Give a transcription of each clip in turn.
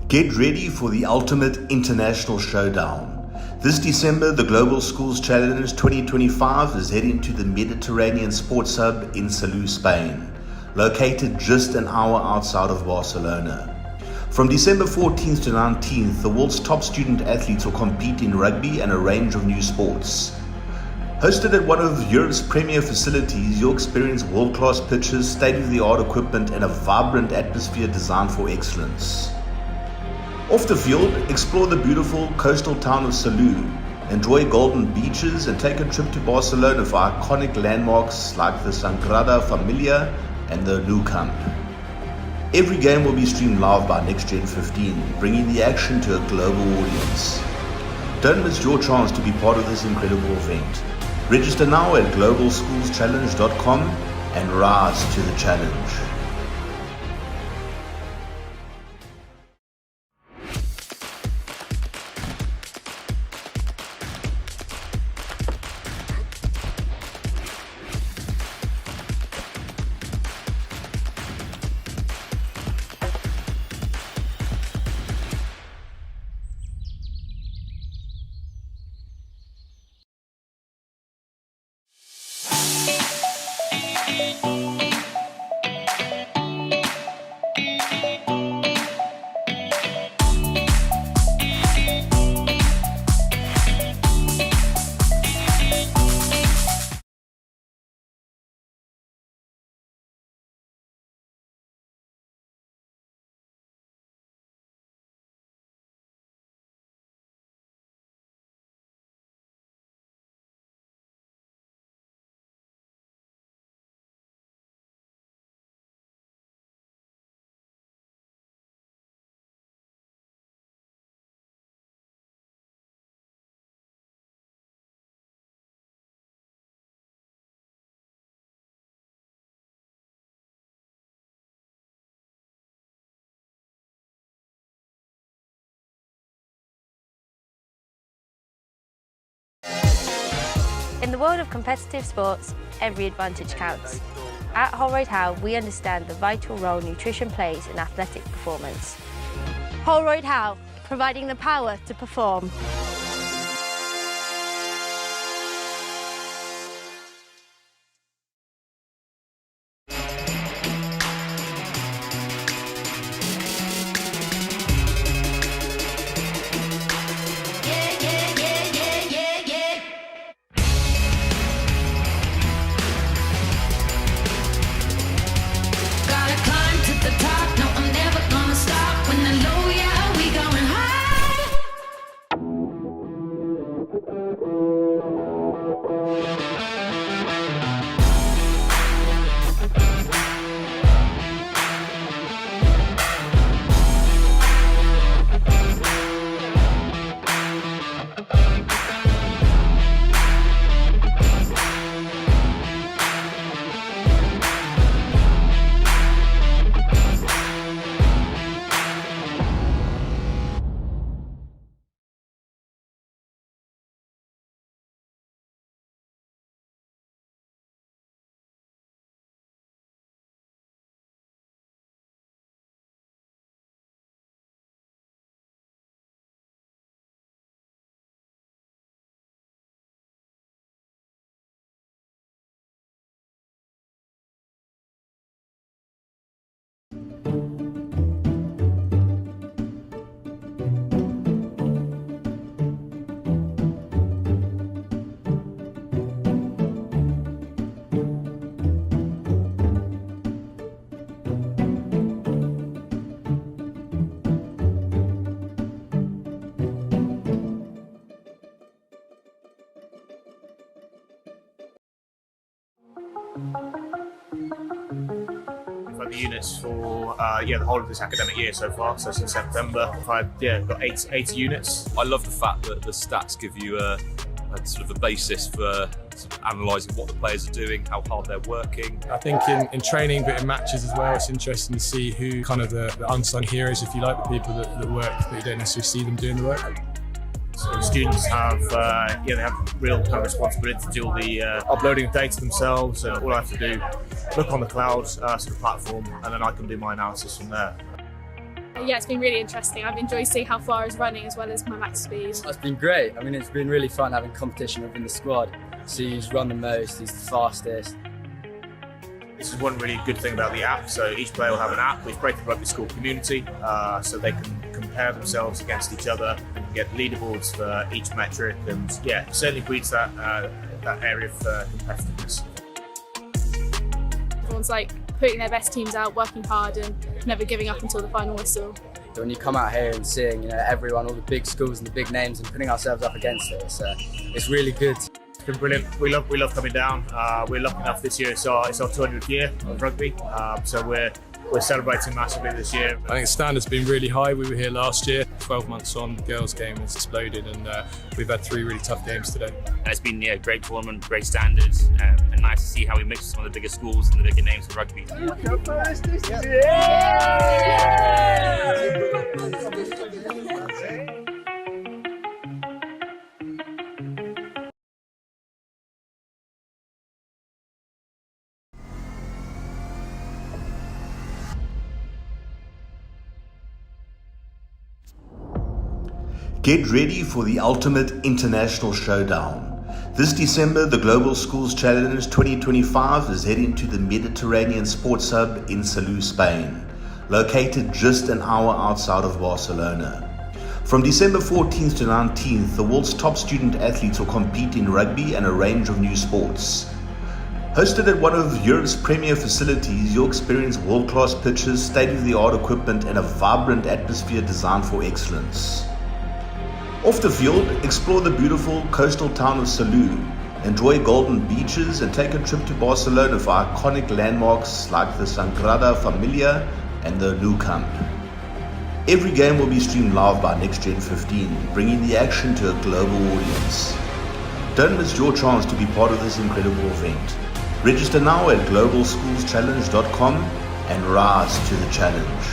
Get ready for the ultimate international showdown. This December, the Global Schools Challenge 2025 is heading to the Mediterranean Sports Hub in Salou, Spain, located just an hour outside of Barcelona. From December 14th to 19th, the world's top student athletes will compete in rugby and a range of new sports. Hosted at one of Europe's premier facilities, you'll experience world-class pitches, state-of-the-art equipment, and a vibrant atmosphere designed for excellence. Off the field, explore the beautiful coastal town of Salou, enjoy golden beaches, and take a trip to Barcelona for iconic landmarks like the Sagrada Familia and the Nou Camp. Every game will be streamed live by NextGen 15, bringing the action to a global audience. Don't miss your chance to be part of this incredible event. Register now at globalschoolschallenge.com and rise to the challenge. In the world of competitive sports, every advantage counts. At Holroyd Howe, we understand the vital role nutrition plays in athletic performance. Holroyd Howe, providing the power to perform. The units for the whole of this academic year so far, so since September. I've got 80 units. I love the fact that the stats give you a sort of a basis for sort of analysing what the players are doing, how hard they're working. I think in training, but in matches as well, it's interesting to see who kind of the unsung heroes, if you like, the people that work, but you don't necessarily see them doing the work. So students have they have real kind of responsibility to do all the uploading of data themselves. All I have to do, look on the cloud sort of platform, and then I can do my analysis from there. Yeah, it's been really interesting. I've enjoyed seeing how far I was running as well as my max speed. It's been great. I mean, it's been really fun having competition within the squad. See who's run the most, who's the fastest. This is one really good thing about the app. So each player will have an app. We've created a rugby school community so they can compare themselves against each other and get leaderboards for each metric. And yeah, it certainly breeds that area of competitiveness. Everyone's like putting their best teams out, working hard and never giving up until the final whistle. When you come out here and seeing everyone, all the big schools and the big names, and putting ourselves up against it, it's really good. It's been brilliant. We love coming down. We're lucky enough this year. It's our 200th year of rugby, so we're celebrating massively this year. I think the standard's been really high. We were here last year. 12 months on, the girls' game has exploded, and we've had 3 really tough games today. It's been a great tournament, great standards, and nice to see how we mix some of the bigger schools and the bigger names in rugby. Get ready for the ultimate international showdown. This December, the Global Schools Challenge 2025 is heading to the Mediterranean Sports Hub in Sedbergh, Spain, located just an hour outside of Barcelona. From December 14th to 19th, the world's top student athletes will compete in rugby and a range of new sports. Hosted at one of Europe's premier facilities, you'll experience world-class pitches, state-of-the-art equipment, and a vibrant atmosphere designed for excellence. Off the field, explore the beautiful coastal town of Sedbergh, enjoy golden beaches, and take a trip to Barcelona for iconic landmarks like the Sagrada Familia and the Nou Camp. Every game will be streamed live by NextGen 15, bringing the action to a global audience. Don't miss your chance to be part of this incredible event. Register now at globalschoolschallenge.com and rise to the challenge.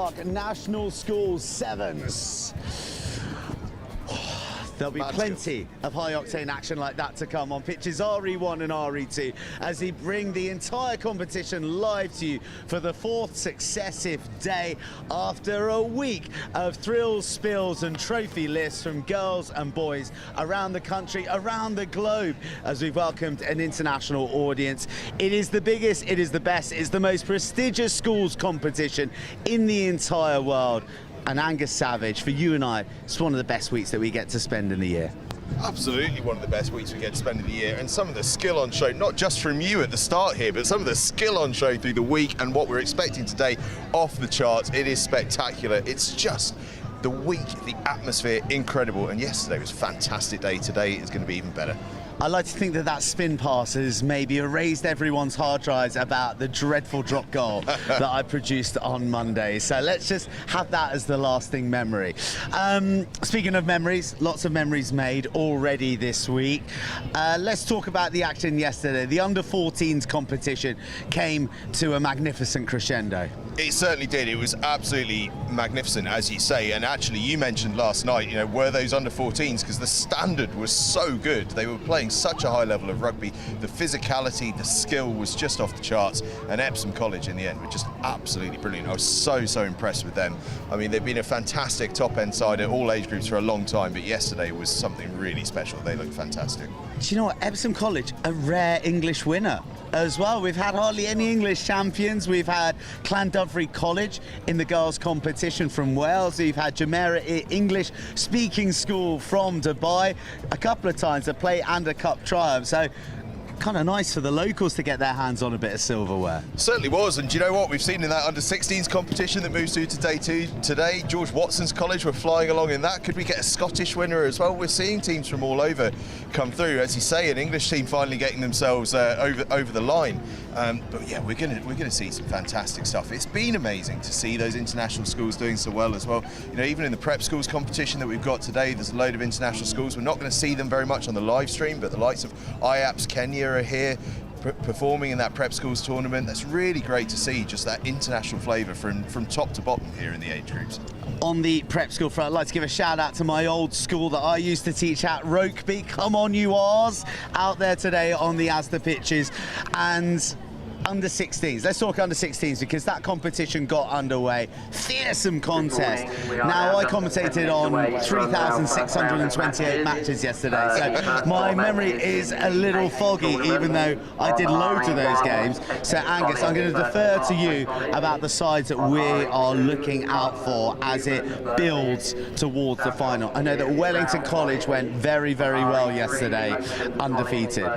Park National School Sevens. There'll be plenty of high-octane action like that to come on pitches RE1 and RE2 as they bring the entire competition live to you for the 4th successive day after a week of thrills, spills and trophy lists from girls and boys around the country, around the globe, as we've welcomed an international audience. It is the biggest, it is the best, it's the most prestigious schools competition in the entire world. And Angus Savage, for you and I, it's one of the best weeks that we get to spend in the year. Absolutely one of the best weeks we get to spend in the year, and some of the skill on show, not just from you at the start here, but some of the skill on show through the week and what we're expecting today off the charts. It is spectacular. It's just the week, the atmosphere, incredible, and yesterday was a fantastic day. Today is going to be even better. I like to think that that spin pass has maybe erased everyone's hard drives about the dreadful drop goal that I produced on Monday. So let's just have that as the lasting memory. Speaking of memories, lots of memories made already this week. Let's talk about the action yesterday. The under-14s competition came to a magnificent crescendo. It certainly did. It was absolutely magnificent, as you say. And actually, you mentioned last night, you know, were those under-14s, because the standard was so good. They were playing such a high level of rugby. The physicality, the skill was just off the charts. And Epsom College in the end were just absolutely brilliant. I was so impressed with them. I mean, they've been a fantastic top-end side at all age groups for a long time, but yesterday was something really special. They looked fantastic. Do you know what? Epsom College, a rare English winner as well. We've had hardly any English champions. We've had Llandovery College in the girls' competition from Wales. We've had Jumeirah English speaking school from Dubai a couple of times, a play and a cup triumph. So kind of nice for the locals to get their hands on a bit of silverware. Certainly was, and do you know what we've seen in that under-16s competition that moves through today? George Watson's College were flying along in that. Could we get a Scottish winner as well? We're seeing teams from all over come through. As you say, an English team finally getting themselves over the line. But yeah, we're gonna see some fantastic stuff. It's been amazing to see those international schools doing so well as well. You know, even in the prep schools competition that we've got today, there's a load of international schools. We're not going to see them very much on the live stream, but the likes of IAPS Kenya are here performing in that prep schools tournament. That's really great to see, just that international flavour from top to bottom here in the age groups. On the prep school front, I'd like to give a shout out to my old school that I used to teach at, Rugby. Come on, you R's, out there today on the Asda pitches. And under-16s. Let's talk under-16s because that competition got underway. Fearsome contest. Now, I commentated on 3,628 matches yesterday, so my memory is a little foggy, even though I did loads of those games. So, Angus, I'm going to defer to you about the sides that we are looking out for as it builds towards the final. I know that Wellington College went very well yesterday, undefeated.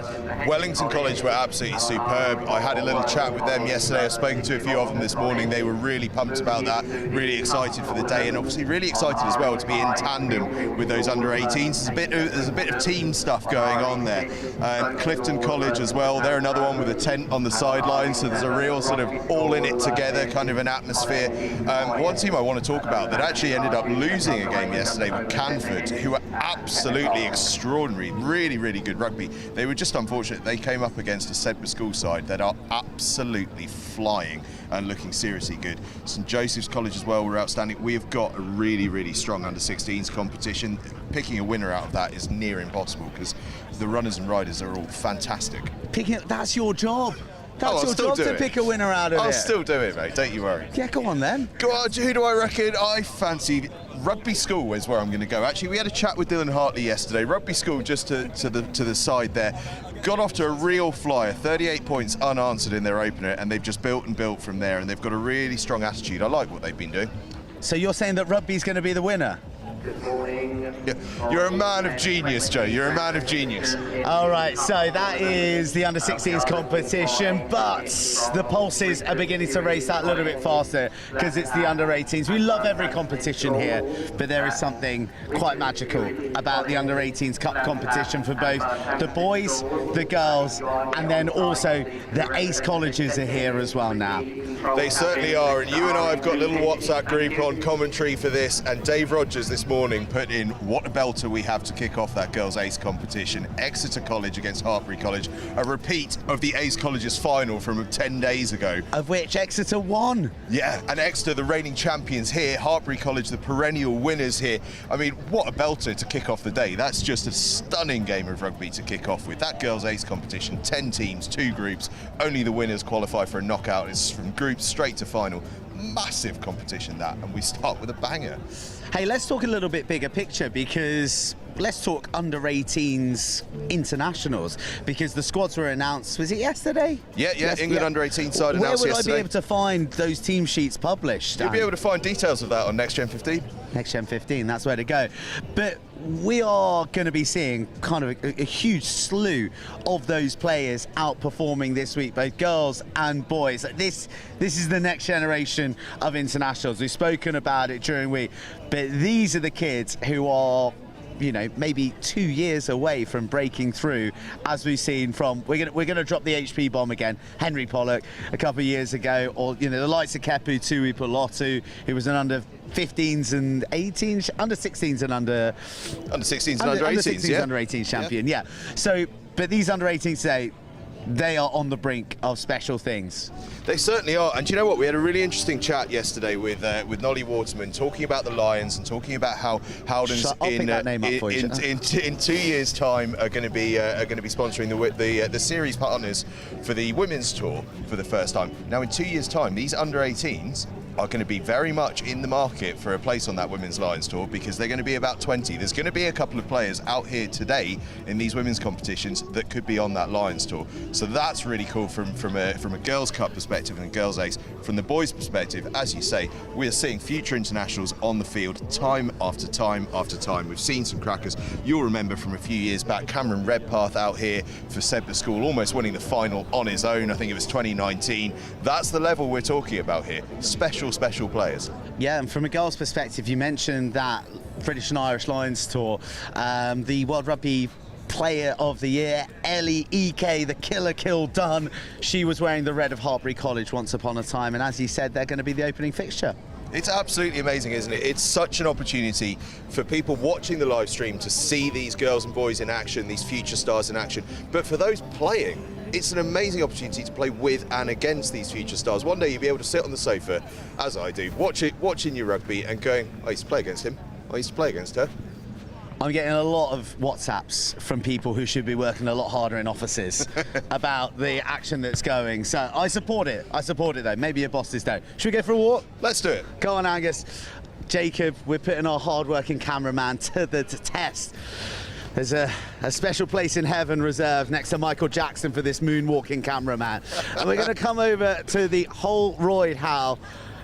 Wellington College were absolutely superb. I had a little chat with them yesterday. I've spoken to a few of them this morning. They were really pumped about that, really excited for the day, and obviously really excited as well to be in tandem with those under-18s. There's a bit of team stuff going on there. Clifton College as well, they're another one with a tent on the sideline, so there's a real sort of all in it together kind of an atmosphere. One team I want to talk about that actually ended up losing a game yesterday were Canford, who are absolutely extraordinary, really good rugby. They were just unfortunate. They came up against a Sedbergh school side that are absolutely flying and looking seriously good. St Joseph's College as well were outstanding. We have got a really strong under-16s competition. Picking a winner out of that is near impossible because the runners and riders are all fantastic. That's your job. That's your job to pick a winner out of it. I'll still do it, mate. Don't you worry. Yeah, go on then. Go on. Who do I reckon? I fancied Rugby School is where I'm going to go. Actually, we had a chat with Dylan Hartley yesterday. Rugby School just to the side there. Got off to a real flyer, 38 points unanswered in their opener, and they've just built and built from there, and they've got a really strong attitude. I like what they've been doing. So you're saying that Rugby's going to be the winner? Good morning. You're a man of genius, Joe. You're a man of genius. All right, so that is the under-16s competition, but the pulses are beginning to race that a little bit faster because it's the under-18s. We love every competition here, but there is something quite magical about the under-18s cup competition for both the boys, the girls, and then also the ace colleges are here as well now. They certainly are, and you and I have got a little WhatsApp group on commentary for this, and Dave Rogers this morning put in what a belter we have to kick off that girls' ace competition. Exeter College against Hartpury College, a repeat of the Ace College's final from 10 days ago. Of which Exeter won. Yeah, and Exeter, the reigning champions here, Hartpury College, the perennial winners here. I mean, what a belter to kick off the day. That's just a stunning game of rugby to kick off with. That girls' ace competition, 10 teams, 2 groups, only the winners qualify for a knockout. It's from groups straight to final. Massive competition that, and we start with a banger. Hey, let's talk a little bit bigger picture, because let's talk under-18s internationals, because the squads were announced, was it yesterday? Yeah, England under-18 side announced yesterday. Where would I be able to find those team sheets published? You'll be able to find details of that on Next Gen 15. Next Gen 15, that's where to go. But we are going to be seeing kind of a huge slew of those players outperforming this week, both girls and boys. This is the next generation of internationals. We've spoken about it during week, but these are the kids who are, you know, maybe 2 years away from breaking through, as we've seen from, we're gonna drop the HP bomb again, Henry Pollock a couple of years ago, or, you know, the likes of Kepu Tuipulotu, who was an under 15s and 18s, under 16s and under 16s and under 18s, yeah. Under 18s champion, yeah. So, but these under 18s today, they are on the brink of special things. They certainly are, and do you know what? We had a really interesting chat yesterday with Nolly Waterman, talking about the Lions and talking about how Howden's in 2 years' time are going to be sponsoring the series partners for the women's tour for the first time. Now, in 2 years' time, these under 18s are going to be very much in the market for a place on that women's Lions tour, because they're going to be about 20. There's going to be a couple of players out here today in these women's competitions that could be on that Lions tour. So that's really cool from a girls' cup perspective and a girls' ace. From the boys' perspective, as you say, we're seeing future internationals on the field time after time after time. We've seen some crackers. You'll remember from a few years back, Cameron Redpath out here for Sedbergh School, almost winning the final on his own. I think it was 2019. That's the level we're talking about here. Special players. Yeah, and from a girls' perspective, you mentioned that British and Irish Lions tour, the World Rugby Player of the Year, Ellie Ike, the killer kill done. She was wearing the red of Hartpury College once upon a time, and as you said, they're going to be the opening fixture. It's absolutely amazing, isn't it? It's such an opportunity for people watching the live stream to see these girls and boys in action, these future stars in action. But for those playing, it's an amazing opportunity to play with and against these future stars. One day you'll be able to sit on the sofa, as I do, watching your rugby and going, I used to play against him, I used to play against her. I'm getting a lot of WhatsApps from people who should be working a lot harder in offices about the action that's going. So I support it. Though. Maybe your bosses don't. Should we go for a walk? Let's do it. Go on, Angus. Jacob, we're putting our hard-working cameraman to the test. There's a special place in heaven reserved next to Michael Jackson for this moonwalking cameraman. And we're going to come over to the Holroyd Howe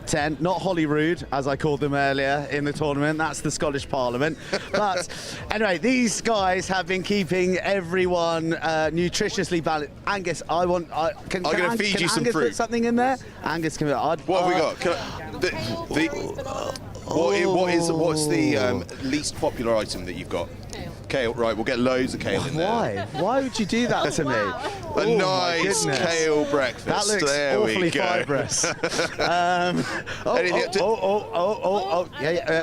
10, not Holyrood, as I called them earlier in the tournament. That's the Scottish Parliament. But anyway, these guys have been keeping everyone nutritiously balanced. Angus, I'm going to feed you some Angus fruit. Put something in there? Angus, can what have we got? What's the least popular item that you've got? Kale, right, we'll get loads of kale in there. Why would you do that to me? A nice kale breakfast. That looks awfully fibrous.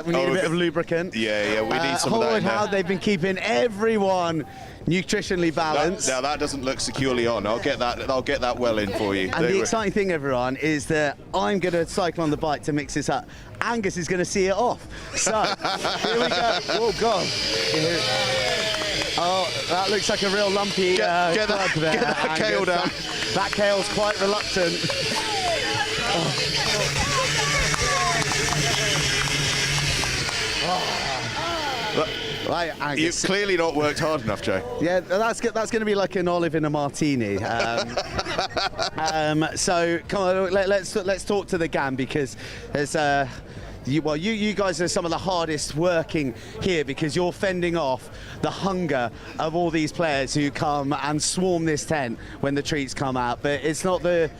We need a bit of lubricant. Yeah, we need some of that. How they've been keeping everyone nutritionally balanced. Now that doesn't look securely on. I'll get that well in for you. And the exciting thing, everyone, is that I'm going to cycle on the bike to mix this up. Angus is going to see it off. So here we go. Oh God. Oh, that looks like a real lumpy get that kale down. That kale's quite reluctant. Right, Angus. You've clearly not worked hard enough, Joe. Yeah, that's going to be like an olive in a martini. So come on, let's talk to the gang, because there's you guys are some of the hardest working here, because you're fending off the hunger of all these players who come and swarm this tent when the treats come out. But it's not the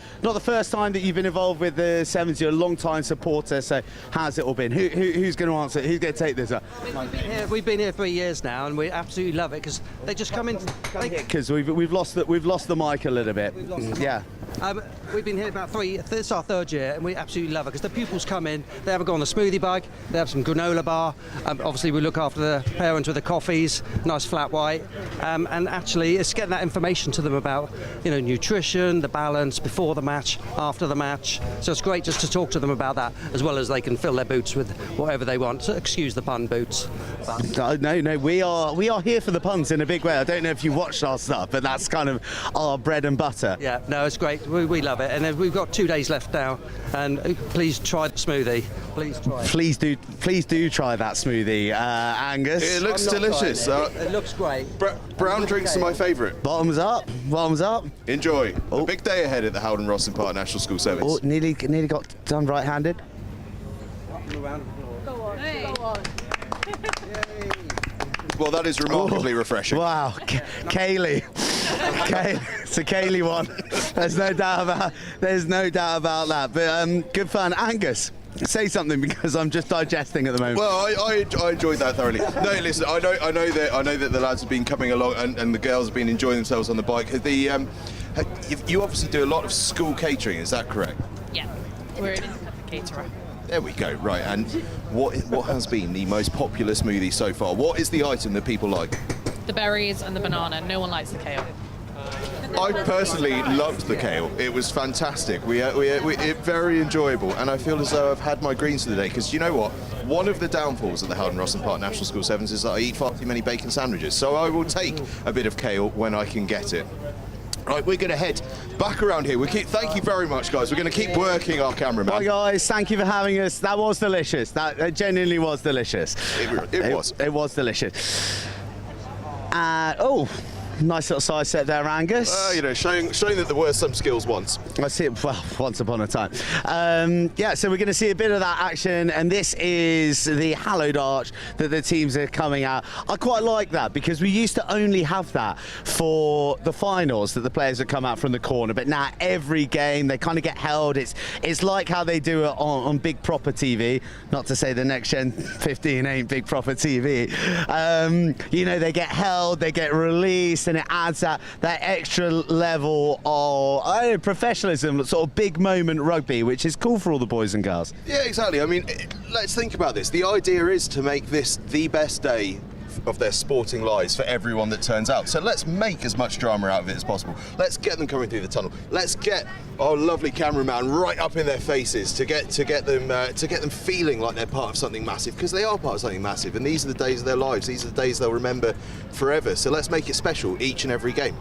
first time that you've been involved with the Sevens. You're a long-time supporter. So how's it all been? Who's going to answer? Who's going to take this up? We've been here 3 years now, and we absolutely love it, because they just come in. Because we've lost the mic a little bit. Yeah. We've been here about this is our third year, and we absolutely love it because the pupils come in, they have a go on the smoothie bag, they have some granola bar. Obviously, we look after the parents with the coffees, nice flat white, and actually, it's getting that information to them about, nutrition, the balance before the match, after the match. So it's great just to talk to them about that, as well as they can fill their boots with whatever they want. So excuse the pun, boots. No, we are here for the puns in a big way. I don't know if you watched our stuff, but that's kind of our bread and butter. Yeah, no, it's great. We love it, and then we've got 2 days left now. And please try the smoothie. Please try. Please do try that smoothie, Angus. It looks delicious. It looks great. Brown drinks are my favourite. Bottoms up. Enjoy. A big day ahead at the HOWDEN ROSSLYN Park National School Sevens. Oh, nearly got done right-handed. Go on. Well, that is remarkably refreshing. Wow, Kaylee. It's a Kaylee one. There's no doubt about that. But good fun, Angus. Say something because I'm just digesting at the moment. Well, I enjoyed that thoroughly. No, listen, I know that the lads have been coming along and the girls have been enjoying themselves on the bike. You obviously do a lot of school catering, is that correct? Yeah, we're an independent caterer. There we go. Right, and what has been the most popular smoothie so far? What is the item that people like? The berries and the banana. No one likes the kale. I personally loved the kale. It was fantastic. It very enjoyable, and I feel as though I've had my greens for the day. Because you know what? One of the downfalls of the HOWDEN ROSSLYN Park National School Sevens is that I eat far too many bacon sandwiches. So I will take a bit of kale when I can get it. Right, we're going to head back around here. Thank you very much, guys. We're going to keep working our cameraman. Bye, guys. Thank you for having us. That was delicious. That genuinely was delicious. It was delicious. Nice little side set there, Angus. Showing that there were some skills once. I see it, well, once upon a time. So we're going to see a bit of that action, and this is the hallowed arch that the teams are coming out. I quite like that because we used to only have that for the finals, that the players would come out from the corner, but now every game they kind of get held. It's like how they do it on big proper TV. Not to say the next gen 15 ain't big proper TV. They get held, they get released, and it adds that extra level of professionalism, sort of big moment rugby, which is cool for all the boys and girls. Yeah, exactly. I mean, let's think about this. The idea is to make this the best day of their sporting lives for everyone that turns out. So let's make as much drama out of it as possible. Let's get them coming through the tunnel. Let's get our lovely cameraman right up in their faces to get them feeling like they're part of something massive, because they are part of something massive, and these are the days of their lives. These are the days they'll remember forever. So let's make it special each and every game.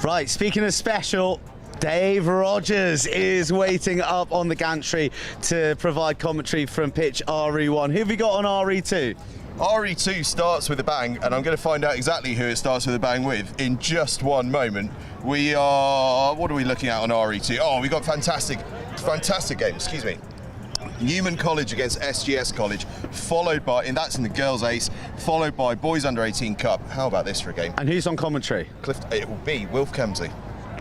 Right, speaking of special, Dave Rogers is waiting up on the gantry to provide commentary from pitch RE1. Who have we got on RE2? RE2 starts with a bang, and I'm going to find out exactly who it starts with a bang with in just one moment. What are we looking at on RE2? Oh, we got fantastic game, excuse me. Newman College against SGS College, followed by, and that's in the girls' ace, followed by Boys Under 18 Cup. How about this for a game? And who's on commentary? It will be Wilf Kemsley.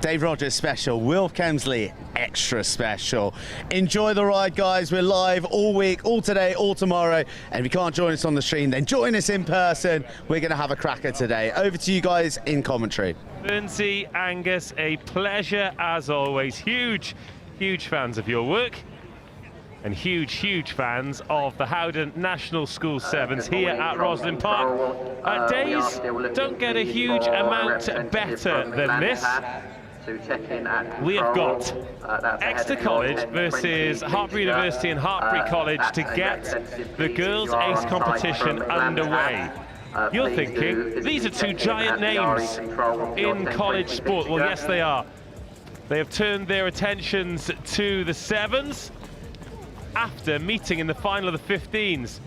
Dave Rogers special, Wilf Kemsley extra special. Enjoy the ride, guys. We're live all week, all today, all tomorrow. And if you can't join us on the stream, then join us in person. We're going to have a cracker today. Over to you guys in commentary. Lindsay, Angus, a pleasure as always. Huge fans of your work. And huge fans of the HOWDEN National School Sevens here at Rosslyn Park. Days don't get a huge amount better than this. We have got Exeter College versus Hartpury University and Hartpury College to get the girls' ace competition underway. You're thinking, these are two giant names in college sport. Well, yes, they are. They have turned their attentions to the sevens after meeting in the final of the 15s.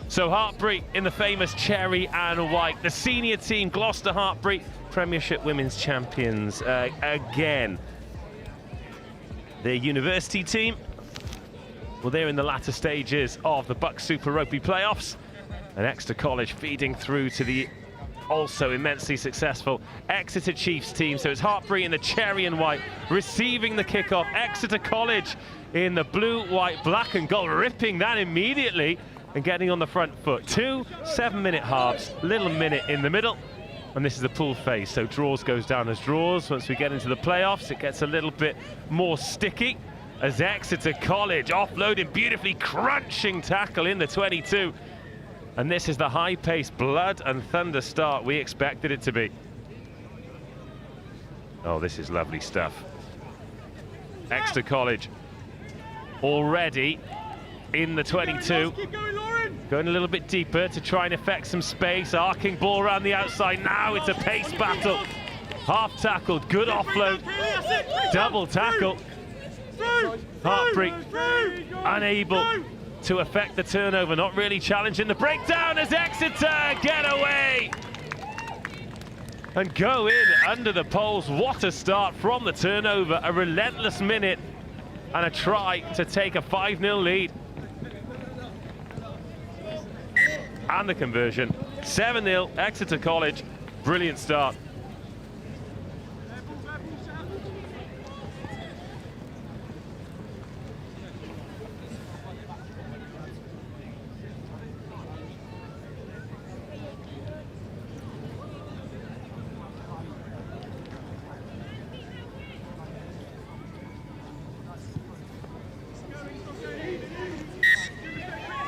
So Hartpury in the famous cherry and white. The senior team, Gloucester Hartpury, Premiership Women's Champions again. Their university team, well, they're in the latter stages of the Bucks Super Rugby playoffs. And Exeter College feeding through to the also immensely successful Exeter Chiefs team. So it's Hartpury in the cherry and white receiving the kickoff. Exeter College in the blue, white, black and gold, ripping that immediately and getting on the front foot. 2 7-minute halves, little minute in the middle. And this is the pool phase, so draws goes down as draws. Once we get into the playoffs, it gets a little bit more sticky as Exeter College offloading, beautifully crunching tackle in the 22. And this is the high-paced blood and thunder start we expected it to be. Oh, this is lovely stuff. Exeter College already in the 22. Going a little bit deeper to try and affect some space. Arcing ball around the outside. Now it's a pace battle. Half tackled, good offload. Double tackle. Hartpury unable to affect the turnover. Not really challenging the breakdown as Exeter get away and go in under the poles. What a start from the turnover. A relentless minute and a try to take a 5-0 lead. And the conversion. 7-0, Exeter College. Brilliant start.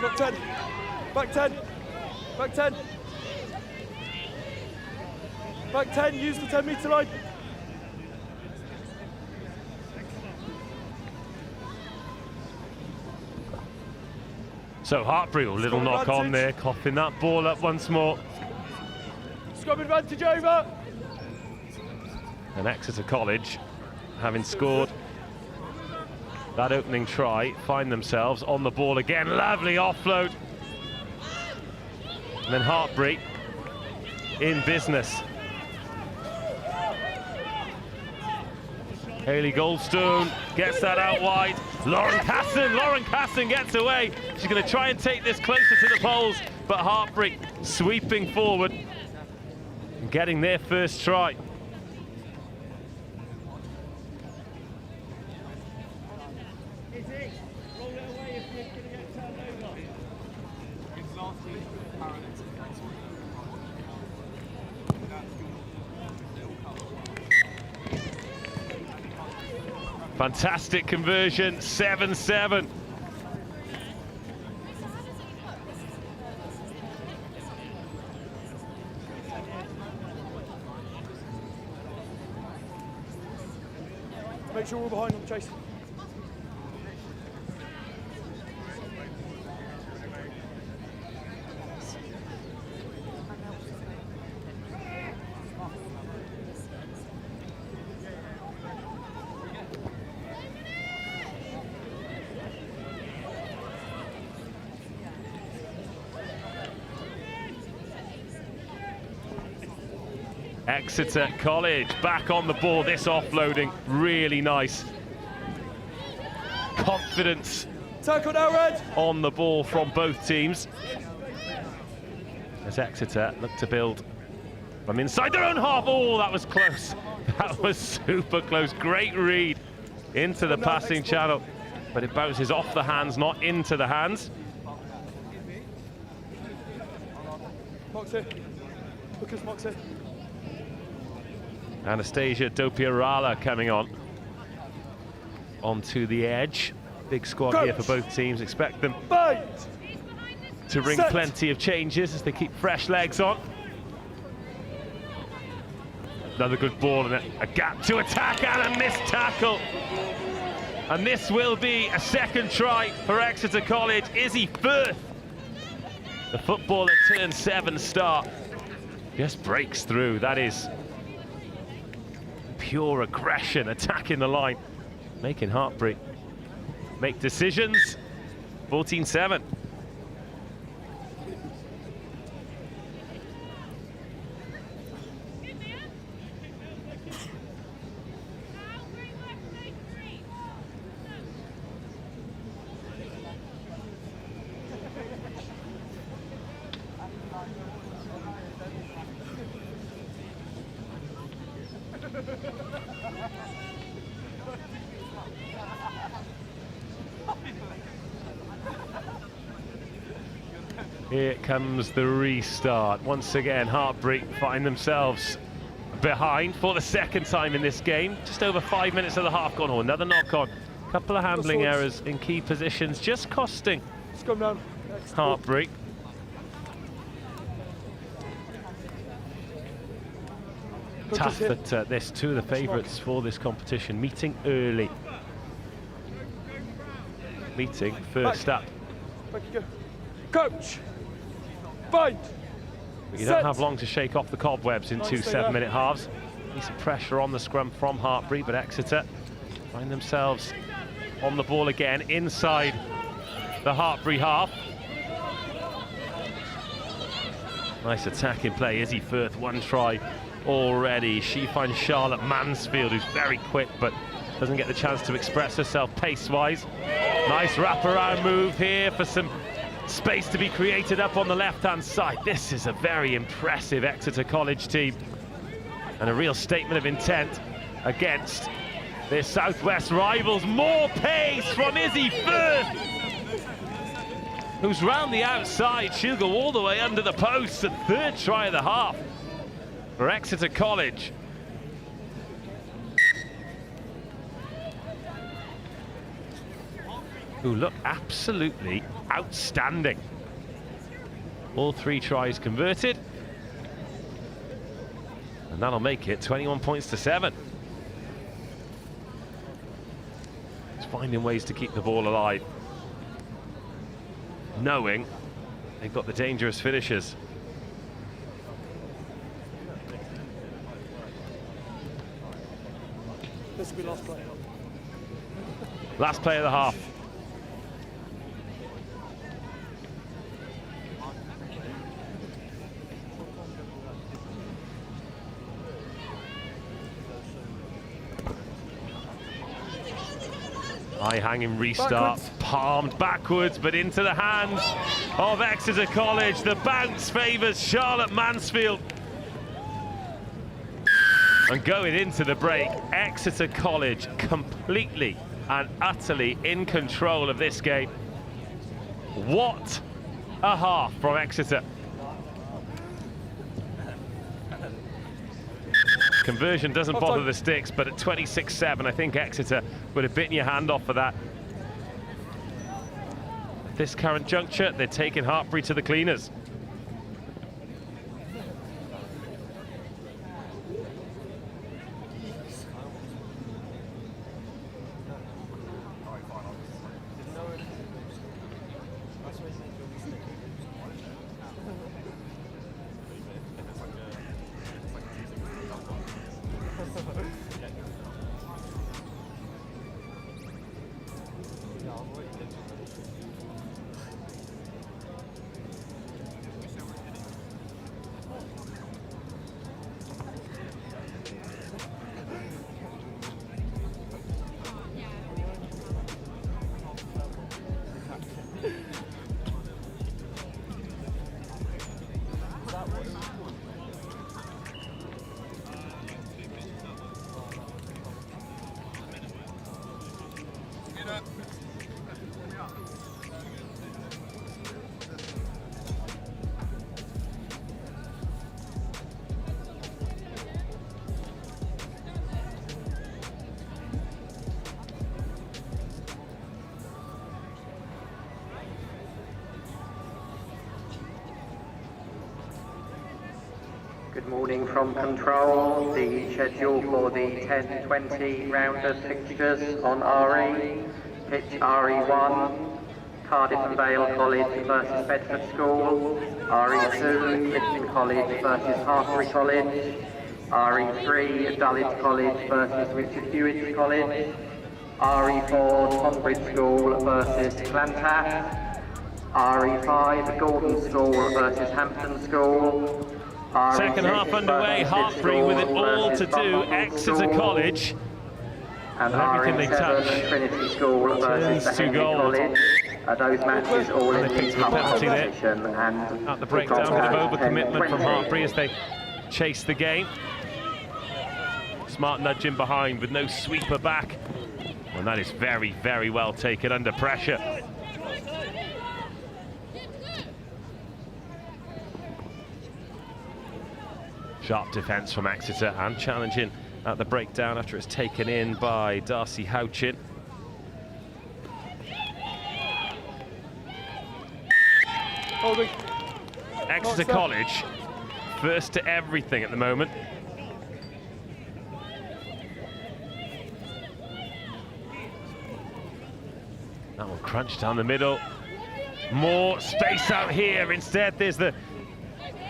Back 10. Back 10. Back 10. Back 10, use the 10-metre line. So Hartpury, a little knock on there, coughing that ball up once more. Scrum advantage over. And Exeter College, having scored that opening try, find themselves on the ball again. Lovely offload. And then Hartpury in business. Hayley Goldstone gets that out wide. Lauren Casson gets away. She's going to try and take this closer to the poles, but Hartpury sweeping forward and getting their first try. Fantastic conversion, 7-7. Make sure we're behind on the chase. Exeter College back on the ball. This offloading really nice. Confidence tackle now, Red. On the ball from both teams as Exeter look to build from inside their own half. Oh, that was close. That was super close. Great read into the passing channel, but it bounces off the hands, not into the hands. Moxie. Lucas Moxie. Anastasia Dopiarala coming on. Onto the edge. Big squad here for both teams. Expect them to bring plenty of changes as they keep fresh legs on. Another good ball and a gap to attack and a missed tackle. And this will be a second try for Exeter College. Izzy Firth, the footballer turn 7 star, just breaks through. That is pure aggression, attacking the line, making Hartpury make decisions. 14-7. Here comes the restart. Once again, Hartpury find themselves behind for the second time in this game. Just over 5 minutes of the half gone. Another knock-on. Couple of handling errors in key positions, just costing Hartpury. Tough that there's two of the favourites for this competition meeting early. Meeting first up. Back you go. Coach! Fight! You don't have long to shake off the cobwebs in two 7-minute halves. Need some pressure on the scrum from Hartpury, but Exeter find themselves on the ball again inside the Hartpury half. Nice attack in play. Izzy Firth, one try already. She finds Charlotte Mansfield, who's very quick, but doesn't get the chance to express herself pace-wise. Nice wraparound move here for some space to be created up on the left-hand side. This is a very impressive Exeter College team and a real statement of intent against their Southwest rivals. More pace from Izzy Firth, who's round the outside. She'll go all the way under the post. A third try of the half for Exeter College. Who look absolutely outstanding. All 3 tries converted. And that'll make it 21 points to 7. It's finding ways to keep the ball alive, knowing they've got the dangerous finishers. This will be last play. Last play of the half. High-hanging restart, palmed backwards, but into the hands of Exeter College. The bounce favours Charlotte Mansfield. And going into the break, Exeter College completely and utterly in control of this game. What a half from Exeter. Conversion doesn't bother the sticks, but at 26-7, I think Exeter would have bitten your hand off for that. At this current juncture, they're taking Hartpury to the cleaners. Good morning from control. The schedule for the 10-20 rounders fixtures on RE. Pitch RE1, Cardiff and Vale College versus Bedford School. RE2, Beechen College versus Hartpury College. RE3, Dulwich College versus Richard Hewitt College. RE4, Tonbridge School versus Cranleigh. RE5, Gordon School versus Hampton School. Second half underway, Hartpury with it all to do. Exeter College, and everything they touch turns to gold. Those matches all in the penalty there. And at the breakdown, a bit of overcommitment from Hartpury as they chase the game. Smart nudge in behind with no sweeper back. And that is very, very well taken under pressure. Sharp defence from Exeter and challenging at the breakdown after it's taken in by Darcy Houchin. Holding. Exeter College, first to everything at the moment. That one crunched down the middle. More space out here. Instead, there's the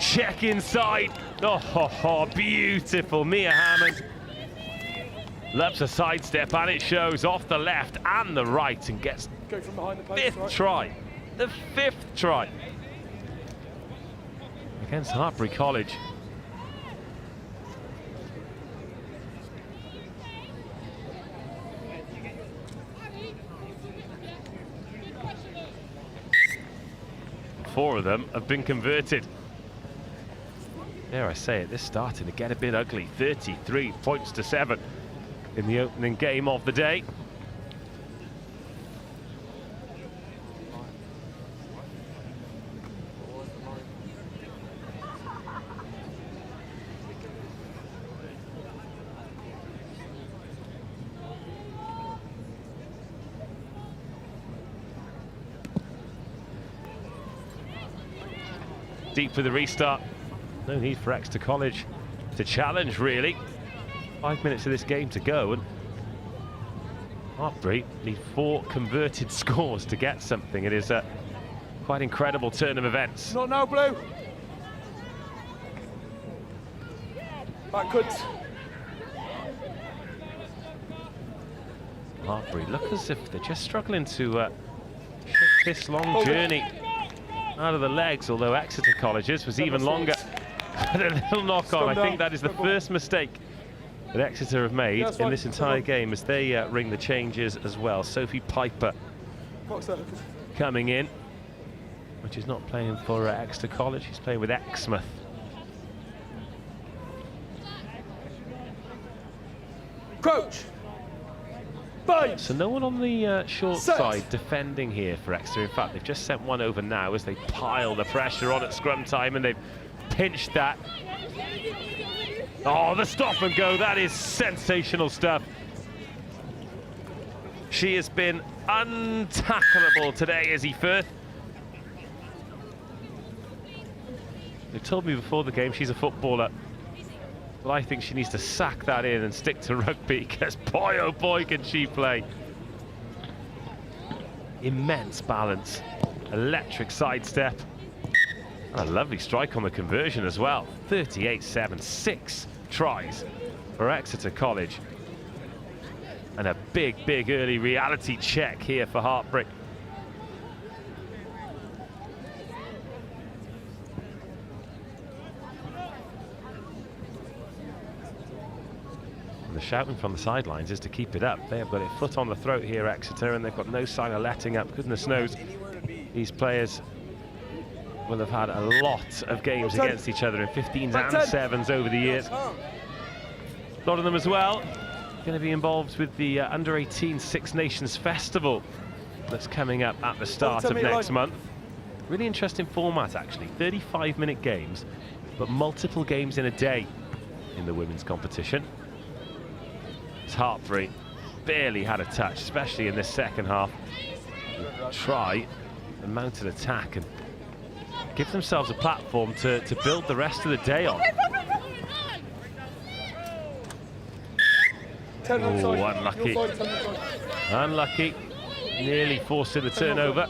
check inside. Oh, beautiful. Mia Hammond loves a sidestep, and it shows off the left and the right, and gets fifth try. The fifth try against Hartpury College. Four of them have been converted. Dare I say it, this starting to get a bit ugly. 33 points to 7 in the opening game of the day. Deep for the restart. No need for Exeter College to challenge, really. 5 minutes of this game to go, and Hartpury need 4 converted scores to get something. It is a quite incredible turn of events. Not now, Blue. Backwards. Hartpury look as if they're just struggling to shake this long journey out of the legs, although Exeter College's was even longer. A little knock on. I think that is the first mistake that Exeter have made in this entire game as they ring the changes as well. Sophie Piper coming in, but she's not playing for Exeter College, she's playing with Exmouth. Crouch. So no one on the short side defending here for Exeter. In fact, they've just sent one over now as they pile the pressure on at scrum time, and they've pinched that. Oh, the stop and go, that is sensational stuff. She has been untackleable today, Izzy Firth. They told me before the game she's a footballer. Well, I think she needs to sack that in and stick to rugby, because boy, oh boy, can she play. Immense balance, electric sidestep, and a lovely strike on the conversion as well. 38-7, 6 tries for Exeter College. And a big, big early reality check here for Hartpury. And the shouting from the sidelines is to keep it up. They have got a foot on the throat here, Exeter, and they've got no sign of letting up. Goodness knows, these players will have had a lot of games against each other in 15s and 7s over the years. A lot of them as well going to be involved with the Under-18 Six Nations Festival that's coming up at the start of next month. Really interesting format, actually. 35-minute games, but multiple games in a day in the women's competition. Hartpury barely had a touch, especially in this second half. Try and mount an attack and give themselves a platform to build the rest of the day on. Oh, unlucky. Unlucky. Nearly forcing the turnover.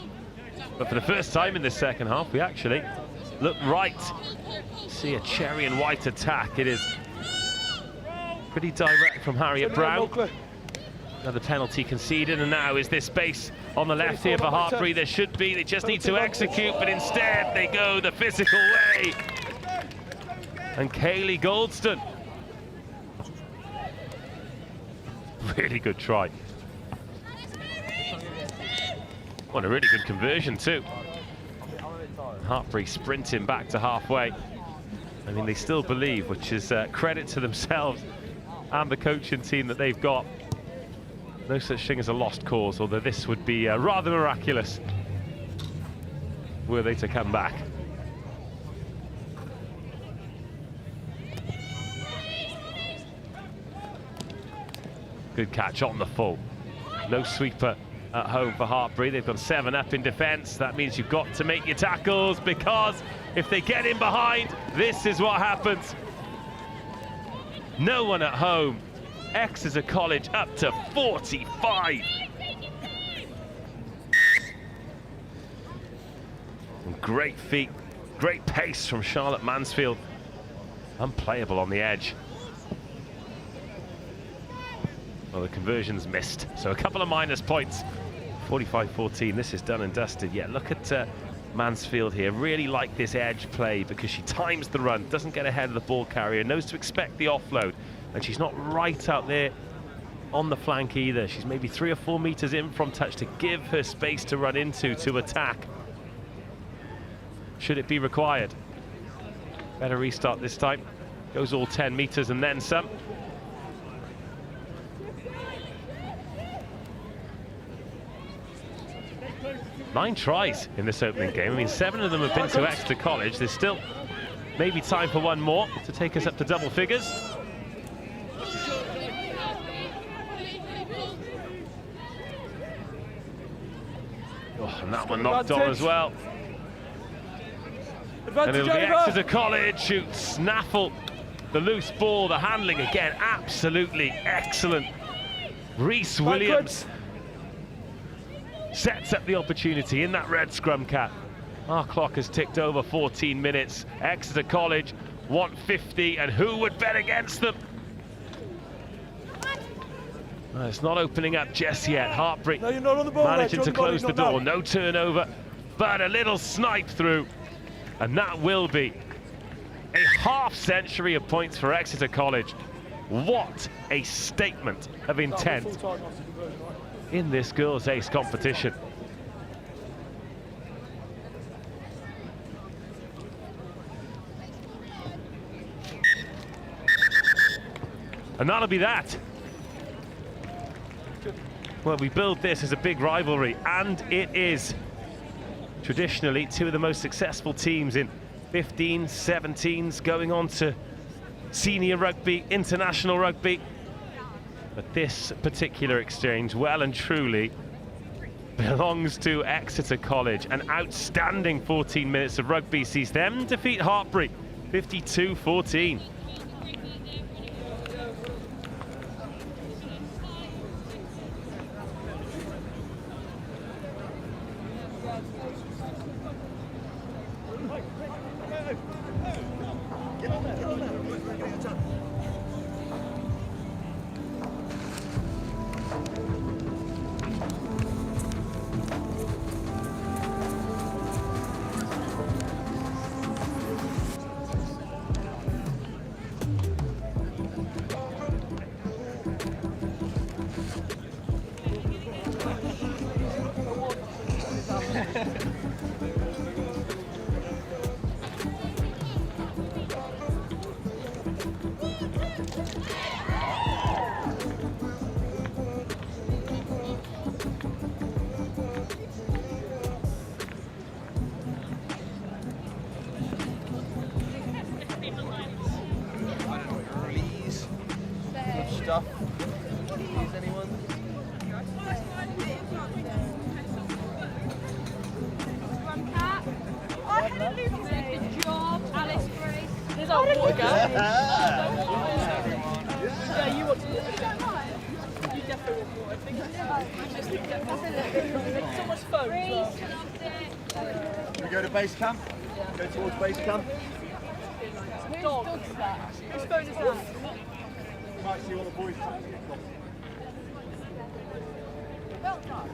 But for the first time in this second half, we actually look right. See a cherry and white attack. It is pretty direct from Harriet Brown. Another penalty conceded, and now is this space on the left here for Hartpury. There should be, they just need to execute, but instead they go the physical way. And Kaylee Goldston. Really good try. What a really good conversion too. Hartpury sprinting back to halfway. I mean, they still believe, which is credit to themselves and the coaching team that they've got. No such thing as a lost cause, although this would be rather miraculous were they to come back. Good catch on the full. No sweeper at home for Hartpury. They've gone 7 up in defence. That means you've got to make your tackles, because if they get in behind, this is what happens. No one at home. Exeter College up to 45. And great feet, great pace from Charlotte Mansfield. Unplayable on the edge. Well, the conversion's missed, so a couple of minus points. 45-14, this is done and dusted. Yeah, look at Mansfield here. Really like this edge play, because she times the run, doesn't get ahead of the ball carrier, knows to expect the offload, and she's not right out there on the flank either. She's maybe 3 or 4 meters in from touch to give her space to run into, to attack, should it be required. Better restart this time. Goes all 10 meters and then some. Nine tries in this opening game. I mean, 7 of them have been to Exeter College. There's still maybe time for one more to take us up to double figures. Oh, and that one knocked on as well. And it'll be Exeter College who snaffle the loose ball. The handling again, absolutely excellent. Reese Williams sets up the opportunity in that red scrum cap. Our clock has ticked over 14 minutes. Exeter College want 50, and who would bet against them? Well, it's not opening up just yet. Hartpury managing to close the door. No turnover, but a little snipe through. And that will be a half-century of points for Exeter College. What a statement of intent in this girls' ace competition. And that'll be that. Well, we build this as a big rivalry, and it is. Traditionally, 2 of the most successful teams in 15s, 17s, going on to senior rugby, international rugby. But this particular exchange, well and truly, belongs to Exeter College. An outstanding 14 minutes of rugby sees them defeat Hartpury 52-14. Stuff. Is anyone? Good job, Alice Grace. There's our water gun. Yeah, you want to. You definitely want water. So much foam as well. Can we go to base camp? Go towards base camp? Whose dog is that? Whose phone is that? Might see all the boys. Well done.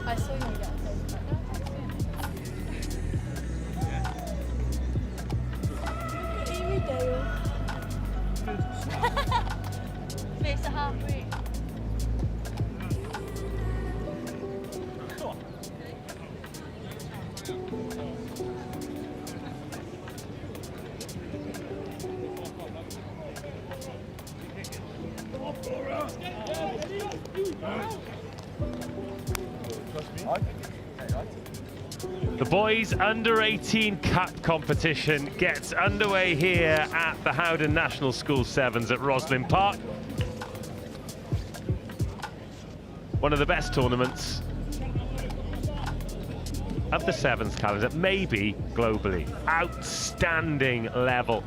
I saw you get it. Face a Hartpury. The boys under 18 cup competition gets underway here at the Howden National School Sevens at Rosslyn Park. One of the best tournaments of the Sevens calendar, maybe globally. Outstanding level.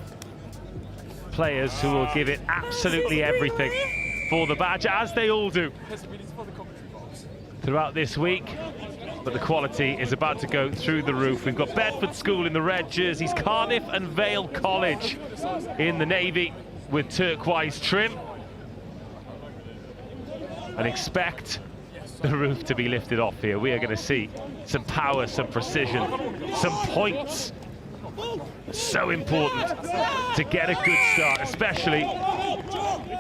Players who will give it absolutely everything for the badge, as they all do throughout this week. But the quality is about to go through the roof. We've got Bedford School in the red jerseys, Cardiff and Vale College in the navy with turquoise trim. And expect the roof to be lifted off here. We are going to see some power, some precision, some points. So important to get a good start, especially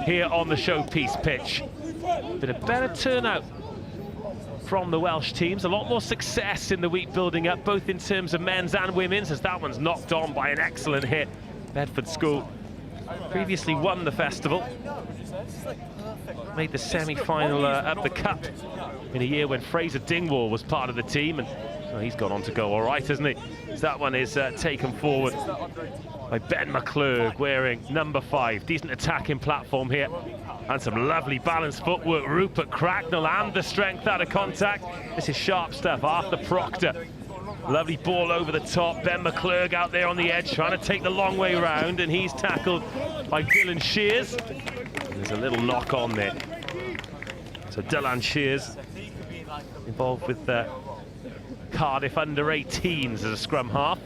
here on the showpiece pitch. Been a better turnout from the Welsh teams, a lot more success in the week building up, both in terms of men's and women's, as that one's knocked on by an excellent hit. Bedford School previously won the festival, made the semi-final of the cup in a year when Fraser Dingwall was part of the team, and well, he's gone on to go all right, hasn't he? So that one is taken forward by Ben McClurg, wearing number 5. Decent attacking platform here, and some lovely balanced footwork. Rupert Cracknell, and the strength out of contact. This is sharp stuff. Arthur Proctor, lovely ball over the top. Ben McClurg out there on the edge, trying to take the long way round, and he's tackled by Dylan Shears. There's a little knock on there. So Dylan Shears involved with Cardiff under 18s as a scrum half.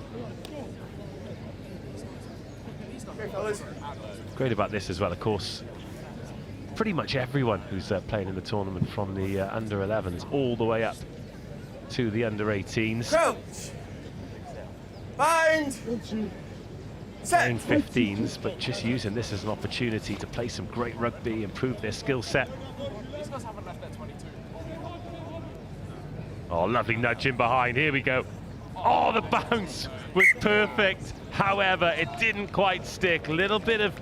Great about this as well, of course, pretty much everyone who's playing in the tournament, from the under 11s all the way up to the under 18s. Crouch. Bind. Playing 15s, but just using this as an opportunity to play some great rugby, improve their skill set. Oh, lovely nudge in behind. Here we go. Oh, the bounce was perfect. However, it didn't quite stick. A little bit of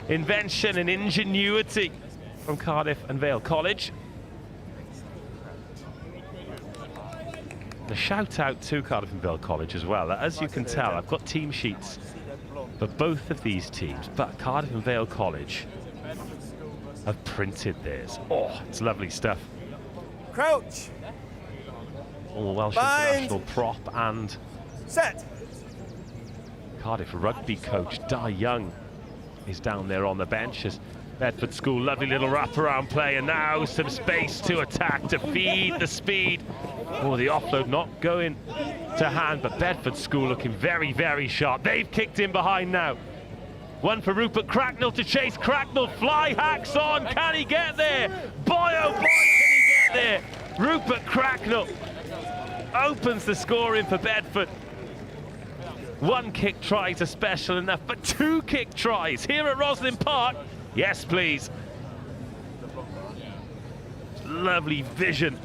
invention and ingenuity from Cardiff and Vale College. A shout out to Cardiff and Vale College as well. As you can tell, I've got team sheets for both of these teams, but Cardiff and Vale College have printed theirs. Oh, it's lovely stuff. Crouch. All Welsh international prop and set. Cardiff rugby coach Di Young is down there on the bench as Bedford School, lovely little wraparound play, and now some space to attack, to feed the speed. Oh, the offload not going to hand, but Bedford School looking very, very sharp. They've kicked in behind now. One for Rupert Cracknell to chase. Cracknell fly hacks on. Can he get there? Boy, oh boy, can he get there? Rupert Cracknell opens the scoring for Bedford. One kick tries are special enough, but 2 kick tries here at Rosslyn Park. Yes, please. Lovely vision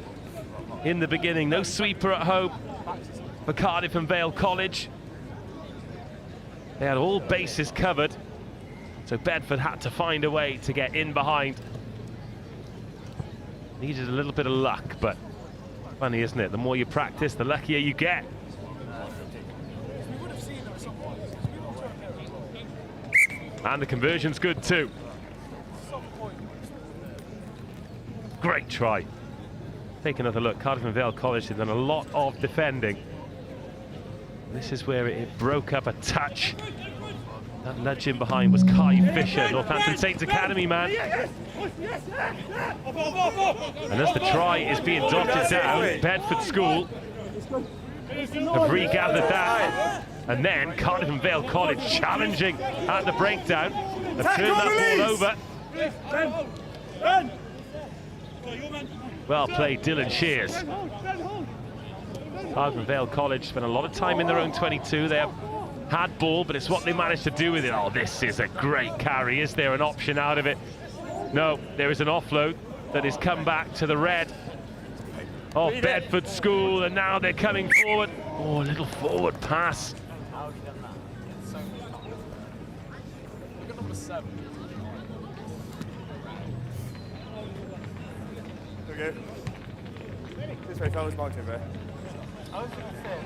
in the beginning. No sweeper at home for Cardiff and Vale College. They had all bases covered, so Bedford had to find a way to get in behind. Needed a little bit of luck, but funny, isn't it? The more you practice, the luckier you get. And the conversion's good too. Great try. Take another look. Cardiff and Vale College have done a lot of defending. This is where it broke up a touch. That nudge in behind was Kai Fisher, Northampton Saints Academy man. And as the try is being dotted down, Bedford School have regathered that. And then Cardiff and Vale College challenging at the breakdown. They've turned that ball over. Well played, Dylan Shears. Cardiff and Vale College spent a lot of time in their own 22. They have had ball, but it's what they managed to do with it. Oh, this is a great carry. Is there an option out of it? No, there is an offload that has come back to the red of Bedford School, and now they're coming forward. Oh, a little forward pass. There we go. This way, fellas, marked over. I was going to say,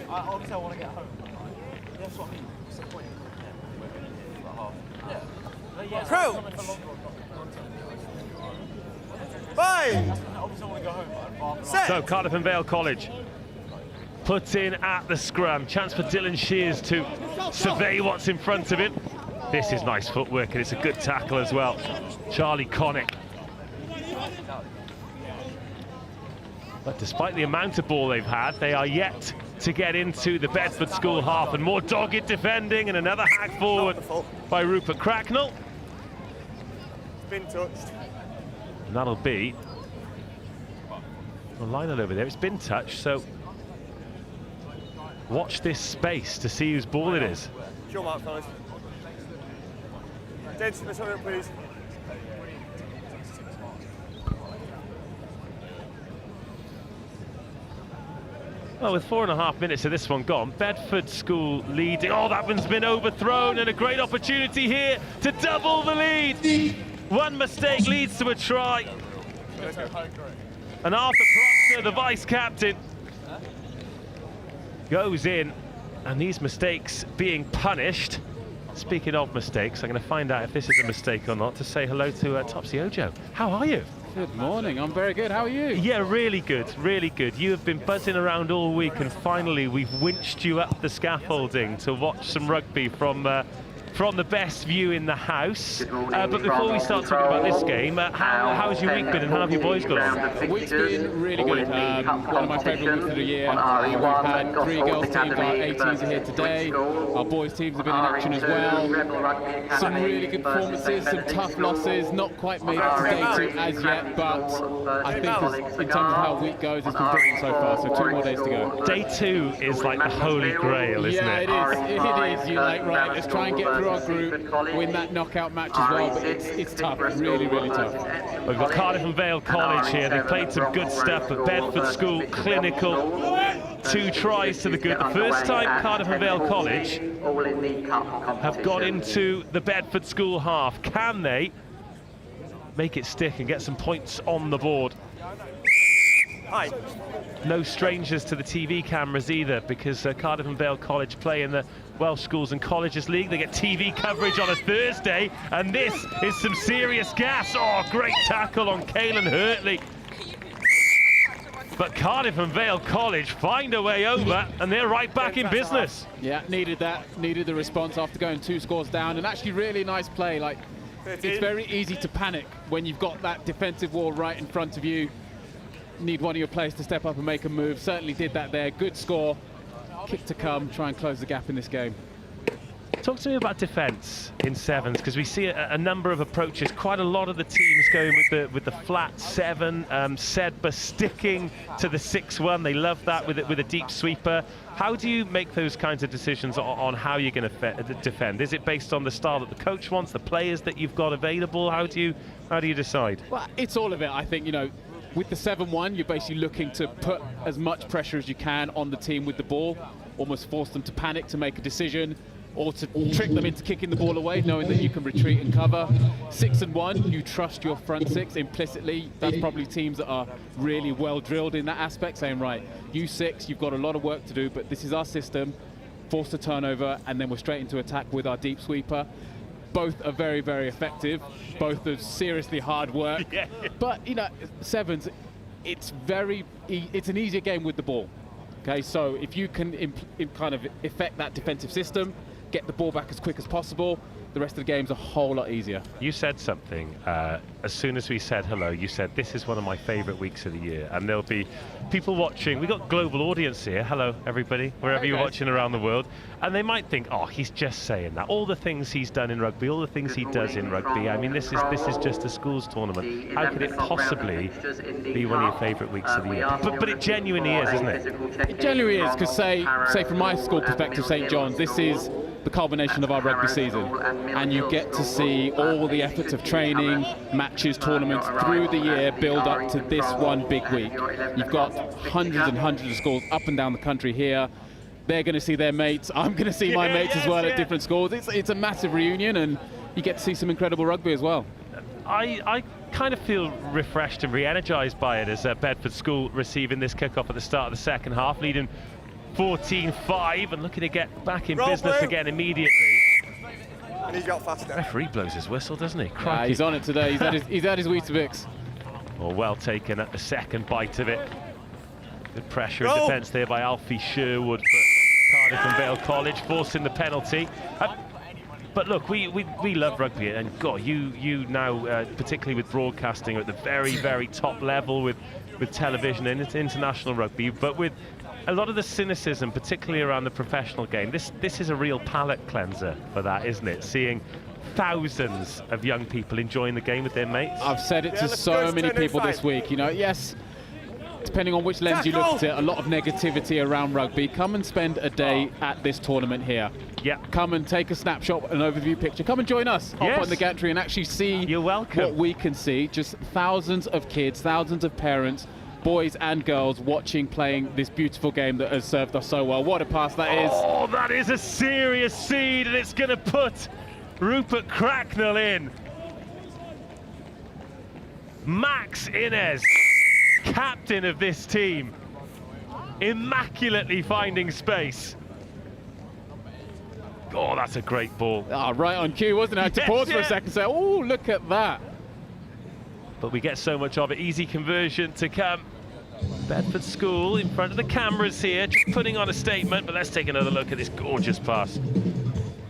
obviously I want to get home. That's what I mean. What's the point? Yeah. Crouch! Five! Obviously I want to go home. Set! So Cardiff and Vale College put in at the scrum. Chance for Dylan Shears to survey what's in front of him. This is nice footwork, and it's a good tackle as well. Charlie Connick. But despite the amount of ball they've had, they are yet to get into the Bedford School half, and more dogged defending, and another hack forward by Rupert Cracknell. Been touched. And that'll be a line over there. It's been touched, so watch this space to see whose ball it is. Sure mark, fellas. Dent, let's have it, please. Well, with 4.5 minutes of this one gone, Bedford School leading. Oh, that one's been overthrown, and a great opportunity here to double the lead. One mistake leads to a try. And Arthur Proctor, the vice-captain, goes in, and these mistakes being punished. Speaking of mistakes, I'm going to find out if this is a mistake or not to say hello to Topsy Ojo. How are you? Good morning, I'm very good. How are you? Yeah, really good, really good. You have been buzzing around all week, and finally we've winched you up the scaffolding to watch some rugby from the best view in the house. But before we start talking about this game, how's your week been, and how have your boys gone? The week's been really good. One of my favourite weeks of the year. We've had 3 girls teams, our 18s are here today. Our boys teams have been in action as well. Some really good performances, some tough losses, not quite made it to day 2 as yet, but I think in terms of how the week goes, it's been brilliant so far, so 2 more days to go. Day 2 is like the holy grail, isn't it? Yeah, it is. You're like, right, let's try and get through our group, win that knockout match as well, but it's tough, really, really tough. We've got Cardiff and Vale College here. They've played some good stuff, but Bedford School, clinical. 2 tries to the good. The first time Cardiff and Vale College have got into the Bedford School half. Can they make it stick and get some points on the board? Hi. No strangers to the TV cameras either, because Cardiff and Vale College play in the Welsh Schools and Colleges League. They get TV coverage on a Thursday, and this is some serious gas. Oh, great tackle on Caelan Hurtley. But Cardiff and Vale College find a way over, and they're right back in business. Yeah, needed that, needed the response after going 2 scores down, and actually really nice play. Like, it's very easy to panic when you've got that defensive wall right in front of you. Need one of your players to step up and make a move. Certainly did that there. Good score. Kick to come. Try and close the gap in this game. Talk to me about defence in sevens, because we see a number of approaches. Quite a lot of the teams going with the flat 7. Sedbergh sticking to the 6-1. They love that with a deep sweeper. How do you make those kinds of decisions on how you're going to defend? Is it based on the style that the coach wants, the players that you've got available? How do you decide? Well, it's all of it. I think, you know, with the 7-1, you're basically looking to put as much pressure as you can on the team with the ball, almost force them to panic to make a decision, or to trick them into kicking the ball away, knowing that you can retreat and cover. 6-1, you trust your front 6 implicitly. That's probably teams that are really well drilled in that aspect, saying, right, you 6, you've got a lot of work to do, but this is our system. Force the turnover, and then we're straight into attack with our deep sweeper. Both are very, very effective. Both are seriously hard work. Yeah. But, you know, sevens, it's an easier game with the ball. Okay, so if you can kind of effect that defensive system, get the ball back as quick as possible, the rest of the game's a whole lot easier. You said something as soon as we said hello. You said this is one of my favourite weeks of the year, and there'll be people watching. We got global audience here. Hello, everybody, wherever you're watching around the world, and they might think, oh, he's just saying that. All the things he's done in rugby, all the things he does in rugby. I mean, this is just a schools tournament. How could it possibly be one of your favourite weeks of the year? But it genuinely is, isn't it? It genuinely is, because say from my school perspective, St John's, this is the culmination of our rugby season, and you get to see all the efforts of training, matches, tournaments through the year build up to this one big week. You've got hundreds and hundreds of schools up and down the country here. They're going to see their mates. I'm going to see my mates as well at different schools. It's a massive reunion, and you get to see some incredible rugby as well. I kind of feel refreshed and re-energised by it as Bedford School receiving this kick-off at the start of the second half, leading 14-5 and looking to get back in business again immediately. And he's got faster. Referee blows his whistle, doesn't he? Yeah, he's on it today. He's had his Weetabix. Well taken at the second bite of it. Good pressure and defence there by Alfie Sherwood for Cardiff and Vale College, forcing the penalty. But look, we love rugby, and God, you now, particularly with broadcasting, are at the very, very top level with television and international rugby, but with a lot of the cynicism, particularly around the professional game. This is a real palate cleanser for that, isn't it? Seeing thousands of young people enjoying the game with their mates. I've said it to so many people this week, you know, yes, depending on which lens you look at it, a lot of negativity around rugby. Come and spend a day at this tournament here. Yeah. Come and take a snapshot, an overview picture. Come and join us up on the gantry and actually see what we can see. Just thousands of kids, thousands of parents, boys and girls watching, playing this beautiful game that has served us so well. What a pass that is. Oh, that is a serious seed, and it's going to put Rupert Cracknell in. Max Inez, captain of this team, immaculately finding space. Oh, that's a great ball. Oh, right on cue, wasn't it? I had to pause for a second and say, oh, look at that. But we get so much of it. Easy conversion to come. Bedford School in front of the cameras here, just putting on a statement, but let's take another look at this gorgeous pass.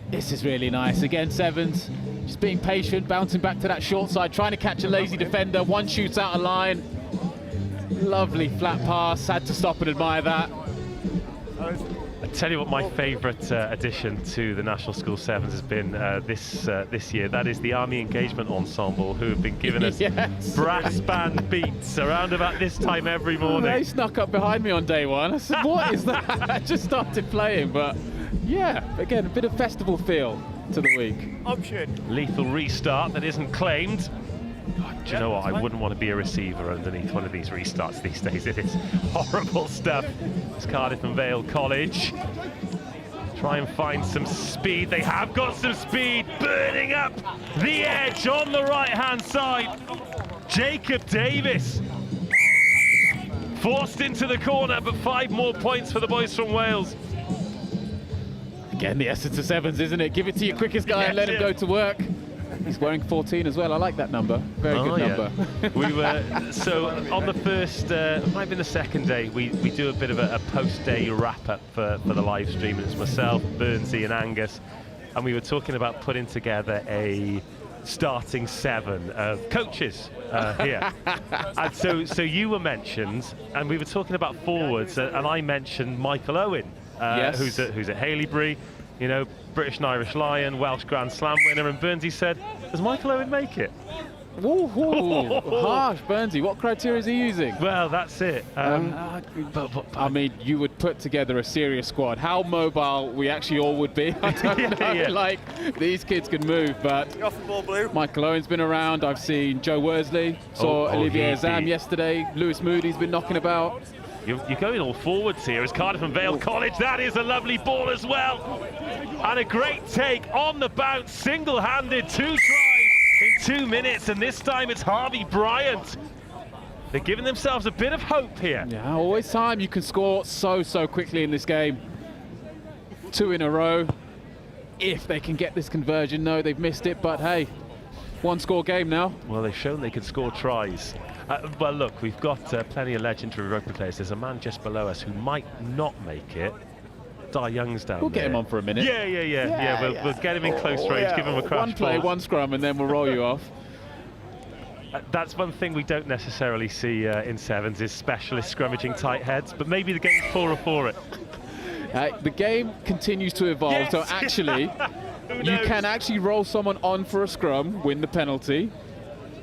This is really nice. Again, Sevens, just being patient, bouncing back to that short side, trying to catch a lazy defender. One shoots out of line. Lovely flat pass, had to stop and admire that. I tell you what, my favourite addition to the National School Sevens has been this year. That is the Army Engagement Ensemble, who have been giving us brass band beats around about this time every morning. They snuck up behind me on day one. I said, what is that? I just started playing, but yeah, again, a bit of festival feel to the week. Lethal restart that isn't claimed. Do you know what? I wouldn't want to be a receiver underneath one of these restarts these days. It is horrible stuff. It's Cardiff and Vale College. Try and find some speed. They have got some speed, burning up the edge on the right-hand side. Jacob Davis forced into the corner, but 5 more points for the boys from Wales. Again, the essence of Sevens, isn't it? Give it to your quickest guy and let him go to work. He's wearing 14 as well. I like that number. Very good number. We were so on the first, might have been the second day. We do a bit of a post-day wrap-up for the live stream. And it's myself, Burnsy, and Angus, and we were talking about putting together a starting 7 of coaches here. And so you were mentioned, and we were talking about forwards, and I mentioned Michael Owen, who's at Haileybury. You know, British and Irish Lion, Welsh Grand Slam winner, and Burnsy said, does Michael Owen make it? Harsh, Burnsy. What criteria is he using? Well, that's it. I mean, you would put together a serious squad. How mobile we actually all would be, I don't know. Like, these kids can move, but Michael Owen's been around. I've seen Joe Worsley, saw Olivier Azam yesterday. Lewis Moody's been knocking about. You're going all forwards here as Cardiff and Vale College. That is a lovely ball as well. And a great take on the bounce, single-handed, 2 tries in 2 minutes, and this time it's Harvey Bryant. They're giving themselves a bit of hope here. Yeah, always time you can score so quickly in this game. 2 in a row. If they can get this conversion, no, they've missed it, but hey, 1-score game now. Well, they've shown they can score tries. Well, look, we've got plenty of legendary rugby players. There's a man just below us who might not make it. Di Young's down We'll there. get him on for a minute. Yeah, we'll get him in close range, give him a crash One play, ball. one scrum, and then we'll roll you off. That's one thing we don't necessarily see in sevens is specialist scrummaging tight heads, but maybe the game's poorer for it. The game continues to evolve, Yes. so actually, you can actually roll someone on for a scrum, win the penalty,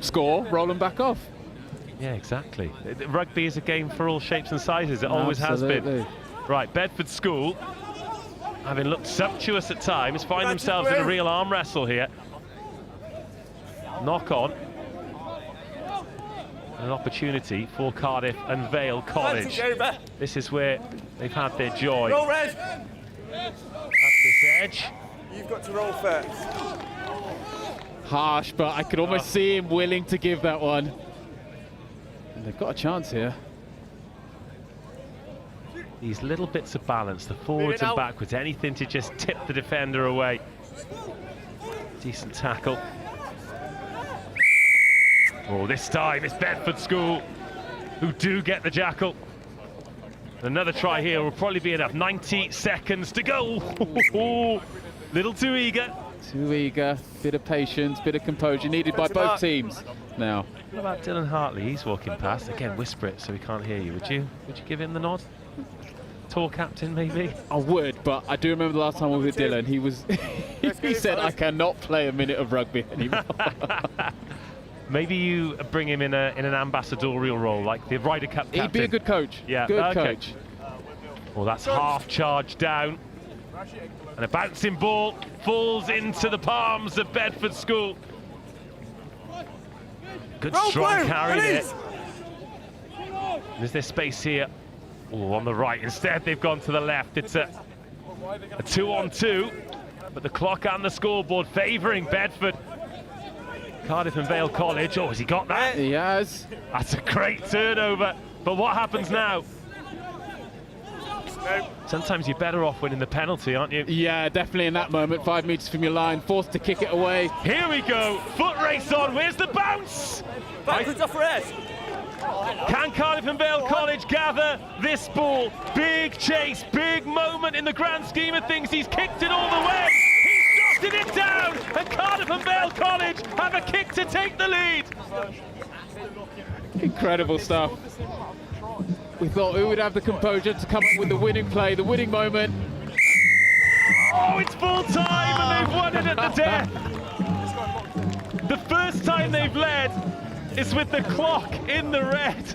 score, roll them back off. Yeah, exactly. Rugby is a game for all shapes and sizes. It always has been. Right, Bedford School, having looked sumptuous at times, find themselves in a real arm wrestle here. Knock on. An opportunity for Cardiff and Vale College. This is where they've had their joy. Roll, Red. Up this edge. You've got to roll first. Harsh, but I could almost see him willing to give that one. And they've got a chance here. These little bits of balance, the forwards and backwards, anything to just tip the defender away. Decent tackle. Oh, this time it's Bedford School who do get the jackal. Another try here will probably be enough. 90 seconds to go. Little too eager. Too eager. Bit of patience, bit of composure needed by both teams now. What about Dylan Hartley? He's walking past. Again, whisper it so he can't hear you. Would you give him the nod? Tour captain, maybe? I would, but I do remember the last time I was with Dylan, he was he said, I cannot play a minute of rugby anymore. Maybe you bring him in an ambassadorial role, like the Ryder Cup captain. He'd be a good coach. Yeah, good coach. Well, that's half charge down. And a bouncing ball falls into the palms of Bedford School. Good strong carry there. Is there space here? Oh, on the right. Instead, they've gone to the left. It's a 2-on-2, but the clock and the scoreboard favouring Bedford. Cardiff and Vale College. Oh, has he got that? He has. That's a great turnover. But what happens now? Sometimes you're better off winning the penalty, aren't you? Yeah, definitely in that moment. 5 metres from your line, forced to kick it away. Here we go. Foot race on. Where's the bounce? Backwards off red. Can Cardiff and Vale College gather this ball? Big chase, big moment in the grand scheme of things. He's kicked it all the way. He's dotted it down, and Cardiff and Vale College have a kick to take the lead. Incredible stuff. We thought who would have the composure to come up with the winning play, the winning moment. Oh, it's full time, and they've won it at the death. The first time they've led is with the clock in the red.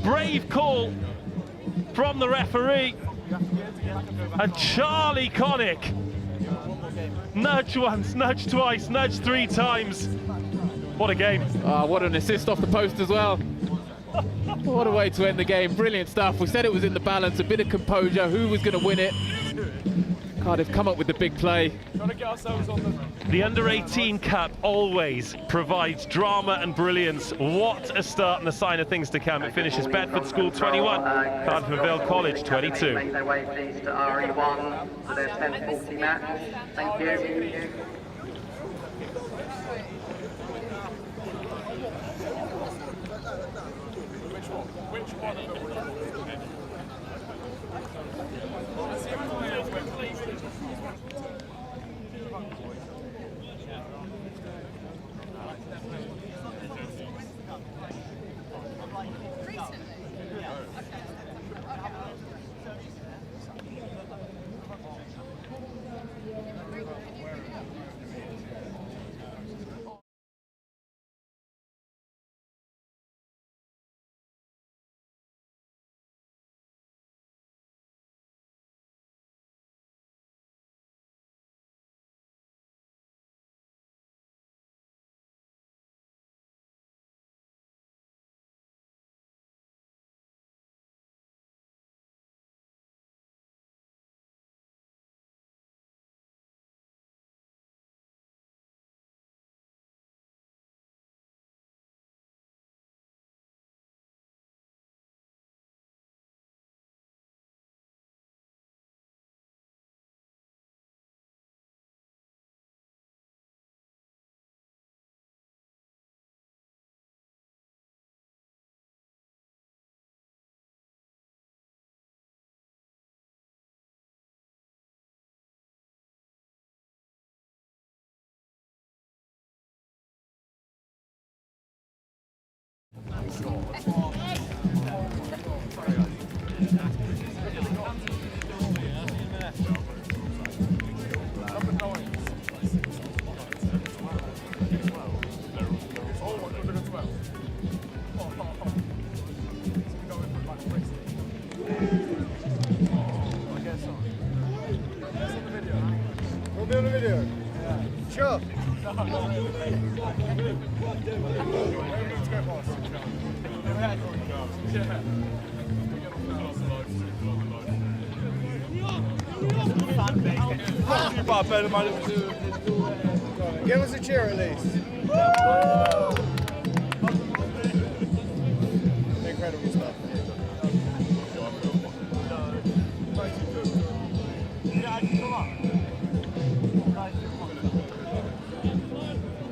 Brave call from the referee. And Charlie Connick. Nudge once, nudge twice, nudge 3 times. What a game. What an assist off the post as well. What a way to end the game. Brilliant stuff. We said it was in the balance, a bit of composure. Who was going to win it? Cardiff come up with the big play. Trying to get ourselves on the Under-18 Cup always provides drama and brilliance. What a start and a sign of things to come. It finishes Bedford School 21, Cardiff and Vale College 22. Make their way please to RE1 for their 10:40 match. Thank you. We'll be on the video. Sure. Give us a cheer at least. Incredible stuff.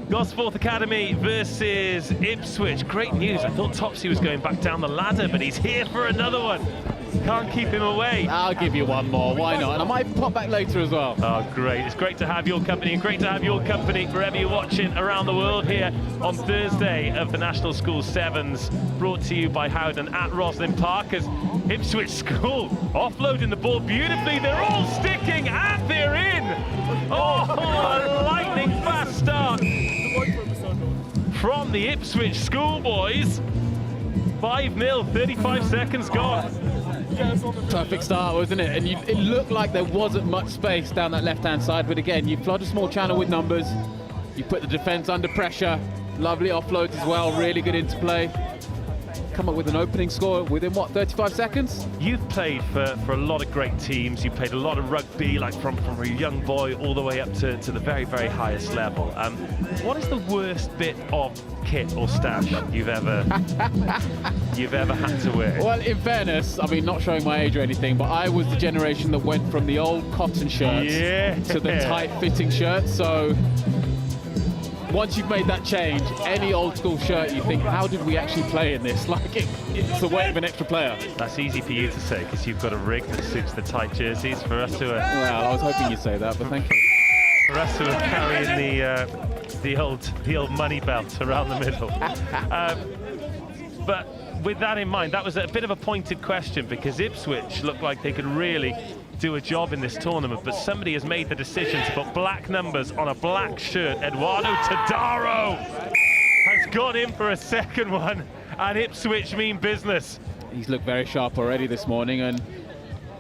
Gosforth Academy versus Ipswich. Great news. I thought Topsy was going back down the ladder, but he's here for another one. Can't keep him away. I'll give you one more. Why not? And I might pop back later as well. Oh, great. It's great to have your company, and great to have your company wherever you're watching around the world here on Thursday of the National School Sevens, brought to you by Howden at Roslyn Park, as Ipswich School offloading the ball beautifully. They're all sticking, and they're in. Oh, a lightning fast start from the Ipswich schoolboys. 5-0, 35 seconds gone. Perfect start, wasn't it? And it looked like there wasn't much space down that left-hand side, but again, you flood a small channel with numbers, you put the defence under pressure, lovely offloads as well, really good interplay. Come up with an opening score within, what, 35 seconds? You've played for a lot of great teams. You played a lot of rugby, like from a young boy all the way up to the very, very highest level. What is the worst bit of kit or stash you've ever had to wear? Well, in fairness, I mean, not showing my age or anything, but I was the generation that went from the old cotton shirts to the tight-fitting shirts. So once you've made that change, any old school shirt, you think, how did we actually play in this? Like, it's the weight of an extra player. That's easy for you to say, because you've got a rig that suits the tight jerseys. For us to well, I was hoping you'd say that, but thank you. For us who are carrying the old money belt around the middle. But with that in mind, that was a bit of a pointed question, because Ipswich looked like they could really do a job in this tournament, but somebody has made the decision to put black numbers on a black shirt. Eduardo Tadaro has gone in for a second one, and Ipswich mean business. He's looked very sharp already this morning, and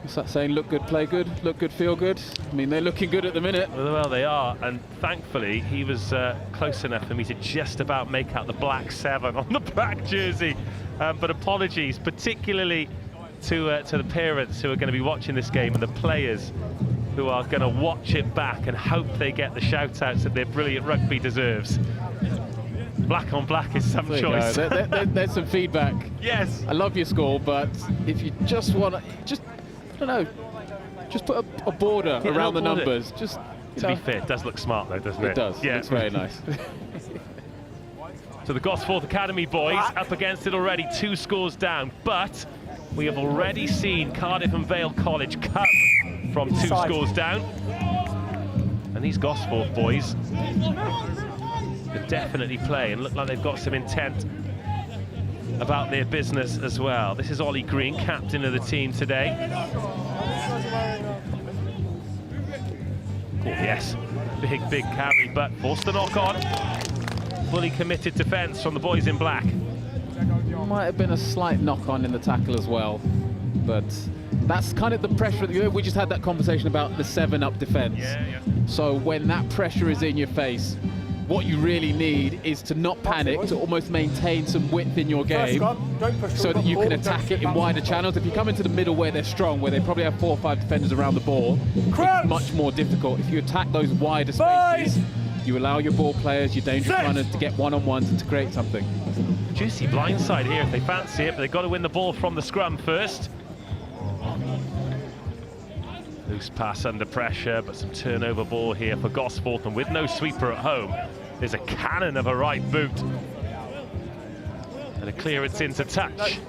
what's that saying? Look good, play good, look good, feel good. I mean, they're looking good at the minute. Well, they are, and thankfully he was close enough for me to just about make out the black 7 on the black jersey. But apologies, particularly to the parents who are going to be watching this game, and the players who are going to watch it back and hope they get the shout-outs that their brilliant rugby deserves. Black on black is some choice. There's some feedback. Yes. I love your score, but if you just want to, I don't know, just put a border around the numbers. Just to be fair, it does look smart though, doesn't it? It does. Yeah, it's very nice. So the Gosforth Academy boys up against it already, 2 scores down, but we have already seen Cardiff and Vale College come from 2 scores down. And these Gosforth boys can definitely play and look like they've got some intent about their business as well. This is Ollie Green, captain of the team today. Oh, yes, big carry, but forced to knock on. Fully committed defence from the boys in black. Might have been a slight knock-on in the tackle as well, but that's kind of the pressure. We just had that conversation about the 7-up defence. Yeah. So when that pressure is in your face, what you really need is to not panic, to almost maintain some width in your game so that you can attack it in wider channels. If you come into the middle where they're strong, where they probably have 4 or 5 defenders around the ball, it's much more difficult. If you attack those wider spaces, you allow your ball players, your dangerous runners to get one-on-ones and to create something. Juicy blindside here if they fancy it, but they've got to win the ball from the scrum first. Loose pass under pressure, but some turnover ball here for Gosforth, and with no sweeper at home, there's a cannon of a right boot. And a clearance into touch.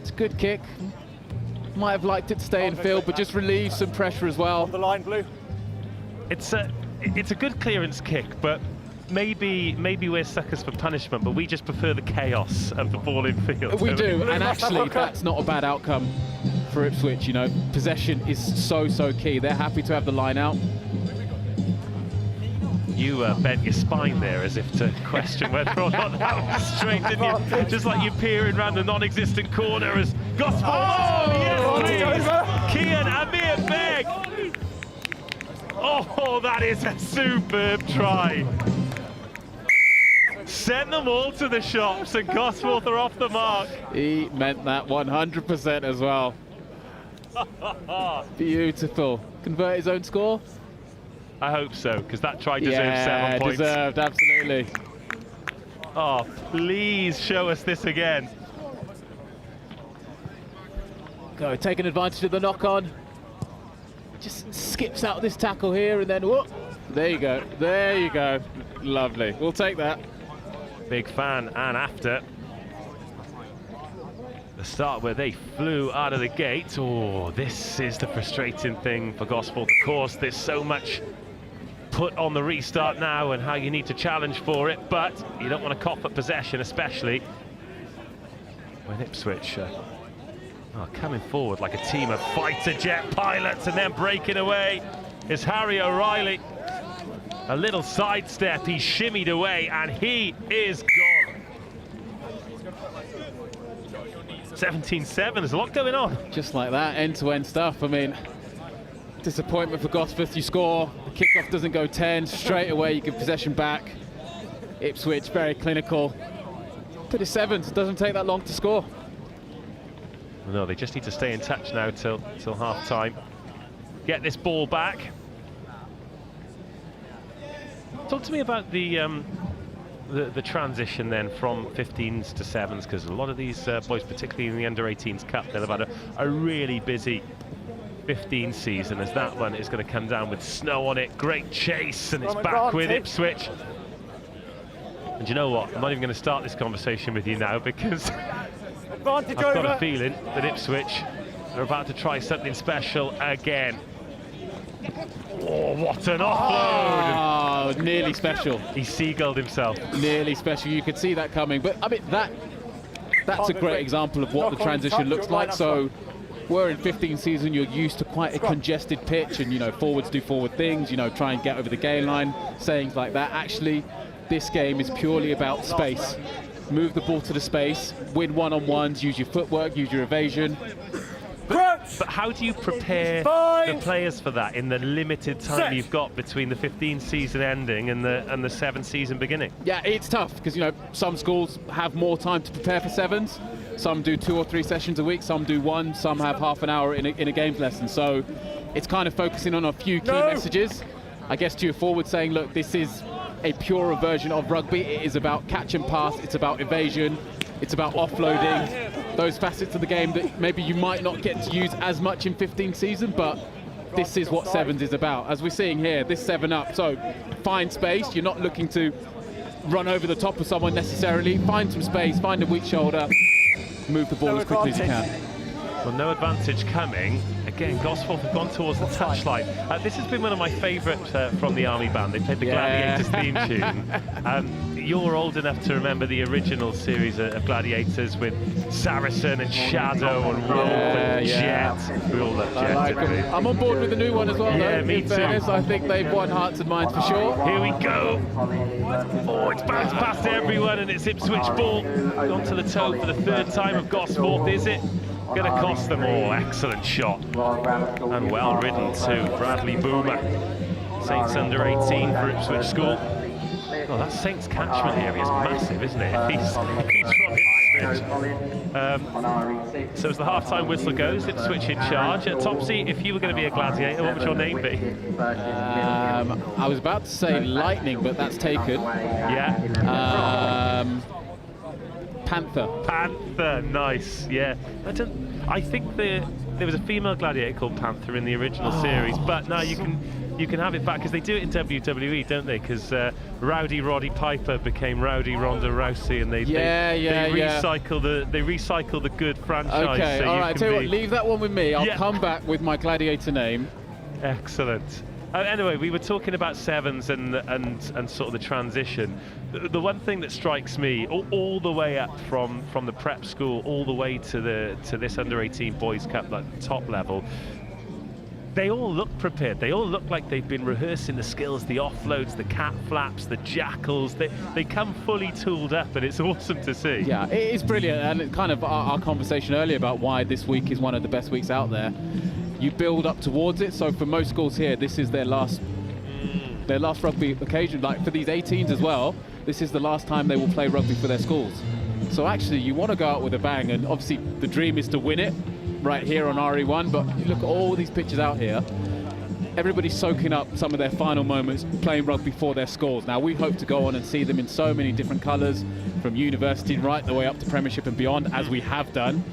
It's a good kick. Might have liked it to stay in field, but just relieve some pressure as well. On the line, Blue. It's a good clearance kick, but maybe we're suckers for punishment, but we just prefer the chaos of the ball in field. We do, and actually that's not a bad outcome for Ipswich. You know, possession is so key. They're happy to have the line out. You bent your spine there as if to question whether or not that was straight, didn't you? Just like you're peering around the non-existent corner as Gosforth. Oh, yes, Kian Amir Beg. Oh, that is a superb try. Send them all to the shops, and Gosforth are off the mark. He meant that 100% as well. Beautiful. Convert his own score? I hope so, because that try deserves 7 points. Deserved, absolutely. Oh, please show us this again. Go, taking advantage of the knock-on. Just skips out this tackle here, and then whoop. There you go. There you go. Lovely. We'll take that. Big fan, and after the start where they flew out of the gate. Oh, this is the frustrating thing for Gosforth. Of course, there's so much put on the restart now and how you need to challenge for it, but you don't want to cough at possession, especially when Ipswich are coming forward like a team of fighter jet pilots, and then breaking away is Harry O'Reilly. A little sidestep, he shimmied away, and he is gone. 17-7, there's a lot going on. Just like that, end-to-end stuff. I mean, disappointment for Gosforth. You score, the kickoff doesn't go 10, straight away you give possession back. Ipswich, very clinical. But it's 7, it doesn't take that long to score. No, they just need to stay in touch now till half-time. Get this ball back. Talk to me about the transition then from 15s to 7s, because a lot of these boys, particularly in the under-18s Cup, they'll have had a really busy 15 season, as that one is going to come down with snow on it. Great chase, and it's back with Ipswich. And you know what? I'm not even going to start this conversation with you now, because I've got a feeling that Ipswich are about to try something special again. Oh, what an offload! Oh, nearly special. He seagulled himself. Nearly special. You could see that coming. But I mean, that's a great example of what the transition looks like. So we're in 15 season, you're used to quite a congested pitch, and, you know, forwards do forward things, you know, try and get over the gain line, sayings like that. Actually, this game is purely about space. Move the ball to the space, win one-on-ones, use your footwork, use your evasion. But how do you prepare the players for that in the limited time you've got between the 15 season ending and the 7 season beginning? Yeah, it's tough because, you know, some schools have more time to prepare for 7s. Some do 2 or 3 sessions a week, some do 1, some have half an hour in a games lesson. So it's kind of focusing on a few key messages. I guess to your forward saying, look, this is a purer version of rugby. It is about catch and pass, it's about evasion, it's about offloading, those facets of the game that maybe you might not get to use as much in 15 season, but this is what 7s is about. As we're seeing here, this 7-up, so find space, you're not looking to run over the top of someone necessarily, find some space, find a weak shoulder, move the ball as quickly as you can. Well, no advantage coming. Again, Gosforth have gone towards the touchline. This has been one of my favourite from the Army Band. They played the Gladiators theme tune. You're old enough to remember the original series of Gladiators with Saracen and Shadow and Wolf and Jet. We all love Jet. Like I'm on board with the new one as well, though. Me in fairness, too. I think they've won hearts and minds for sure. Here we go. Oh, it's bounced past everyone, and it's Ipswich ball. Gone to the toe for the 3rd time of Gosforth, is it? Going to cost them all. Excellent shot. And well ridden too. Bradley Boomer. Saints under 18 for Ipswich School. Oh, that Saints catchment area is massive, isn't it? He's from Ipswich. So as the half-time whistle goes, Ipswich in charge. Topsy, if you were going to be a gladiator, what would your name be? I was about to say Lightning, but that's taken. Yeah. Panther. Panther, nice, yeah. I think there was a female gladiator called Panther in the original series, but now you can have it back, because they do it in WWE, don't they? Because Rowdy Roddy Piper became Rowdy Ronda Rousey, and they recycle the good franchise. Okay, so all right. Tell you what, leave that one with me. I'll come back with my gladiator name. Excellent. Anyway, we were talking about sevens and sort of the transition. The one thing that strikes me all the way up from the prep school all the way to this under-18 boys cup, like the top level, they all look prepared. They all look like they've been rehearsing the skills, the offloads, the cat flaps, the jackals. They come fully tooled up, and it's awesome to see. Yeah, it is brilliant, and it's kind of our conversation earlier about why this week is one of the best weeks out there. You build up towards it. So for most schools here, this is their last rugby occasion. Like for these 18s as well, this is the last time they will play rugby for their schools. So actually, you want to go out with a bang, and obviously the dream is to win it right here on RE1, but you look at all these pitches out here, everybody's soaking up some of their final moments playing rugby for their schools. Now we hope to go on and see them in so many different colours, from university right the way up to Premiership and beyond, as we have done.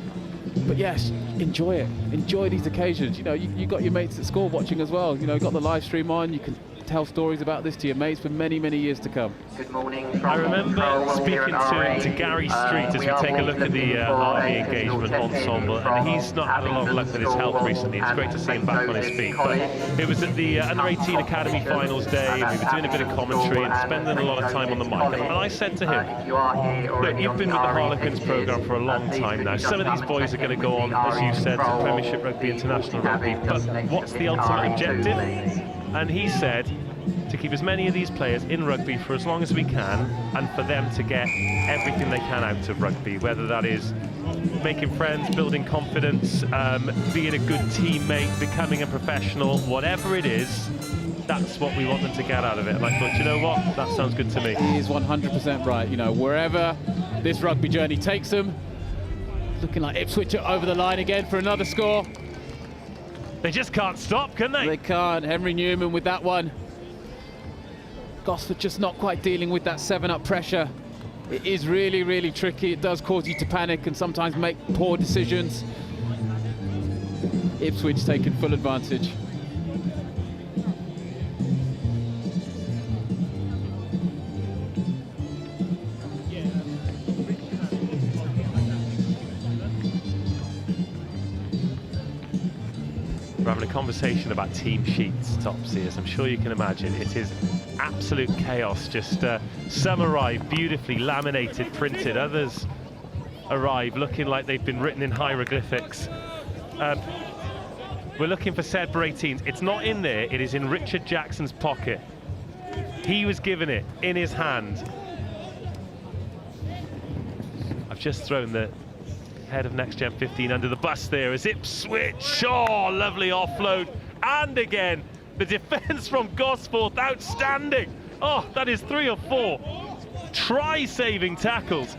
But yes, enjoy it, enjoy these occasions. You know, you got your mates at school watching as well. You know, got the live stream on, you can tell stories about this to your mates for many, many years to come. Good morning. I remember speaking to Gary Street as we take a look at the army engagement ensemble, and he's not had a lot of luck with his health recently. It's great to see him back on his feet. But it was at the under-18 Academy Finals day, and we were doing a bit of commentary and spending a lot of time on the mic. And I said to him, look, you've been with the Harlequins programme for a long time now. Some of these boys are going to go on, as you said, to Premiership Rugby, International Rugby, but what's the ultimate objective? And he said to keep as many of these players in rugby for as long as we can, and for them to get everything they can out of rugby, whether that is making friends, building confidence, being a good teammate, becoming a professional, whatever it is, that's what we want them to get out of it. And I thought, you know what, that sounds good to me. He is 100% right. You know, wherever this rugby journey takes them, looking like Ipswich are over the line again for another score. They just can't stop, can they? They can't. Henry Newman with that one. Gosforth just not quite dealing with that 7-up pressure. It is really, really tricky. It does cause you to panic and sometimes make poor decisions. Ipswich taking full advantage. We're having a conversation about team sheets, Topsy, as I'm sure you can imagine. It is absolute chaos. Just some arrive beautifully laminated, printed. Others arrive looking like they've been written in hieroglyphics. We're looking for Sedbergh 18s. It's not in there. It is in Richard Jackson's pocket. He was given it in his hand. I've just thrown the head of Next Gen 15 under the bus there as Ipswich. Oh, lovely offload. And again, the defence from Gosforth, outstanding. Oh, that is 3 or 4 try-saving tackles.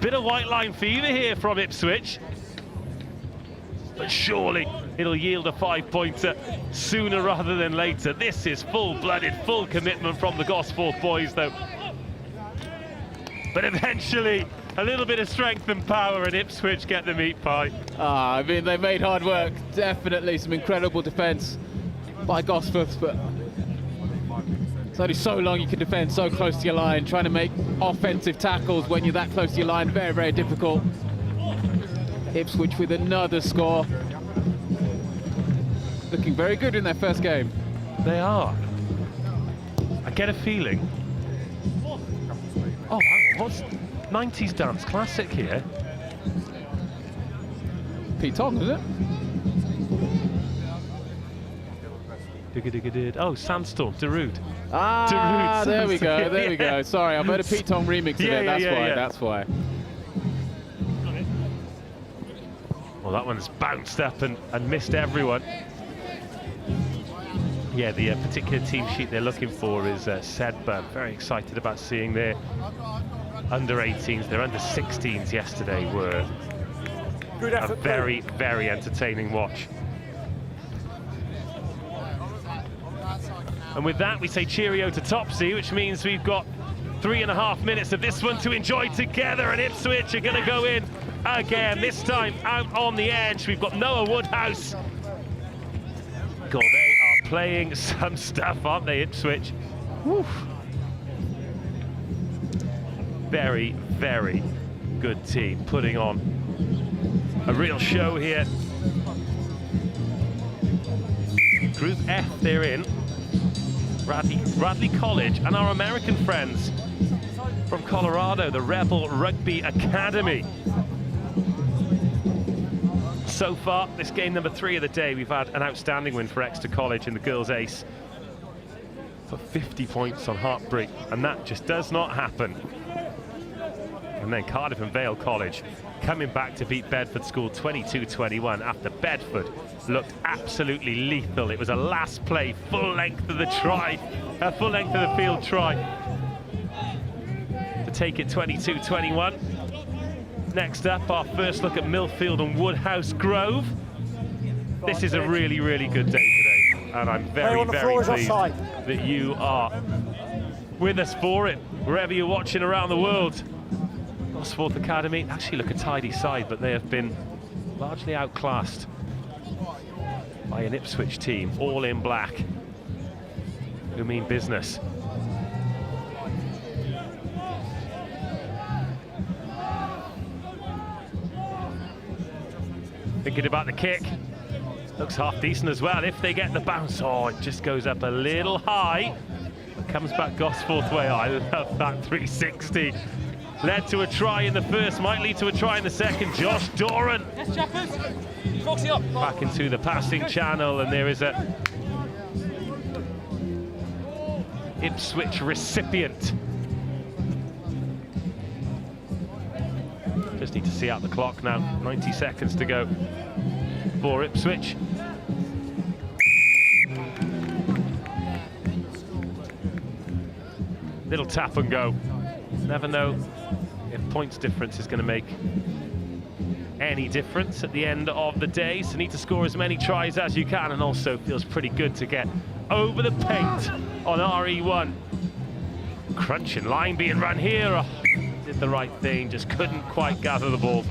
Bit of white line fever here from Ipswich. But surely it'll yield a 5-pointer sooner rather than later. This is full-blooded, full commitment from the Gosforth boys, though. But eventually, a little bit of strength and power, and Ipswich get the meat pie. I mean, they made hard work. Definitely some incredible defence by Gosforth, but it's only so long you can defend so close to your line. Trying to make offensive tackles when you're that close to your line, very, very difficult. Ipswich with another score. Looking very good in their first game. They are. I get a feeling. Oh, hang on, what's 90s dance classic here? Pete Tong, is it? Oh, Sandstorm, Darude. Ah, Darude, there we go, there we go. Sorry, I made a Pete Tong remix of it, that's why. Well, that one's bounced up and missed everyone. Yeah, the particular team sheet they're looking for is Sedbergh. Very excited about seeing their under-18s. Their under-16s yesterday were a very, very entertaining watch. And with that, we say cheerio to Topsy, which means we've got 3.5 minutes of this one to enjoy together, and Ipswich are going to go in again, this time out on the edge. We've got Noah Woodhouse. God, they are playing some stuff, aren't they, Ipswich? Woo. Very, very good team, putting on a real show here. Group F they're in. Bradley College and our American friends from Colorado, the Rebel Rugby Academy. So far, this game number 3 of the day, we've had an outstanding win for Exeter College in the girls' ace. For 50 points on Hartpury, and that just does not happen. And then Cardiff and Vale College coming back to beat Bedford School 22-21 after Bedford looked absolutely lethal. It was a last play, full length of the try, full length of the field try to take it 22-21. Next up, our first look at Millfield and Woodhouse Grove. This is a really, really good day today, and I'm very, very pleased that you are with us for it, wherever you're watching around the world. Gosforth Academy actually look a tidy side, but they have been largely outclassed by an Ipswich team, all in black, who mean business. Thinking about the kick, looks half decent as well. If they get the bounce, oh, it just goes up a little high. It comes back Gosforth way. Oh, I love that 360. Led to a try in the first, might lead to a try in the second. Josh Doran. Yes, Jackers. Foxy up. Back into the passing channel, and there is a Ipswich recipient. Just need to see out the clock now. 90 seconds to go for Ipswich. Little tap and go. Never know if points difference is going to make any difference at the end of the day. So need to score as many tries as you can, and also feels pretty good to get over the paint on RE1. Crunching line being run here. Oh, did the right thing, just couldn't quite gather the ball.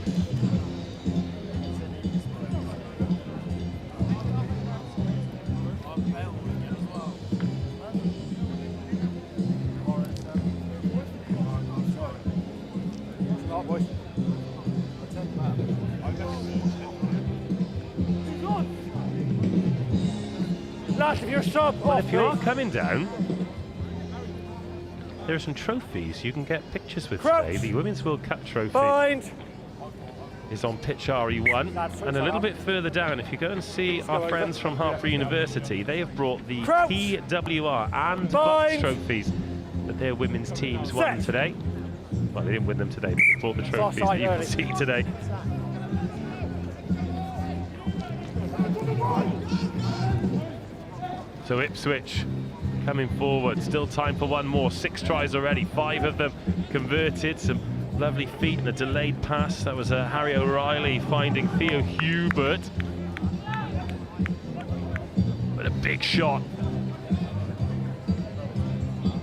If you're sub, well, if you are coming down, there are some trophies you can get pictures with today. The Women's World Cup trophy is on pitch RE1, and a little bit further down, if you go and see our friends from Hartpury University, they have brought the PWR and box trophies that their women's teams won today. Well, they didn't win them today, but they brought the trophies that you can see today. So Ipswich coming forward, still time for one more. 6 tries already, 5 of them converted. Some lovely feet and a delayed pass. That was Harry O'Reilly finding Theo Hubert. But a big shot,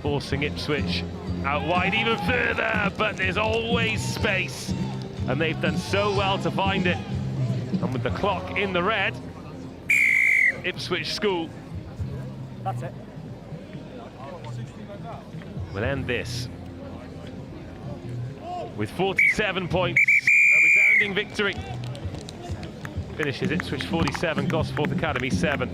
forcing Ipswich out wide even further, but there's always space, and they've done so well to find it. And with the clock in the red, Ipswich School that's it. We'll end this with 47 points, a resounding victory. Finishes Ipswich 47, Gosforth Academy 7.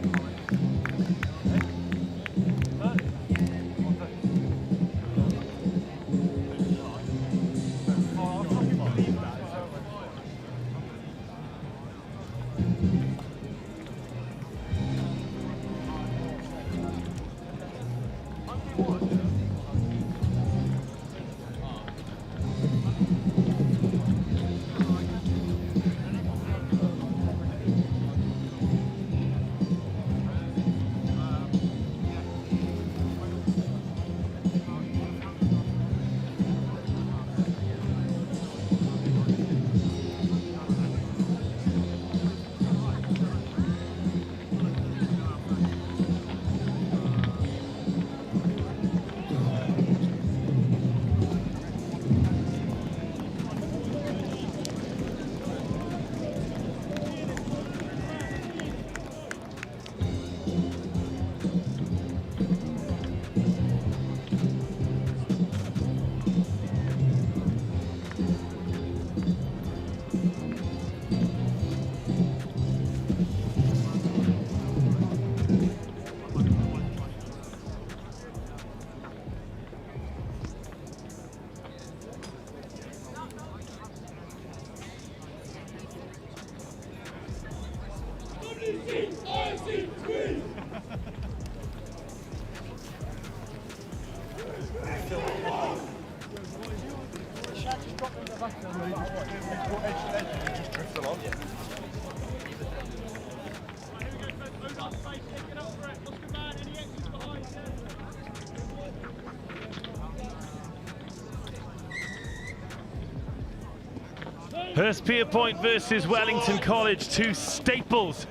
Hurst Pierpoint versus Wellington College, two staples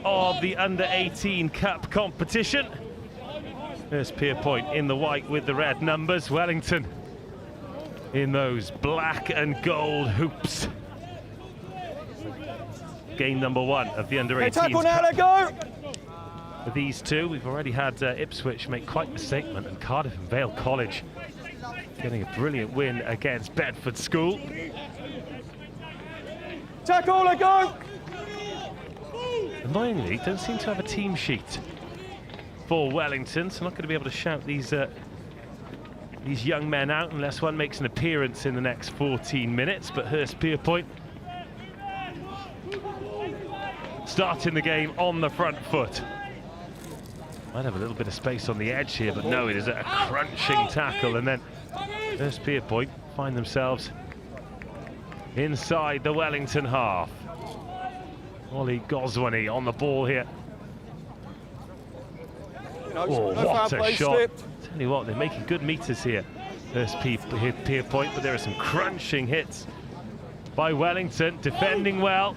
of the under-18 Cup competition. Hurst Pierpoint in the white with the red numbers, Wellington in those black and gold hoops. Game number 1 of the under-18 tackle now, let go! For these two, we've already had Ipswich make quite the statement, and Cardiff and Vale College getting a brilliant win against Bedford School. Tackle, let go! Annoyingly, don't seem to have a team sheet for Wellington, so not going to be able to shout these young men out unless one makes an appearance in the next 14 minutes. But Hurst Pierpoint starting the game on the front foot. Might have a little bit of space on the edge here, but no, it is a crunching tackle, and then Hurst Pierpoint find themselves inside the Wellington half. Ollie Gosforth on the ball here. Oh, what a shot. Tell you what, they're making good meters here. Hurst Pierpoint, but there are some crunching hits by Wellington, defending well.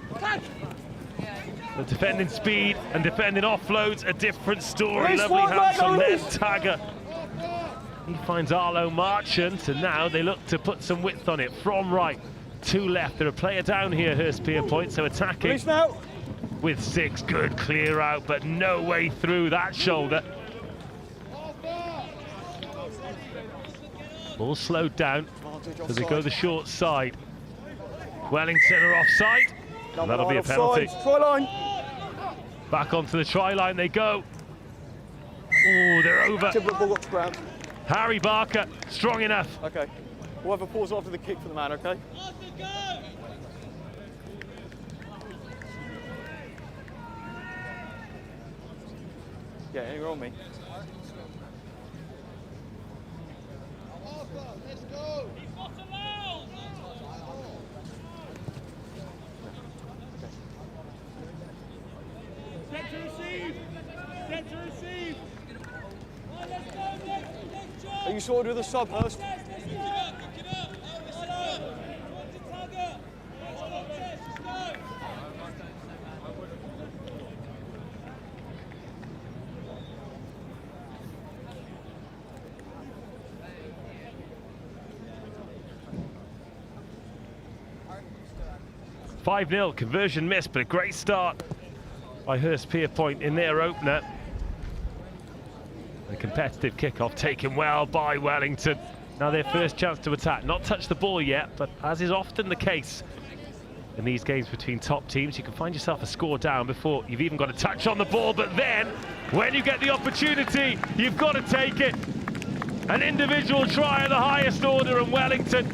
But defending speed and defending offloads, a different story. Lovely hands from Len Tagger. He finds Arlo Marchant, and now they look to put some width on it from right to left. They're a player down here, Hurst Pierpoint, so attacking with 6. Good clear out, but no way through that shoulder. Ball slowed down, so they go the short side. Wellington are offside. And that'll be a penalty. Try line. Back onto the try line they go. Oh, they're over. Harry Barker, strong enough. Okay. We'll have a pause after the kick for the man, okay? Yeah, anywhere on me. Let's go. He's not allowed. Set to receive. Set to receive. Are you sorted with a sub, Hurst? .5-0, conversion missed, but a great start by Hurst Pierpoint in their opener. A competitive kickoff taken well by Wellington. Now their first chance to attack. Not touched the ball yet, but as is often the case in these games between top teams, you can find yourself a score down before you've even got a touch on the ball. But then, when you get the opportunity, you've got to take it. An individual try of the highest order, and Wellington,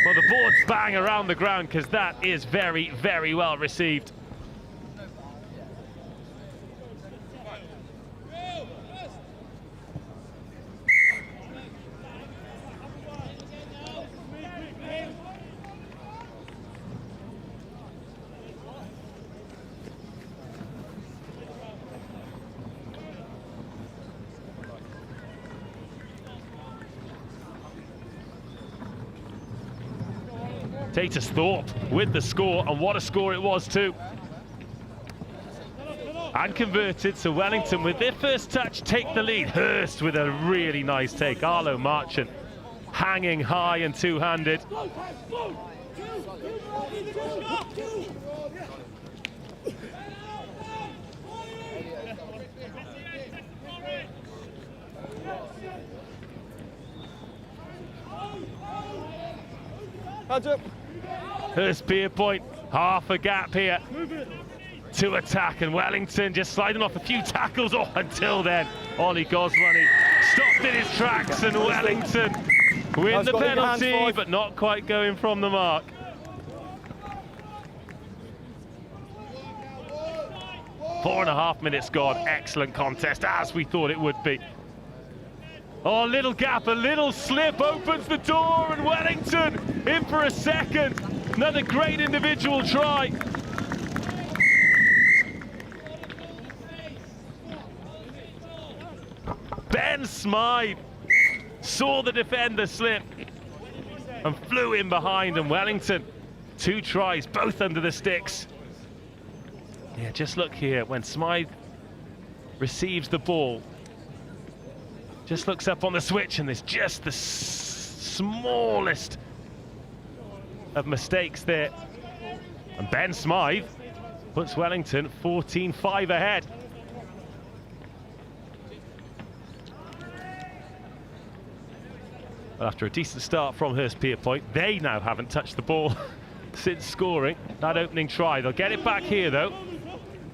well, the boards bang around the ground because that is very, very well received. Tatus Thorpe with the score, and what a score it was too. And converted, so Wellington with their first touch take the lead. Hurst with a really nice take. Arlo Marchant hanging high and two-handed. Hands up. Hurst Pierpoint, half a gap here to attack, and Wellington just sliding off a few tackles. Oh, until then, Ollie Gosforth stopped in his tracks, and Wellington win the penalty, but not quite going from the mark. Four and a half minutes gone. Excellent contest, as we thought it would be. Oh, a little gap, a little slip opens the door, and Wellington in for a second. Another great individual try. Ben Smythe saw the defender slip and flew in behind, and Wellington, 2 tries, both under the sticks. Yeah, just look here, when Smythe receives the ball, just looks up on the switch, and there's just the smallest of mistakes there. And Ben Smythe puts Wellington 14-5 ahead. But after a decent start from Hurst Pierpoint, they now haven't touched the ball since scoring that opening try. They'll get it back here, though.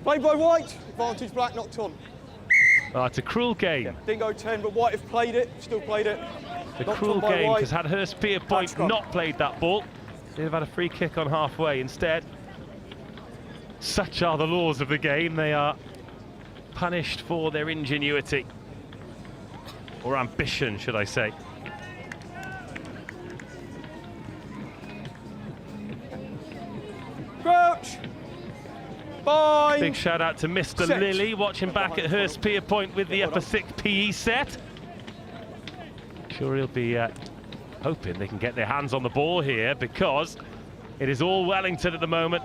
Played by White, advantage black, knocked on. It's a cruel game. Yeah, didn't go 10, but White have played it, still played it. The cruel game, because had Hurst Pierpoint not played that ball, they'd have had a free kick on halfway. Instead, such are the laws of the game, they are punished for their ingenuity. Or ambition, should I say. Crouch! Bye! Big shout out to Mr. Lilly, watching back at Hurst Pierpoint with the upper 6 PE set. Sure he'll be hoping they can get their hands on the ball here, because it is all Wellington at the moment.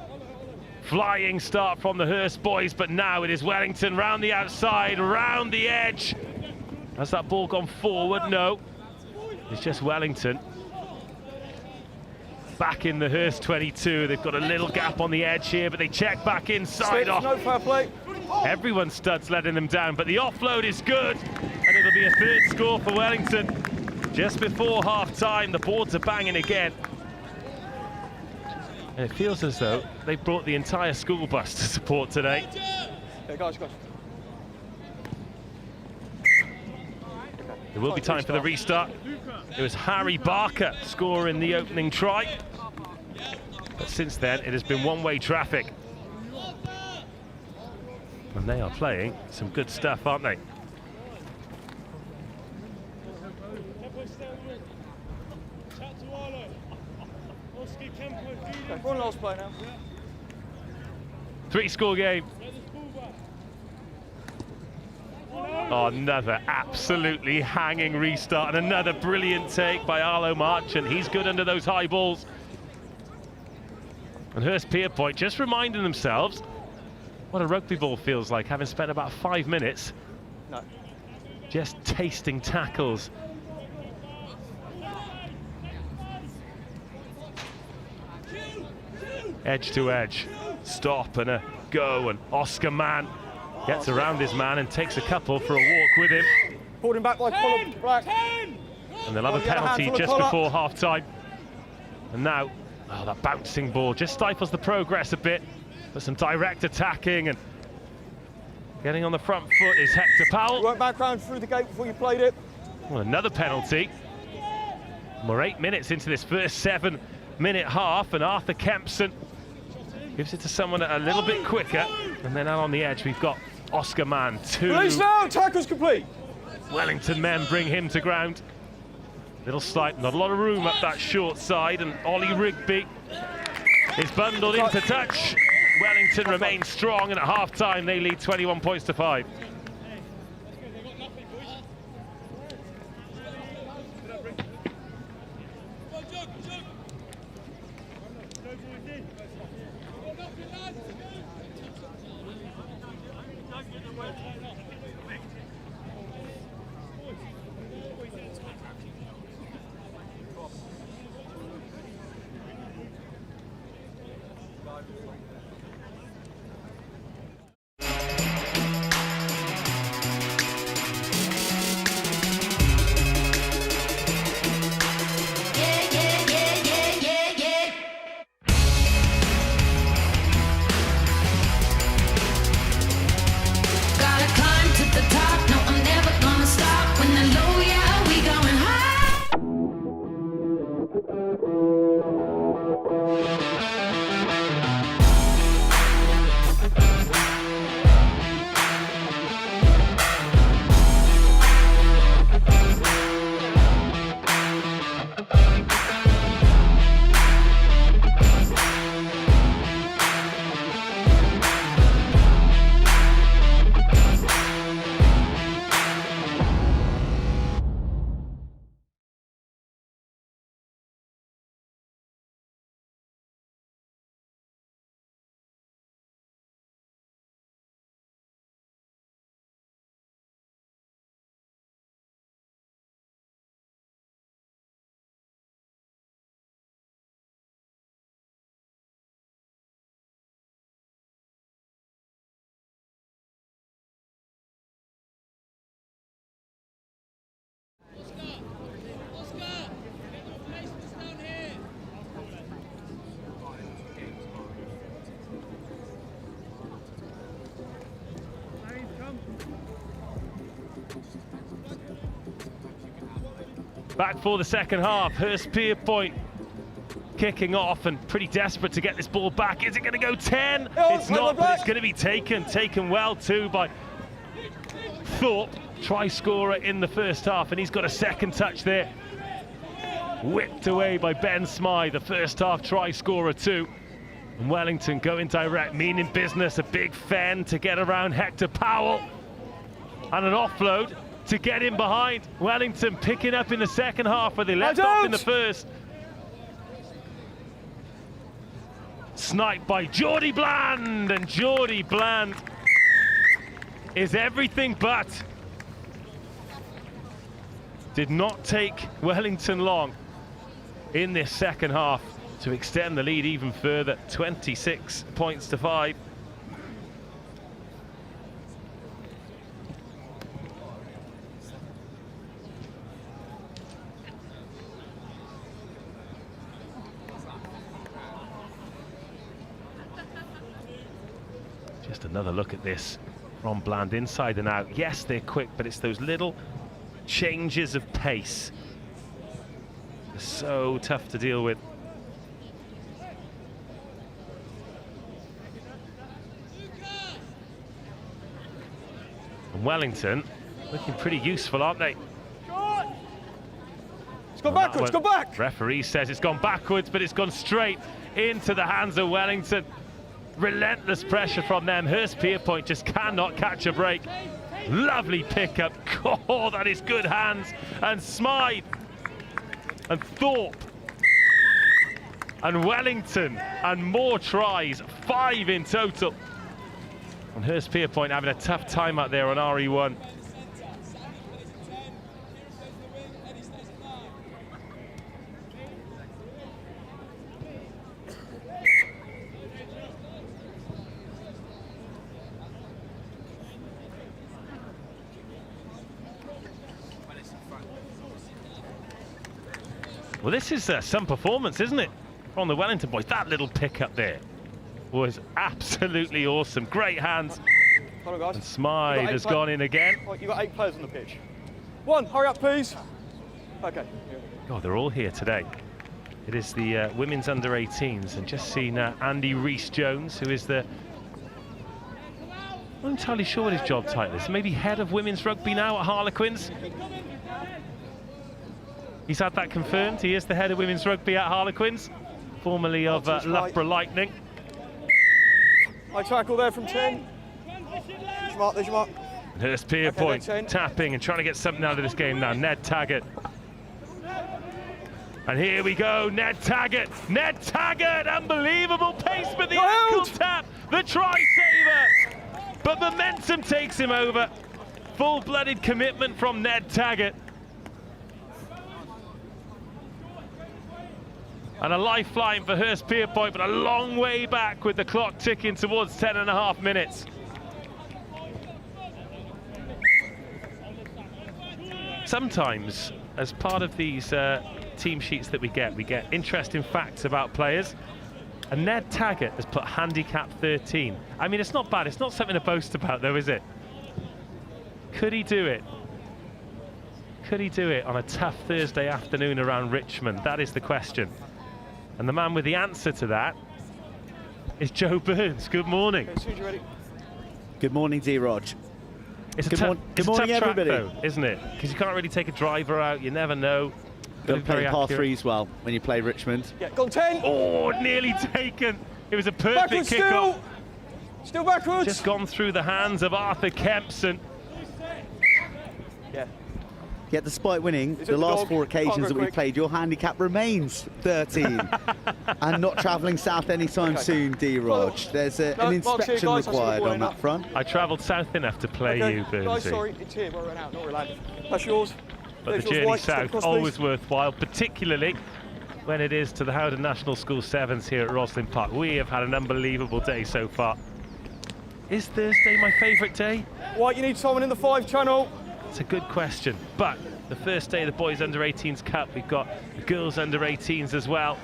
Flying start from the Hurst boys, but now it is Wellington round the outside, round the edge. Has that ball gone forward? No. It's just Wellington. Back in the Hurst 22. They've got a little gap on the edge here, but they check back inside. No fair play. Everyone's studs letting them down, but the offload is good, and it'll be a 3rd score for Wellington. Just before half-time, the boards are banging again. And it feels as though they brought the entire school bus to support today. Yeah, guys. There will be time for the restart. It was Harry Barker scoring the opening try. But since then, it has been one-way traffic. And they are playing some good stuff, aren't they? One last play now. 3-score game. Oh, another absolutely hanging restart, and another brilliant take by Arlo Marchant. He's good under those high balls. And Hurst Pierpoint just reminding themselves what a rugby ball feels like, having spent about 5 minutes just tasting tackles. Edge to edge, stop and a go, and Oscar Mann gets around his man and takes a couple for a walk with him. Pulled him back by Colin Black. And they'll have a penalty just before half-time. And now, that bouncing ball just stifles the progress a bit. But some direct attacking, and getting on the front foot is Hector Powell. You went back round through the gate before you played it. Well, another penalty. We're 8 minutes into this first 7-minute half, and Arthur Kempson gives it to someone a little bit quicker. And then out on the edge, we've got Oscar Mann. Release now, tackle's complete. Wellington men bring him to ground. Little slight, not a lot of room up that short side, and Ollie Rigby is bundled into touch. Wellington remains strong, and at half-time they lead 21 points to 5. Back for the second half. Hurst Pierpoint kicking off and pretty desperate to get this ball back. Is it going to go 10? It's not, but it's going to be taken well too by Thorpe, try scorer in the first half, and he's got a second touch there. Whipped away by Ben Smythe, the first half try scorer too. And Wellington going direct, meaning business. A big fend to get around Hector Powell, and an offload to get in behind. Wellington picking up in the second half where they left off in the first. Sniped by Geordie Bland, and Geordie Bland is everything but. Did not take Wellington long in this second half to extend the lead even further, 26 points to 5. Just another look at this from Bland, inside and out. Yes, they're quick, but it's those little changes of pace. They're so tough to deal with. And Wellington looking pretty useful, aren't they? It's gone backwards, go back! Referee says it's gone backwards, but it's gone straight into the hands of Wellington. Relentless pressure from them. Hurst Pierpoint just cannot catch a break. Lovely pickup. Oh, that is good hands. And Smythe and Thorpe and Wellington and more tries, 5 in total. And Hurst Pierpoint having a tough time out there on RE1. Well, this is some performance, isn't it, from the Wellington boys? That little pick up there was absolutely awesome. Great hands. Hold on, guys. And Smythe has gone in again. Right, you've got 8 players on the pitch. 1, hurry up, please. Okay. God, they're all here today. It is the women's under-18s, and just seen Andy Rees-Jones, who is the... I'm not entirely sure what his job title is. Maybe head of women's rugby now at Harlequins. He's had that confirmed. He is the head of women's rugby at Harlequins, formerly of Loughborough Lightning. High tackle there from 10. There's your mark, there's your mark. And Hurst Pierpoint tapping and trying to get something out of this game now. Ned Taggart. And here we go, Ned Taggart. Ned Taggart, unbelievable pace, but the ankle tap, the try saver. But momentum takes him over. Full-blooded commitment from Ned Taggart. And a lifeline for Hurst Pierpoint, but a long way back with the clock ticking towards 10.5 minutes. Sometimes, as part of these team sheets that we get interesting facts about players. And Ned Taggart has put handicap 13. I mean, it's not bad. It's not something to boast about, though, is it? Could he do it? Could he do it on a tough Thursday afternoon around Richmond? That is the question. And the man with the answer to that is Joe Burns. Good morning. As soon as you're ready. Good morning, D-Rog. It's good a good morning, tough everybody. Track, though, isn't it? Because you can't really take a driver out. You never know. Don't play par 3s well when you play Richmond. Yeah, gone 10. Oh, nearly taken. It was a perfect backwards kick-off. Still backwards. Just gone through the hands of Arthur Kempson. Yeah. Yet despite winning the last 4 occasions that we played, your handicap remains 13. And not travelling south anytime soon, D-Rog. There's an inspection required on that front. I travelled south enough to play you, Burnsy. Guys, sorry, it's here, we're running out, not really. That's yours. But the journey south, always worthwhile, particularly when it is to the Howden National School Sevens here at Rosslyn Park. We have had an unbelievable day so far. Is Thursday my favourite day? White, you need someone in the 5 channel. It's a good question, but the first day of the Boys Under-18s Cup, we've got the Girls Under-18s as well.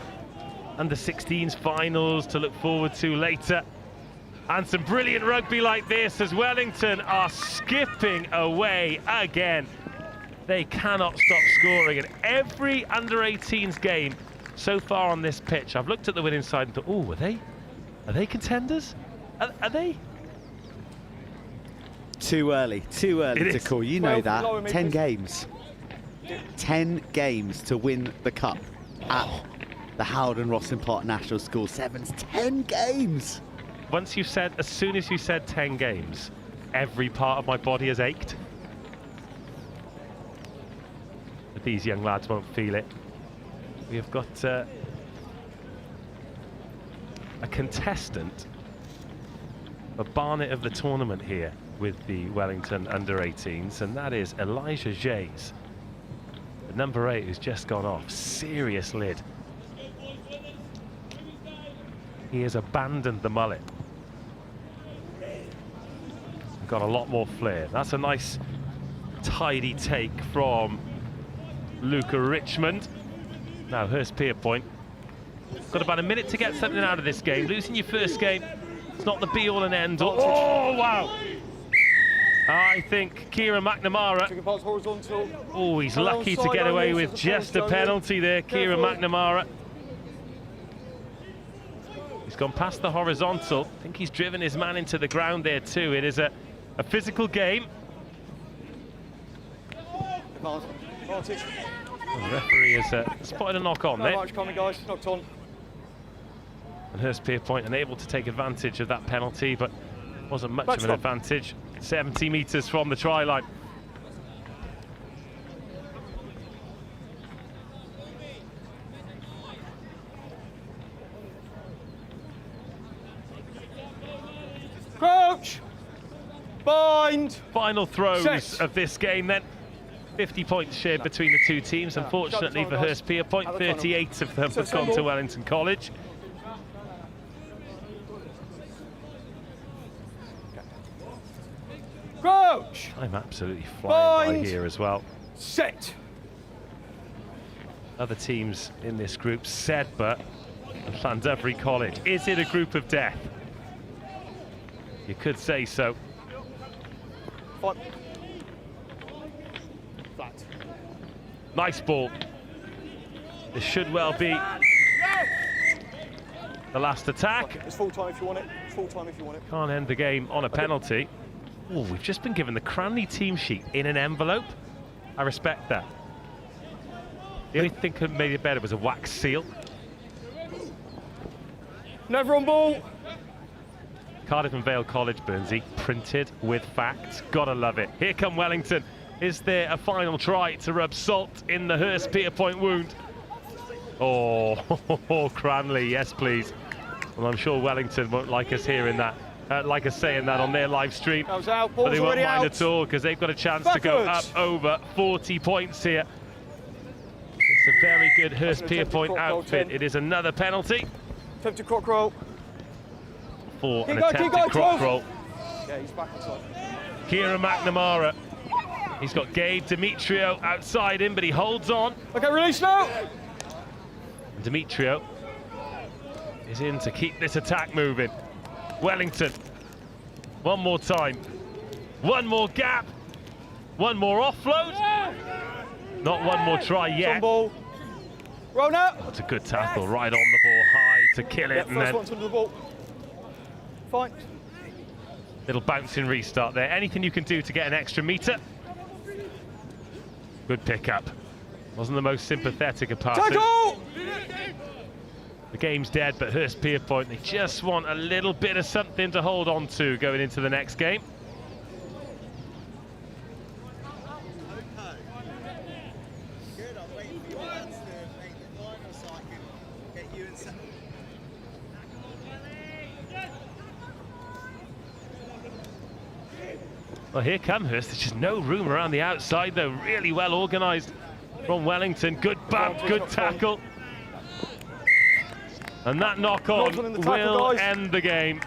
Under-16s finals to look forward to later. And some brilliant rugby like this as Wellington are skipping away again. They cannot stop scoring. And every under-18s game so far on this pitch, I've looked at the winning side and thought, oh, are they contenders? Are they? Too early to call. You know that. 10 games. 10 games to win the cup at the HOWDEN ROSSLYN Park National School Sevens. 10 games. As soon as you said 10 games, every part of my body has ached. But these young lads won't feel it. We have got a contestant, a Barnet of the tournament here with the Wellington under-18s, and that is Elijah Jays, the number 8 who's just gone off. Serious lid. He has abandoned the mullet. Got a lot more flair. That's a nice tidy take from Luca Richmond. Now Hurst Pierpoint. Got about a minute to get something out of this game. Losing your first game, it's not the be-all and end-all. Oh, wow! I think Kieran McNamara. Oh, he's lucky to get away with just a penalty there, Kieran McNamara. He's gone past the horizontal. I think he's driven his man into the ground there too. It is a physical game. The referee has spotted a knock on there. And Hurst Pierpoint unable to take advantage of that penalty, but wasn't much of an advantage. 70 metres from the try line. Crouch! Bind! Final throws of this game then. 50 points shared between the two teams. Unfortunately for Hurst Pierpoint, 38 of them have gone to Wellington College. Crouch! I'm absolutely flying by here as well. Set! Other teams in this group, Sedbergh and Llandovery College. Is it a group of death? You could say so. Fine. Nice ball. This should well be the last attack. It's full time if you want it. Full time if you want it. Can't end the game on a penalty. Oh, we've just been given the Cranleigh team sheet in an envelope. I respect that. The only thing that made it better was a wax seal. Never on ball. Cardiff and Vale College, Burnsy, printed with facts. Gotta love it. Here come Wellington. Is there a final try to rub salt in the Hurst Pierpoint wound? Oh, Cranleigh, yes please. Well, I'm sure Wellington won't like us hearing that, like us saying that on their live stream. That was out. But they won't mind out. at all because they've got a chance to go up over 40 points here. It's a very good Hurst Pierpoint outfit. It is another penalty. Attempted croc roll. For an attempted croc roll. Yeah, he's back inside. Kieran McNamara. He's got Gabe Demetrio outside him, but he holds on. Okay, release now. Demetrio is in to keep this attack moving. Wellington, one more time. One more gap. One more offload. Not one more try yet. Ball. Roll now. That's a good tackle, right on the ball, high to kill it. Yep, and first then one's under the ball. Fine. Little bouncing restart there. Anything you can do to get an extra metre. Good pickup. Wasn't the most sympathetic of passing. Tackle! The game's dead, but Hurst Pierpoint, they just want a little bit of something to hold on to going into the next game. Well, here come Hurst. There's just no room around the outside, though. Really well organised from Wellington. Good bump, good tackle. And that knock-on will end the game.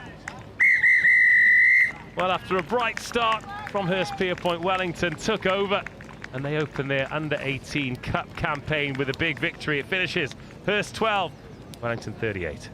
Well, after a bright start from Hurst Pierpoint, Wellington took over and they open their under-18 Cup campaign with a big victory. It finishes Hurst 12, Wellington 38.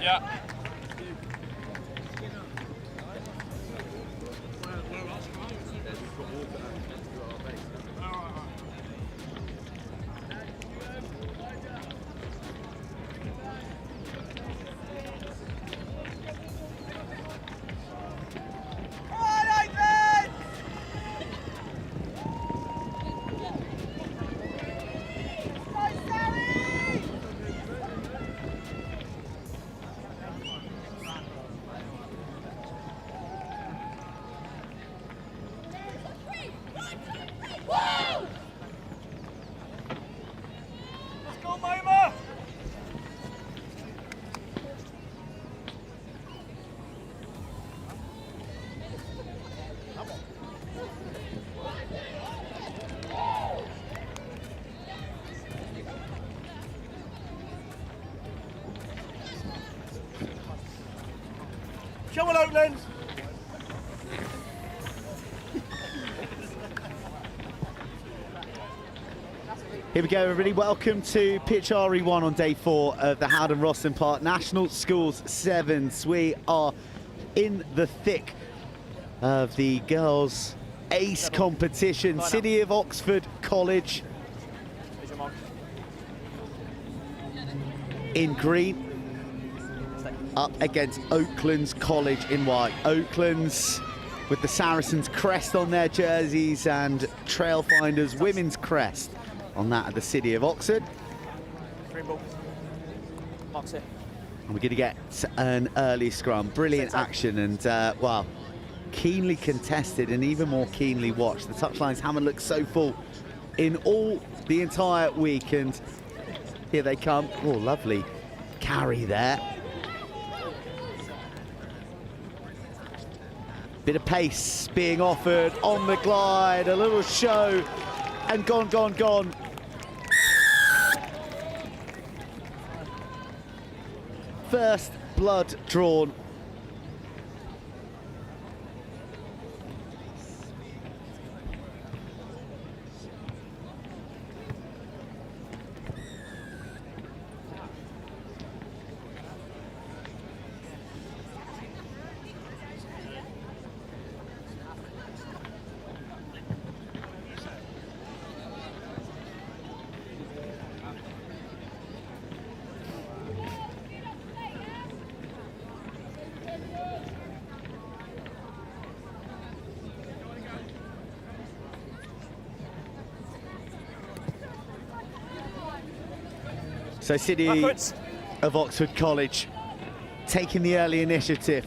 Yeah. Come on, Oaklands! Here we go, everybody. Welcome to pitch RE1 on day 4 of the HOWDEN ROSSLYN Park National Schools Sevens. We are in the thick of the girls' ace competition. City of Oxford College in green, up against Oaklands College in white. Oaklands with the Saracens crest on their jerseys and Trailfinders women's crest on that of the City of Oxford. Green ball. Marks it. And we're going to get an early scrum. Brilliant action and, well, keenly contested and even more keenly watched. The touchlines haven't looked so full in the entire week, and here they come. Oh, lovely carry there. Bit of pace being offered on the glide, a little show, and gone, gone, gone. First blood drawn. So City of Oxford College taking the early initiative,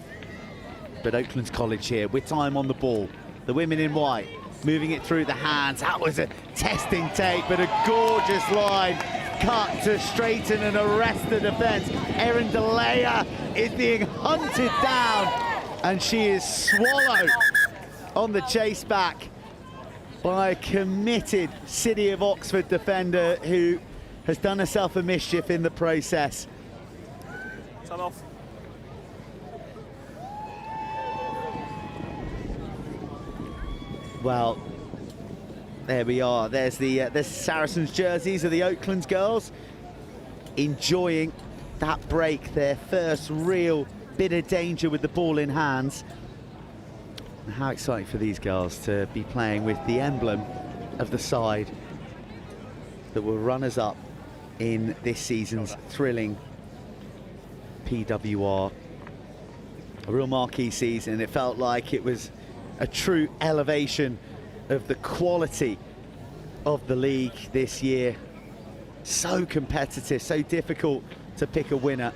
but Oaklands College here with time on the ball. The women in white moving it through the hands. That was a testing take, but a gorgeous line cut to straighten and arrest the defence. Erin DeLea is being hunted down, and she is swallowed on the chase back by a committed City of Oxford defender who has done herself a mischief in the process. Time off. Well, there we are. There's the Saracens jerseys of the Oaklands girls enjoying that break, their first real bit of danger with the ball in hands. And how exciting for these girls to be playing with the emblem of the side that were runners-up in this season's thrilling PWR. A real marquee season. It felt like it was a true elevation of the quality of the league this year. So competitive, so difficult to pick a winner.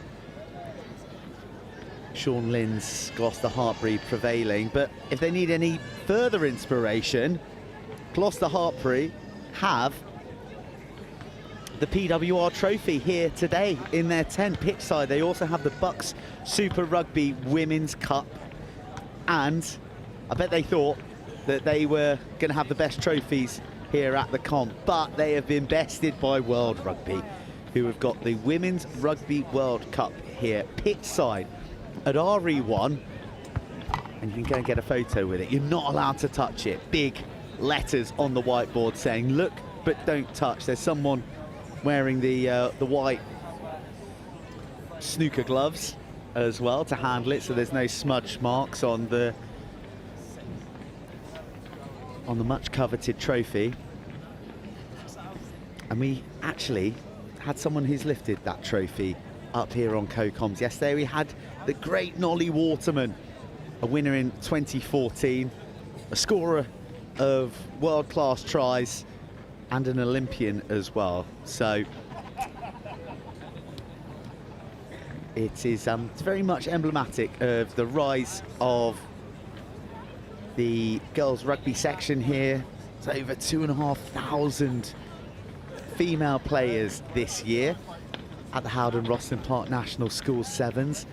Sean Lynn's Gloucester Hartpury prevailing, but if they need any further inspiration, Gloucester Hartpury have the PWR trophy here today in their tent pitch side. They also have the Bucks Super Rugby Women's Cup, and I bet they thought that they were going to have the best trophies here at the comp, but they have been bested by World Rugby, who have got the Women's Rugby World Cup here pitch side at RE1, and you can go and get a photo with it. You're not allowed to touch it. Big letters on the whiteboard saying look but don't touch. There's someone wearing the white snooker gloves as well to handle it, so there's no smudge marks on the much coveted trophy. And we actually had someone who's lifted that trophy up here on Co-Coms yesterday. We had the great Nolly Waterman, a winner in 2014, a scorer of world-class tries and an Olympian as well. So it is it's very much emblematic of the rise of the girls rugby section here. It's over 2,500 female players this year at the Howden Rosslyn Park National School Sevens.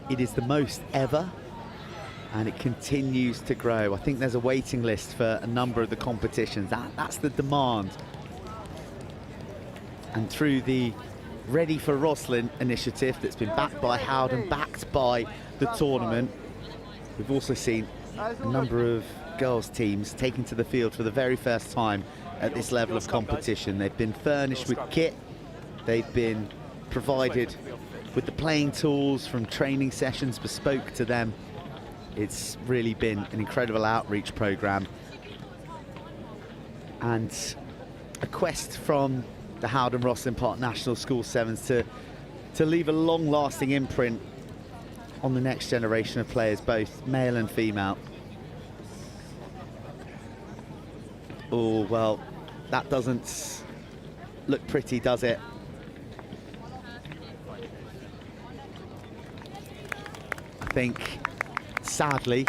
It is the most ever, and it continues to grow. I think there's a waiting list for a number of the competitions. That's the demand. And through the Ready for Rosslyn initiative that's been backed by Howden, backed by the tournament, we've also seen a number of girls teams taken to the field for the very first time at this level of competition. They've been furnished with kit, they've been provided with the playing tools from training sessions bespoke to them. It's really been an incredible outreach programme and a quest from the Howden Rosslyn Park National School Sevens to leave a long-lasting imprint on the next generation of players, both male and female. Oh, well, that doesn't look pretty, does it? I think, sadly,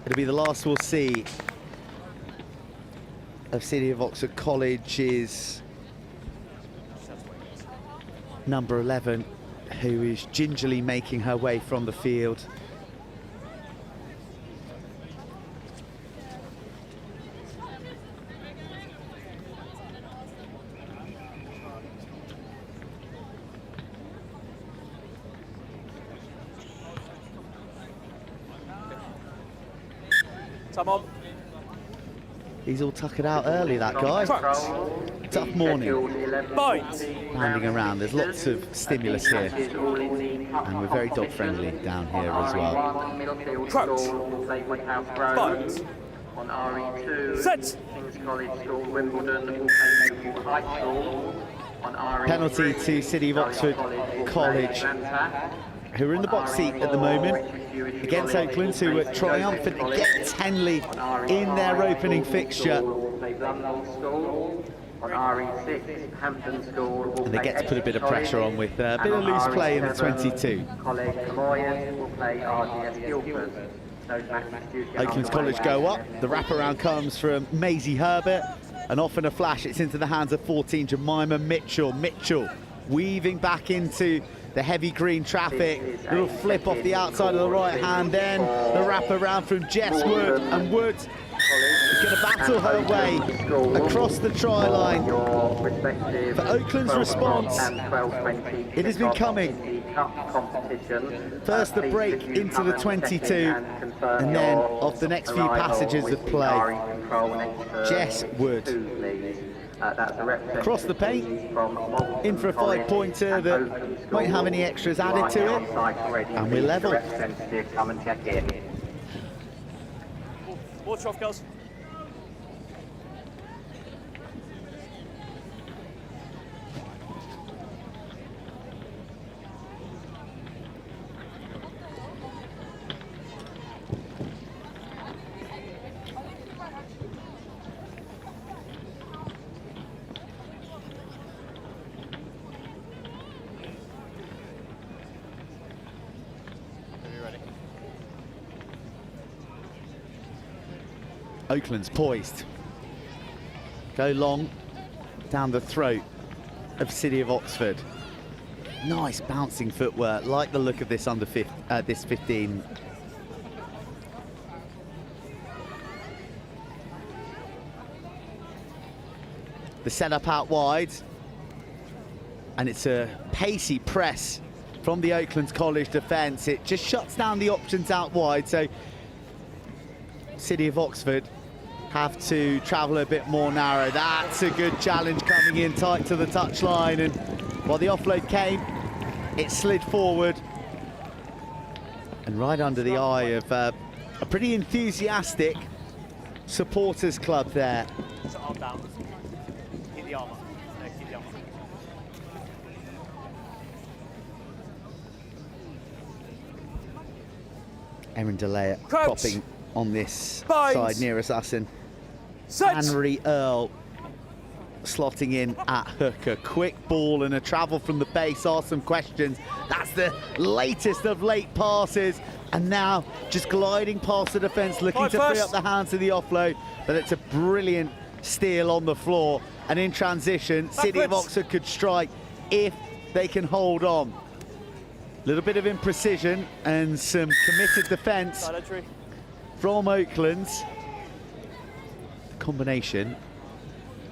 it'll be the last we'll see of City of Oxford College's number 11, who is gingerly making her way from the field. Time on. He's all tuckered out early, that guy. Tough morning. Landing around. There's lots of stimulus here. And we're very dog friendly down here as well. On RE2, Set. King's College School, Wimbledon, will play High School. On RE3, Penalty to City of Oxford College, who are in the box seat at the moment against Oaklands, who were triumphant against Henley in their opening fixture. On RE6, Hampton School, And they get to put a bit of pressure on with a bit of loose play in the 22. College Moyers will play RGS Guildford. Oaklands College go up, the wraparound comes from Maisie Herbert, and off in a flash it's into the hands of 14 Jemima Mitchell. Mitchell weaving back into the heavy green traffic, little flip off the outside of the right hand, then the wraparound from Jess Wood, and Wood is going to battle her way across the try line. For Oakland's response, it has been coming. First the break into the 22, and then off the next few passages of play, Jess Wood across the paint, in for a 5-pointer that won't have any extras added to it, and we're level. Water off, girls. Oakland's poised. Go long down the throat of City of Oxford. Nice bouncing footwork, like the look of this this 15. The setup out wide, and it's a pacey press from the Oaklands College defence. It just shuts down the options out wide, so City of Oxford have to travel a bit more narrow. That's a good challenge coming in tight to the touchline, and while the offload came it slid forward. And right under the eye of a pretty enthusiastic supporters club there. Arm down. Keep the arm up. No, keep the arm up. Erin DeLay dropping on this Binds. side near assassin. Set. Henry Earl slotting in at hooker. Quick ball and a travel from the base. Ask some questions. That's the latest of late passes. And now just gliding past the defence, looking to free up the hands of the offload. But it's a brilliant steal on the floor. And in transition, City of Oxford could strike if they can hold on. A little bit of imprecision and some committed defence from Oaklands. The combination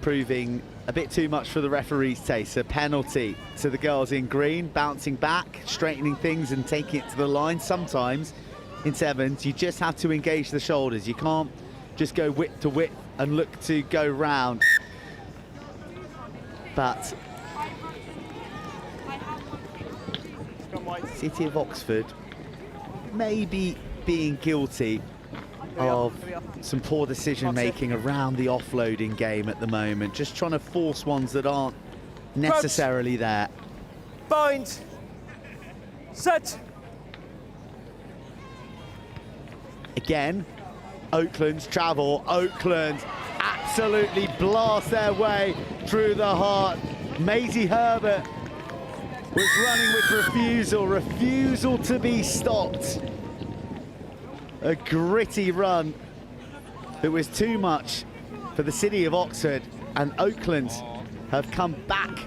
proving a bit too much for the referee's taste. A penalty to the girls in green, bouncing back, straightening things and taking it to the line. Sometimes in sevens, you just have to engage the shoulders. You can't just go width to width and look to go round. But City of Oxford maybe being guilty of some poor decision making around the offloading game at the moment, just trying to force ones that aren't necessarily there. Bind. Set. Again, Oakland's travel. Oakland absolutely blast their way through the heart. Maisie Herbert was running with refusal to be stopped. A gritty run that was too much for the City of Oxford, and Oakland have come back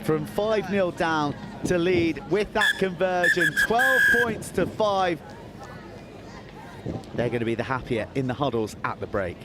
from 5-0 down to lead with that conversion. 12 points to 5. They're going to be the happier in the huddles at the break.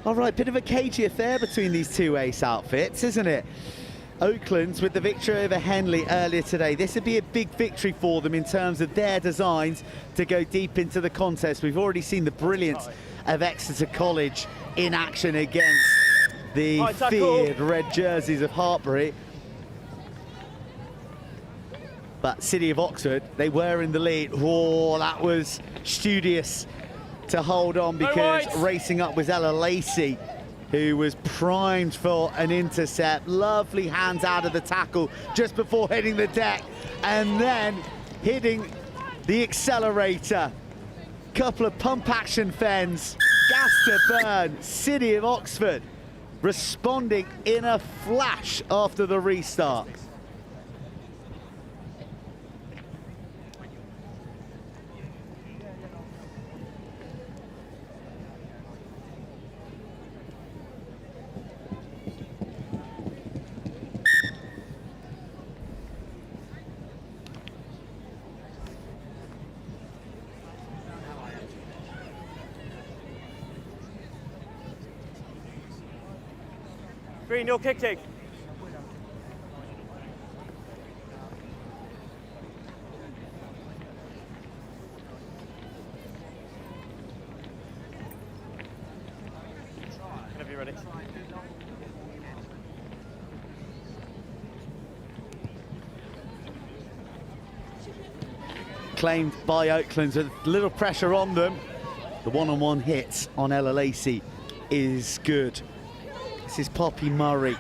All right, bit of a cagey affair between these two ace outfits, isn't it? Oaklands with the victory over Henley earlier today. This would be a big victory for them in terms of their designs to go deep into the contest. We've already seen the brilliance of Exeter College in action against the feared red jerseys of Hartpury. But City of Oxford, they were in the lead. Oh, that was studious to hold on, because racing up was Ella Lacey, who was primed for an intercept. Lovely hands out of the tackle just before hitting the deck, and then hitting the accelerator. Couple of pump action fens, gas to burn. City of Oxford responding in a flash after the restart. Green, your kick. claimed by Oaklands with a little pressure on them. The one-on-one hit on Ella Lacey is good. This is Poppy Murray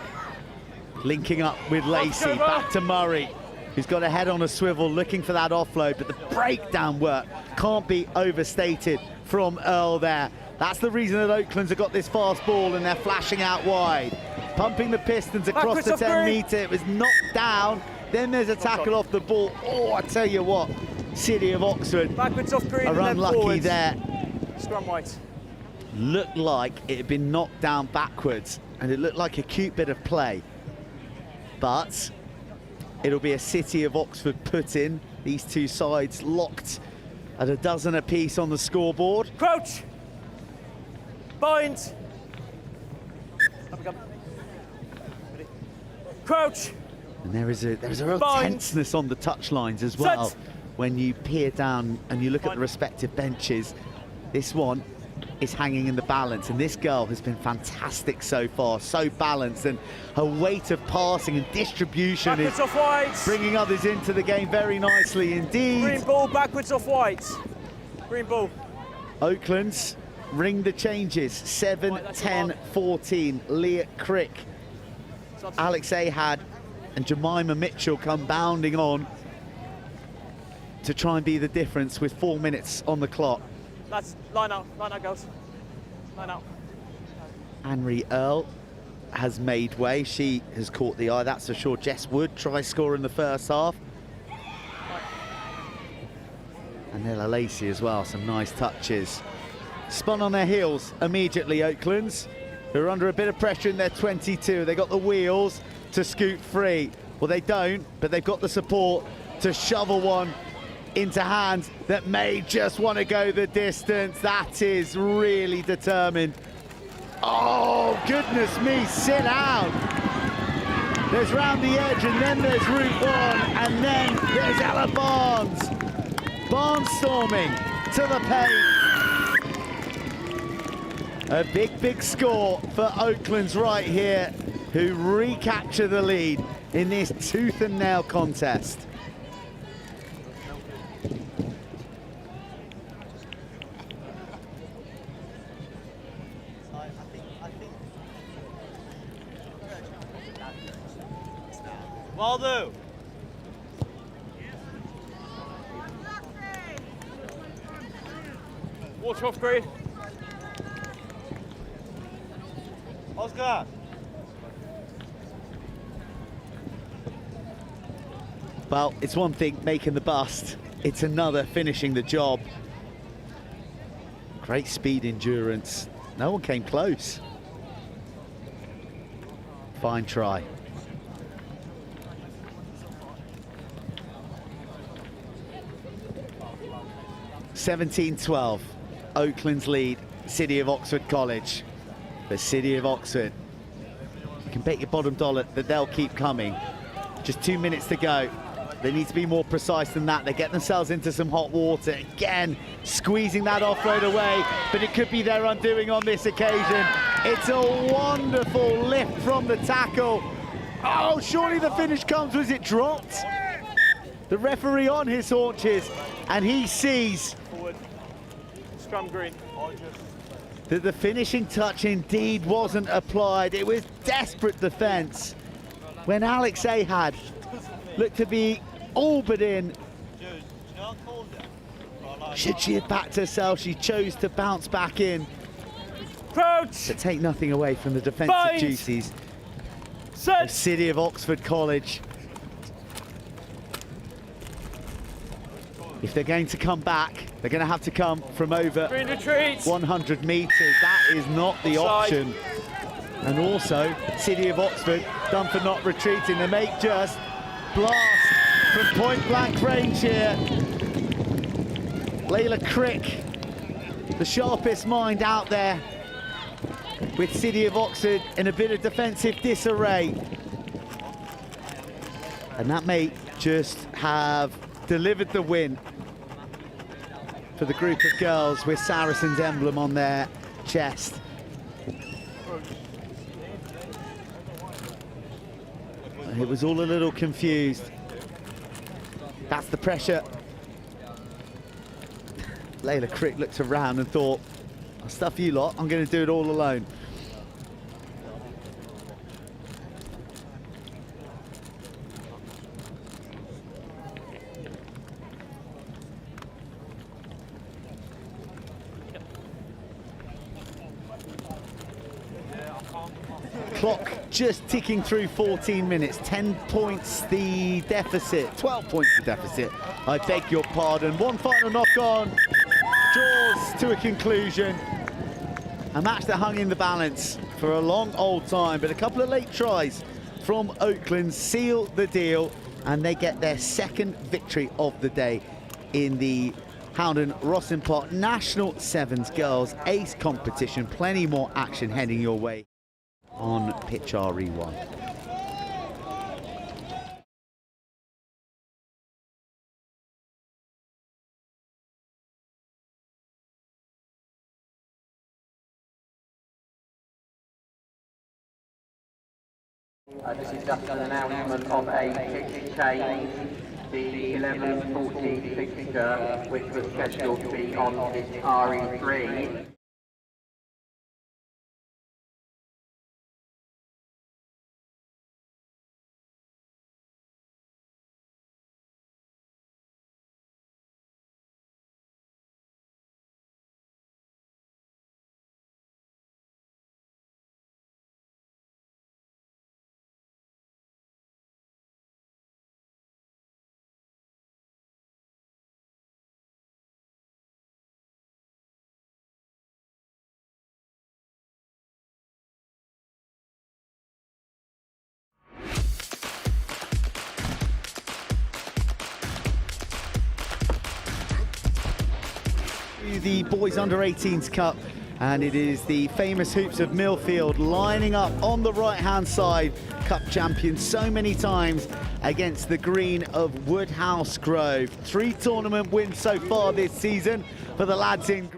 linking up with Lacey. Back to Murray, who's got a head on a swivel looking for that offload, but the breakdown work can't be overstated from Earl there. That's the reason that Oaklands have got this fast ball and they're flashing out wide. Pumping the Pistons across the 10 metre. It was knocked down. Then there's a tackle off the ball. Oh, I tell you what, City of Oxford backwards off green are unlucky there. Scrum white. Looked like it had been knocked down backwards and it looked like a cute bit of play. But it'll be a City of Oxford put in. These two sides locked at a dozen apiece on the scoreboard. Crouch! Bind! Up we come. Ready. Crouch! And there is a real tenseness on the touchlines as well. When you peer down and you look at the respective benches, this one is hanging in the balance, and this girl has been fantastic so far, so balanced, and her weight of passing and distribution backwards is off white. Bringing others into the game very nicely indeed. Green ball, backwards off white. Green ball. Oaklands ring the changes, 7, 10, 14. Leah Crick, Alex Ahad and Jemima Mitchell come bounding on to try and be the difference with 4 minutes on the clock. That's line out, girls. Line out. Anne-Marie Earl has made way. She has caught the eye, that's for sure. Jess Wood try score in the first half. And Ella Lacey as well, some nice touches. Spun on their heels immediately, Oaklands, who are under a bit of pressure in their 22. They got the wheels to scoot free. Well, they don't, but they've got the support to shovel one into hands that may just want to go the distance. That is really determined. Oh, goodness me, sit down. There's round the edge, and then there's route one, and then there's Ella Barnes. Barnes storming to the paint. A big score for Oaklands right here, who recapture the lead in this tooth and nail contest. Waldo. Watch off green. Oscar. Well, it's one thing making the bust, it's another finishing the job. Great speed, endurance. No one came close. Fine try. (17-12), Oakland's lead, City of Oxford College. The City of Oxford, you can bet your bottom dollar that they'll keep coming. Just 2 minutes to go. They need to be more precise than that. They get themselves into some hot water. Again, squeezing that offload away, but it could be their undoing on this occasion. It's a wonderful lift from the tackle. Oh, surely the finish comes. Was it dropped? The referee on his haunches, and he sees Scrum green. that the finishing touch indeed wasn't applied. It was desperate defence when Alex Ahad looked to be all but in. Should she have backed herself, she chose to bounce back in. Crouch! To take nothing away from the defensive duties of City of Oxford College. If they're going to come back, they're going to have to come from over 100 metres. That is not the option. And also, City of Oxford done for not retreating. They make just blast from point-blank range here. Layla Crick, the sharpest mind out there, with City of Oxford in a bit of defensive disarray. And that may just have delivered the win for the group of girls with Saracen's emblem on their chest. It was all a little confused. That's the pressure Layla Crick looked around and thought, I'll stuff you lot, I'm going to do it all alone. Clock just ticking through 14 minutes, 10 points the deficit, 12 points the deficit. I beg your pardon. One final knock on, draws to a conclusion. A match that hung in the balance for a long old time, but a couple of late tries from Oaklands seal the deal, and they get their second victory of the day in the HOWDEN ROSSLYN Pot National Sevens Girls Ace competition. Plenty more action heading your way on pitch RE1. This is just an announcement of a fixture change. The 11:40 fixture, which was scheduled to be on pitch RE3. The Boys Under-18s Cup, and it is the famous hoops of Millfield lining up on the right-hand side. Cup champions so many times against the green of Woodhouse Grove. 3 tournament wins so far this season for the lads in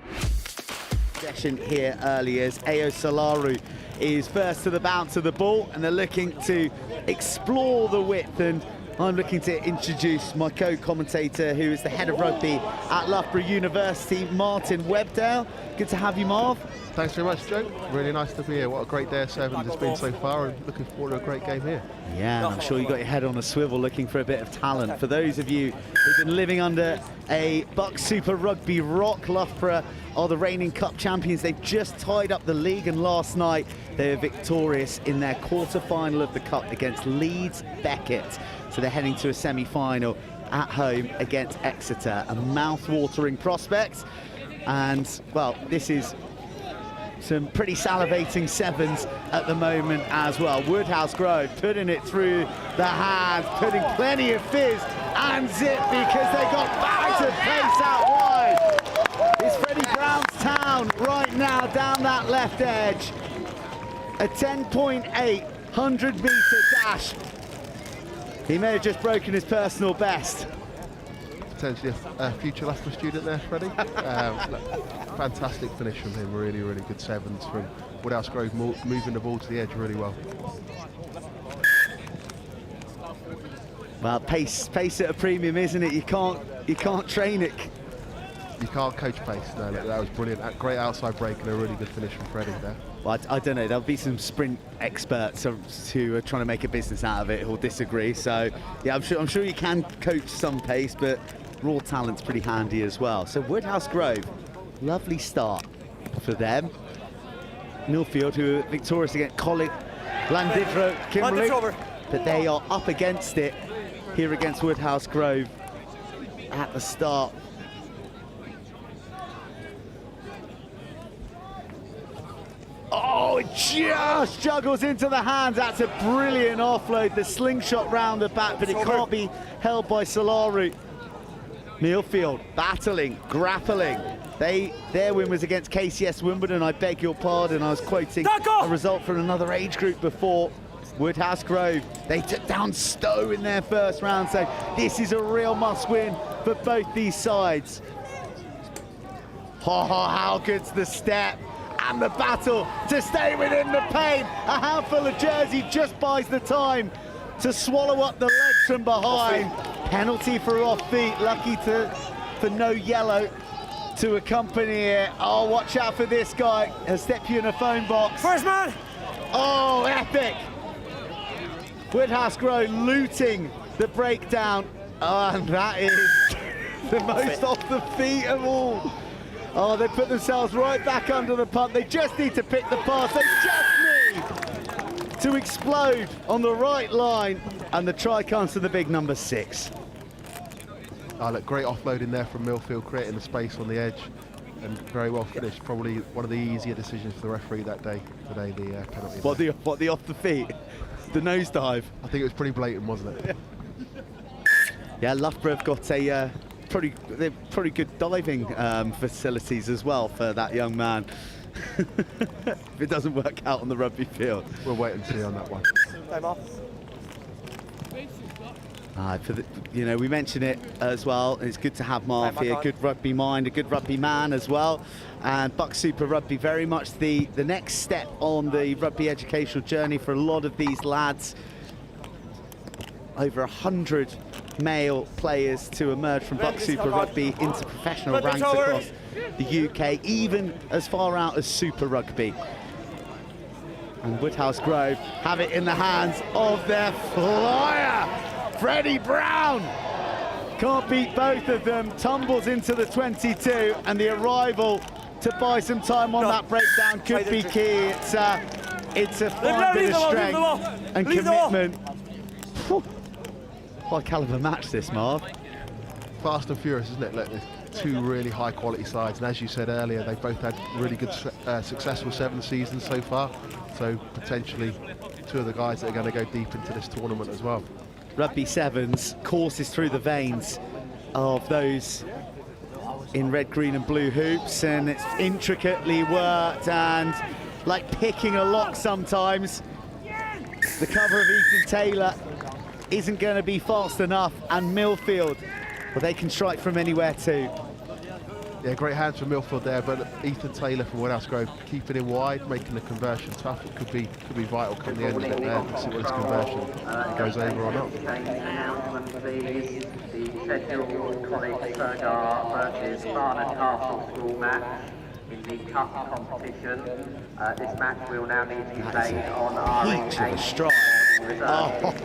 session here early as Ao Solaru is first to the bounce of the ball, and they're looking to explore the width. And I'm looking to introduce my co-commentator, who is the head of rugby at Loughborough University, Martin Webdale. Good to have you, Marv. Thanks very much, Joe. Really nice to be here. What a great day of sevens it's been so far, and looking forward to a great game here. Yeah, and I'm sure you got your head on a swivel looking for a bit of talent. For those of you who've been living under a Buck Super Rugby rock, Loughborough are the reigning cup champions. They've just tied up the league, and last night they were victorious in their quarter-final of the cup against Leeds Beckett. So they're heading to a semi-final at home against Exeter. A mouth-watering prospect. And, well, this is some pretty salivating sevens at the moment as well. Woodhouse Grove putting it through the hands, putting plenty of fizz and zip because they got bags of pace out wide. It's Freddie Brown's town right now down that left edge. A 10.8 100-metre dash. He may have just broken his personal best. Potentially a future Loughborough student there, Freddie. Fantastic finish from him, really, really good sevens from Woodhouse Grove, moving the ball to the edge really well. Well, pace at a premium, isn't it? You can't train it. You can't coach pace. No, that was brilliant. A great outside break and a really good finish from Freddie there. Well, I don't know. There'll be some sprint experts who are trying to make a business out of it who'll disagree. So, yeah, I'm sure you can coach some pace, but raw talent's pretty handy as well. So Woodhouse Grove, lovely start for them. Millfield, who are victorious against Llandudno Kimberley, but they are up against it here against Woodhouse Grove at the start. Oh, it just juggles into the hands. That's a brilliant offload. The slingshot round the back, but it can't be held by Solaru. Millfield battling, grappling. Their win was against KCS Wimbledon. I beg your pardon. I was quoting a result from another age group before. Woodhouse Grove, they took down Stowe in their first round, so this is a real must-win for both these sides. Oh, how good's the step and the battle to stay within the paint. A handful of jersey just buys the time to swallow up the legs from behind. Penalty for off feet, lucky for no yellow. to accompany it. Oh, watch out for this guy. He'll step you in a phone box. First man! Oh, epic. Woodhouse looting the breakdown. Oh, and that is the most off the feet of all. Oh, they put themselves right back under the pump. They just need to pick the pass. They just need to explode on the right line. And the try comes to the big number 6. Oh, look, great offloading there from Millfield, creating the space on the edge, and very well finished. Probably one of the easier decisions for the referee that day. Today, the penalty. What the off the feet? The nosedive? I think it was pretty blatant, wasn't it? Yeah, Loughborough have got a pretty good diving facilities as well for that young man. If it doesn't work out on the rugby field, we'll wait and see on that one. Time off. We mention it as well. It's good to have Marv here, good rugby mind, a good rugby man as well. And Buck Super Rugby, very much the next step on the rugby educational journey for a lot of these lads. Over 100 male players to emerge from Buck Super Rugby into professional ranks across the UK, even as far out as Super Rugby. And Woodhouse Grove have it in the hands of their flyer, Freddie Brown. Can't beat both of them, tumbles into the 22, and the arrival to buy some time on that breakdown could be key. It's a fine bit of strength and commitment. High caliber match this, Marv. Fast and furious, isn't it? Look, there's two really high quality sides, and as you said earlier, they've both had really good successful 7 seasons so far, so potentially two of the guys that are going to go deep into this tournament as well. Rugby sevens courses through the veins of those in red, green and blue hoops, and it's intricately worked and like picking a lock sometimes. The cover of Ethan Taylor isn't going to be fast enough, and Millfield, well, they can strike from anywhere too. Yeah, great hands from Millfield there, but Ethan Taylor from Woodhouse Grove keeping him wide, making the conversion tough. It could be vital come the end of it there. Let's see what this conversion goes over or not. The Sedbergh College Sedbergh versus Barnet Castle school match in the cup competition. This match will now need to be played on RE1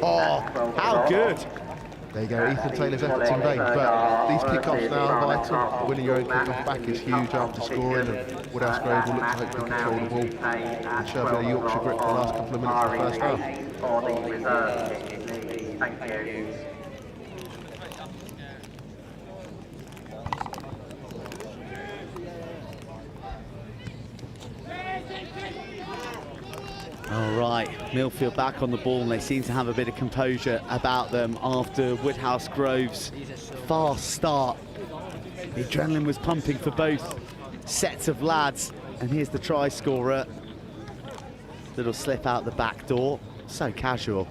Oh, how good! There you go, Ethan Taylor's efforts in vain, but these kick-offs now are vital. Winning your own kick-off back is huge after scoring, and Woodhouse Grove will look to hopefully control the ball and show a bit of Yorkshire grit for the last couple of minutes of the first half. Thank you. All right, Millfield back on the ball, and they seem to have a bit of composure about them after Woodhouse Grove's fast start. The adrenaline was pumping for both sets of lads, and here's the try scorer. Little slip out the back door, so casual.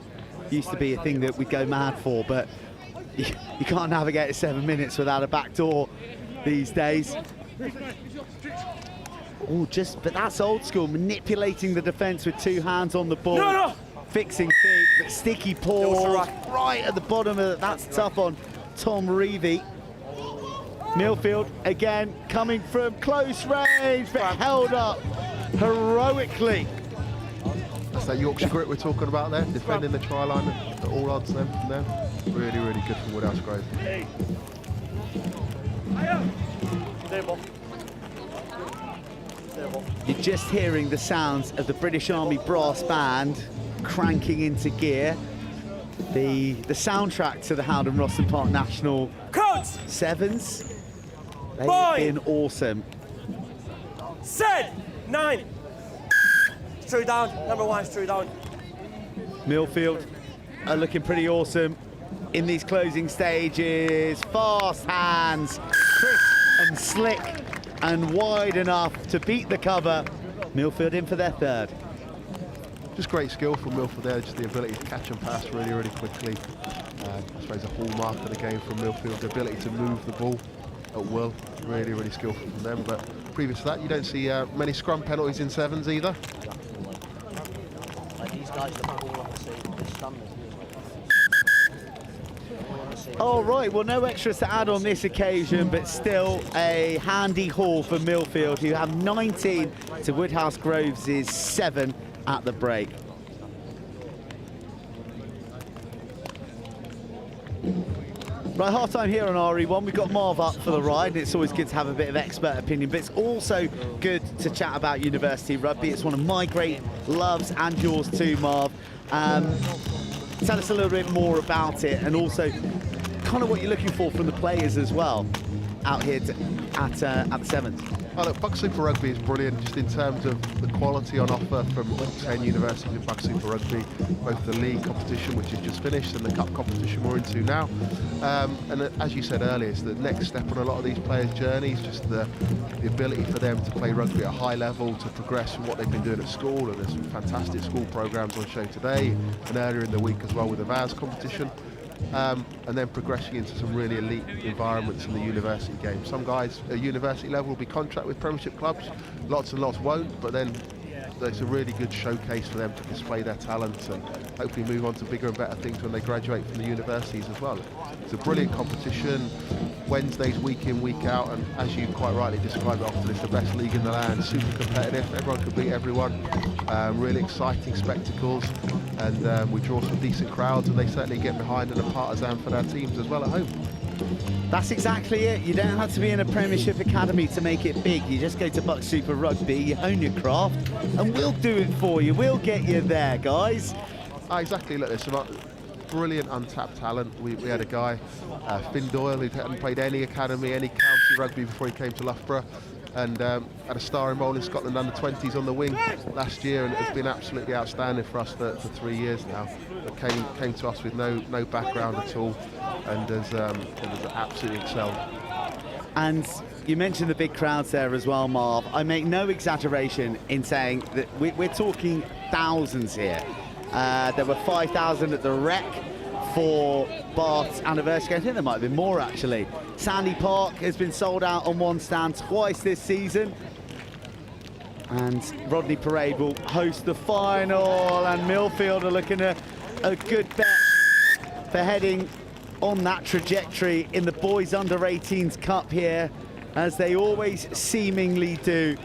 Used to be a thing that we go mad for, but you can't navigate 7 minutes without a back door these days. Oh, but that's old school, manipulating the defence with 2 hands on the ball. Fixing feet, but sticky paws right at the bottom of it. That's tough on Tom Reevy. Millfield, again, coming from close range, but held up heroically. That's that Yorkshire grit we're talking about there, defending the try line at all odds then from them. Really, really good from Woodhouse Grove. You're just hearing the sounds of the British Army Brass Band cranking into gear. The soundtrack to the Howden Rossland Park National Sevens. They've been awesome. Set 9. True down. Number 1 is true down. Millfield are looking pretty awesome in these closing stages. Fast hands, crisp and slick, and wide enough to beat the cover. Millfield in for their 3rd. Just great skill from Millfield there, just the ability to catch and pass really, really quickly. I suppose a hallmark of the game from Millfield, the ability to move the ball at will. Really, really skillful from them. But previous to that, you don't see many scrum penalties in sevens either. These guys, the ball obviously, All right, well, no extras to add on this occasion, but still a handy haul for Millfield, who have 19 to Woodhouse Groves' 7 at the break. Right, half time here on RE1. We've got Marv up for the ride, and it's always good to have a bit of expert opinion, but it's also good to chat about university rugby. It's one of my great loves and yours too, Marv. Tell us a little bit more about it, and also kind of what you're looking for from the players as well out here at the Sevens. Oh, look, Buck Super Rugby is brilliant just in terms of the quality on offer from all 10 universities in Buck Super Rugby, both the league competition, which is just finished, and the cup competition we're into now. And as you said earlier, it's the next step on a lot of these players' journeys, just the ability for them to play rugby at a high level, to progress from what they've been doing at school. And there's some fantastic school programmes on show today and earlier in the week as well with the Vale competition. And then progressing into some really elite environments in the university game. Some guys at university level will be contract with Premiership clubs, lots and lots won't, but then it's a really good showcase for them to display their talents and hopefully move on to bigger and better things when they graduate from the universities as well. It's a brilliant competition, Wednesdays week in, week out, and as you quite rightly described it often, it's the best league in the land, super competitive, everyone can beat everyone, really exciting spectacles, and we draw some decent crowds, and they certainly get behind and are partisan for their teams as well at home. That's exactly it. You don't have to be in a Premiership academy to make it big. You just go to Buck Super Rugby, you hone your craft, and we'll do it for you. We'll get you there, guys. Exactly. Look, there's some brilliant untapped talent. We had a guy, Finn Doyle, who hadn't played any academy, any county rugby before he came to Loughborough, and had a starring role in Scotland under-20s on the wing last year, and it's been absolutely outstanding for us for 3 years now. It came to us with no background at all, and has absolutely excelled. And you mentioned the big crowds there as well, Marv. I make no exaggeration in saying that we're talking thousands here. There were 5,000 at the Rec for Bath's anniversary. I think there might have been more actually. Sandy Park has been sold out on one stand twice this season. And Rodney Parade will host the final, and Millfield are looking at a good bet for heading on that trajectory in the Boys Under-18s Cup here, as they always seemingly do.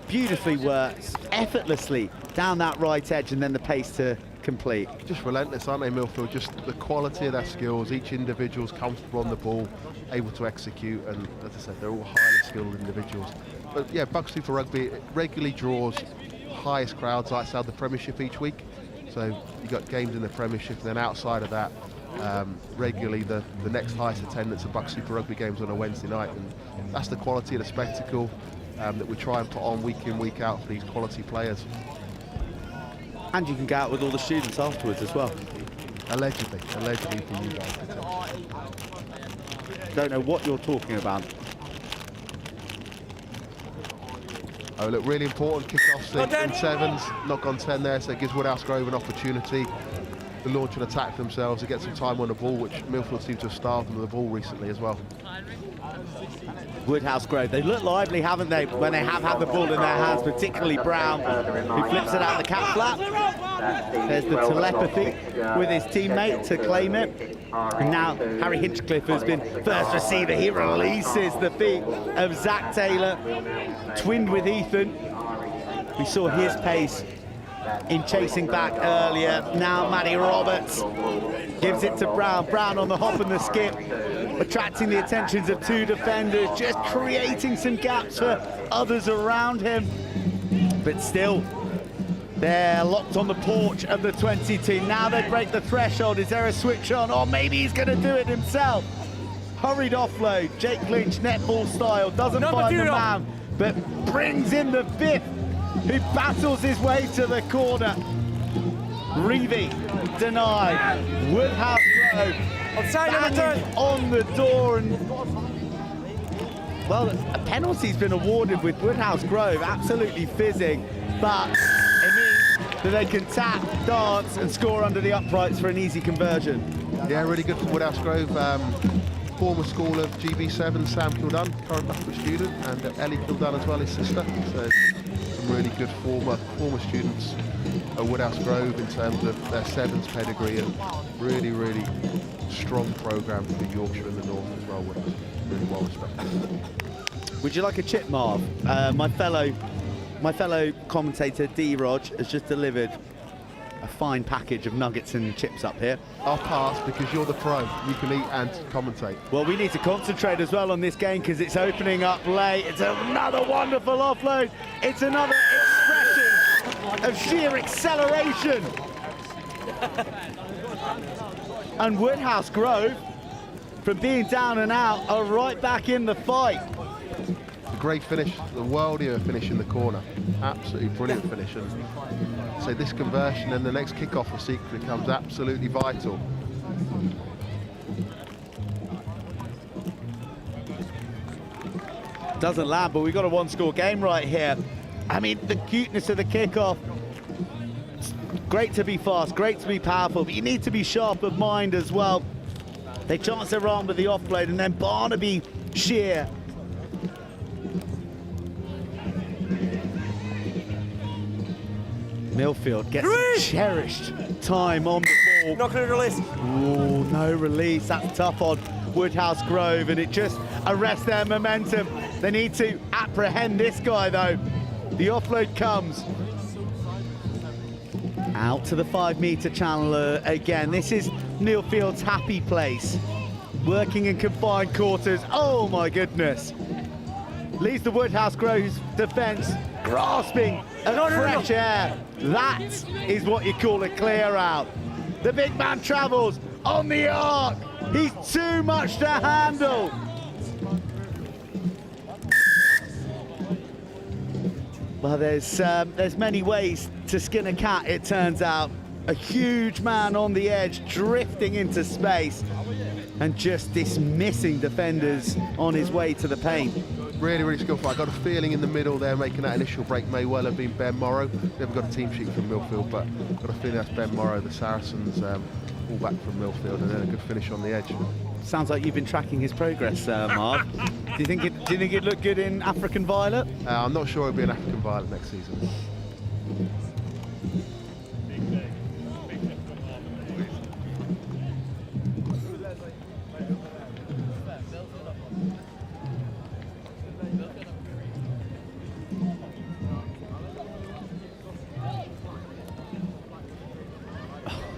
Beautifully worked, effortlessly down that right edge, and then the pace to complete. Just relentless, aren't they, Millfield? Just the quality of their skills. Each individual's comfortable on the ball, able to execute, and as I said, they're all highly skilled individuals. But yeah, Buck Super Rugby regularly draws highest crowds outside the Premiership each week. So you've got games in the Premiership, and then outside of that, regularly the next highest attendance of Buck Super Rugby games on a Wednesday night, and that's the quality of the spectacle that we try and put on week in, week out for these quality players. And you can go out with all the students afterwards as well. Allegedly for you guys. Don't know what you're talking about. Oh, look, really important kick-offs in sevens. Not gone 10 there, so it gives Woodhouse Grove an opportunity to launch and attack themselves, to get some time on the ball, which Millfield seems to have starved them of the ball recently as well. Woodhouse Grove, they look lively, haven't they, when they have had the ball in their hands, particularly Brown, who flips it out the cap flap. There's the telepathy with his teammate to claim it. And now Harry Hinchcliffe has been first receiver. He releases the feet of Zach Taylor, twinned with Ethan. We saw his pace in chasing back earlier. Now Matty Roberts gives it to Brown. Brown on the hop and the skip, attracting the attentions of two defenders, just creating some gaps for others around him. But still, they're locked on the porch of the 22. Now they break the threshold. Is there a switch on? Or maybe he's going to do it himself. Hurried offload, Jake Lynch, netball style, doesn't find the man, but brings in the fifth, who battles his way to the corner. Reevy denied. Woodhouse Grove banging on the door, and well, a penalty's been awarded with Woodhouse Grove absolutely fizzing, but it means that they can tap, dance and score under the uprights for an easy conversion. Yeah, really good for Woodhouse Grove. Former school of GB7, Sam Kildun, current Loughborough student, and Ellie Kildun as well, his sister. So some really good former students Woodhouse Grove in terms of their sevens pedigree, and really, really strong programme for Yorkshire and the North as well. Woodhouse, really well respected. Would you like a chip, Marv? My fellow commentator D. Rog has just delivered a fine package of nuggets and chips up here. I'll pass because you're the pro. You can eat and commentate. Well, we need to concentrate as well on this game because it's opening up late. It's another wonderful offload. It's another expression of sheer acceleration. And Woodhouse Grove, from being down and out, are right back in the fight. Great finish, the worldier finish in the corner. Absolutely brilliant finish. And so this conversion and the next kick-off for Seaford becomes absolutely vital. Doesn't land, but we've got a one-score game right here. I mean, the cuteness of the kick-off. Great to be fast, great to be powerful, but you need to be sharp of mind as well. They chance their arm with the offload, and then Barnaby sheer. Millfield gets cherished time on the ball. Not going to release. Ooh, no release. That's tough on Woodhouse Grove, and it just arrests their momentum. They need to apprehend this guy, though. The offload comes. Out to the 5-metre channel again. This is Millfield's happy place. Working in confined quarters. Oh, my goodness. Leaves the Woodhouse Grove's defence grasping at fresh air. That is what you call a clear out. The big man travels on the arc. He's too much to handle. Well, there's many ways to skin a cat, it turns out. A huge man on the edge, drifting into space and just dismissing defenders on his way to the paint. Really, really skillful. I got a feeling in the middle there, making that initial break may well have been Ben Morrow. Never got a team sheet from Millfield, but got a feeling that's Ben Morrow, the Saracens, all back from Millfield, and then a good finish on the edge. Sounds like you've been tracking his progress, Marv. Do you think it looked good in African Violet? I'm not sure it'll be an African Violet next season.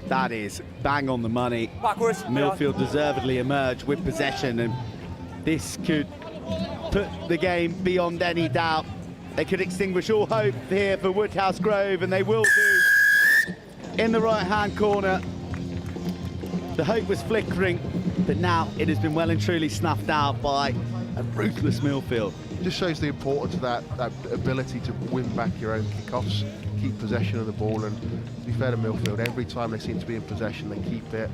That is bang on the money. Backwards. Millfield deservedly emerged with possession, and this could put the game beyond any doubt. They could extinguish all hope here for Woodhouse Grove, and they will do. In the right-hand corner, the hope was flickering, but now it has been well and truly snuffed out by a ruthless Millfield. Just shows the importance of that ability to win back your own kickoffs, keep possession of the ball, and to be fair to Millfield, every time they seem to be in possession, they keep it,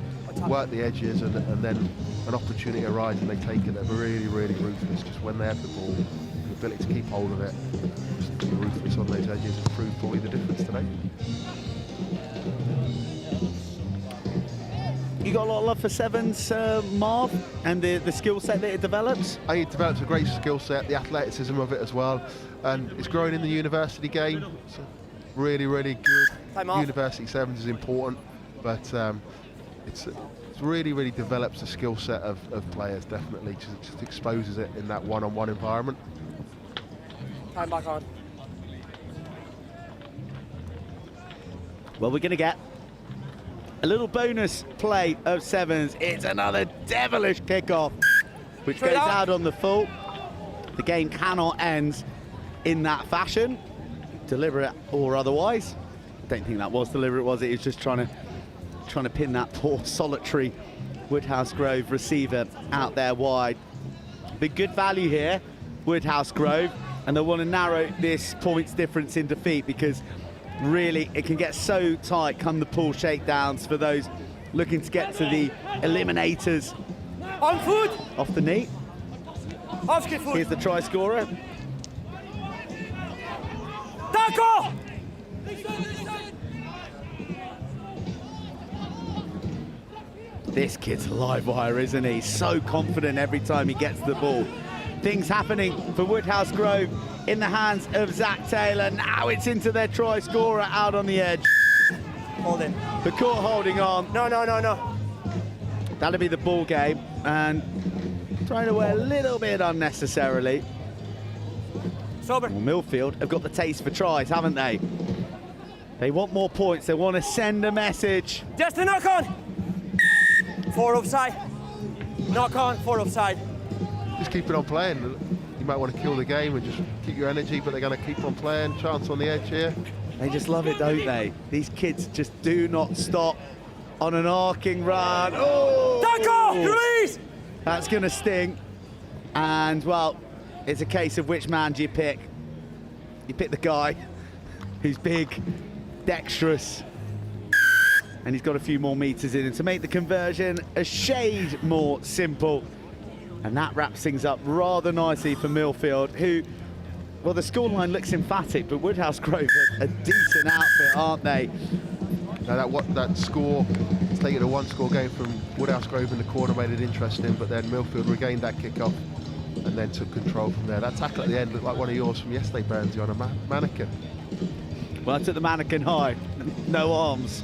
work the edges, and then an opportunity arises and they take it. They're really, really ruthless. Just when they have the ball, the ability to keep hold of it, just be ruthless on those edges and prove probably the difference today. You got a lot of love for sevens, Marv, and the skill set that it develops? It develops a great skill set, the athleticism of it as well, and it's growing in the university game. So really, really good. University sevens is important, but it's really, really develops the skill set of players, definitely. Just exposes it in that one-on-one environment. Time back on. Well, we're going to get a little bonus play of sevens. It's another devilish kickoff, which goes out on the full. The game cannot end in that fashion, deliberate or otherwise. I don't think that was deliberate, was it? He was just trying to pin that poor solitary Woodhouse Grove receiver out there wide. But good value here, Woodhouse Grove, and they want to narrow this points difference in defeat, because really it can get so tight come the pool shakedowns for those looking to get to the eliminators. On foot! Off the knee. Here's the try scorer. Tackle! This kid's a live wire, isn't he? So confident every time he gets the ball. things happening for Woodhouse Grove in the hands of Zach Taylor. Now it's into their try scorer out on the edge. Holding. The court holding on. No. That'll be the ball game, and thrown away a little bit unnecessarily. Sober. Well, Millfield have got the taste for tries, haven't they? They want more points. They want to send a message. Just a knock on. 4 offside. Knock on, 4 offside. Just keep it on playing. You might want to kill the game and just keep your energy, but they're going to keep on playing. Chance on the edge here. They just love it, don't they? These kids just do not stop on an arcing run. Oh! Tackle! Release! That's going to sting. And, well, it's a case of which man do you pick. You pick the guy who's big, dexterous, and he's got a few more meters in him to make the conversion a shade more simple. And that wraps things up rather nicely for Millfield, who, well, the scoreline looks emphatic, but Woodhouse Grove are a decent outfit, aren't they? Now that score, it's taken a 1-score game from Woodhouse Grove in the corner, made it interesting, but then Millfield regained that kick-off and then took control from there. That tackle at the end looked like one of yours from yesterday, Burnsy, on a mannequin. Well, I took the mannequin high, no arms.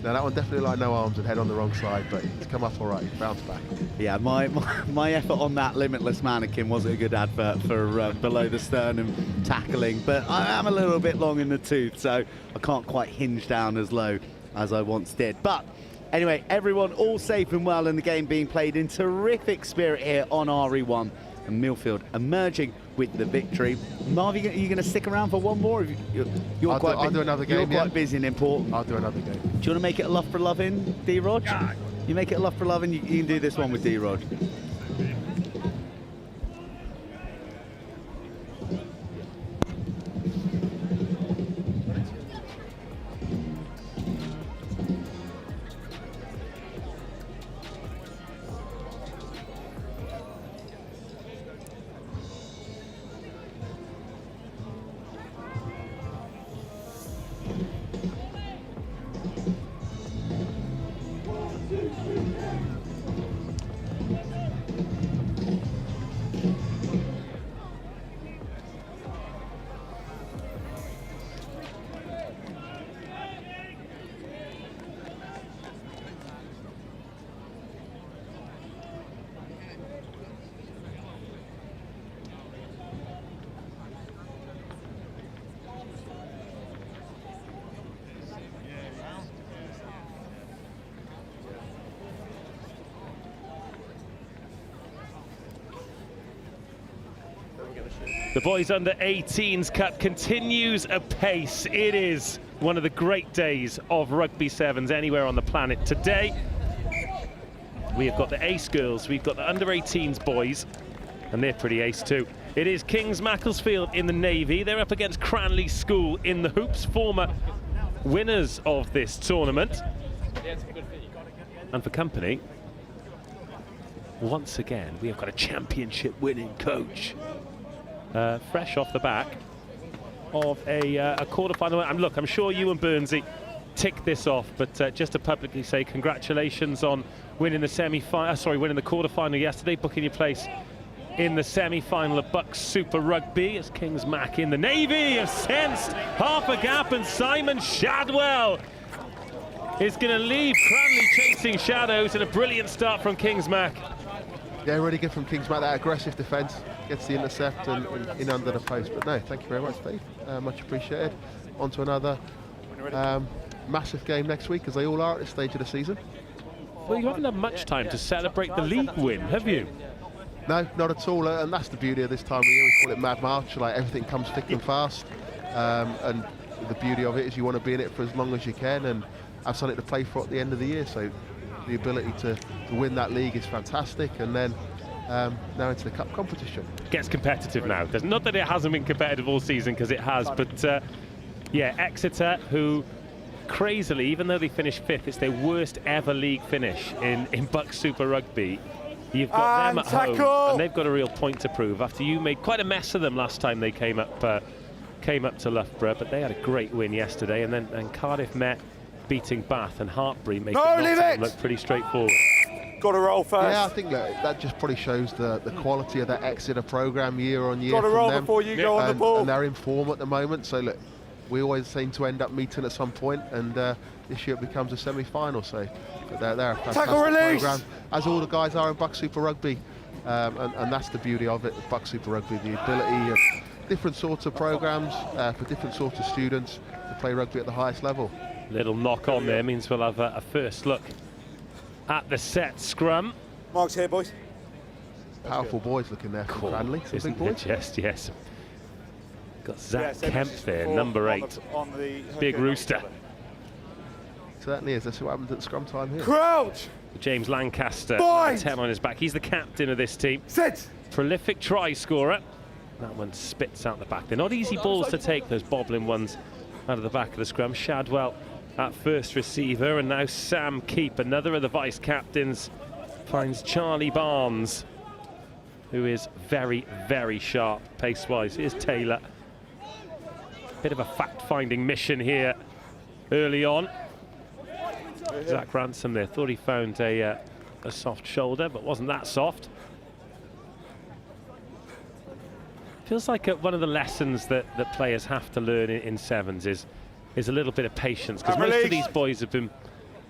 Now that one definitely like no arms and head on the wrong side, but it's come up all right, he's bounced back. Yeah, my effort on that limitless mannequin wasn't a good advert for below the sternum tackling, but I am a little bit long in the tooth, so I can't quite hinge down as low as I once did. But anyway, everyone all safe and well in the game being played in terrific spirit here on RE1, and Millfield emerging with the victory. Marv, are you going to stick around for one more? I'll do another game. You're quite busy and important. I'll do another game. Do you want to make it a love for loving, D-Rod? Yeah. You make it a love for loving, you can do this one with D-Rod. The Boys Under 18s Cup continues apace. It is one of the great days of rugby sevens anywhere on the planet. Today, we have got the ace girls, we've got the under 18s boys, and they're pretty ace too. It is King's Macclesfield in the navy. They're up against Cranleigh School in the hoops, former winners of this tournament. And for company, once again, we have got a championship winning coach. Fresh off the back of a quarter-final. And look, I'm sure you and Burnsy tick this off, but just to publicly say congratulations on winning the winning the quarter-final yesterday, booking your place in the semi-final of Bucks Super Rugby as King's Mac in the navy have sensed half a gap, and Simon Shadwell is going to leave Cranleigh chasing shadows, and a brilliant start from King's Mac. Yeah, really good from King's Mac, that aggressive defence, gets the intercept and in under the post. But no, thank you very much, Steve. Much appreciated. On to another massive game next week, as they all are at this stage of the season. Well, you haven't had much time to celebrate the league win, have you? No, not at all, and that's the beauty of this time of year. We call it Mad March, like everything comes thick and fast, and the beauty of it is you want to be in it for as long as you can and have something to play for at the end of the year. So the ability to win that league is fantastic, and then now into the cup competition. Gets competitive now. Not that it hasn't been competitive all season, because it has, but yeah, Exeter, who crazily, even though they finished 5th, it's their worst ever league finish in Bucks Super Rugby. You've got them at home, and they've got a real point to prove after you made quite a mess of them last time they came up to Loughborough, but they had a great win yesterday, and Cardiff met, beating Bath, and Hartpury making look pretty straightforward. Got to roll first. Yeah, I think that just probably shows the quality of that Exeter programme year on year. Got to roll them. before you go on the ball. And they're in form at the moment, so look, we always seem to end up meeting at some point, and this year it becomes a semi-final, so they're a fantastic programme, as all the guys are in Buck Super Rugby, and that's the beauty of it, Buck Super Rugby, the ability of different sorts of programmes for different sorts of students to play rugby at the highest level. Little knock on there means we'll have a first look at the set scrum. Mark's here, boys. Powerful boys looking there from Cranleigh. Isn't it just, yes. Got Zach Kemp there, number 8. Big rooster. Certainly is. That's what happens at scrum time here. Crouch! James Lancaster, 10 on his back. He's the captain of this team. Sit! Prolific try scorer. That one spits out the back. They're not easy balls to take, those bobbling ones out of the back of the scrum. Shadwell at first receiver, and now Sam Keep, another of the vice captains, finds Charlie Barnes, who is very, very sharp pace-wise. Here's Taylor. Bit of a fact-finding mission here early on. Zach Ransom there, thought he found a soft shoulder, but wasn't that soft. Feels like one of the lessons that players have to learn in sevens is a little bit of patience, because most of these boys have been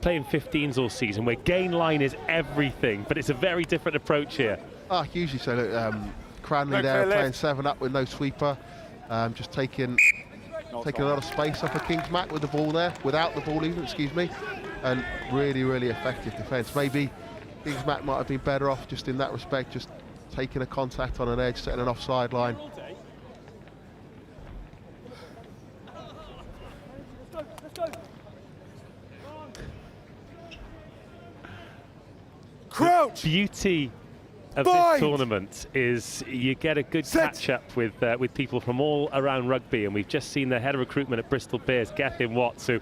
playing 15s all season, where gain line is everything, but it's a very different approach here. Hugely so. Look, Cranleigh there playing 7 up with no sweeper, just taking a lot of space off of Kings Mac with the ball there, without the ball even, excuse me, and really, really effective defence. Maybe Kings Mac might have been better off just in that respect, just taking a contact on an edge, setting an offside line. Crouch! The beauty of this tournament is you get a good catch-up with people from all around rugby, and we've just seen the head of recruitment at Bristol Bears, Gethin Watts, who,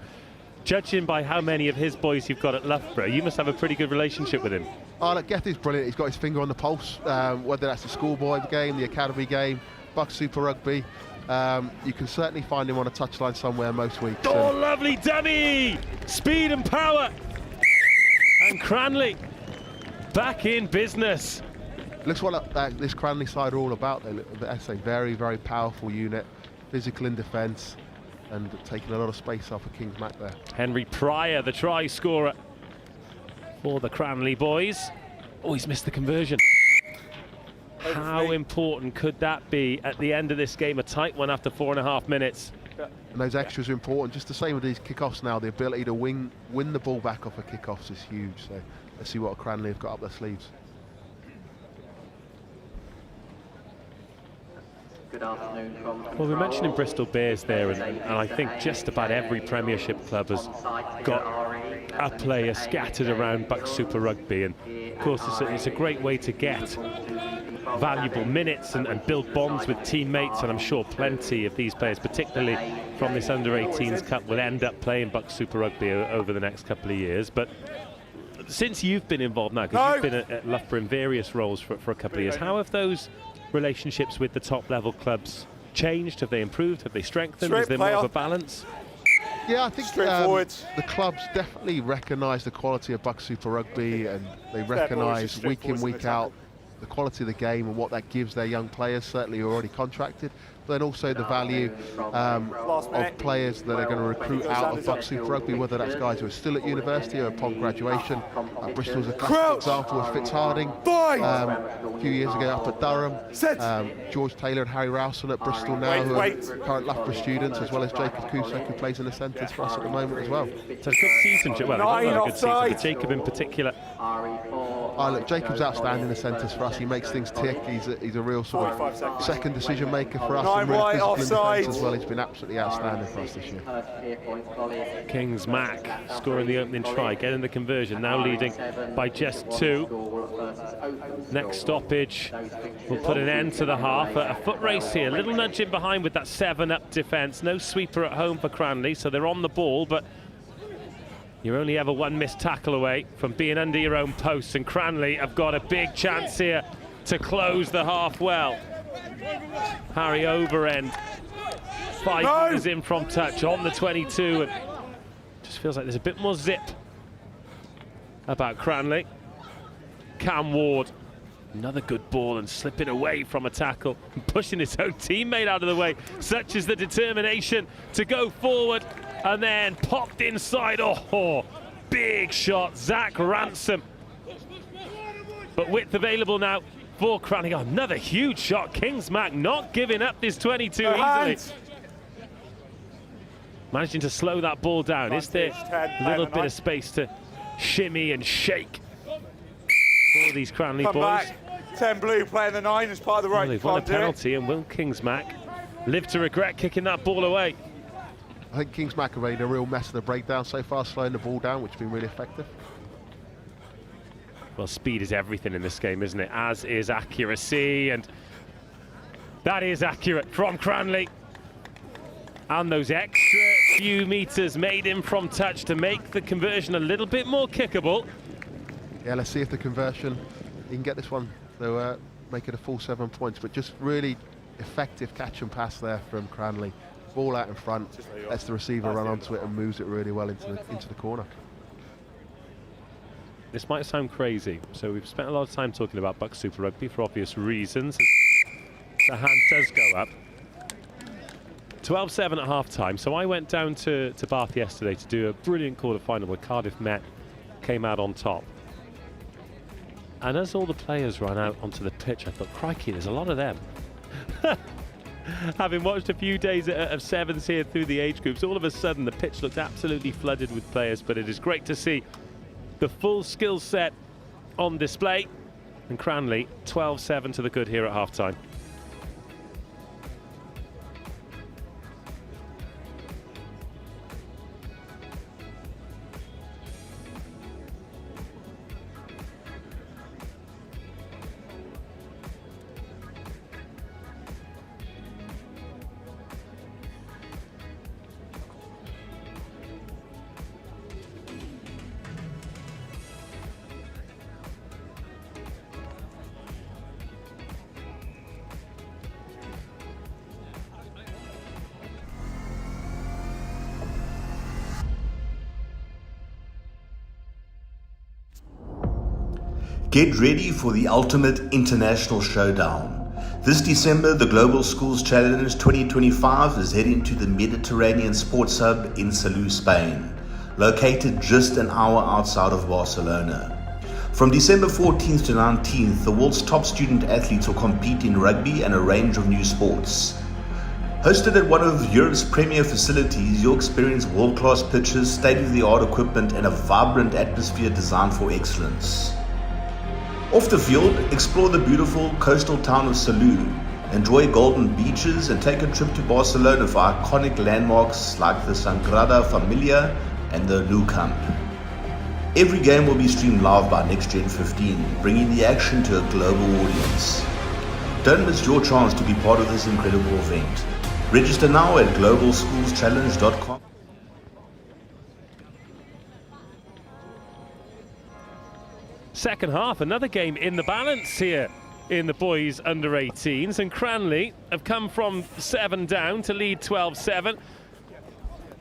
judging by how many of his boys you've got at Loughborough, you must have a pretty good relationship with him. Oh, look, Gethin's brilliant. He's got his finger on the pulse, whether that's the schoolboy game, the academy game, Buck Super Rugby. You can certainly find him on a touchline somewhere most weeks. Oh, lovely dummy! Speed and power! And Cranleigh back in business. Looks what this Cranleigh side are all about. That's a very, very powerful unit, physical in defence, and taking a lot of space off of Kings Mac there. Henry Pryor, the try scorer for the Cranleigh boys. Oh, he's missed the conversion. How important could that be at the end of this game? A tight one after 4.5 minutes. And those extras are important. Just the same with these kickoffs now. The ability to win the ball back off of kickoffs is huge. So let's see what Cranleigh have got up their sleeves. Good afternoon from Well, we're mentioning Bristol Bears there, and I think just about every Premiership club has got a player scattered around Buck Super Rugby, and of course it's a great way to get valuable minutes and build bonds with teammates, and I'm sure plenty of these players, particularly from this Under-18s Cup, will end up playing Buck Super Rugby over the next couple of years. But since you've been involved now, because you've been at Loughborough in various roles for a couple of years, how have those relationships with the top level clubs changed? Have they improved? Have they strengthened? Is there more of a balance? Yeah, I think the clubs definitely recognise the quality of Buck Super Rugby, and they recognise week in, week out the quality of the game and what that gives their young players, certainly who are already contracted, but then also the value of players that are going to recruit out of Buck Super Rugby, whether that's guys who are still at university or upon graduation. Bristol's a classic example of Fitz Harding a few years ago up at Durham. George Taylor and Harry Rowson at Bristol now, who are current Loughborough students, as well as Jacob Cusack, who plays in the centres for us at the moment as well. So good season, well, a good season, but Jacob in particular. Look, Jacob's outstanding in the centres for us. He makes things tick. He's a real sort of second decision maker for us, and really physical in defence as well. He's been absolutely outstanding for us this year. Kings Mac scoring the opening try, getting the conversion, now leading by just 2. Next stoppage will put an end to the half. A foot race here, a little nudge in behind with that 7-up defence. No sweeper at home for Cranleigh, so they're on the ball, but you're only ever one missed tackle away from being under your own posts, and Cranleigh have got a big chance here to close the half well. Harry Overend, 5 meters in from touch on the 22, and just feels like there's a bit more zip about Cranleigh. Cam Ward. Another good ball and slipping away from a tackle and pushing his own teammate out of the way. Such is the determination to go forward and then popped inside. Oh, big shot, Zach Ransom. But width available now for Cranleigh. Oh, another huge shot. Kingsmack not giving up this 22 easily. Managing to slow that ball down. Is there a little bit of space to shimmy and shake for these Cranleigh boys? Back. 10 blue playing the 9 as part of the right. They've won a penalty, and will Kingsmack live to regret kicking that ball away? I think Kingsmack have made a real mess of the breakdown so far, slowing the ball down, which has been really effective. Well, speed is everything in this game, isn't it? As is accuracy, and that is accurate from Cranleigh. And those extra few metres made in from touch to make the conversion a little bit more kickable. Yeah, let's see if the conversion, you can get this one to make it a full 7 points, but just really effective catch and pass there from Cranleigh. Ball out in front, lets the receiver run onto it and moves it really well into the corner. This might sound crazy, so we've spent a lot of time talking about Bucks Super Rugby for obvious reasons. The hand does go up. 12-7 at half-time, so I went down to Bath yesterday to do a brilliant quarter-final where Cardiff came out on top. And as all the players ran out onto the pitch, I thought, crikey, there's a lot of them. Having watched a few days of sevens here through the age groups, all of a sudden the pitch looked absolutely flooded with players, but it is great to see the full skill set on display. And Cranleigh, 12-7 to the good here at half-time. Get ready for the ultimate international showdown. This December, the Global Schools Challenge 2025 is heading to the Mediterranean Sports Hub in Sedbergh, Spain, located just an hour outside of Barcelona. From December 14th to 19th, the world's top student athletes will compete in rugby and a range of new sports. Hosted at one of Europe's premier facilities, you'll experience world-class pitches, state-of-the-art equipment, and a vibrant atmosphere designed for excellence. Off the field, explore the beautiful coastal town of Sedbergh, enjoy golden beaches, and take a trip to Barcelona for iconic landmarks like the Sagrada Familia and the Nou Camp. Every game will be streamed live by NextGen 15, bringing the action to a global audience. Don't miss your chance to be part of this incredible event. Register now at globalschoolschallenge.com. Second half, another game in the balance here in the boys under 18s, and Cranleigh have come from 7 down to lead 12-7.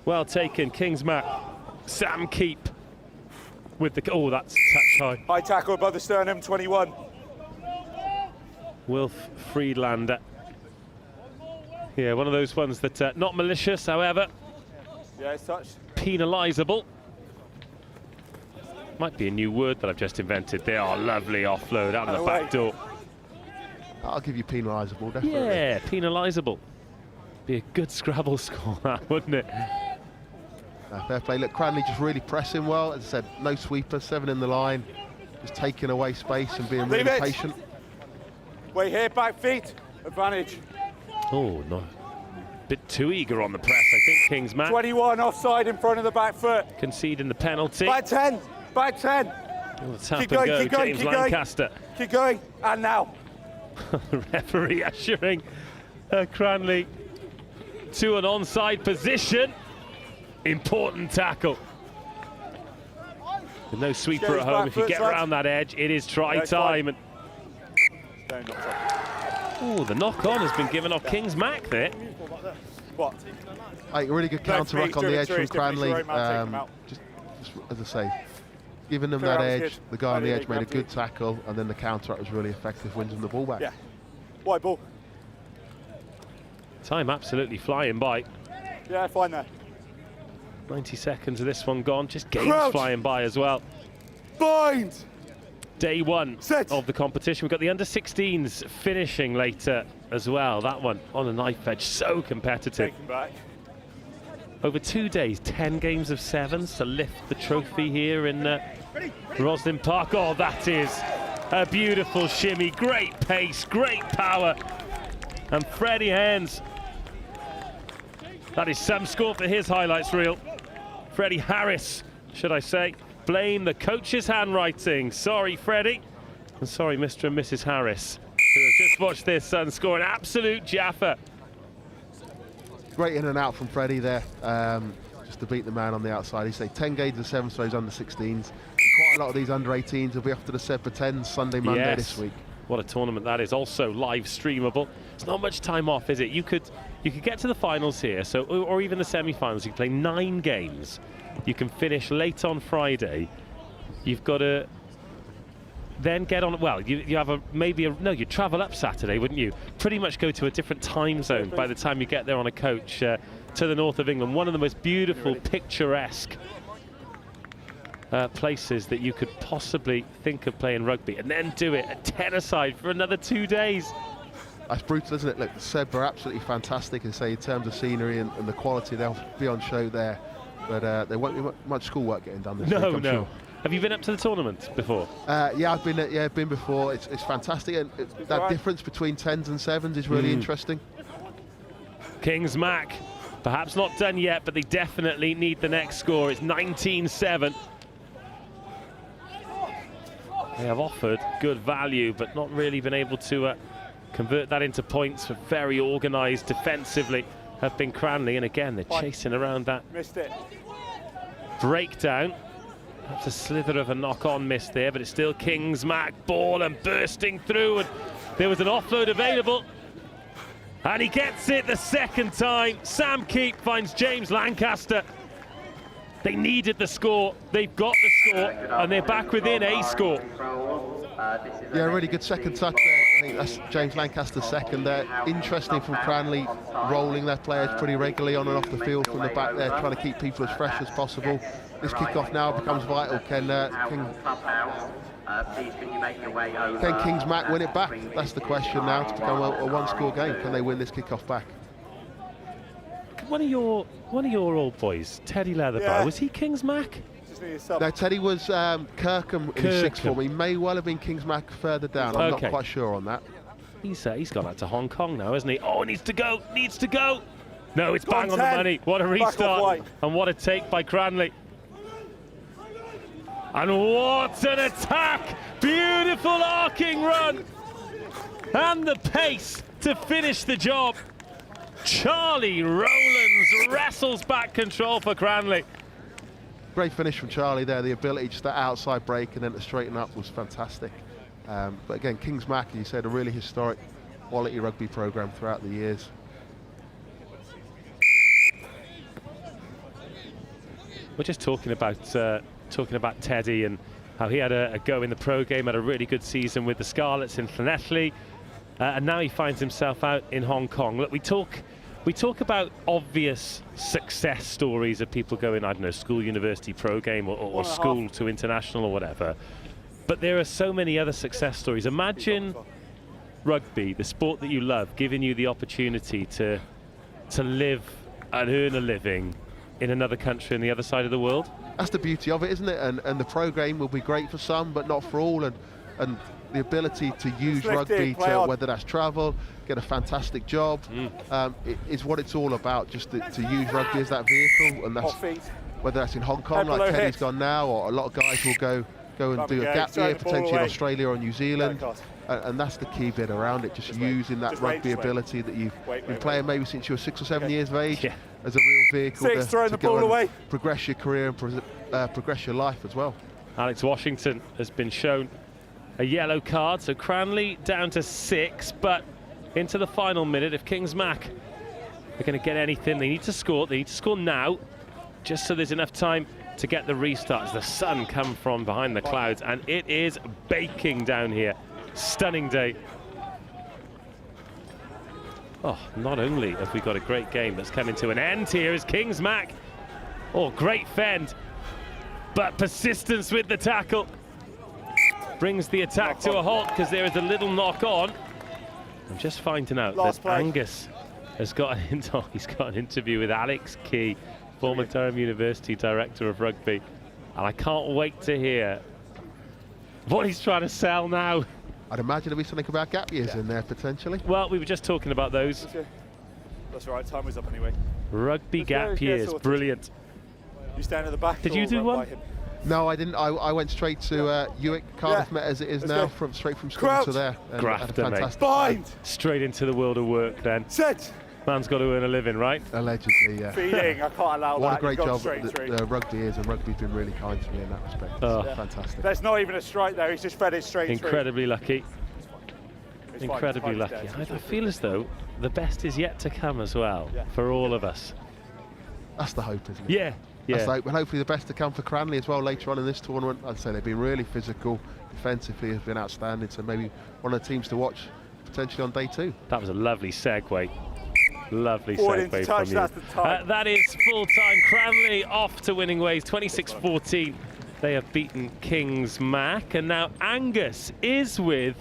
Well taken, Kingsmack. Sam Keep with the, oh, that's touch high. High tackle above the sternum, 21. Wilf Friedlander. Yeah, one of those ones that not malicious, however. Yeah, it's touched. Penalisable. Might be a new word that I've just invented. They are lovely offload out of the back door. I'll give you penalisable, definitely. Yeah, penalisable. Be a good Scrabble score, that, wouldn't it? Fair play. Look, Cranleigh just really pressing well. As I said, no sweeper, 7 in the line. Just taking away space and being really patient. Wait here, back feet. Advantage. Oh, no. Bit too eager on the press, I think, Kingsmack. 21 offside in front of the back foot. Conceding the penalty. Back 10. Back 10. Oh, tap and go, James Lancaster. Keep going. And now. Referee ushering Cranleigh to an onside position. Important tackle. With no sweeper at home, if you get around that edge, it is try time. And oh, the knock-on has been given off Kingsmack there. What? A really good counter-ruck on the edge from Cranleigh. Just as I say, giving them that edge. The guy on the edge made a good tackle, and then the counter-up was really effective, wins them the ball back. Yeah. White ball. Time absolutely flying by. Yeah, fine there. 90 seconds of this one gone. Just games flying by as well. Bind! Day one of the competition. We've got the under-16s finishing later as well. That one on a knife edge, so competitive. Taken back. Over 2 days, 10 games of sevens to lift the trophy here in Rosslyn Park. Oh, that is a beautiful shimmy. Great pace, great power. And Freddie Haynes. That is some score for his highlights reel. Freddie Harris, should I say. Blame the coach's handwriting. Sorry, Freddie. And sorry, Mr. and Mrs. Harris, who have just watched their son score an absolute jaffa. Great in and out from Freddie there, just to beat the man on the outside. He said 10 games of sevens for his under-16s. Quite a lot of these under-18s will be off to the Sedbergh 10s Sunday, Monday this week. What a tournament that is. Also live streamable. It's not much time off, is it? You could get to the finals here, so or even the semi-finals. You can play 9 games. You can finish late on Friday. You've got to then get on. Well, you have you'd travel up Saturday, wouldn't you? Pretty much go to a different time zone by the time you get there on a coach to the north of England. One of the most beautiful, picturesque places that you could possibly think of playing rugby, and then do it at 10-a-side for another 2 days. That's brutal, isn't it? Look, Sedbergh are absolutely fantastic, and say in terms of scenery and the quality, they'll be on show there. But there won't be much schoolwork getting done this week, I'm sure. Have you been up to the tournament before? Yeah, I've been before. It's fantastic, and that difference between 10s and 7s is really interesting. Kings Mac, perhaps not done yet, but they definitely need the next score. It's 19-7. They have offered good value, but not really been able to convert that into points. For very organised defensively have been Cranleigh, and again they're chasing around that breakdown. That's a slither of a knock-on miss there, but it's still Kings Mac ball and bursting through, and there was an offload available, and he gets it the second time. Sam Keep finds James Lancaster. They needed the score, they've got the score, and they're back within a score. Yeah, really good second touch there. I think that's James Lancaster's second there. Interesting from Cranleigh, rolling their players pretty regularly on and off the field from the back there, trying to keep people as fresh as possible. This kick-off now becomes vital. Can Kings Mac win it back? That's the question now, to become a one-score game. Can they win this kick-off back? One of your old boys, Teddy Leatherby, was he Kings Mac? No, Teddy was Kirkham in his sixth form. He may well have been Kings Mac further down. I'm not quite sure on that. He's gone out to Hong Kong now, hasn't he? Oh, needs to go. No, it's bang on the money. What a restart, and what a take by Cranleigh. And what an attack! Beautiful arcing run, and the pace to finish the job. Charlie Rowlands wrestles back control for Cranleigh. Great finish from Charlie there. The ability, just that outside break and then to straighten up was fantastic. But again, Kings Mac, as you said, a really historic quality rugby programme throughout the years. We're just talking about Teddy and how he had a go in the pro game, had a really good season with the Scarlets in Llanelli, and now he finds himself out in Hong Kong. Look, we talk about obvious success stories of people going, I don't know, school, university, pro game, or school to international or whatever. But there are so many other success stories. Imagine rugby, the sport that you love, giving you the opportunity to live and earn a living in another country on the other side of the world. That's the beauty of it, isn't it? And the pro game will be great for some, but not for all. And the ability to use rugby to, whether that's travel, get a fantastic job, is what it's all about. Just to use rugby as that vehicle, and that's whether that's in Hong Kong, like Teddy's gone now, or a lot of guys will go and do a gap year potentially in Australia or New Zealand, and that's the key bit around it. Just using that rugby ability that you've been playing maybe since you were 6 or 7 years of age as a real vehicle to go and progress your career and progress your life as well. Alex Washington has been shown a yellow card, so Cranleigh down to 6, but into the final minute. If Kings Mac are going to get anything, they need to score. They need to score now, just so there's enough time to get the restart as the sun come from behind the clouds, and it is baking down here. Stunning day. Oh, not only have we got a great game that's coming to an end here as Kings Mac. Oh, great fend, but persistence with the tackle brings the attack to a halt because there is a little knock on. I'm just finding out that Angus has got he's got an interview with Alex Key, former Durham University Director of Rugby, and I can't wait to hear what he's trying to sell now. I'd imagine there'll be something about gap years in there, potentially. Well, we were just talking about those. That's all right, time was up anyway. Rugby gap years, brilliant. You stand at the back. Did you do one? No, I didn't. I went straight to Cardiff, met as it is now, straight from school to there. Grafter, mate. Bind! Straight into the world of work then. Set! Man's got to earn a living, right? Allegedly, yeah. Feeding, I can't allow what that. A great job the Rugby is, and Rugby's been really kind to me in that respect. Oh. Fantastic. There's not even a strike there, he's just fed it straight Incredibly lucky. It's Incredibly lucky. I feel as though the best is yet to come as well, for all of us. That's the hope, isn't it? Yeah. That's the hope, and hopefully the best to come for Cranleigh as well later on in this tournament. I'd say they've been really physical, defensively have been outstanding, so maybe one of the teams to watch potentially on day 2. That was a lovely segue. Lovely Forward segue into touch, from you. that's the time. That is full-time. Cranleigh off to winning ways, 26-14. They have beaten Kings Mac, and now Angus is with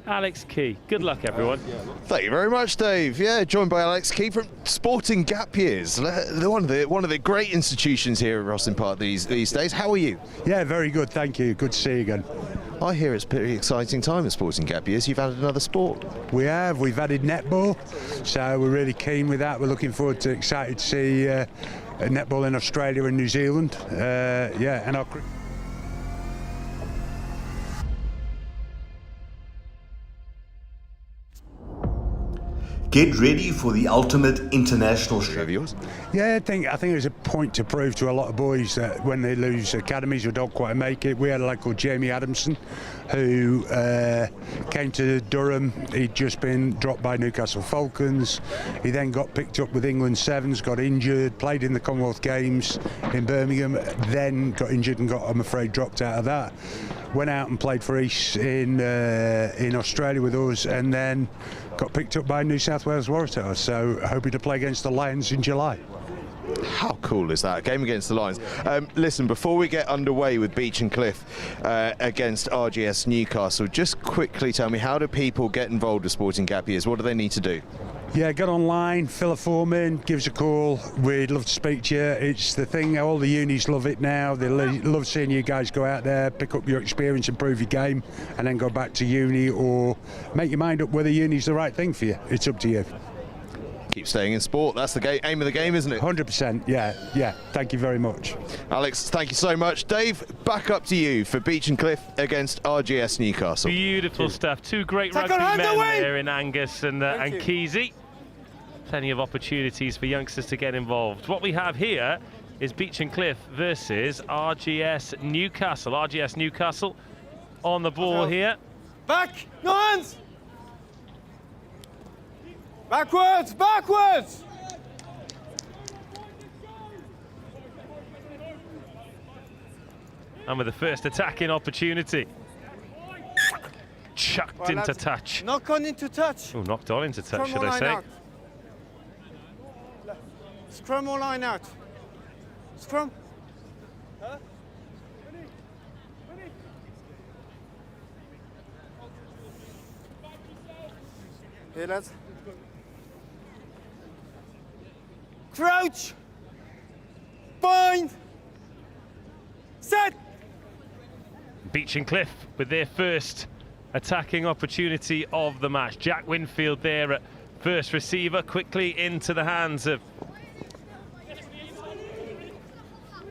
Alex Key. Good luck, everyone. Thank you very much, Dave. Yeah, joined by Alex Key from Sporting Gap Years, one of the great institutions here at Rosslyn Park these days. How are you? Yeah, very good, thank you. Good to see you again. I hear it's a pretty exciting time at Sporting Gap Years. You've added another sport. We have. We've added netball, so we're really keen with that. We're looking forward to, excited to see netball in Australia and New Zealand. Yeah, and our Get ready for the ultimate international show. Yeah, I think there's a point to prove to a lot of boys that when they lose academies who don't quite make it. We had a lad called Jamie Adamson who came to Durham. He'd just been dropped by Newcastle Falcons. He then got picked up with England Sevens, got injured, played in the Commonwealth Games in Birmingham, then got injured and got, I'm afraid, dropped out of that. Went out and played for East in Australia with us, and then got picked up by New South Wales Waratahs, so hoping to play against the Lions in July. How cool is that? A game against the Lions. Listen, before we get underway with Beechen against RGS Newcastle, just quickly tell me, how do people get involved with Sporting Gap Years? What do they need to do? Yeah, get online, fill a form in, give us a call. We'd love to speak to you. It's the thing, all the unis love it now. They love seeing you guys go out there, pick up your experience, improve your game, and then go back to uni or make your mind up whether uni's the right thing for you. It's up to you. Keep staying in sport. That's the aim of the game, isn't it? 100%, yeah. Thank you very much. Alex, thank you so much. Dave, back up to you for Beechen against RGS Newcastle. Beautiful stuff. Two great rugby men there in Angus and Kesey. Plenty of opportunities for youngsters to get involved. What we have here is Beechen versus RGS Newcastle. RGS Newcastle on the ball here. Back! No hands! Backwards! Backwards! And with the first attacking opportunity. Chucked into touch. Knock on into touch. Oh, knocked on into touch, should I say. Out. Scrum or line out. Scrum. Huh? Here, lads. Crouch. Bind. Set. Beechen with their first attacking opportunity of the match. Jack Winfield there at first receiver, quickly into the hands of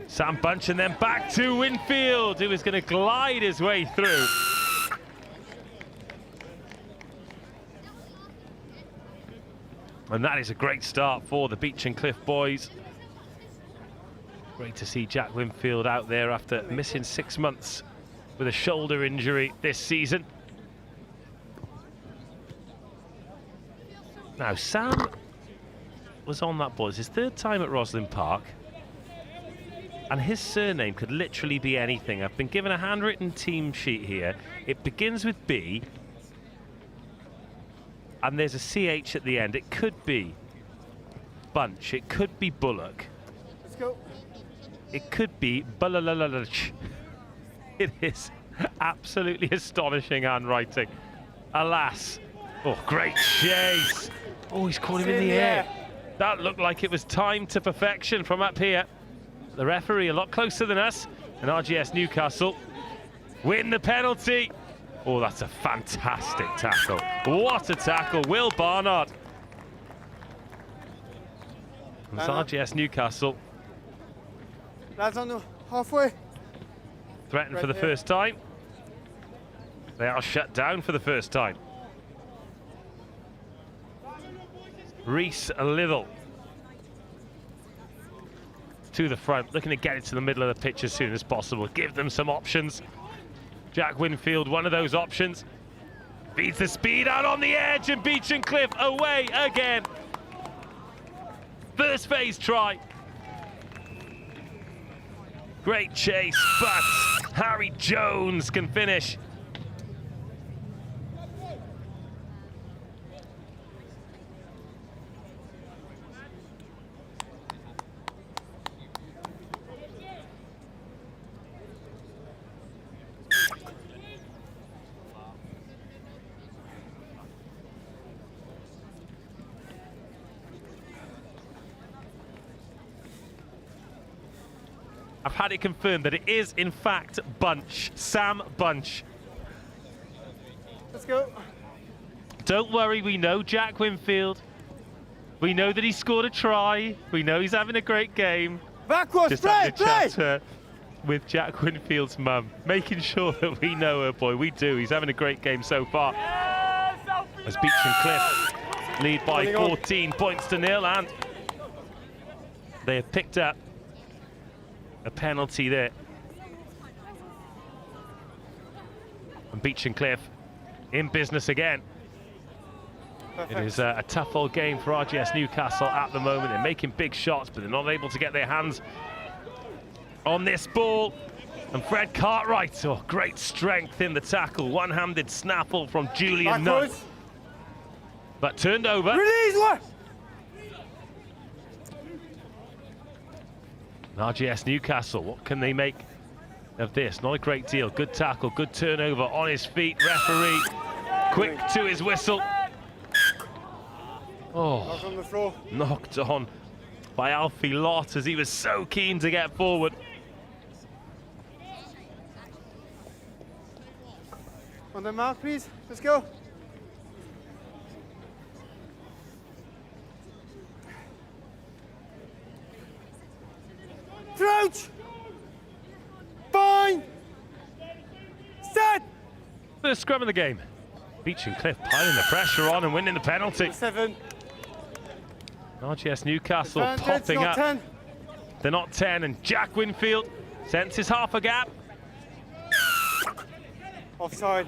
Sam Bunch, and then back to Winfield, who is going to glide his way through. And that is a great start for the Beechen boys. Great to see Jack Winfield out there after missing 6 months with a shoulder injury this season. Now, Sam was on that ball. It's his third time at Rosslyn Park. And his surname could literally be anything. I've been given a handwritten team sheet here. It begins with B, and there's a CH at the end. It could be Bunch. It could be Bullock. Let's go. It could be Bulalalach. It is absolutely astonishing handwriting. Alas. Oh, great chase. Oh, he's caught him in the air. That looked like it was timed to perfection from up here. The referee a lot closer than us, and RGS Newcastle win the penalty. Oh, that's a fantastic tackle. What a tackle, Will Barnard. It's RGS Newcastle. Lads on the halfway. Threatened for the first time. They are shut down for the first time. Reese Little to the front, looking to get it to the middle of the pitch as soon as possible. Give them some options. Jack Winfield, one of those options. Beats the speed out on the edge, and Beechen away again. First phase try. Great chase, but Harry Jones can finish. I've had it confirmed that it is, in fact, Bunch. Sam Bunch. Let's go. Don't worry, we know Jack Winfield. We know that he scored a try. We know he's having a great game. Backwards, Just having a chat with Jack Winfield's mum, making sure that we know her boy. We do. He's having a great game so far. As Beechen lead by 14 points to 0, and they have picked up a penalty there. And Beechen in business again. Perfect. It is a tough old game for RGS Newcastle at the moment. They're making big shots, but they're not able to get their hands on this ball. And Fred Cartwright, oh, great strength in the tackle. One-handed snaffle from Julian Nunn. But turned over. Release one! RGS Newcastle, what can they make of this? Not a great deal. Good tackle, good turnover on his feet. Referee quick to his whistle. Oh, knocked on the floor. Knocked on by Alfie Lott as he was so keen to get forward. On the mark, please. Let's go. Crouch! Fine! Set! First scrum of the game. Beechen piling the pressure on and winning the penalty. 7. RGS Newcastle Advantage, popping not up. 10. They're not 10, and Jack Winfield senses half a gap. Offside.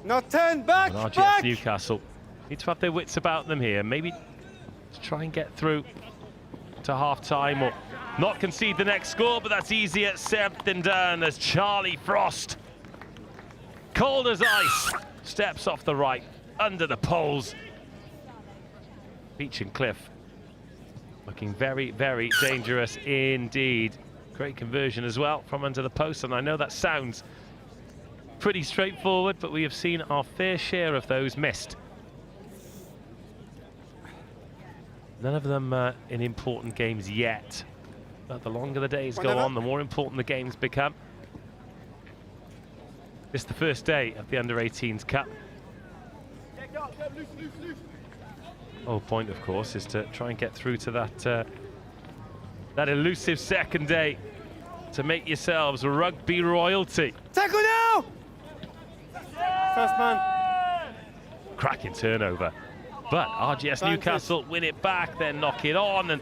Not 10, back, And RGS back! Newcastle need to have their wits about them here. Maybe to try and get through to half-time or not concede the next score, but that's easier said than done as Charlie Frost, cold as ice, steps off the right, under the poles. Beechen looking very, very dangerous indeed. Great conversion as well from under the post, and I know that sounds pretty straightforward, but we have seen our fair share of those missed. None of them in important games yet. But the longer the days go on, the more important the games become. This is the first day of the Under-18s Cup. Whole point, of course, is to try and get through to that elusive second day to make yourselves rugby royalty. Tackle now! First man. Cracking turnover. But RGS Newcastle win it back, then knock it on, and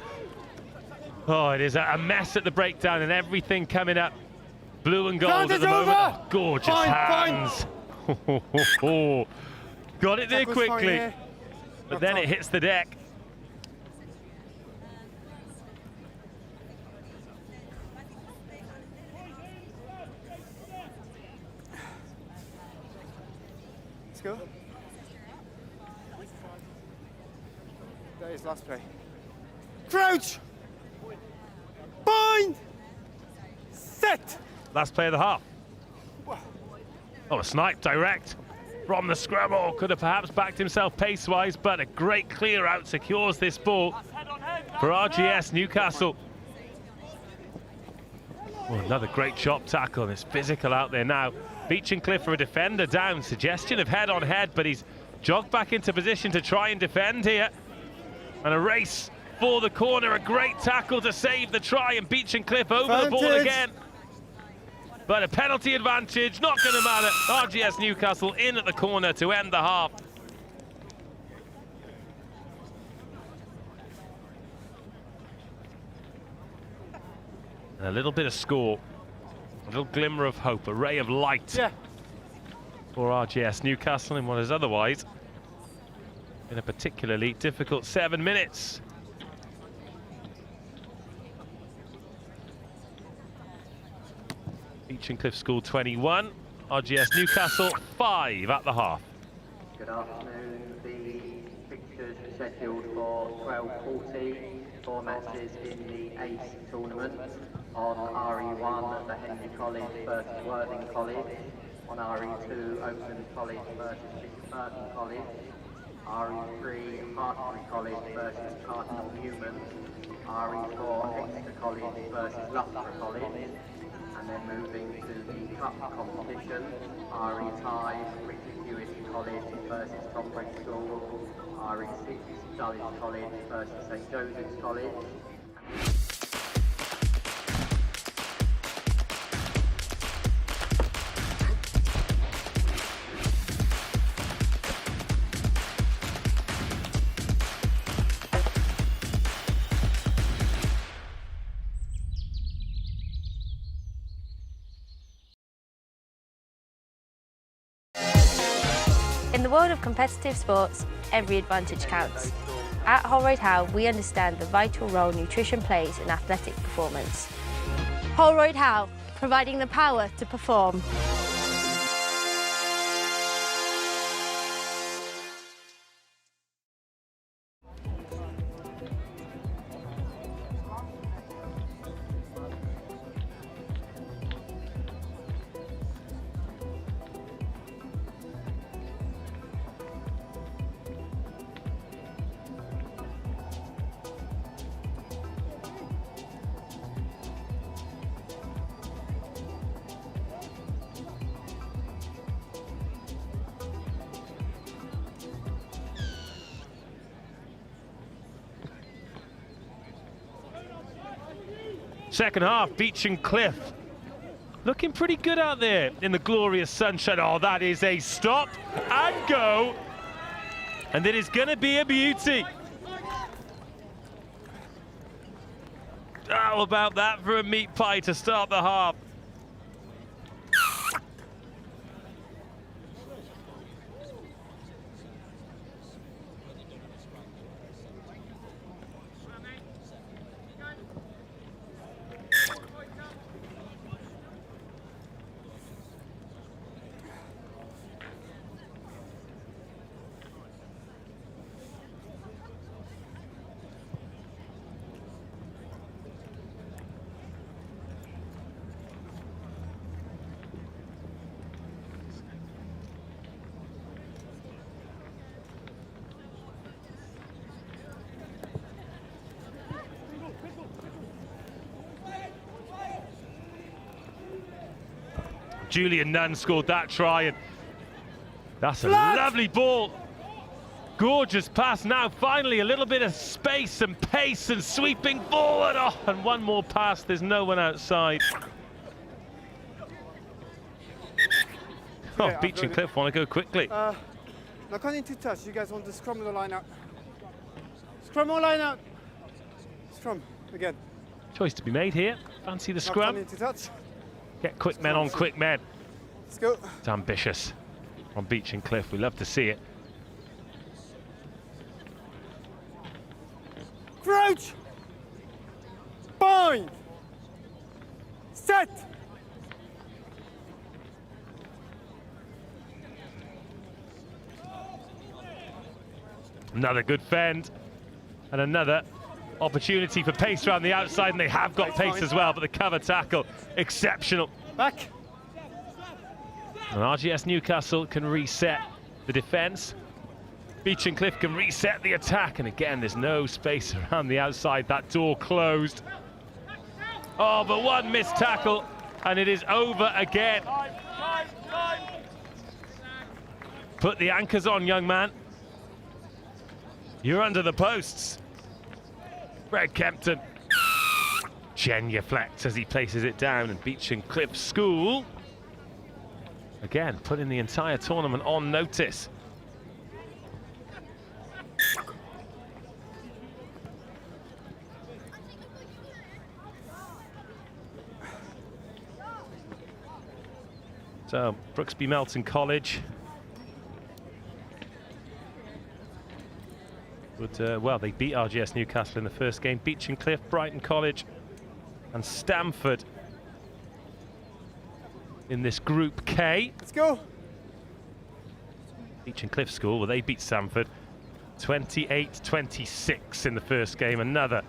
oh, it is a mess at the breakdown and everything coming up. Blue and gold at the moment. Oh, gorgeous hands. Got it there quickly, but then it hits the deck. Let's go. That is last play. Crouch! Bind! Set! Last play of the half. Oh, a snipe direct from the scrabble. Could have perhaps backed himself pace-wise, but a great clear-out secures this ball for RGS Newcastle. Oh, another great chop tackle. It's physical out there now. Beechen for a defender down. Suggestion of head-on-head, but he's jogged back into position to try and defend here. And a race for the corner. A great tackle to save the try, and Beechen over the ball again. But a penalty advantage, not going to matter. RGS Newcastle in at the corner to end the half. And a little bit of score, a little glimmer of hope, a ray of light for RGS Newcastle in what is otherwise been a particularly difficult 7 minutes. Beechen scored 21, RGS Newcastle 5 at the half. Good afternoon. The fixtures scheduled for 12:40, 4 matches in the ACE tournament. On RE1, the Henley College versus Worthing College. On RE2, Oaklands College versus Burton College. RE3, Hartpury College versus Newman. RE4, Exeter College versus Loughborough College. And then moving to the cup competition, RE5, Richard Hewitt College versus Tonbridge School. RE6, Dulwich College versus St Joseph's College. In the world of competitive sports, every advantage counts. At Holroyd Howe, we understand the vital role nutrition plays in athletic performance. Holroyd Howe, providing the power to perform. Second half, Beechen looking pretty good out there in the glorious sunshine. Oh, that is a stop and go. And it is going to be a beauty. How about that for a meat pie to start the half? Julian Nunn scored that try, and that's a lovely ball. Gorgeous pass now, finally a little bit of space and pace and sweeping forward. Oh, and one more pass, there's no one outside. Oh, Beechen want to go quickly. Not going into touch, you guys want to scrum the line out. Scrum or line out. Scrum, again. Choice to be made here, fancy the scrum. Into touch. Get quick men on quick men. Let's go. It's ambitious on Beechen, we love to see it. Crouch! Bind! Set! Another good fend. And another opportunity for pace around the outside, and they have got pace as well, but the cover tackle, exceptional. Back. And RGS Newcastle can reset the defence. Beechen Cliff can reset the attack, and again, there's no space around the outside. That door closed. Oh, but one missed tackle, and it is over again. Put the anchors on, young man. You're under the posts. Greg Kempton genuflects as he places it down, and Beechen Cliff School again putting the entire tournament on notice. So Brooksby Melton College would, well, they beat RGS Newcastle in the first game. Beechen Cliff, Brighton College and Stamford in this Group K. Let's go. Beechen Cliff School, well, they beat Stamford 28-26 in the first game. Another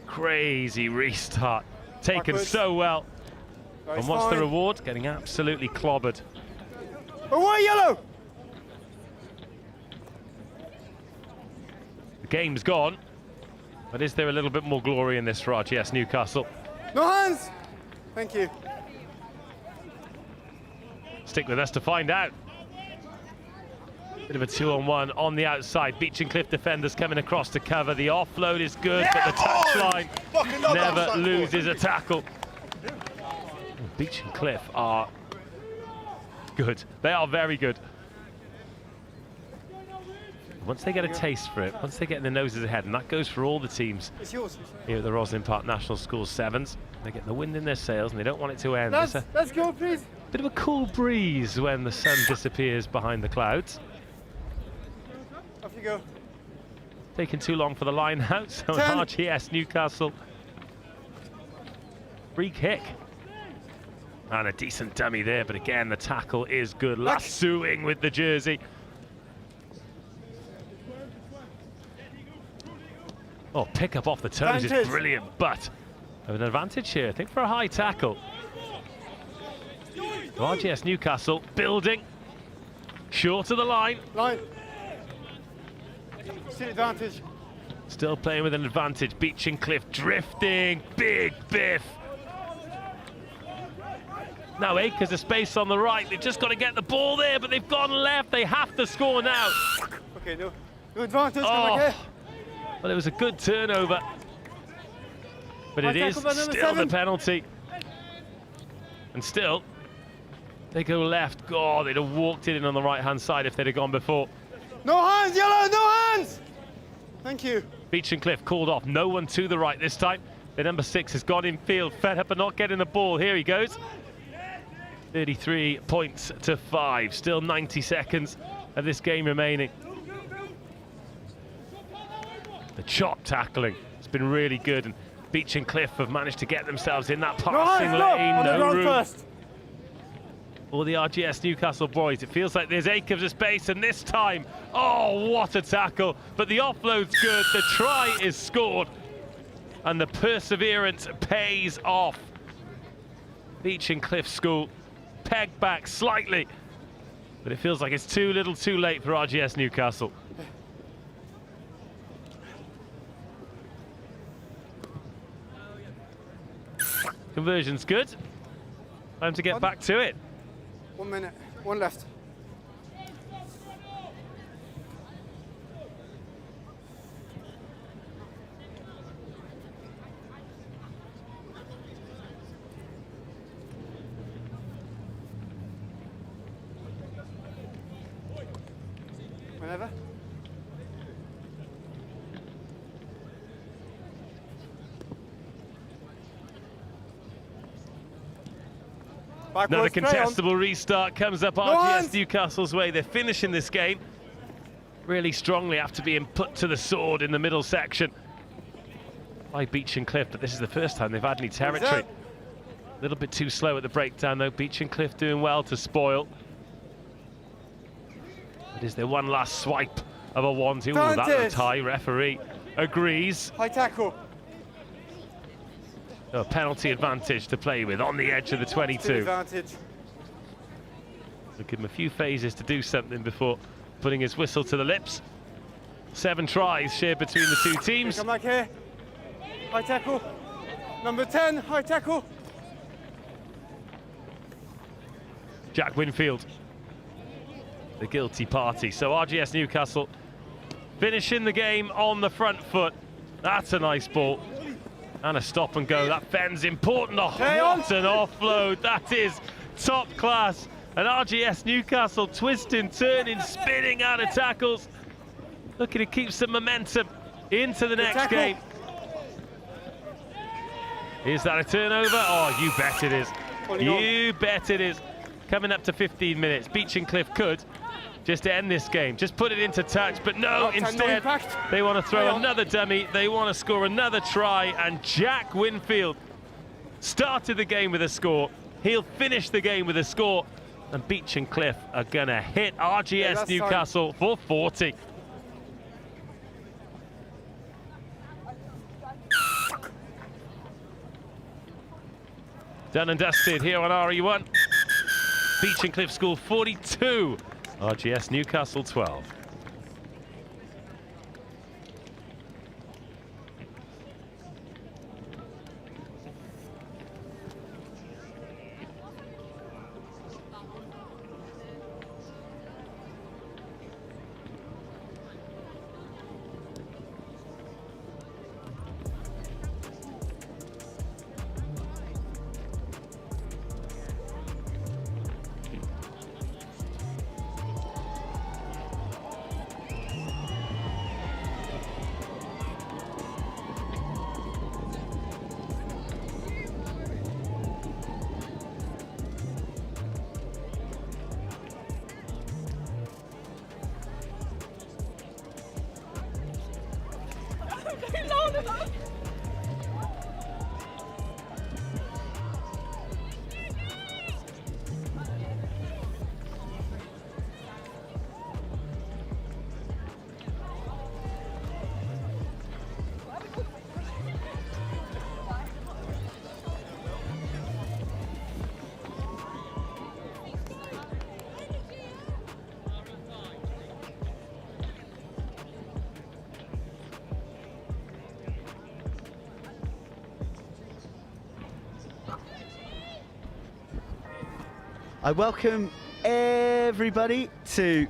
crazy restart, taken Backwards. so well. Nice And what's the fine. reward? Getting absolutely clobbered. Away, yellow! The game's gone, but is there a little bit more glory in this for RGS Newcastle? No hands! Thank you. Stick with us to find out. Bit of a 2-on-1 on the outside. Beechen Cliff defenders coming across to cover. The offload is good, but the touchline never loses a tackle. Beechen Cliff are good. They are very good. Once they get a taste for it, once they get their noses ahead, and that goes for all the teams It's yours. here at the Roslyn Park National School Sevens, they get the wind in their sails and they don't want it to end. Let's It's a go, please. bit of a cool breeze when the sun disappears behind the clouds. Off you go. Taking too long for the line out, so an 10. RGS Newcastle free kick. And a decent dummy there, but again, the tackle is good. Lassoing with the jersey. Oh, pick up off the toes is Advantage. brilliant, but an advantage here, I think, for a high tackle. RGS Newcastle building. Short of the line. Line. Still advantage. Still playing with an advantage. Beechen Cliff drifting. Big biff. Now Acres of space on the right. They've just got to get the ball there, but they've gone left. They have to score now. Okay, no advantage. Oh. Come back here. Well, it was a good turnover, but it High is tackle by number still 7. the penalty. And still, they go left. God, they'd have walked it in on the right-hand side if they'd have gone before. No hands, yellow, no hands! Thank you. Beechen Cliff called off. No one to the right this time. The number 6 has gone in field, fed up and not getting the ball. Here he goes. 33 points to 5. Still 90 seconds of this game remaining. The chop tackling has been really good, and Beechen Cliff have managed to get themselves in that passing lane. On the No ground room first. for the RGS Newcastle boys. It feels like there's acres of space, and this time, oh, what a tackle. But the offload's good, the try is scored, and the perseverance pays off. Beechen Cliff School pegged back slightly, but it feels like it's too little too late for RGS Newcastle. Conversion's good. Time to get back to it. 1 minute. One left. Whenever. Another Backwards, play on. contestable restart comes up RGS Newcastle's way. They're finishing this game really strongly after being put to the sword in the middle section by Beechen Cliff, but this is the first time they've had any territory. A little bit too slow at the breakdown though. Beechen Cliff doing well to spoil. It is their one last swipe of a 1-2. Ooh, that was a tie. Referee agrees. High tackle. A penalty advantage to play with on the edge of the 22. Advantage. We'll give him a few phases to do something before putting his whistle to the lips. 7 tries shared between the two teams. Come back here. High tackle. Number 10, high tackle. Jack Winfield, the guilty party. So RGS Newcastle finishing the game on the front foot. That's a nice ball. And a stop and go. That fends important. Oh, what an offload. That is top class. And RGS Newcastle twisting, turning, spinning out of tackles. Looking to keep some momentum into the next game. Is that a turnover? Oh, you bet it is. You bet it is. Coming up to 15 minutes. Beechen could just end this game. Just put it into touch, but no, instead they want to throw another dummy. They want to score another try, and Jack Winfield started the game with a score. He'll finish the game with a score, and Beechen are going to hit RGS Newcastle for 40. Done and dusted here on RE1. Beechen score 42. RGS Newcastle 12. I welcome everybody to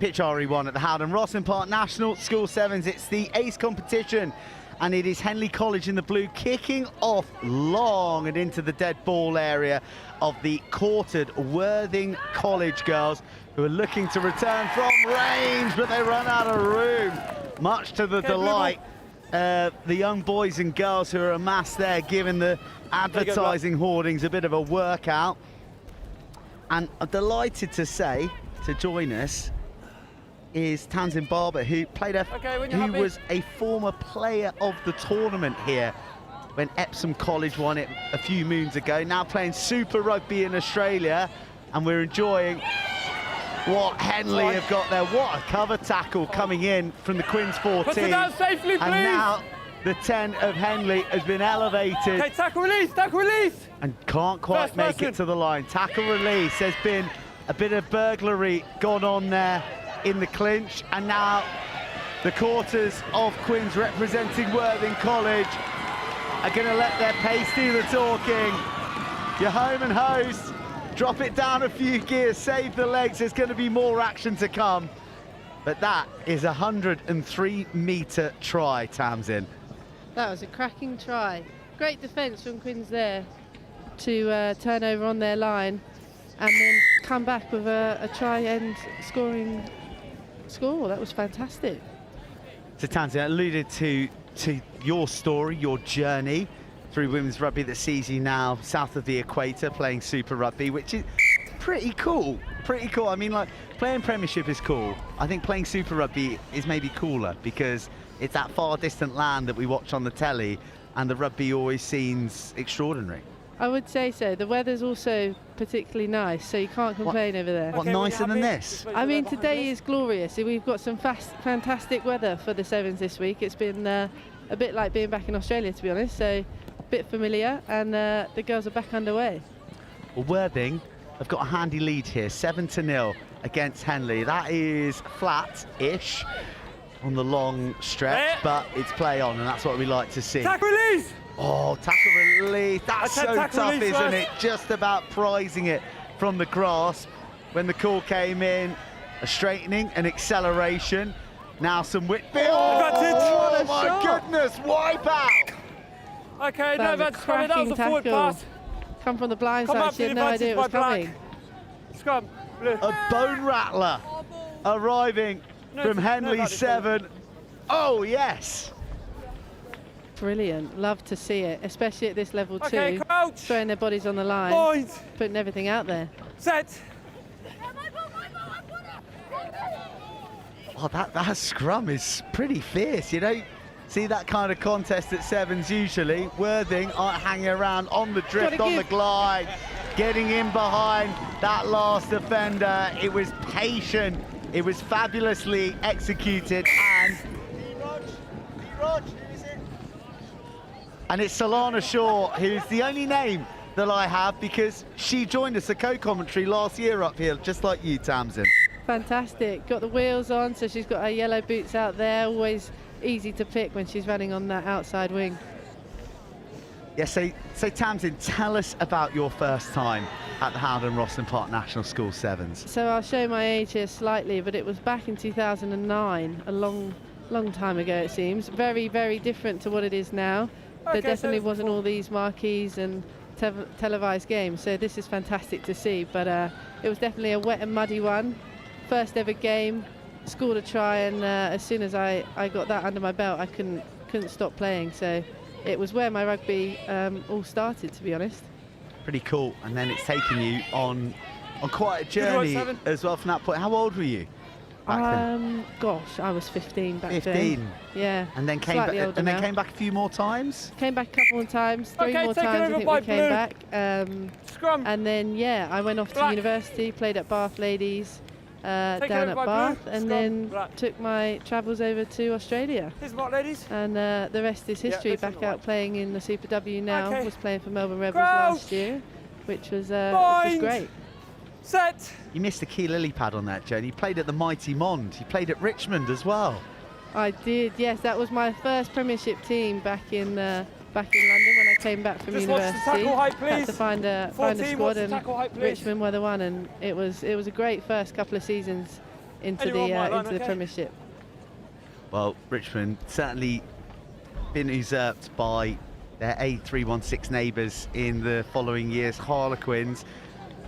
Pitch RE1 at the Howden Roslyn Park National School Sevens. It's the ACE competition, and it is Henley College in the blue kicking off long and into the dead ball area of the quartered Worthing College girls, who are looking to return from range, but they run out of room, much to the delight the young boys and girls who are amassed there, giving the advertising hoardings a bit of a workout. And I'm delighted to say, to join us, is Tamsin Barber, who played who was a former player of the tournament here when Epsom College won it a few moons ago. Now playing Super Rugby in Australia, and we're enjoying what Henley have got there. What a cover tackle coming in from the Quins 14. Put it down safely, please. And now the 10 of Henley has been elevated. Okay, tackle release, And can't quite make it to the line. Tackle release. There's been a bit of burglary gone on there in the clinch, and now the quarters of Quins representing Worthing College are going to let their pace do the talking. You're home and host. Drop it down a few gears, save the legs. There's going to be more action to come. But that is a 103-metre try, Tamsin. That was a cracking try. Great defence from Quins there to turn over on their line and then come back with a try and scoring score. That was fantastic. So Tamsin, I alluded to your story, your journey through women's rugby that sees you now south of the equator playing Super Rugby, which is pretty cool. I mean, like, playing Premiership is cool. I think playing Super Rugby is maybe cooler because it's that far distant land that we watch on the telly, and the rugby always seems extraordinary. I would say so. The weather's also particularly nice, so you can't complain over there. What nicer than this? I mean, today is glorious. We've got some fantastic weather for the Sevens this week. It's been a bit like being back in Australia, to be honest, so a bit familiar, and the girls are back underway. Well, Worthing have got a handy lead here, 7-0 against Henley. That is flat-ish on the long stretch, but it's play on, and that's what we like to see. Tackle release! Oh, tackle release. That's so tough, isn't it? Just about prizing it from the grasp. When the call came in, a straightening, an acceleration. Now some Whitfield. Oh, my goodness, wipe out. Okay, no, that's cracking that was a forward tackle. pass. Come from the blind Come side, up she had to no the idea it was advantage coming. Scrum, blue. A bone rattler arriving from Henley 7. Oh, yes. Brilliant, love to see it, especially at this level Okay, too. crouch. Throwing their bodies on the line, Point. putting everything out there. Set. Oh, that scrum is pretty fierce. You don't see that kind of contest at Sevens usually. Worthing aren't hanging around on the drift, on the glide, getting in behind that last defender. It was patient. It was fabulously executed, and it's Solana Shaw, who's the only name that I have because she joined us at co-commentary last year up here, just like you, Tamsin. Fantastic, got the wheels on, so she's got her yellow boots out there, always easy to pick when she's running on that outside wing. Yeah, so Tamsin, tell us about your first time at the HOWDEN ROSSLYN Park National School Sevens. So I'll show my age here slightly, but it was back in 2009, a long time ago it seems. Very, very different to what it is now. There definitely wasn't all these marquees and televised games, so this is fantastic to see, but it was definitely a wet and muddy one. First ever game, scored a try, and as soon as I got that under my belt, I couldn't stop playing, so it was where my rugby all started, to be honest. Pretty cool, and then it's taken you on quite a journey as well from that point. How old were you back then? Gosh, I was 15 back then. 15? Yeah. And then came back a few more times? Came back a couple more times, three more times I think we came back. And then, yeah, I went off to university, played at Bath Ladies, down at Bath, and then took my travels over to Australia. Here's what, ladies. And the rest is history. Back out playing in the Super W now. Was playing for Melbourne Rebels Crouch. last year, which was great. Set. You missed a key lily pad on that, Jen. You played at the mighty Mond. You played at Richmond as well. I did, yes. That was my first Premiership team back in London when I came back from university. Had to find a squad, and Richmond were the one, and it was a great first couple of seasons into the Premiership. Well, Richmond certainly been usurped by their A316 neighbours in the following years, Harlequins.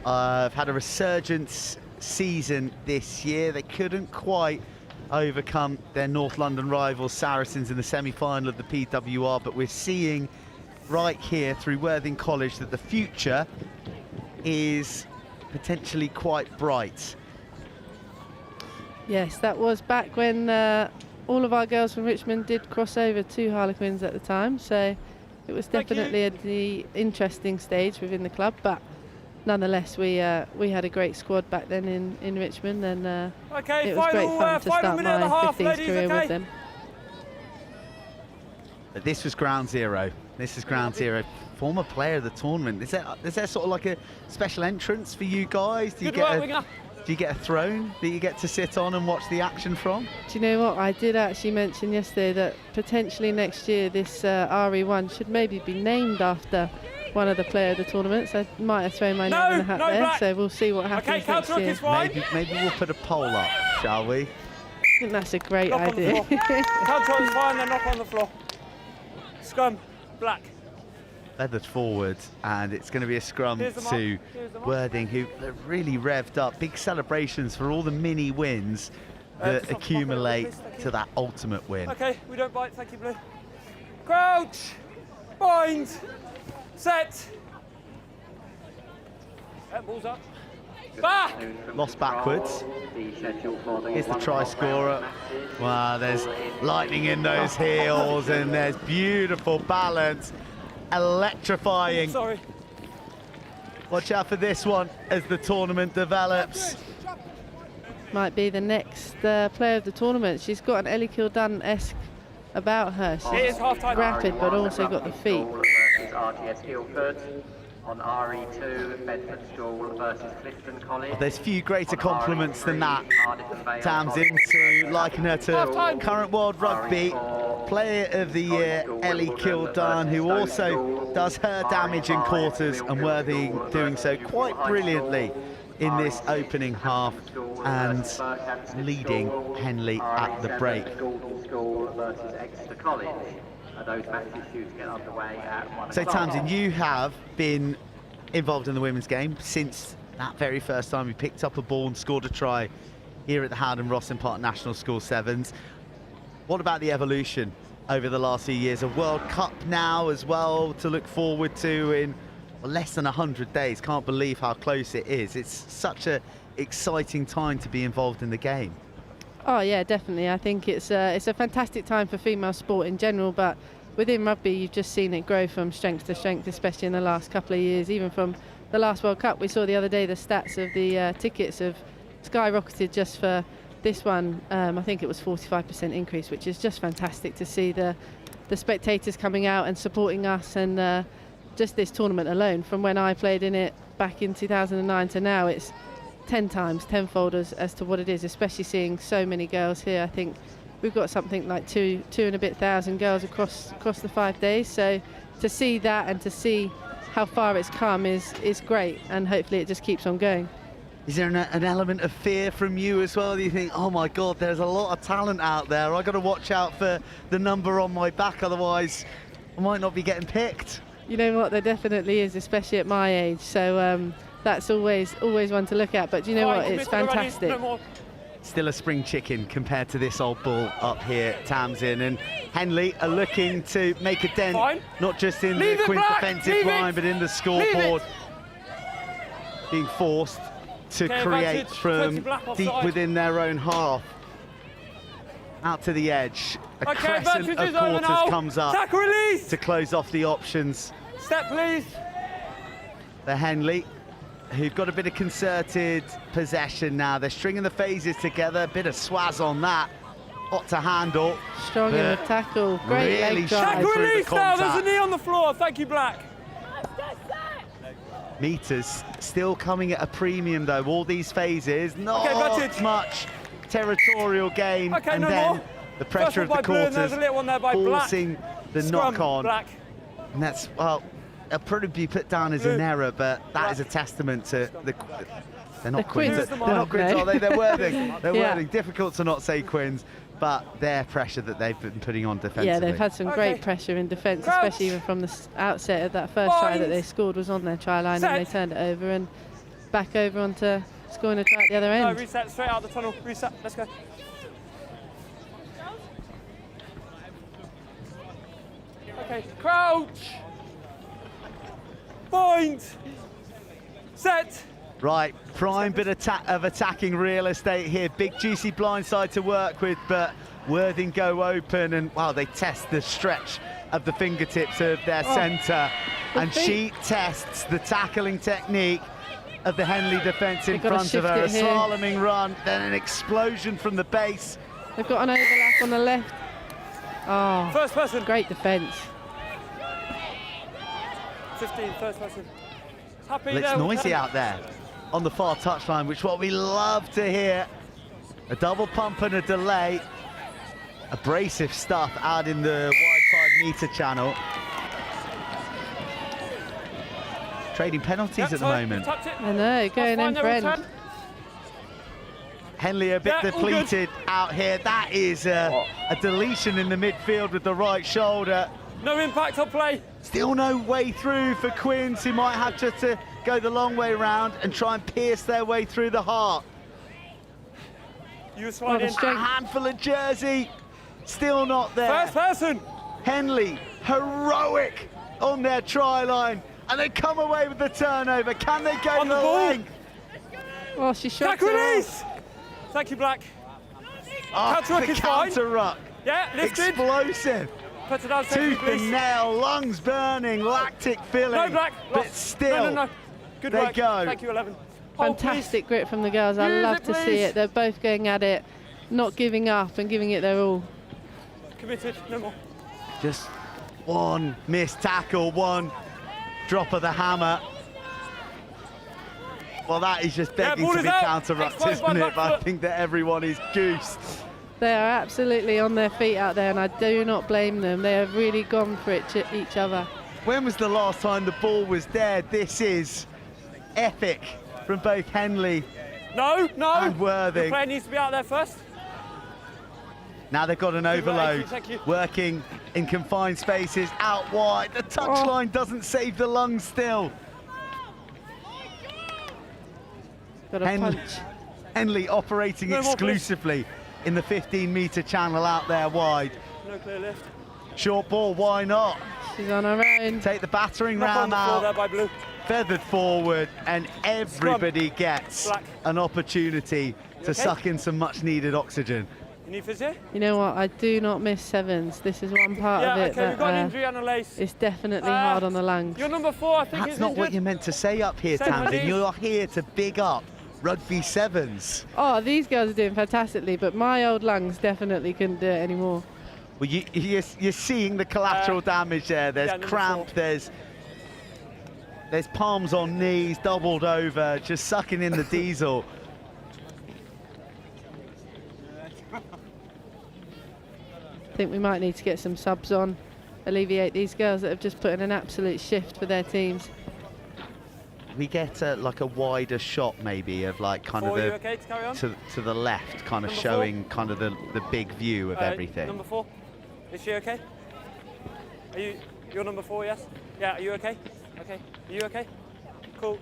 Have had a resurgence season this year. They couldn't quite overcome their North London rivals Saracens in the semi-final of the PWR, but we're seeing right here through Worthing College that the future is potentially quite bright. Yes, that was back when all of our girls from Richmond did cross over to Harlequins at the time, so it was definitely the interesting stage within the club, but nonetheless, we had a great squad back then in Richmond, and it was great fun to start my 15s career with them. But this was ground zero. This is ground zero. Former player of the tournament. Is there sort of like a special entrance for you guys? Do you get a throne that you get to sit on and watch the action from? Do you know what? I did actually mention yesterday that potentially next year this RE1 should maybe be named after one of the player of the tournaments. I might have thrown my name in the hat there, so we'll see what happens next year. Maybe we'll put a poll up, shall we? I think that's a great idea. Counter is fine, then knock on the floor. Scrum, black. Feathered forward, and it's going to be a scrum to Worthing, who are really revved up. Big celebrations for all the mini wins that accumulate to that ultimate win. Okay, we don't bite, thank you, Blue. Crouch, bind, set. Balls up. Back! Lost backwards. Here's the try scorer. Wow, there's lightning in those heels, and there's beautiful balance. Electrifying. Sorry. Watch out for this one as the tournament develops. Might be the next player of the tournament. She's got an Ellie Kildun-esque about her. She's rapid, but also got the feet. Versus RTS Guildford. On RE2, Bedford School versus Clifton College. There's few greater compliments than that. Tamsin, to liken her to current World Rugby Player of the Year, Ellie Kildun, who also does her damage in quarters, and Worthing doing so quite brilliantly in this opening half and leading Henley at the break. School versus Exeter College. Those matches due to get underway at 1 So o'clock. Tamsin, you have been involved in the women's game since that very first time you picked up a ball and scored a try here at the HOWDEN ROSSLYN Park National School Sevens. What about the evolution over the last few years? A World Cup now as well to look forward to in less than 100 days. Can't believe how close it is. It's such an exciting time to be involved in the game. Oh yeah, definitely. I think it's a fantastic time for female sport in general, but within rugby you've just seen it grow from strength to strength, especially in the last couple of years. Even from the last World Cup, we saw the other day the stats of the tickets have skyrocketed just for this one. I think it was 45% increase, which is just fantastic to see the spectators coming out and supporting us, and just this tournament alone, from when I played in it back in 2009 to now, it's 10 times, tenfold as to what it is, especially seeing so many girls here. I think we've got something like two and a bit thousand girls across the 5 days. So to see that and to see how far it's come is great, and hopefully it just keeps on going. Is there an element of fear from you as well? Do you think, oh my God, there's a lot of talent out there, I've got to watch out for the number on my back, otherwise I might not be getting picked? You know what, there definitely is, especially at my age. So that's always one to look at, but you know what, it's fantastic. Still a spring chicken compared to this old bull up here, Tamsin, and Henley are looking to make a dent, not just in the Queen's defensive line, but in the scoreboard. Being forced to create from deep within their own half. Out to the edge, a crescent of quarters comes up to close off the options. Step, please. The Henley, who've got a bit of concerted possession now. They're stringing the phases together, a bit of swaz on that. Hot to handle. Strong in the tackle, great really leg drive. Tackle release now, there's a knee on the floor. Thank you, Black. Meters still coming at a premium though. All these phases, not much territorial gain, and then the pressure of the quarters forcing the knock-on. And that's, well, it'll probably be put down as an error, but that is a testament to they're not Quins. They're not Quins, are they? They're Worthing. They're Worthing. Difficult to not say Quins, but their pressure that they've been putting on defensively. Yeah, they've had some great pressure in defence, especially even from the outset of that first try that they scored was on their try line, and they turned it over and back over onto scoring a try at the other end. No, reset, straight out the tunnel. Reset, let's go. Okay, crouch. Point. Set. Right, prime bit of attacking real estate here. Big juicy blindside to work with, but Worthing go open, and wow, they test the stretch of the fingertips of their centre, and she tests the tackling technique of the Henley defence in front of her. A slaloming run, then an explosion from the base. They've got an overlap on the left. Oh, first person. Great defence. 15, first person. Well, it's noisy out there on the far touchline, which is what we love to hear. A double pump and a delay. Abrasive stuff out in the wide 5 metre channel. Trading penalties at the moment. I know, going in friend. Henley a bit depleted out here. That is a deletion in the midfield with the right shoulder. No impact on play. Still no way through for Quins, who might have to go the long way round and try and pierce their way through the heart. You slide in. A handful of jersey, still not there. First person. Henley, heroic on their try line, and they come away with the turnover. Can they go the length? Well, she shot Tackle release. Thank you, Black. Counter ruck. Yeah, lifted. Explosive. Put it down, tooth and nail, lungs burning, lactic filling. No, Black. But still, Good they work. go. Thank you, 11. Hold, Fantastic grip from the girls. I Use love it, to see please. it. They're both going at it, not giving up and giving it their all. Committed, no more. Just one missed tackle, one drop of the hammer. Well, that is just begging ball to is be out. counteracted, Exposed isn't by it? But I think that everyone is goosed. They are absolutely on their feet out there, and I do not blame them. They have really gone for it to each other. When was the last time the ball was there? This is epic from both Henley and Worthing. The player needs to be out there first. Now they've got an overload, Thank you. working in confined spaces, out wide. The touchline doesn't save the lungs still. Got a punch. Henley operating No more, exclusively in the 15-metre channel out there wide. No clear lift. Short ball, why not? She's on her own. Take the battering Knock on ram the floor there out, by Blue. feathered forward, and everybody gets Black. an opportunity to okay? suck in some much-needed oxygen. You need physio? You know what? I do not miss sevens. This is one part of it okay, we've got an that injury on the lace. is definitely hard on the lungs. You're number 4, I think. That's not what you're meant to say up here, Same Tamsin. idea. You're here to big up rugby sevens. Oh, these girls are doing fantastically, but my old lungs definitely couldn't do it anymore. Well, you're seeing the collateral damage there. There's cramp, there's palms on knees, doubled over, just sucking in the diesel. I think we might need to get some subs on, alleviate these girls that have just put in an absolute shift for their teams. We get like a wider shot maybe of like kind of Four, you the okay to carry on? to the left, kind of Number showing 4. kind of the big view of everything. Number 4, is she okay? You're number 4, yes? Yeah, are you okay? Okay, are you okay? Cool.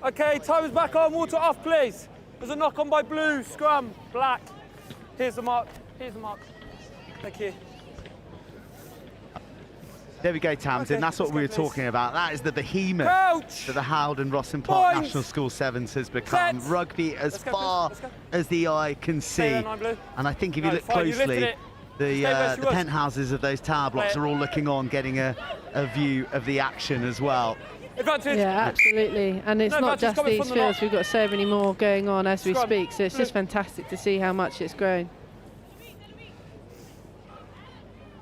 Okay, time is back on, water off please. There's a knock on by Blue, scrum, Black. Here's the mark, here's the mark. Thank you. There we go, Tamsin. Okay, That's what let's we go, were please. talking about. That is the behemoth Crouch! that the HOWDEN ROSSLYN Park Points! National School Sevens has become. Set! Rugby as Let's go, far please, let's as the eye can Stay see. there, 9 Blue. And I think if you No, look fine, you lifted closely, it. Stay where she the was. penthouses of those tower blocks Play it. are all looking on, getting a view of the action as well. Advantage. Yeah, absolutely. And it's No, not advantage just coming these from the fields, knock. we've got so many more going on as we Scrum. speak, so it's just fantastic to see how much it's grown.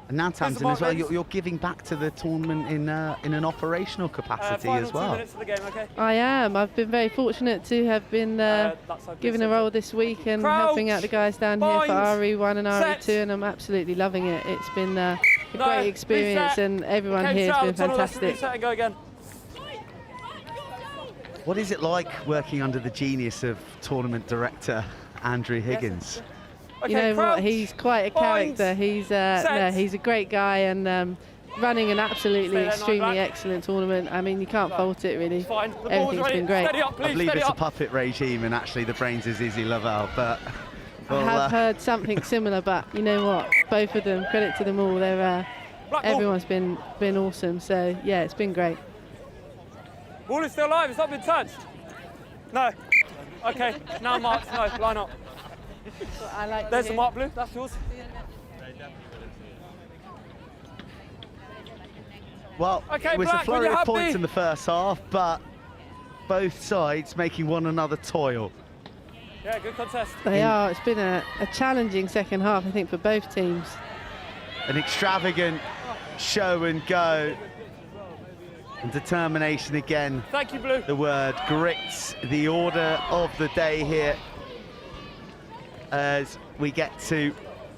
And now, Tamsin, as well, ladies. you're giving back to the tournament in an operational capacity Final as 2 well. minutes of the game, okay? I am. I've been very fortunate to have been that side, given please, a role this week and Crouch. helping out the guys down here for Bind. RE1 and Set. RE2, and I'm absolutely loving it. It's been a No, great experience, reset. and everyone Okay, here has been tunnel left, fantastic. reset and go again. What is it like working under the genius of tournament director Andrew Higgins? You know what? He's quite a Bind. character. He's a great guy, and running an absolutely Stay there, extremely nine back. excellent tournament. I mean, you can't fault it really. Fine. The ball's Everything's ready. been great. Steady up, please. I believe steady it's a up. puppet regime, and actually the brains is Izzy Lavelle, but I well, have heard something similar, but you know what? Both of them, credit to them all. They're Black ball. everyone's been awesome. So yeah, it's been great. Ball is still alive. It's not been touched. No. Okay. Now marks. No. Line up. I like. There's the mark, Blue. That's yours. well, Okay, it was Black, a flurry when you're of points happy. in the first half, but both sides making one another toil. Yeah, good contest. They are. It's been a challenging second half, I think, for both teams. An extravagant show and go. And determination again. Thank you, Blue. The word grits the order of the day here as we get to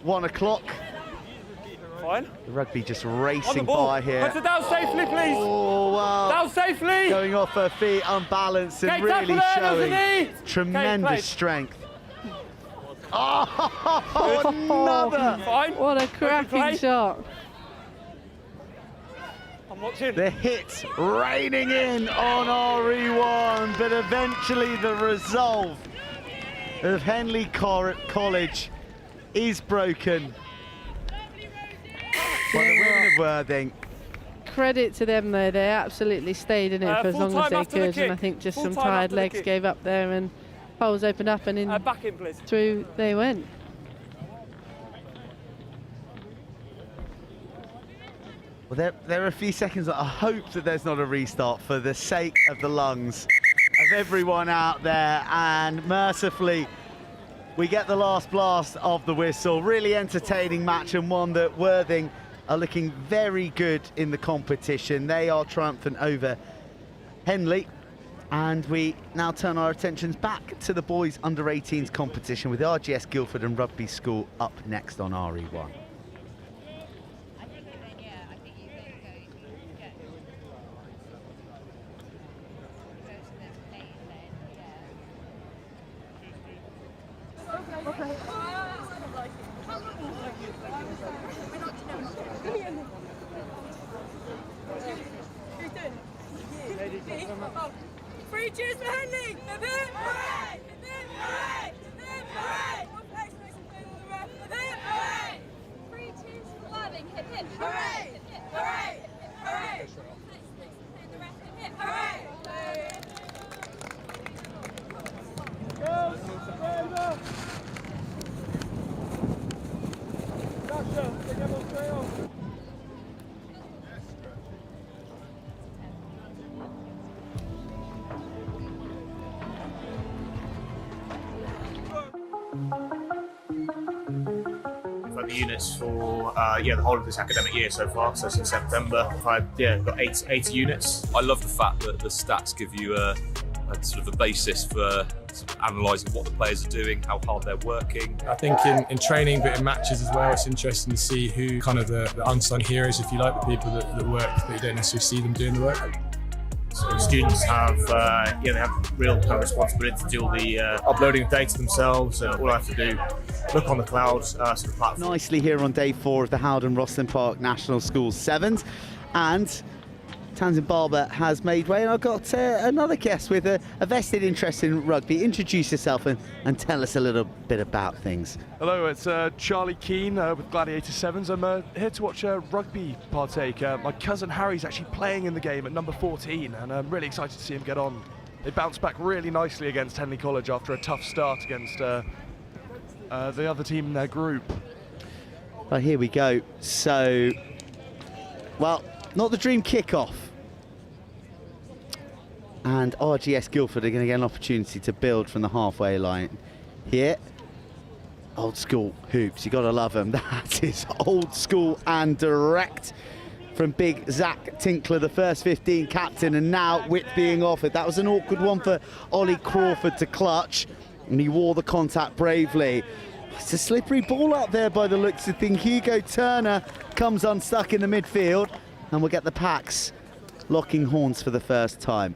1 o'clock. Fine. The rugby just On the racing ball. by here. Put her down safely, please. Oh, wow. Down safely. Going off her feet, unbalanced, and Okay, really tackle there, showing there's a knee. tremendous Okay, play. strength. Oh, another! Fine. What a play. cracking shot! I'm watching. The hits raining in on RE1, but eventually the resolve of Henley College is broken by the women of Worthing. Credit to them though, they absolutely stayed in it for as full long as time they after the could, and I kick. think just Full some time tired after the legs kick. gave up there, and holes opened up, and in Back in, please. through they went. Well, there are a few seconds that I hope that there's not a restart for the sake of the lungs everyone out there, and mercifully we get the last blast of the whistle. Really entertaining match, and one that Worthing are looking very good in the competition. They are triumphant over Henley, and we now turn our attentions back to the boys under 18s competition with RGS Guildford and Rugby School up next on RE1. Three cheers for Henley! Hooray! Hooray! Hooray! One place nice and clean on the ref. Hooray! Three cheers for Worthing. Hip hip. Hooray! Hip hip. Hooray! Hooray! One place nice and clean on the ref. Hip hip. Hooray! The units for the whole of this academic year so far, so since September I've got eight units. I love the fact that the stats give you a sort of a basis for sort of analysing what the players are doing, how hard they're working. I think in training but in matches as well, it's interesting to see who kind of the unsung heroes, if you like, the people that work but you don't necessarily see them doing the work. So students have they have real kind of responsibility to do all the uploading of data themselves. All I have to do, look on the cloud sort of platform. Nicely here on day 4 of the HOWDEN ROSSLYN Park National Schools Sevens, and Tamsin Barber has made way, and I've got another guest with a vested interest in rugby. Introduce yourself and tell us a little bit about things. Hello, it's Charlie Keane with Gladiator Sevens. I'm here to watch rugby partake. My cousin Harry's actually playing in the game at number 14, and I'm really excited to see him get on. They bounced back really nicely against Henley College after a tough start against the other team in their group. Well, here we go. So, well, not the dream kickoff. And RGS Guildford are going to get an opportunity to build from the halfway line here. Old school hoops, you got to love them. That is old school and direct from big Zach Tinkler, the first 15 captain, and now width being offered. That was an awkward one for Ollie Crawford to clutch, and he wore the contact bravely. It's a slippery ball up there by the looks of things. Hugo Turner comes unstuck in the midfield, and we'll get the Packs locking horns for the first time.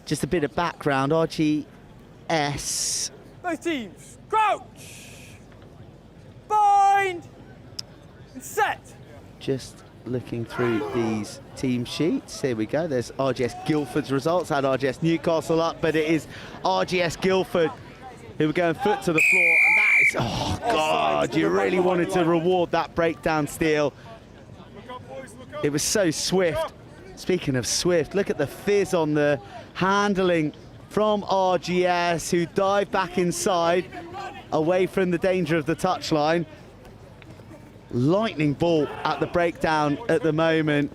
Just a bit of background, RGS. Both teams, crouch, bind, and set. Just looking through these team sheets. Here we go. There's RGS Guildford's results. Had RGS Newcastle up, but it is RGS Guildford who were going foot to the floor. And that is, oh God, you really wanted to reward that breakdown steal. It was so swift. Speaking of swift, look at the fizz on the handling from RGS, who dive back inside, away from the danger of the touchline. Lightning ball at the breakdown at the moment,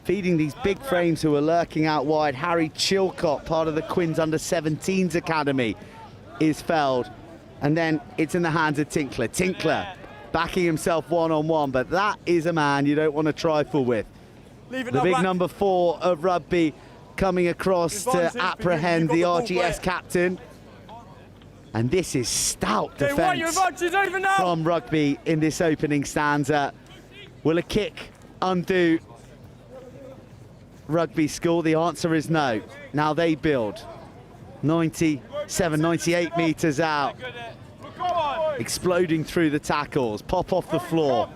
feeding these big frames who are lurking out wide. Harry Chilcott, part of the Quins under-17s Academy, is felled. And then it's in the hands of Tinkler. Tinkler backing himself one-on-one, but that is a man you don't want to trifle with. The big number 4 of rugby coming across to apprehend the RGS captain. And this is stout defence from rugby in this opening stanza. Will a kick undo Rugby School? The answer is no. Now they build. 97, 98 metres out. Exploding through the tackles. Pop off the floor.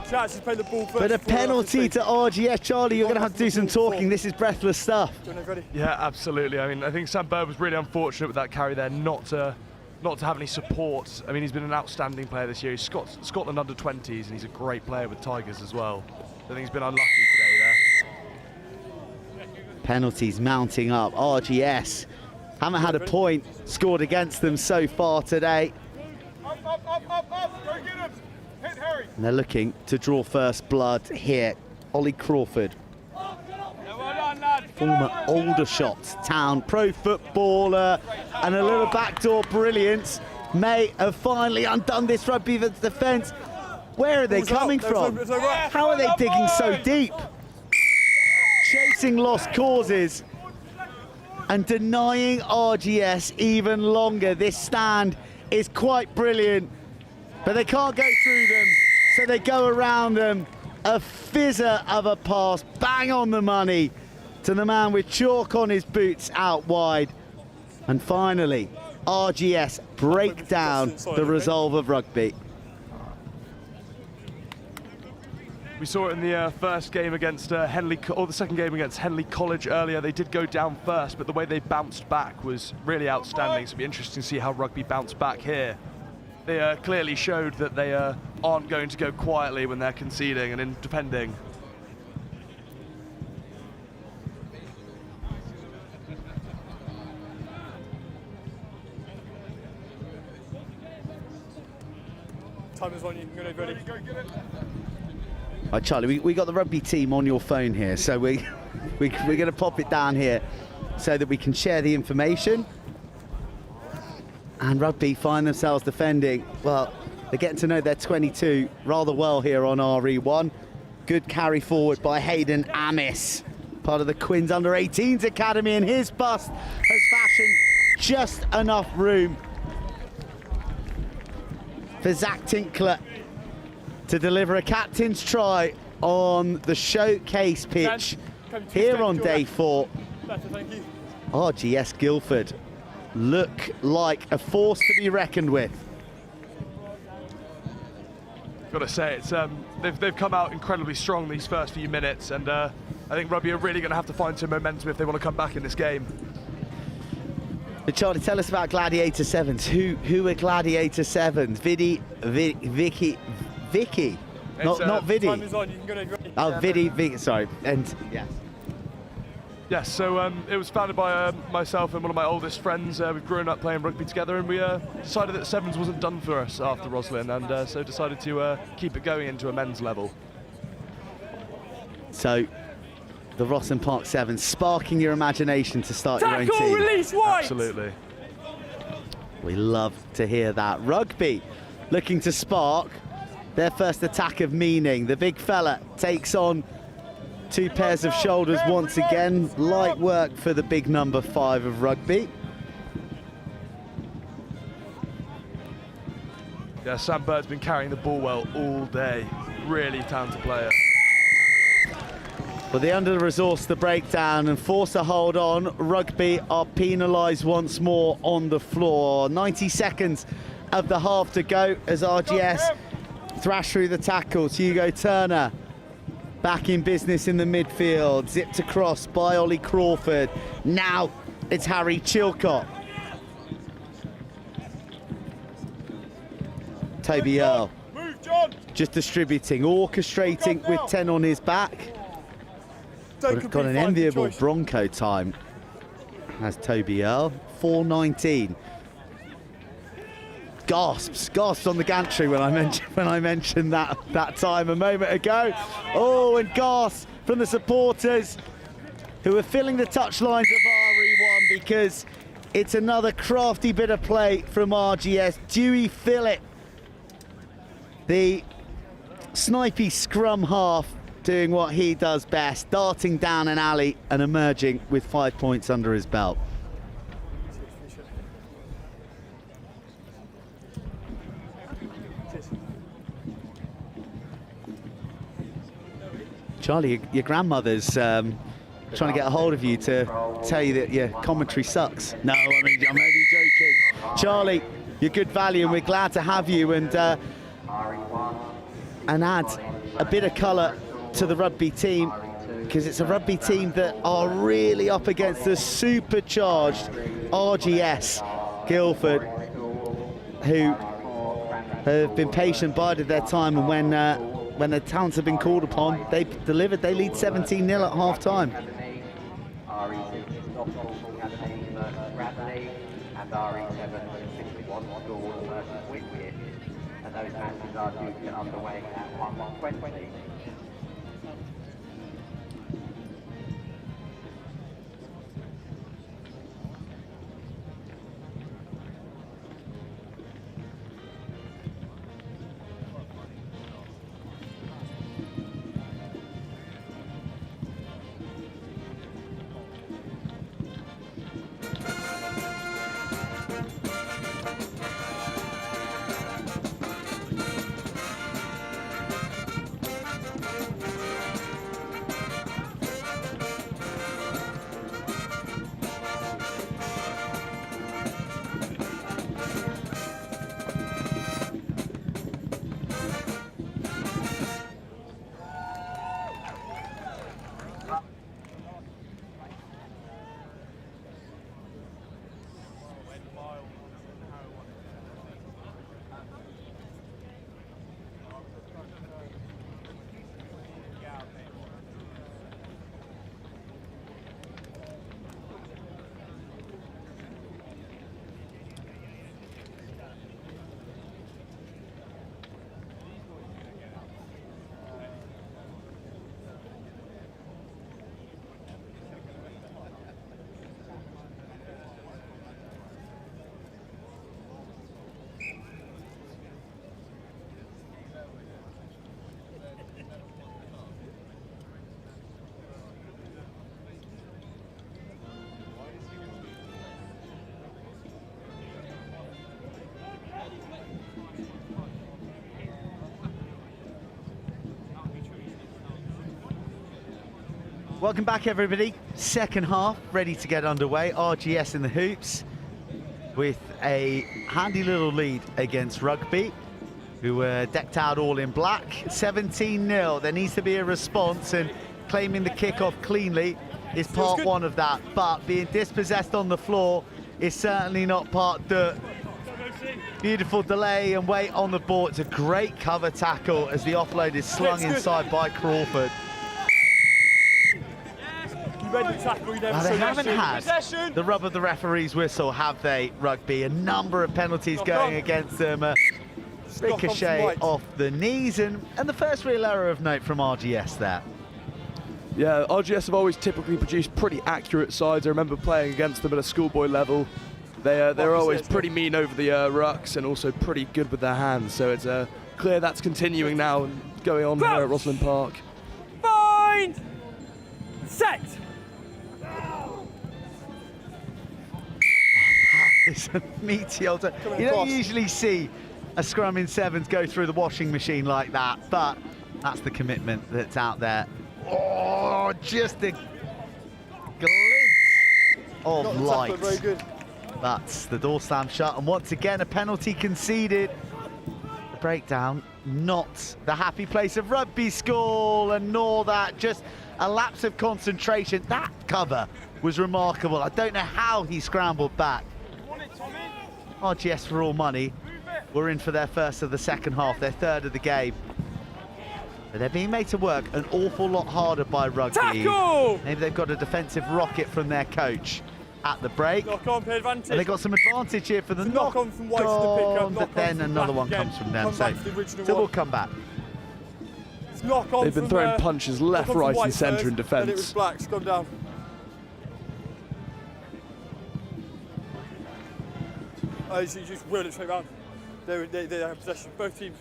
But a penalty to RGS. Charlie, you're going to have to do some talking. This is breathless stuff. Yeah, absolutely. I mean, I think Sam Bird was really unfortunate with that carry there, not to have any support. I mean, he's been an outstanding player this year. He's Scotland under-20s, and he's a great player with Tigers as well. I think he's been unlucky today there. Penalties mounting up. RGS haven't had a point scored against them so far today. And they're looking to draw first blood here. Ollie Crawford former Aldershot Town pro footballer, and a little backdoor brilliance may have finally undone this Rugby defence. Where are they coming from? How are they digging so deep? Chasing lost causes and denying RGS even longer. This stand is quite brilliant, but they can't go through them, so they go around them. A fizzer of a pass, bang on the money to the man with chalk on his boots out wide. And finally, RGS break down the resolve of Rugby. We saw it in the first game against Henley, or the second game against Henley College earlier. They did go down first, but the way they bounced back was really outstanding. So it'll be interesting to see how Rugby bounce back here. They clearly showed that they aren't going to go quietly when they're conceding and in defending. Time is on, you can go ready. Right, Charlie, we got the Rugby team on your phone here, so we're going to pop it down here so that we can share the information. And Rugby find themselves defending. Well, they're getting to know their 22 rather well here on RE1. Good carry forward by Hayden Amis, part of the Quins Under-18s Academy, and his bust has fashioned just enough room for Zach Tinkler to deliver a captain's try on the showcase pitch here on day 4. RGS Guildford look like a force to be reckoned with. Got to say, it's they've come out incredibly strong these first few minutes, and I think Rugby are really going to have to find some momentum if they want to come back in this game. But Charlie, tell us about Gladiator 7s. Who are Gladiator 7s? Vicky. Not Vidi. Time is on, you can go ready. Oh, Vicky, sorry. And yeah. Yes, so it was founded by myself and one of my oldest friends. We've grown up playing rugby together, and we decided that sevens wasn't done for us after Rosslyn, and so decided to keep it going into a men's level. So, the Rosslyn Park Sevens, sparking your imagination to start your own Tackle, team. release, white! Absolutely. We love to hear that. Rugby looking to spark their first attack of meaning. The big fella takes on 2 pairs of shoulders once again. Light work for the big number 5 of Rugby. Yeah, Sam Bird's been carrying the ball well all day. Really talented player. But they under-resource the breakdown and force a hold on. Rugby are penalised once more on the floor. 90 seconds of the half to go as RGS thrash through the tackles. Hugo Turner back in business in the midfield, zipped across by Ollie Crawford. Now it's Harry Chilcott. Toby Earl just distributing, orchestrating with 10 on his back. Got an enviable Bronco time as Toby Earl, 4:19. Gasps on the gantry when I mentioned that time a moment ago. Oh, and gasps from the supporters who are filling the touchlines of RE1 because it's another crafty bit of play from RGS. Dewey Phillip, the snipey scrum half, doing what he does best, darting down an alley and emerging with 5 points under his belt. Charlie, your grandmother's trying to get a hold of you to tell you that your commentary sucks. No, I'm only joking. Charlie, you're good value, and we're glad to have you and add a bit of colour to the Rugby team, because it's a Rugby team that are really up against the supercharged RGS Guildford, who have been patient, bided their time, and when their talents have been called upon, they've delivered. They lead 17-0 at half-time. And RE7 61 scores versus Whitfield, and those matches are due to get underway at 1:20. Welcome back, everybody. Second half ready to get underway. RGS in the hoops with a handy little lead against Rugby, who were decked out all in black. 17-0. There needs to be a response, and claiming the kickoff cleanly is part one of that. But being dispossessed on the floor is certainly not part two. Beautiful delay and weight on the ball. It's a great cover tackle as the offload is slung inside by Crawford. They haven't had the rub of the referee's whistle, have they, Rugby? A number of penalties going against them. Ricochet off the knees, and the first real error of note from RGS there. Yeah, RGS have always typically produced pretty accurate sides. I remember playing against them at a schoolboy level. They're always pretty mean over the rucks and also pretty good with their hands. So it's clear that's continuing now and going on here at Rosslyn Park. Find! Set! It's a meteor. You don't usually see a scrum in sevens go through the washing machine like that, but that's the commitment that's out there. Oh, just a glimpse of light. Very good. But the door slammed shut, and once again a penalty conceded. The breakdown, not the happy place of Rugby School, and nor that, just a lapse of concentration. That cover was remarkable. I don't know how he scrambled back. RGS for all money. We're in for their first of the second half, their third of the game. But they're being made to work an awful lot harder by Rugby. Tackle! Maybe they've got a defensive rocket from their coach at the break. Knock on, play advantage. And they've got some advantage here for the knock on from White to the pickup, but then another one comes from them. So we'll come back. They've been throwing punches left, right and centre in defence. And it was black, scrum down. Oh, you just wheeled it straight round. They have possession, both teams.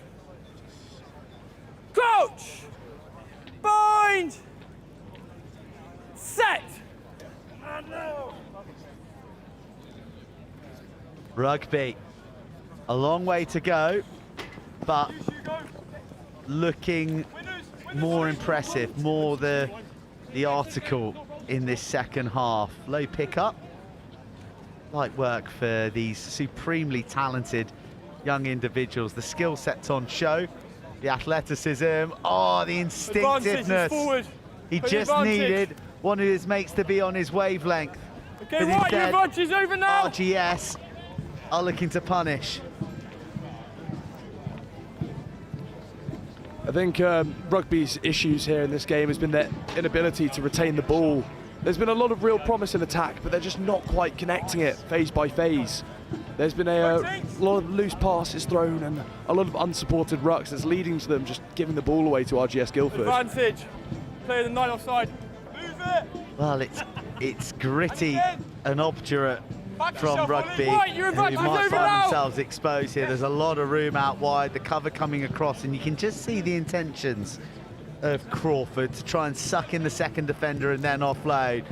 Crouch! Bind! Set! And now! Rugby, a long way to go, but looking more impressive, more the article in this second half. Low pickup. Light work for these supremely talented young individuals. The skill set's on show, the athleticism, oh, the instinctiveness. He just needed one of his mates to be on his wavelength. Okay, right, your advantage is over now. RGS are looking to punish. I think Rugby's issues here in this game has been their inability to retain the ball. There's been a lot of real promise in attack, but they're just not quite connecting it phase by phase. There's been a lot of loose passes thrown and a lot of unsupported rucks that's leading to them just giving the ball away to RGS Guildford. Advantage. Play the 9 offside. Move it. Well, it's gritty and obdurate from Rugby, who might find themselves exposed here. There's a lot of room out wide, the cover coming across, and you can just see the intentions of Crawford to try and suck in the second defender and then offload.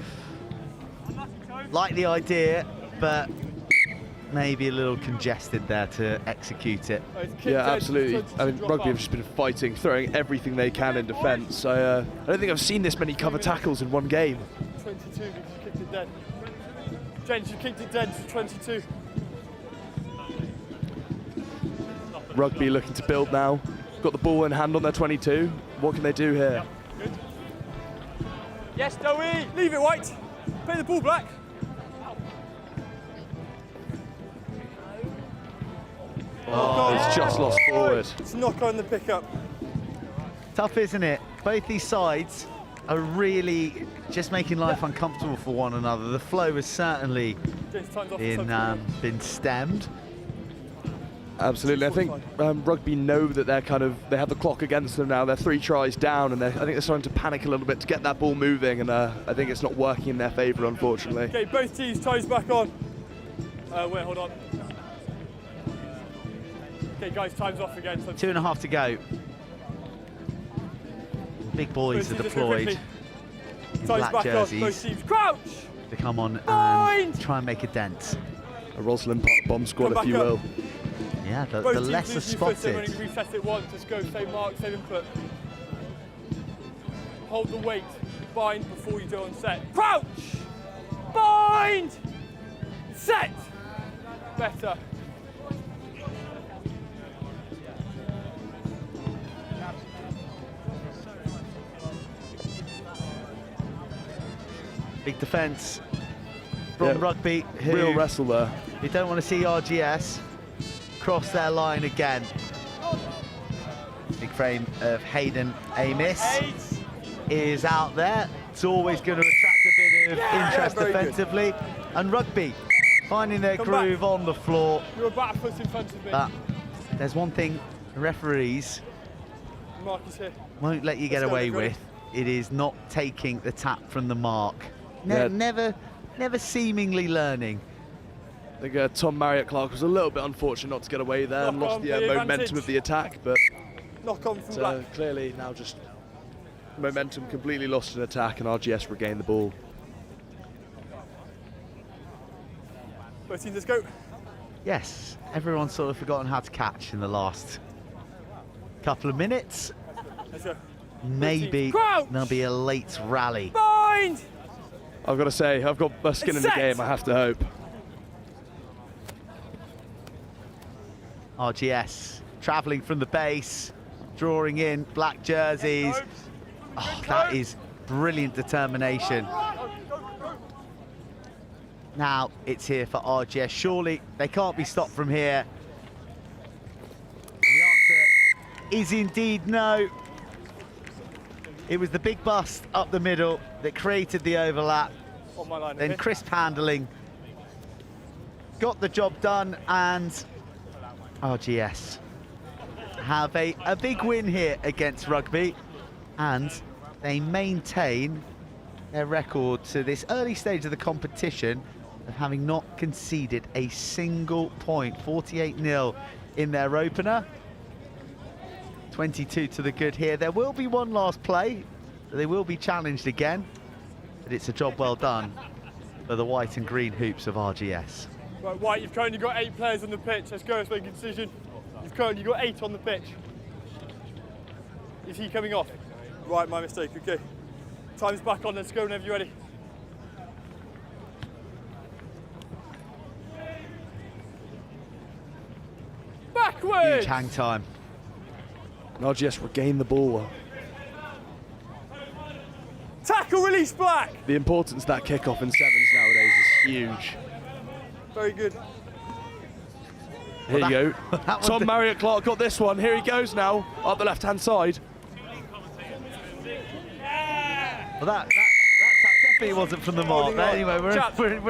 Like the idea, but maybe a little congested there to execute it. Yeah, absolutely. I mean, Rugby have just been fighting, throwing everything they can in defence. I don't think I've seen this many cover tackles in one game. 22 because you kicked it dead. James, you kicked it dead to 22. Rugby looking to build now. Got the ball in hand on their 22. What can they do here? Good. Yes, Dowie! Leave it, White. Play the ball, Black. Oh, he's just lost forward. It's knock on the pickup. Tough, isn't it? Both these sides are really just making life uncomfortable for one another. The flow has certainly been stemmed. Absolutely. I think Rugby know that they have the clock against them now. They're 3 tries down, and I think they're starting to panic a little bit to get that ball moving, and I think it's not working in their favour, unfortunately. Okay, both teams toes back on. Wait, hold on. Okay, guys, time's off again. So 2.5 to go. Big boys are deployed. Black jerseys to come on and try and make a dent. A Rosslyn Park bomb squad, if you will. Yeah, the lesser spotted. Reset it once, just go, same mark, same input. Hold the weight. bind before you do on set. Crouch! Bind! Set! Better. Big defence from Rugby. Real wrestle there. You don't want to see RGS cross their line again. Big frame of Hayden Amos is out there. It's always going to attract a bit of interest defensively. And Rugby finding their groove on the floor. You're a back foot in front of me. But there's one thing referees Mark is here. won't let you get away with. It is not taking the tap from the mark. Never seemingly learning. I think Tom Marriott-Clark was a little bit unfortunate not to get away there and lost the momentum of the attack, but knock on from black. Clearly now just momentum completely lost in attack, and RGS regained the ball. 13, let's go. Yes, everyone's sort of forgotten how to catch in the last couple of minutes. Let's go. Maybe there'll be a late rally. Bind! I've got to say, I've got a skin in the game, I have to hope. RGS travelling from the base, drawing in black jerseys. Oh, that is brilliant determination. Now it's here for RGS. Surely they can't be stopped from here. The answer is indeed no. It was the big bust up the middle that created the overlap. On my line, Then crisp handling got the job done, and RGS have a big win here against Rugby, and they maintain their record to this early stage of the competition of having not conceded a single point. 48-0 in their opener. 22 to the good here. There will be one last play. They will be challenged again, but it's a job well done for the white and green hoops of RGS. Right, White, you've currently got 8 players on the pitch. Let's go, let's make a decision. You've currently got 8 on the pitch. Is he coming off? Right, my mistake, okay. Time's back on, let's go whenever you're ready. Backwards! Huge hang time. And RGS regained the ball. Tackle, release black! The importance of that kickoff in sevens nowadays is huge. Very good. Here you go. Tom Marriott-Clark got this one. Here he goes now, up the left-hand side. Well, that tap definitely wasn't from the mark. But anyway, we're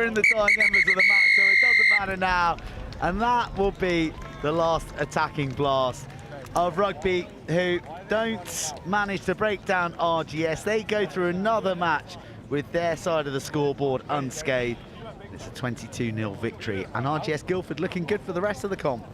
in the dying embers of the match, so it doesn't matter now. And that will be the last attacking blast of Rugby, who don't manage to break down RGS. They go through another match with their side of the scoreboard unscathed. It's a 22-0 victory, and RGS Guildford looking good for the rest of the comp.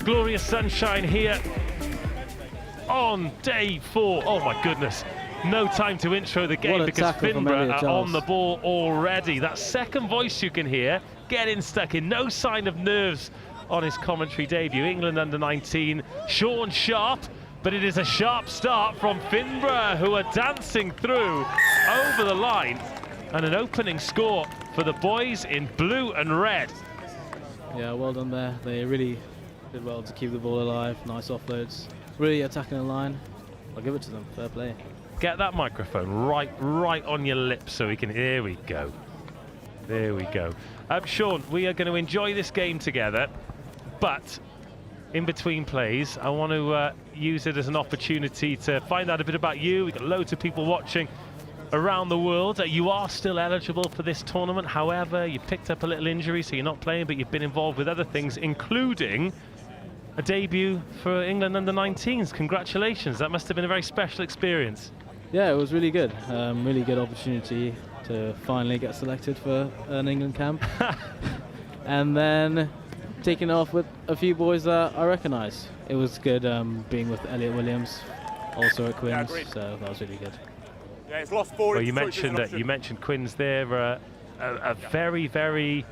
glorious sunshine here on day 4. Oh my goodness. No time to intro the game because Finborough are on the ball already. That second voice you can hear, getting stuck in. No sign of nerves on his commentary debut. England under-19, Sean Sharp, but it is a sharp start from Finborough, who are dancing through over the line, and an opening score for the boys in blue and red. Yeah, well done there. They really did well to keep the ball alive. Nice offloads. Really attacking the line. I'll give it to them. Fair play. Get that microphone right on your lips so we can. There we go. There we go. Sean, we are going to enjoy this game together, but in between plays, I want to use it as an opportunity to find out a bit about you. We've got loads of people watching around the world. You are still eligible for this tournament. However, you picked up a little injury, so you're not playing, but you've been involved with other things, including a debut for England under-19s. Congratulations. That must have been a very special experience. Yeah, it was really good. Really good opportunity to finally get selected for an England camp. And then taking off with a few boys that I recognise. It was good being with Elliot Williams, also at Queen's, so that was really good. Yeah, it's lost 4. Well, you mentioned Quins there, a very, very,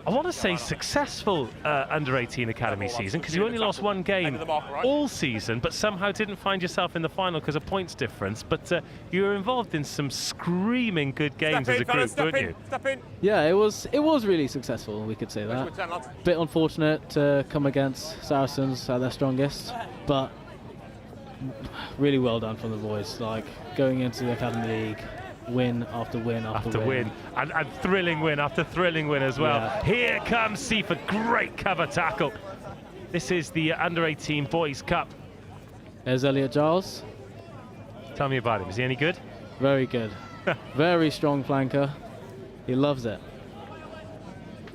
I want to say, successful under-18 academy season, because you only lost one game all season, but somehow didn't find yourself in the final because of points difference. But you were involved in some screaming good games as a group, weren't you? Yeah, it was really successful, we could say that. Bit unfortunate to come against Saracens at their strongest, but really well done from the boys. Like, going into the Academy League, win after win after win. And thrilling win after thrilling win as well. Yeah. Here comes Seaford, great cover tackle. This is the under-18 Boys Cup. There's Elliot Giles. Tell me about him, is he any good? Very good. Very strong flanker. He loves it.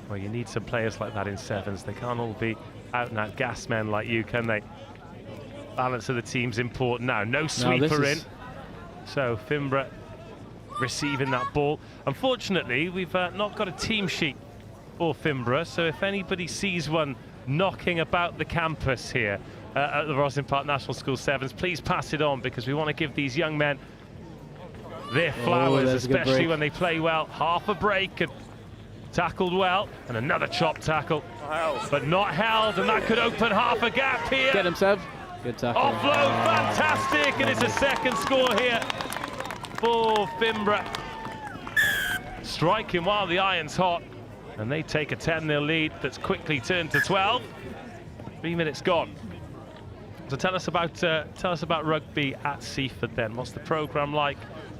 Well, you need some players like that in sevens. They can't all be out-and-out gas men like you, can they? Balance of the team's important now. No sweeper in. So Finborough receiving that ball. Unfortunately, we've not got a team sheet for Finborough, so if anybody sees one knocking about the campus here at the Roslyn Park National School Sevens, please pass it on, because we want to give these young men their flowers, especially when they play well. Half a break and tackled well, and another chop tackle, but not held, and that could open half a gap here. Get him, Seb. Good tackle. Offload, fantastic, and it's a second score here for Finborough. Striking while the iron's hot, and they take a 10-0 lead that's quickly turned to 12. 3 minutes gone. So tell us about rugby at Seaford then. What's the programme like?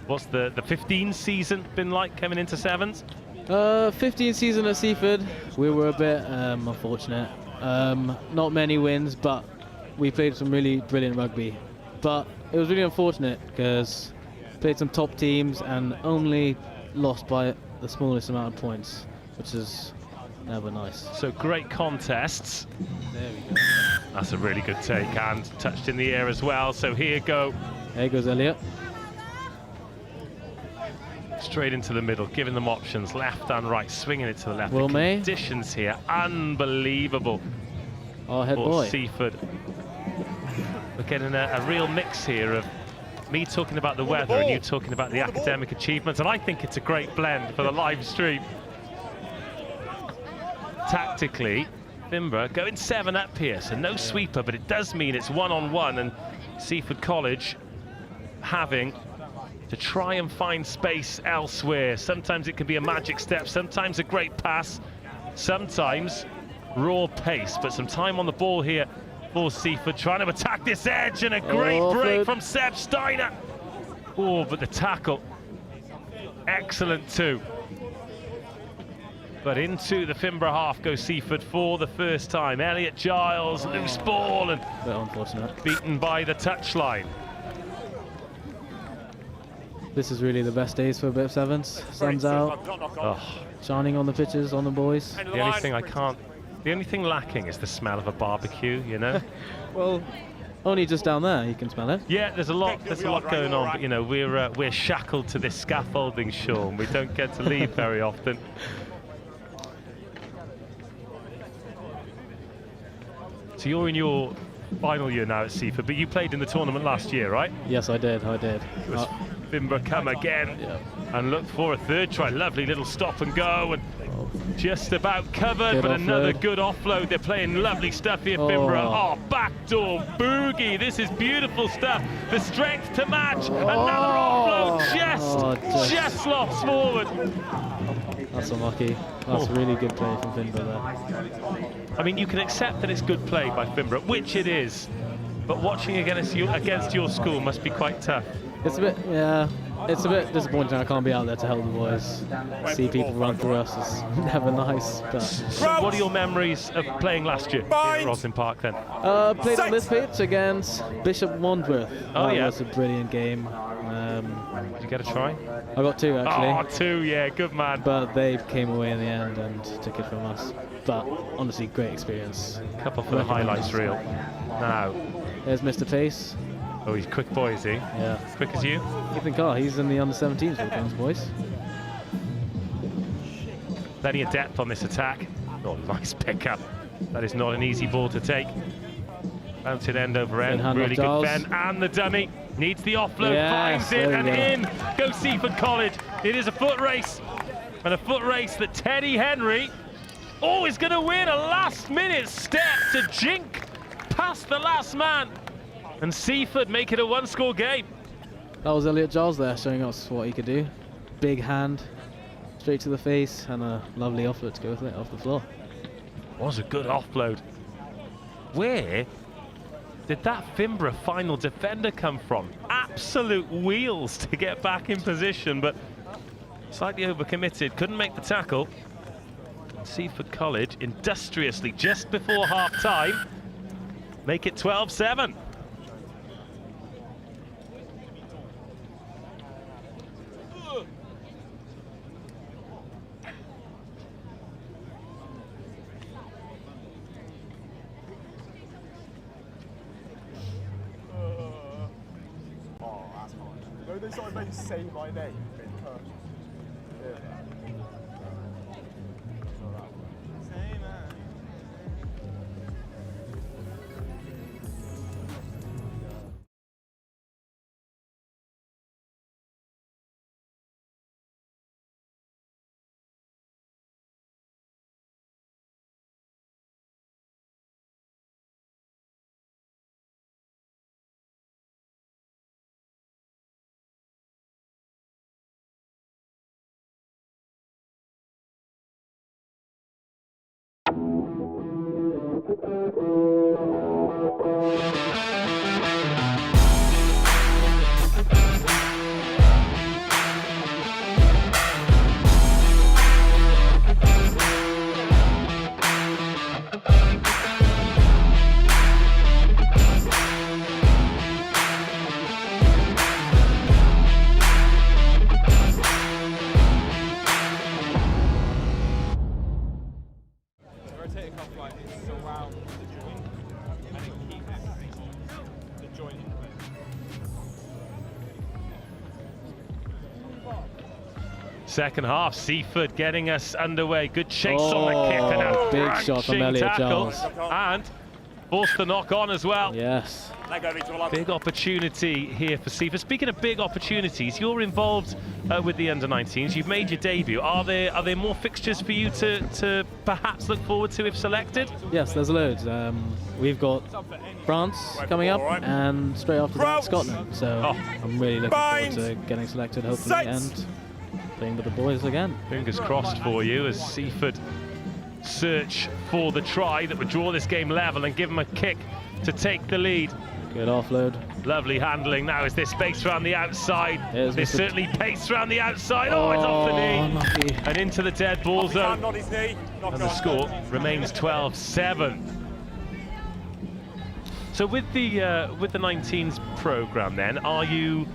What's the 15 season been like coming into sevens? 15 season at Seaford, we were a bit unfortunate. Not many wins, but we played some really brilliant rugby. But it was really unfortunate because played some top teams and only lost by the smallest amount of points, which is never nice. So great contests. There we go. That's a really good take, and touched in the air as well. So here go. There goes Elliot. Straight into the middle, giving them options, left and right, swinging it to the left. Will the May. Conditions here, unbelievable. Our head boy. Seaford. We're getting a real mix here of me talking about the weather and you talking about the academic achievements, and I think it's a great blend for the live stream. Tactically, Finborough going 7 up here, so no sweeper, but it does mean it's one-on-one, and Seaford College having to try and find space elsewhere. Sometimes it can be a magic step, sometimes a great pass, sometimes raw pace, but some time on the ball here for Seaford, trying to attack this edge, and a great break from Seb Steiner. Oh, but the tackle, excellent too. But into the Finborough half goes Seaford for the first time. Elliot Giles, loose ball, and unfortunate. Beaten by the touchline. This is really the best days for a bit of sevens. Sun's out, shining on the pitches, on the boys. The only thing lacking is the smell of a barbecue, you know? Well, only just down there you can smell it. Yeah, there's a lot going on, but you know, we're shackled to this scaffolding, Sean. We don't get to leave very So you're in your final year now at Seaford, but you played in the tournament last year, right? Yes, I did. It was Finborough come again and looked for a third try. Lovely little stop and go, and just about covered, Good but offload. another good offload. They're playing lovely stuff here, Finborough. Oh, backdoor boogie. This is beautiful stuff. The strength to match. Another offload, just lofts forward. That's unlucky. That's really good play from Finborough there. I mean, you can accept that it's good play by Finborough, which it is, but watching against your school must be quite tough. It's a bit, yeah, it's a bit disappointing I can't be out there to help the boys. See people run through us is never nice. But. So what are your memories of playing last year here at Roslyn Park then? Played on this pitch against Bishop Wandsworth. Oh, that yeah. was a brilliant game. Did you get a try? I got 2 actually. Oh, 2, yeah, good man. But they came away in the end and took it from us. But honestly, great experience. Couple for the highlights reel. Now, there's Mr. Pace. Oh, he's quick boy, is he? Yeah. Quick as you? Ethan Carr, he's in the under-17s for the Kings boys. Plenty of depth on this attack. Oh, nice pickup. That is not an easy ball to take. Bounce it end over end. Really good Ben. And the dummy needs the offload, finds it, and in goes Seaford College. It is a foot race. And a foot race that Teddy Henry, is going to win a last-minute step to jink past the last man. And Seaford make it a 1-score game. That was Elliot Giles there showing us what he could do. Big hand, straight to the face, and a lovely offload to go with it off the floor. Was a good offload. Where did that Finborough final defender come from? Absolute wheels to get back in position, but slightly overcommitted. Couldn't make the tackle. Seaford College industriously just before half-time make it 12-7. They sort of maybe say my name in person. Second half, Seaford getting us underway. Good chase on the kick and a big shot from Elliot Giles. And forced the knock on as well. Yes. Big opportunity here for Seaford. Speaking of big opportunities, you're involved with the under-19s. You've made your debut. Are there more fixtures for you to perhaps look forward to if selected? Yes, there's loads. We've got France coming up, and straight after that, Scotland. So I'm really looking forward to getting selected, hopefully, and playing with the boys again. Fingers crossed for you as Seaford search for the try that would draw this game level and give them a kick to take the lead. Good offload. Lovely handling. Now is there space around the outside? There's certainly pace around the outside. Oh, it's off the knee. Unlucky. And into the dead ball zone. And the score remains 12-7. So with the 19s program then, are you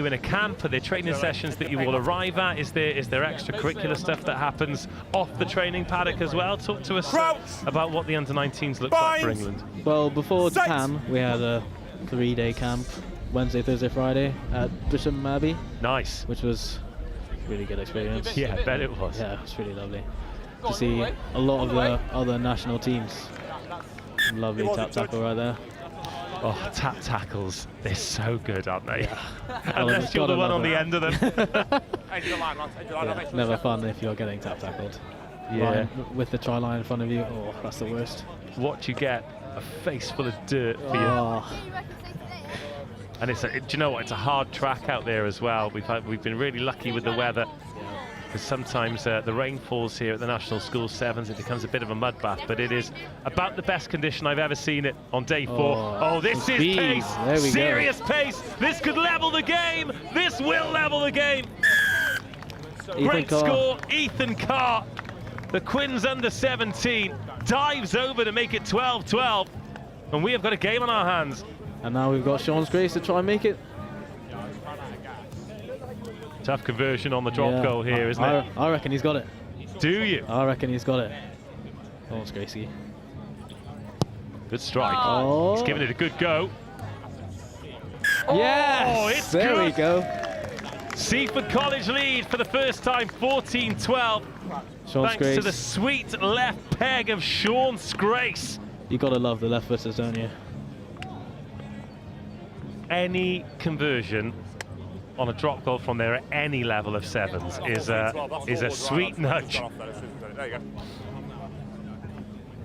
in a camp? Are there training sessions that you all arrive at? Is there extracurricular stuff that happens off the training paddock as well? Talk to us about what the under-19s looks like for England. Well, before Japan, we had a 3-day camp, Wednesday, Thursday, Friday at Bishop Abbey. Nice. Which was a really good experience. Yeah, I bet it was. Yeah, it was really lovely to see a lot of the other national teams Lovely tap tackle right there. Oh, tap tackles, they're so good, aren't they? Yeah. Unless you're the one on the end of them. Yeah, never fun if you're getting tap tackled. Yeah. Line, with the try line in front of you, oh, that's the worst. What you get, a face full of dirt for you. And it's do you know what? It's a hard track out there as well. We've been really lucky with the weather, because sometimes the rain falls here at the National School Sevens. It becomes a bit of a mud bath, but it is about the best condition I've ever seen it on day 4. Oh, this is pace, serious pace. This could level the game. This will level the game. Great score, Ethan Carr. The Quins under-17 dives over to make it 12-12, and we have got a game on our hands. And now we've got Sean's Grace to try and make it. Tough conversion on the drop goal here, isn't it? I reckon he's got it. Do you? I reckon he's got it. Sean's Gracie. Good strike. Oh. He's giving it a good go. Yes! It's there good. we go. Seaford College lead for the first time, 14-12. Thanks to the sweet left peg of Sean Grace. You gotta love the left footers, don't you? Any conversion on a drop goal from there at any level of sevens is a sweet nudge.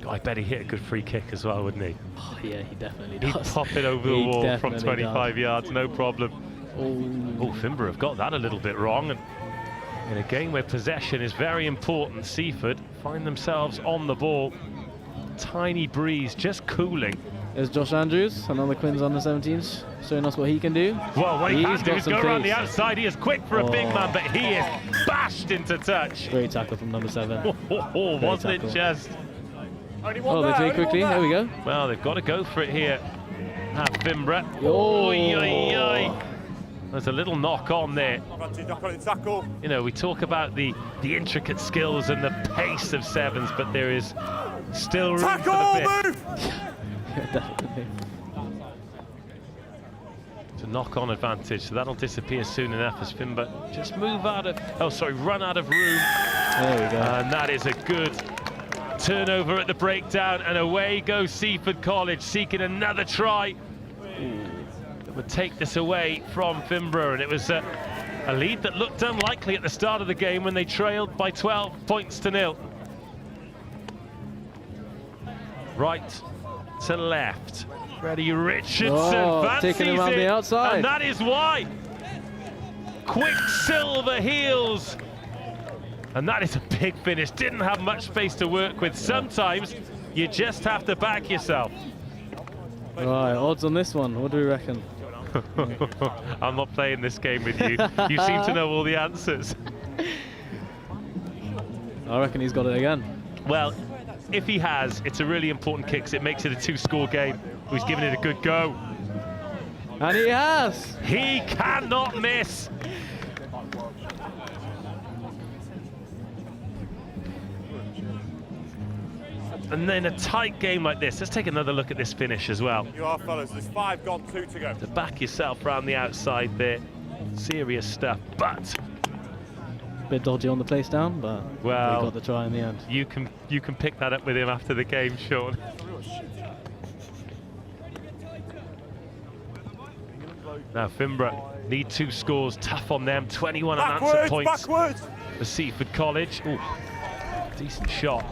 I bet he hit a good free kick as well, wouldn't he? Oh, yeah, he definitely does. He'd pop it over the wall from 25 yards, no problem. Oh, Finborough have got that a little bit wrong. And in a game where possession is very important, Seaford find themselves on the ball. Tiny breeze, just cooling. There's Josh Andrews, another Quins under-17s, showing us what he can do. Well, what he can do is go around the pace. outside. He is quick for a big man, but he is bashed into touch. Great tackle from number 7. Wasn't it just? Oh, they take quickly. There we go. Well, they've got to go for it here. Finborough. Oh. There's a little knock on there. You know, we talk about the intricate skills and the pace of sevens, but there is still room for the bit. Definitely. It's a knock-on advantage, so that'll disappear soon enough as Finborough just run out of room. There we go. And that is a good turnover at the breakdown, and away goes Seaford College, seeking another try that would take this away from Finborough. And it was a lead that looked unlikely at the start of the game when they trailed by 12 points to 0. Right to left, Freddie Richardson taking him around the outside, and that is why. Quicksilver heels, and that is a big finish. Didn't have much space to work with. Sometimes you just have to back yourself. Right, odds on this one, what do we reckon? I'm not playing this game with you. You seem to know all the answers. I reckon he's got it again. Well, if he has, it's a really important kick, so it makes it a 2-score game. He's given it a good go. And he has! He cannot miss! And then a tight game like this. Let's take another look at this finish as well. You are, fellas. There's 5 gone, 2 to go. To back yourself around the outside there. Serious stuff, but... Bit dodgy on the place down, but well, we got the try in the end. You can pick that up with him after the game, Sean. Now Finborough need 2 scores, tough on them. 21 unanswered points for Seaford College. Ooh, decent shot.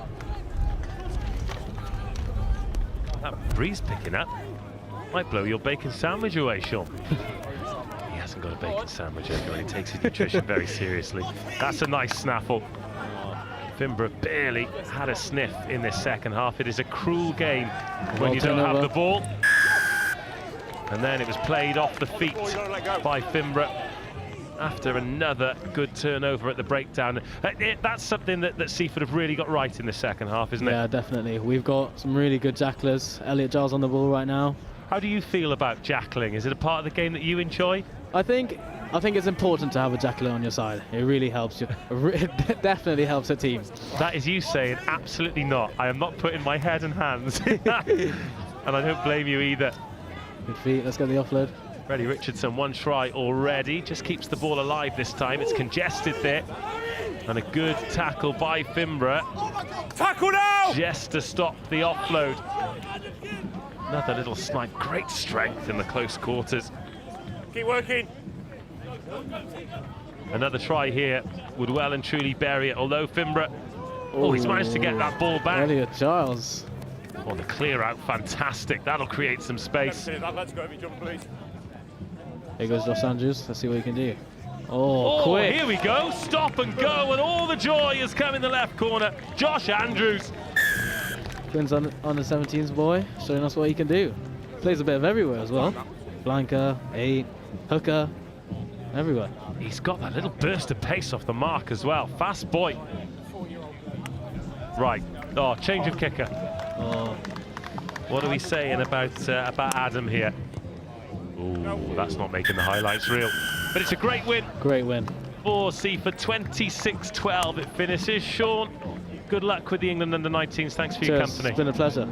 That breeze picking up might blow your bacon sandwich away, Sean. He hasn't got a bacon sandwich, everyone. He takes his nutrition very seriously. That's a nice snaffle. Finborough barely had a sniff in this second half. It is a cruel game when you don't have the ball. And then it was played off the feet by Finborough after another good turnover at the breakdown. That's something that Seaford have really got right in the second half, isn't it? Yeah, definitely. We've got some really good jacklers. Elliot Giles on the ball right now. How do you feel about jackling? Is it a part of the game that you enjoy? I think it's important to have a jackler on your side. It really helps you. It definitely helps a team. That is you saying absolutely not. I am not putting my head and hands in that. And I don't blame you either. Good feet, let's get the offload. Freddie Richardson, 1 try already, just keeps the ball alive this time. It's congested there. And a good tackle by Finborough. Tackle now! Just to stop the offload. Another little snipe, great strength in the close quarters. Keep working. Another try here would well and truly bury it, although Finborough, he's managed to get that ball back. Elliot Giles. Oh, the clear out, fantastic. That'll create some space. Let's go, jump, please. Here goes Los Angeles. Let's see what he can do. Oh, quick. Here we go. Stop and go, and all the joy has come in the left corner. Josh Andrews. Quins on the 17s boy, showing us what he can do. Plays a bit of everywhere as well. Blanker, 8, hooker, everywhere. He's got that little burst of pace off the mark as well. Fast boy. Right. Oh, change of kicker. Oh. What are we saying about Adam here? Oh, that's not making the highlights real. But it's a great win. Great win. For Seaford, 26-12 it finishes. Sean, good luck with the England under-19s. Thanks for your company. It's been a pleasure.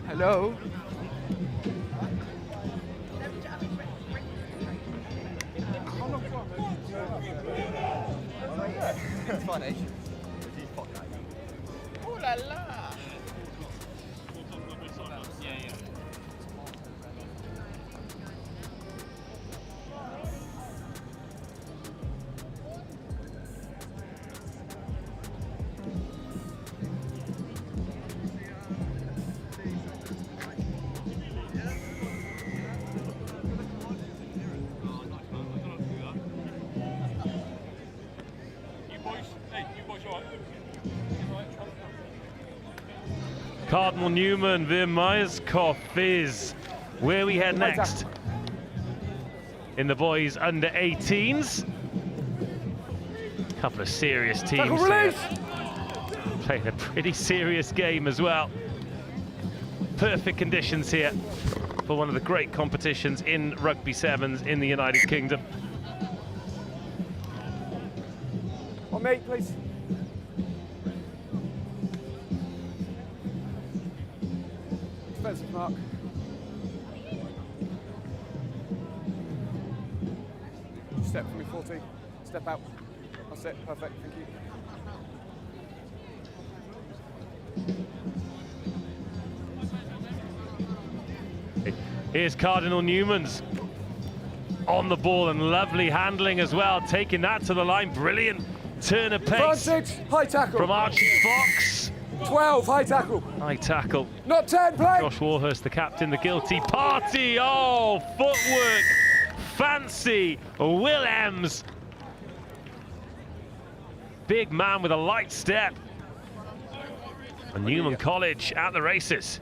Hello? It's funny. Oh la la! Cardinal Newman, the Myerscough is where we head next in the boys under 18s. A couple of serious teams here, playing a pretty serious game as well. Perfect conditions here for one of the great competitions in rugby sevens in the United Kingdom. On mate, please. Defensive mark. Step for me, 14. Step out. That's it, perfect, thank you. Here's Cardinal Newman's on the ball and lovely handling as well, taking that to the line. Brilliant turn of pace. Advantage, high tackle. From Archie Fox. 12, high tackle. High tackle. Not 10, play. Josh Warhurst, the captain, the guilty party. Oh, footwork. Fancy. Willems. Big man with a light step. And Newman College at the races.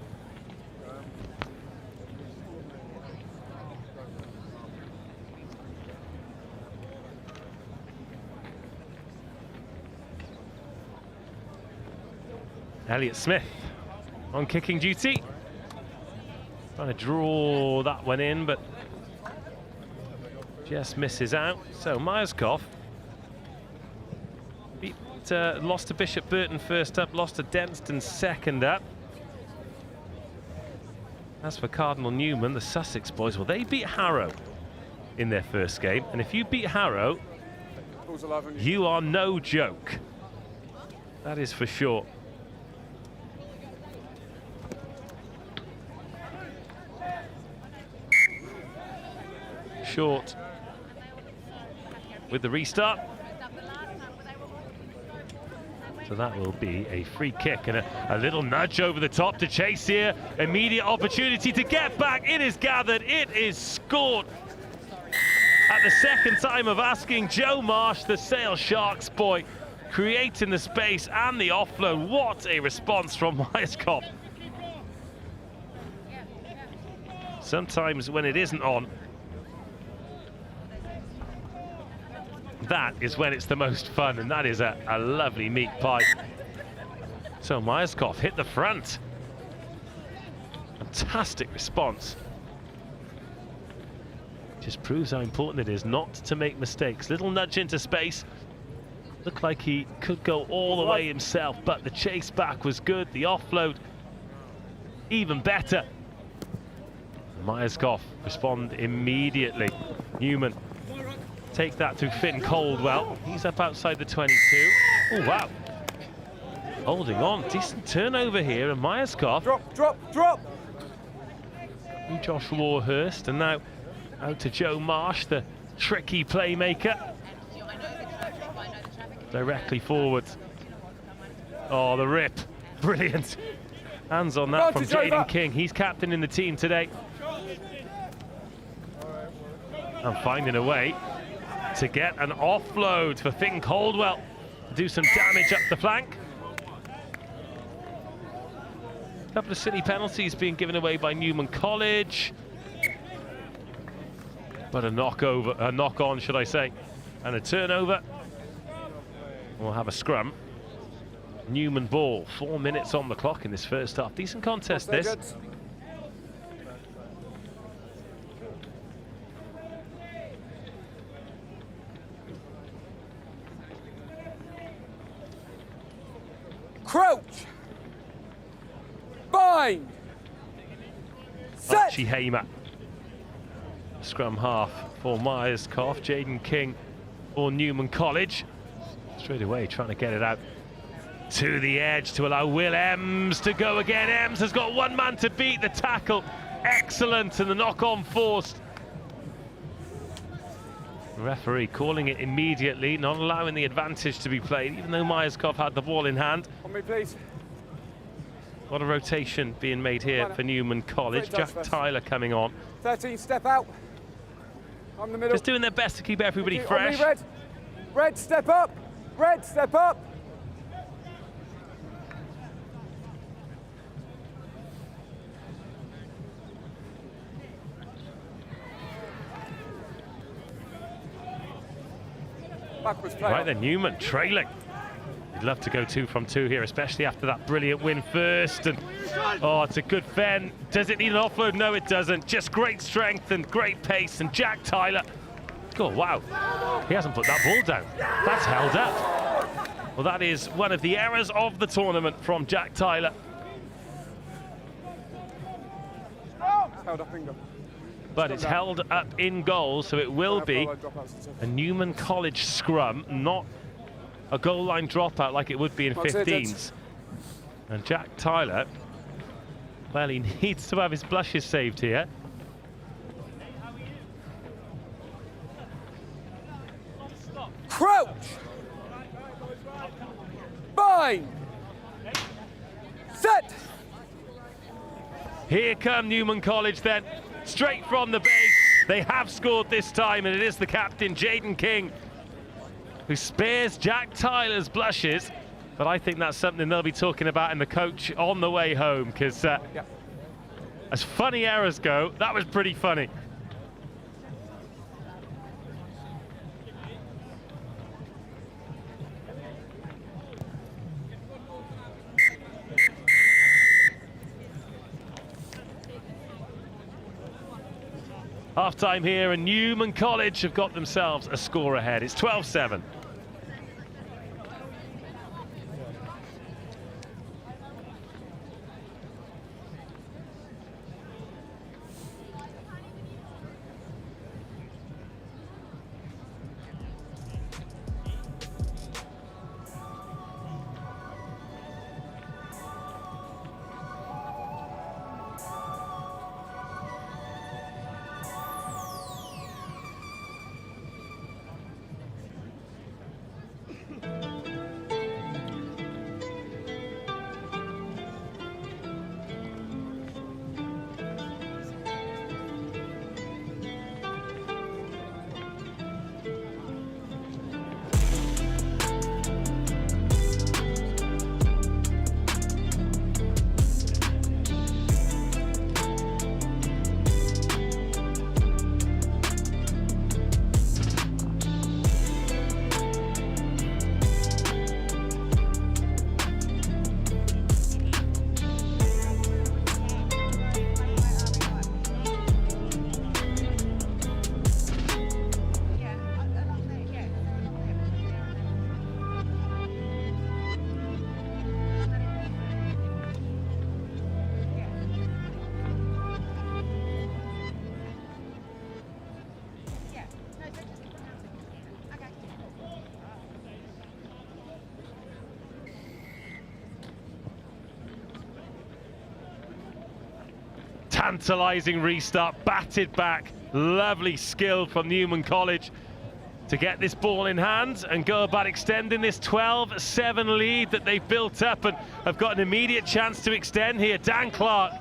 Elliot Smith on kicking duty. Trying to draw that one in, but just misses out. So Myerscough lost to Bishop Burton first up, lost to Denston second up. As for Cardinal Newman, the Sussex boys, well, they beat Harrow in their first game. And if you beat Harrow, you are no joke. That is for sure. short with the restart. So that will be a free kick and a little nudge over the top to chase here. Immediate opportunity to get back. It is gathered. It is scored. At the second time of asking, Joe Marsh, the Sale Sharks boy, creating the space and the offload. What a response from Myerscough. Sometimes when it isn't on, that is when it's the most fun, and that is a lovely meat pie. So Myerscough hit the front. Fantastic response. Just proves how important it is not to make mistakes. Little nudge into space. Looked like he could go all the way himself, but the chase back was good. The offload, even better. Myerscough respond immediately. Newman take that to Finn Caldwell. He's up outside the 22. Oh, wow. Holding on. Decent turnover here, and Myerscough. Drop. Joshua Hurst, and now out to Joe Marsh, the tricky playmaker. Directly forward. Oh, the rip. Brilliant. Hands on that from Jaden King. He's captain in the team today. And finding a way to get an offload for Finn Caldwell to do some damage up the flank. A couple of silly penalties being given away by Newman College. But a knock-on, should I say, and a turnover. We'll have a scrum. Newman ball, 4 minutes on the clock in this first half. Decent contest, this. Crouch. Bind. Set. Archie Hamer. Scrum half for Myerscough. Jaden King for Newman College. Straight away trying to get it out to the edge to allow Will Ems to go again. Ems has got one man to beat. The tackle excellent, and the knock-on forced. The referee calling it immediately, not allowing the advantage to be played, even though Myerscough had the ball in hand. On me, please. What a rotation being made here for Newman College. Jack Tyler coming on. 13, step out. I'm the middle. Just doing their best to keep everybody fresh. On me, Red, step up. Red, step up. Backwards play. Right then, Newman trailing. He'd love to go 2 from 2 here, especially after that brilliant win first. And oh, it's a good fen. Does it need an offload? No, it doesn't. Just great strength and great pace. And Jack Tyler, oh wow, he hasn't put that ball down. That's held up. Well, that is one of the errors of the tournament from Jack Tyler. Held up, Ingham. But it's held up in goal, so it will be a Newman College scrum, not a goal line dropout like it would be in 15s. And Jack Tyler, well, he needs to have his blushes saved here. Crouch. Bind. Set. Here come Newman College then, straight from the base. They have scored this time, and it is the captain, Jaden King, who spares Jack Tyler's blushes. But I think that's something they'll be talking about in the coach on the way home, because as funny errors go, that was pretty funny. Half-time here, and Newman College have got themselves a score ahead. It's 12-7. Tantalising restart, batted back. Lovely skill from Newman College to get this ball in hand and go about extending this 12-7 lead that they've built up and have got an immediate chance to extend here. Dan Clark,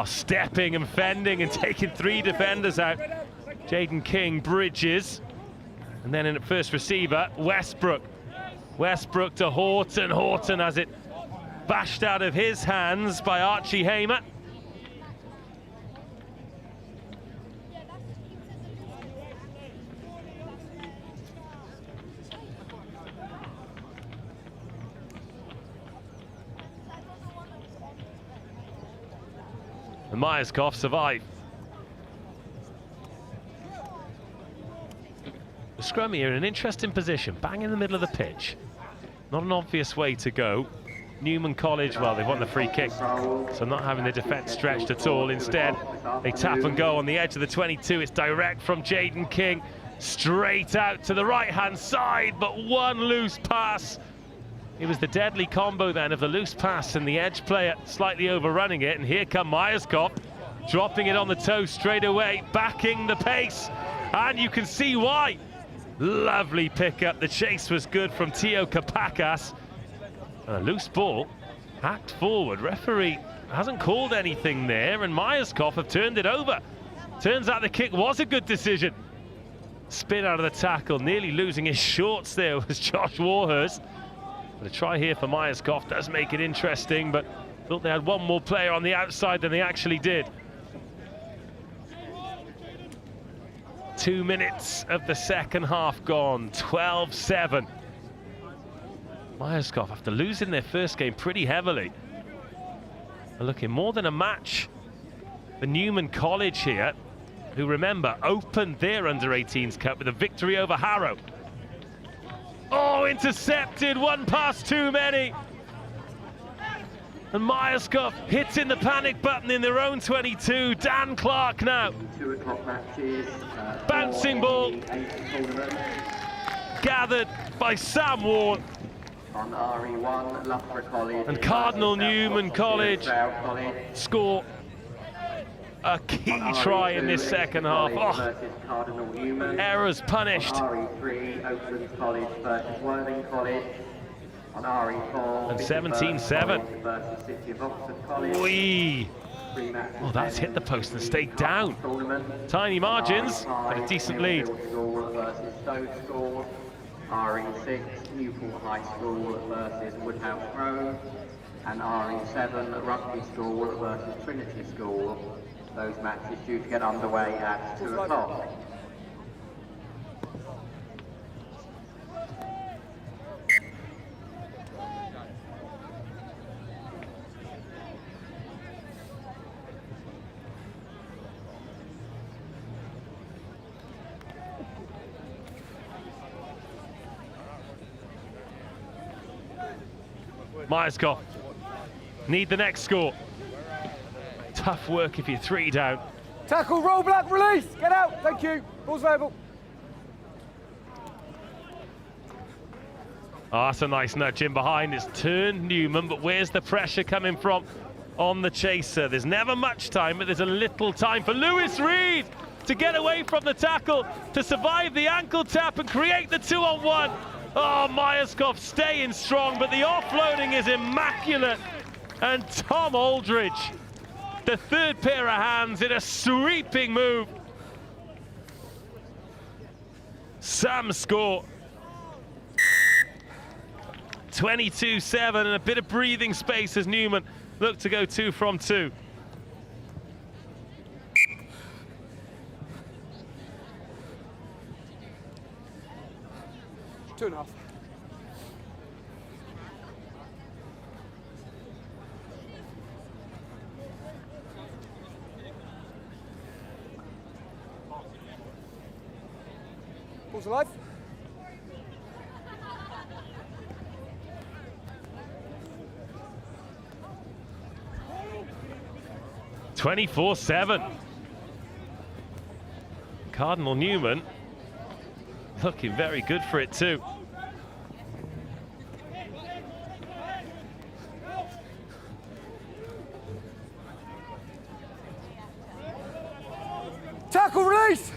stepping and fending and taking 3 defenders out. Jaden King bridges, and then in at first receiver, Westbrook. Westbrook to Horton. Horton has it bashed out of his hands by Archie Hamer. And Myerscough survive. The scrum here in an interesting position, bang in the middle of the pitch. Not an obvious way to go. Newman College, well, they've won the free kick, so not having the defence stretched at all. Instead, they tap and go on the edge of the 22. It's direct from Jaden King, straight out to the right-hand side, but one loose pass. It was the deadly combo then of the loose pass and the edge player slightly overrunning it, and here come Myerscough, dropping it on the toe straight away, backing the pace, and you can see why. Lovely pickup. The chase was good from Tio Kapakas. And a loose ball hacked forward. Referee hasn't called anything there, and Myerscough have turned it over. Turns out the kick was a good decision. Spin out of the tackle, nearly losing his shorts there was Josh Warhurst. But a try here for Myerscough does make it interesting, but thought they had one more player on the outside than they actually did. 2 minutes of the second half gone, 12-7. Myerscough, after losing their first game pretty heavily, are looking more than a match for Newman College here, who, remember, opened their Under-18s Cup with a victory over Harrow. Oh, intercepted, one pass too many. And Myerscough hitting the panic button in their own 22. Dan Clark now. 2 o'clock matches. Bouncing ball. Gathered by Sam Ward. On RE1, Loughborough College. And Cardinal Newman College score a key try in this second half. Errors punished. On RE3, Oaklands College versus Worthing College. On RE4, and 17-7. versus City of Oxford College. Wee. Oh, that's hit the post and stayed down. Tiny margins, but a decent lead. School versus Stowe School. RE6, Newport High School versus Woodhouse Grove. And RE7, Rugby School versus Trinity School. Those matches due to get underway at 2 o'clock. Myerscough need the next score. Tough work if you're 3 down. Tackle, roll black, release, get out, thank you. Ball's available. Oh, that's a nice nudge in behind. It's turned Newman, but where's the pressure coming from on the chaser? There's never much time, but there's a little time for Lewis Reed to get away from the tackle, to survive the ankle tap and create the 2-on-1. Oh, Myerscough staying strong, but the offloading is immaculate. And Tom Aldridge, the third pair of hands in a sweeping move. Sam score. 22-7 and a bit of breathing space as Newman looked to go 2 from 2. Two and a half. Ball's alive. (24-7). Cardinal Newman looking very good for it too. Tackle, release!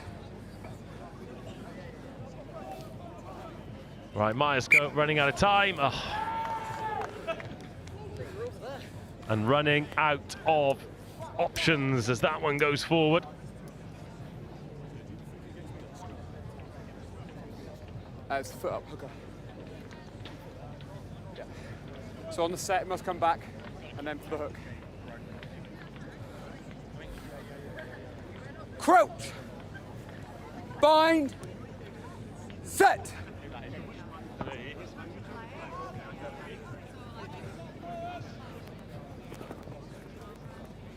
Right, Myerscough running out of time. Oh. And running out of options as that one goes forward. It's foot up, hooker. Yeah. So on the set, it must come back, and then for the hook. Crouch! Bind! Set!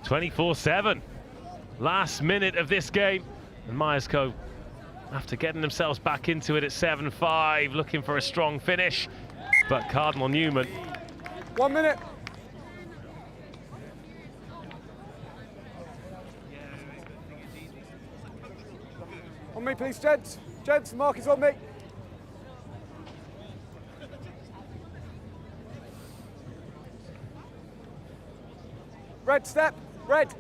24-7. Last minute of this game. And Myerscough, after getting themselves back into it at 7-5, looking for a strong finish. But Cardinal Newman. 1 minute. On me, please, gents. Gents, mark is on me. Red step, red.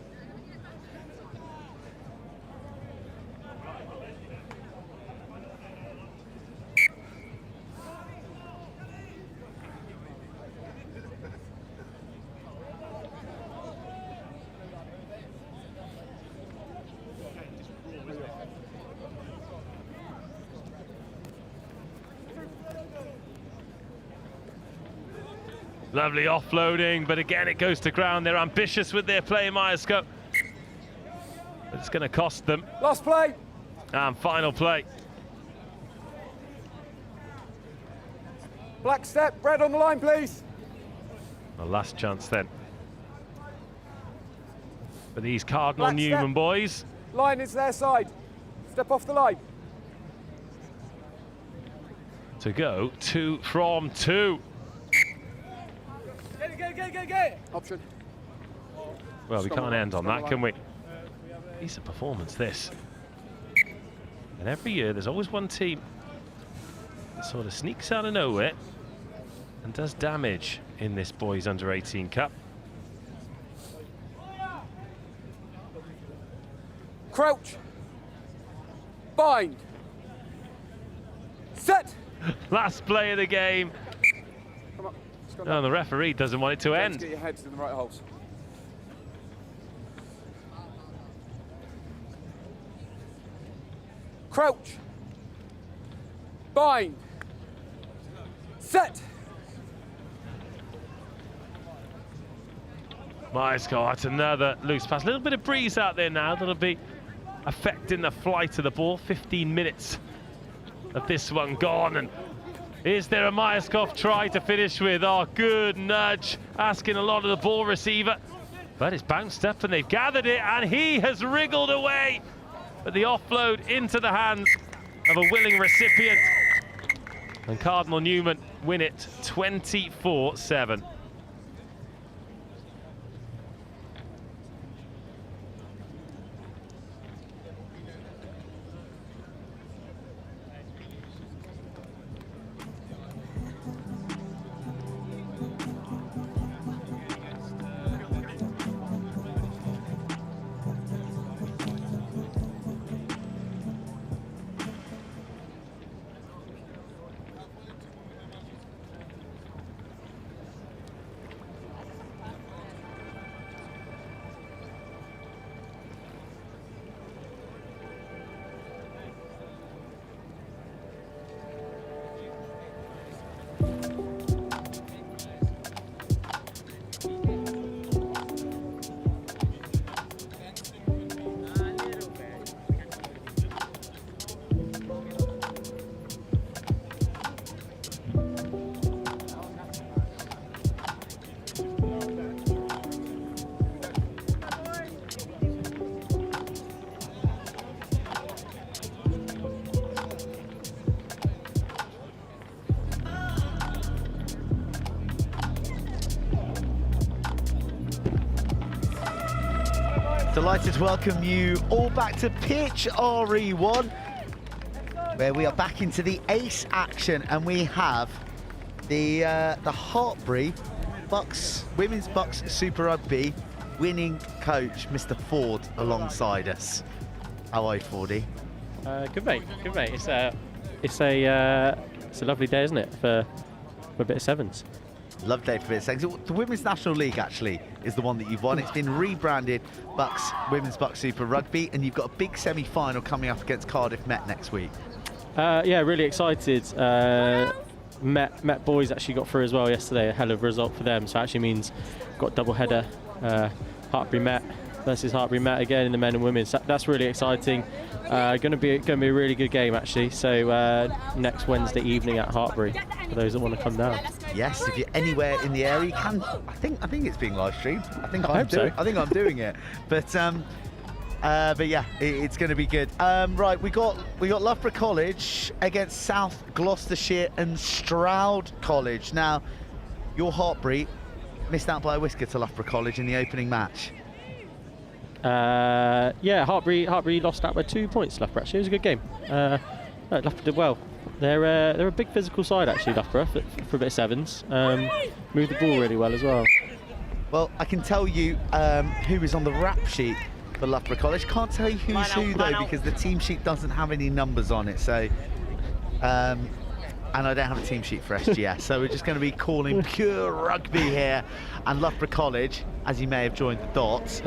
Lovely offloading, but again it goes to ground. They're ambitious with their play, Myerscough. But it's going to cost them. Last play. And final play. Black step, red on the line, please. The last chance then. For these Cardinal Black Newman step. boys. Line is their side. Step off the line. To go 2 from 2. Get it. Option. Well, we can't end on that, can we? Decent performance, this. And every year, there's always one team that sort of sneaks out of nowhere and does damage in this boys under-18 cup. Crouch. Bind. Set. Last play of the game. Come on. No, the referee doesn't want it to end. Get your heads in the right holes. Crouch. Bind. Set. Myerscough, that's another loose pass. A little bit of breeze out there now that'll be affecting the flight of the ball. 15 minutes of this one gone. And is there a Myerscough try to finish with? Oh, good nudge, asking a lot of the ball receiver. But it's bounced up and they've gathered it, and he has wriggled away. But the offload into the hands of a willing recipient. And Cardinal Newman win it 24-7. Delighted to welcome you all back to pitch RE1, where we are back into the ace action, and we have the Hartpury Bucks Women's Bucks Super Rugby winning coach, Mr. Ford, alongside us. How are you, 4D? Good mate. It's a lovely day, isn't it, for a bit of sevens. Love day for a bit of sevens. The Women's National League actually is the one that you've won. It's been rebranded Women's Bucks Super Rugby, and you've got a big semi-final coming up against Cardiff Met next week. Yeah, really excited. Met boys actually got through as well yesterday. A hell of a result for them. So it actually means got double header. Hartpury Met versus Hartpury Met again in the men and women. So that's really exciting. Going to be a really good game actually. So next Wednesday evening at Hartpury for those that want to come down. Yes, if you're anywhere in the area, you can. I think it's being live streamed. I think I'm doing it. But yeah, it's going to be good. Right, we got Loughborough College against South Gloucestershire and Stroud College. Now, your Hartpury missed out by a whisker to Loughborough College in the opening match. Yeah, Hartpury lost out by 2 points. Loughborough actually, it was a good game. Loughborough did well. They're a big physical side actually, Loughborough, for a bit of sevens. Moved the ball really well as well. Well, I can tell you who is on the rap sheet for Loughborough College. Can't tell you who's who though, because the team sheet doesn't have any numbers on it. So, and I don't have a team sheet for SGS, so we're just going to be calling pure rugby here. And Loughborough College, as you may have joined the dots,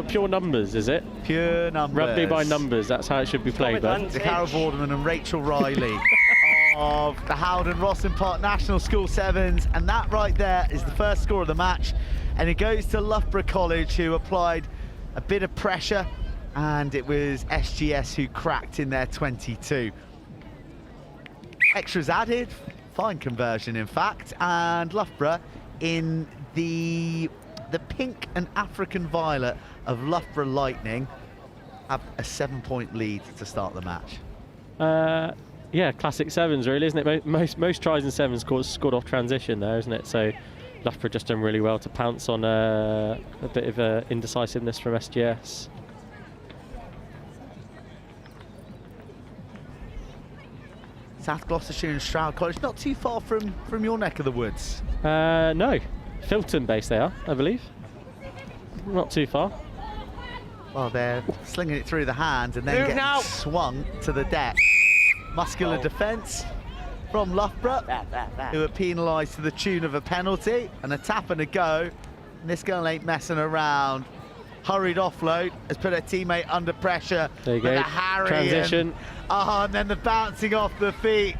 pure numbers, is it? Pure numbers. Rugby by numbers. That's how it should be played. The Carol Boardman and Rachel Riley of the HOWDEN ROSSLYN Park National School Sevens, and that right there is the first score of the match, and it goes to Loughborough College, who applied a bit of pressure, and it was SGS who cracked in their 22. Extras added, fine conversion in fact, and Loughborough in the pink and African violet of Loughborough Lightning have a 7-point lead to start the match. Yeah, classic sevens really, isn't it? Most tries in sevens scored off transition there, isn't it? So Loughborough just done really well to pounce on a bit of indecisiveness from SGS. South Gloucestershire and Stroud College, not too far from your neck of the woods. No, Filton based they are, I believe. Not too far. Well, they're slinging it through the hands and then getting swung to the deck. Muscular defence from Loughborough, who are penalised to the tune of a penalty, and a tap and a go. And this girl ain't messing around. Hurried offload has put her teammate under pressure. There you go. The Harry transition. And then the bouncing off the feet.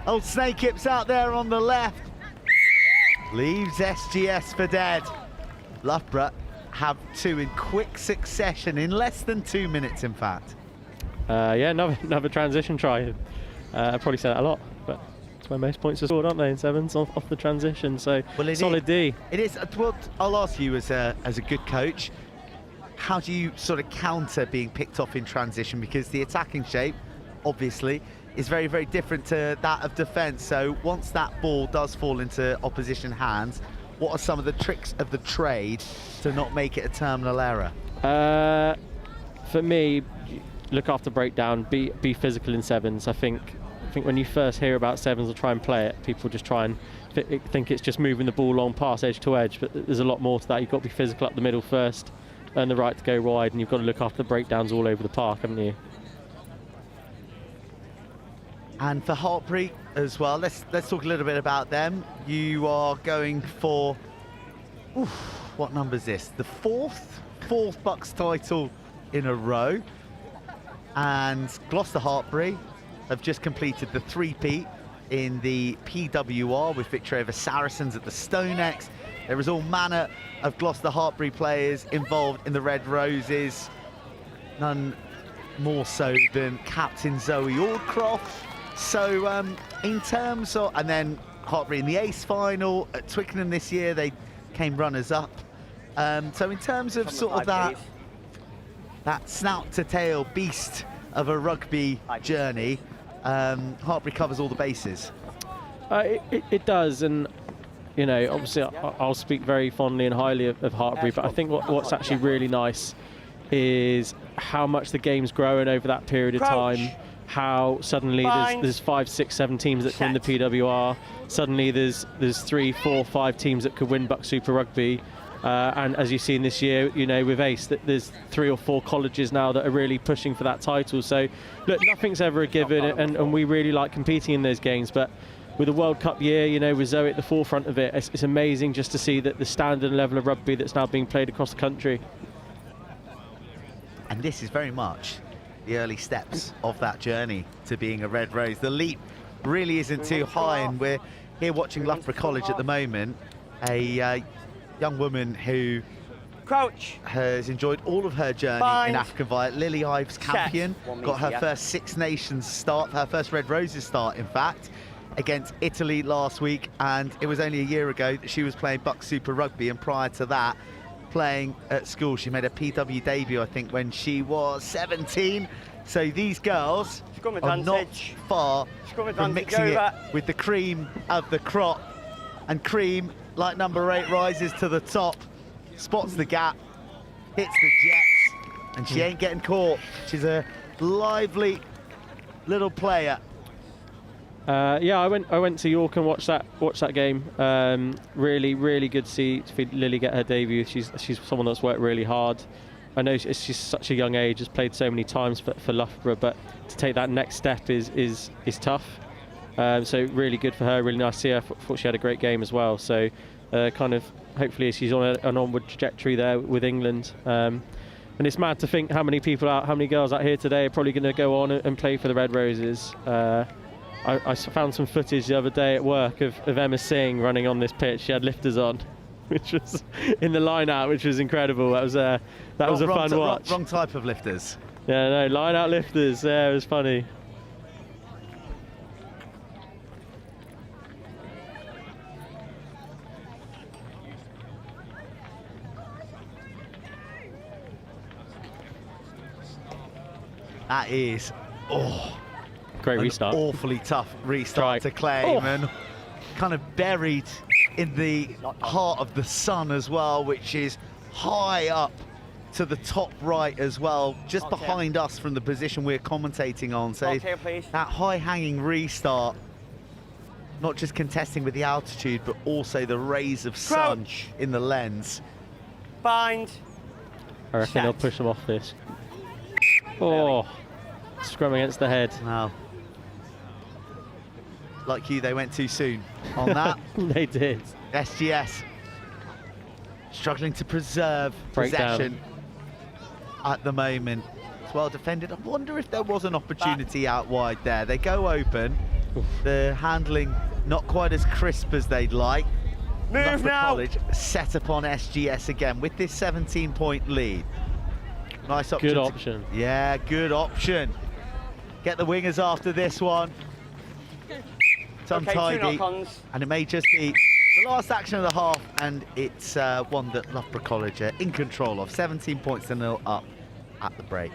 Old Snake Hips out there on the left. Leaves SGS for dead. Loughborough have two in quick succession, in less than 2 minutes in fact. Yeah, another transition try. I probably say that a lot, but it's where most points are scored, aren't they, in sevens, off the transition, so solid D. It is. Well, I'll ask you as a good coach, how do you sort of counter being picked off in transition? Because the attacking shape, obviously, is very, very different to that of defence. So once that ball does fall into opposition hands, what are some of the tricks of the trade to not make it a terminal error? For me, look after breakdown, be physical in sevens. I think when you first hear about sevens or try and play it, people just try and think it's just moving the ball along past edge to edge, but there's a lot more to that. You've got to be physical up the middle first, earn the right to go wide, and you've got to look after the breakdowns all over the park, haven't you? And for Hartpury as well, let's talk a little bit about them. You are going for, what number is this? The fourth Bucks title in a row. And Gloucester Hartpury have just completed the three-peat in the PWR with victory over Saracens at the StoneX. There is all manner of Gloucester Hartpury players involved in the Red Roses. None more so than Captain Zoe Aldcroft. So in terms of, and then Hartpury in the Ace final at Twickenham this year, they came runners-up. So in terms of sort of that snout-to-tail beast of a rugby journey, Hartpury covers all the bases. It does, and you know, obviously I'll speak very fondly and highly of Hartpury, but I think what's actually really nice is how much the game's growing over that period of time. How suddenly there's 5, 6, 7 teams that can win the PWR. Suddenly there's 3, 4, 5 teams that could win Buck Super Rugby. And as you've seen this year, you know, with Ace, that there's 3 or 4 colleges now that are really pushing for that title. So, look, nothing's ever a given, and we really like competing in those games. But with the World Cup year, you know, with Zoe at the forefront of it, it's amazing just to see that the standard and level of rugby that's now being played across the country. And this is very much the early steps of that journey to being a Red Rose. The leap really isn't too high, and we're here watching Loughborough College at the moment. A young woman who has enjoyed all of her journey in African Violet. Lily Ives campion, got her first Six Nations start, her first Red Roses start, in fact, against Italy last week, and it was only a year ago that she was playing Buck Super Rugby, and prior to that, playing at school. She made a PW debut, I think, when she was 17. So these girls are not far from mixing it with the cream of the crop. And Cream, like number 8, rises to the top, spots the gap, hits the jets, and she ain't getting caught. She's a lively little player. Yeah, I went to York and watched that game. Really good to see Lily get her debut. She's someone that's worked really hard. I know she's such a young age, has played so many times for Loughborough, but to take that next step is tough. So really good for her. Really nice to see her. Thought she had a great game as well. So kind of hopefully she's on an onward trajectory there with England. And it's mad to think how many girls out here today are probably going to go on and play for the Red Roses. I found some footage the other day at work of Emma Singh running on this pitch. She had lifters on, which was in the line-out, which was incredible. That was a fun watch. Wrong type of lifters. Yeah, no, line-out lifters. Yeah, it was funny. That is, great restart. Awfully tough restart to claim, and kind of buried in the heart of the sun as well, which is high up to the top right as well, just behind us from the position we're commentating on. So that high-hanging restart, not just contesting with the altitude, but also the rays of sun in the lens. I reckon they'll push them off this. Oh, scrum against the head. Wow. Like you, they went too soon on that. They did. SGS struggling to preserve possession at the moment. It's well defended. I wonder if there was an opportunity out wide there. They go open. The handling not quite as crisp as they'd like. Move now. College set upon SGS again with this 17-point lead. Nice option. Good option. Yeah, good option. Get the wingers after this one. It's untidy, and it may just be the last action of the half, and it's one that Loughborough College are in control of. 17 points to 0 up at the break.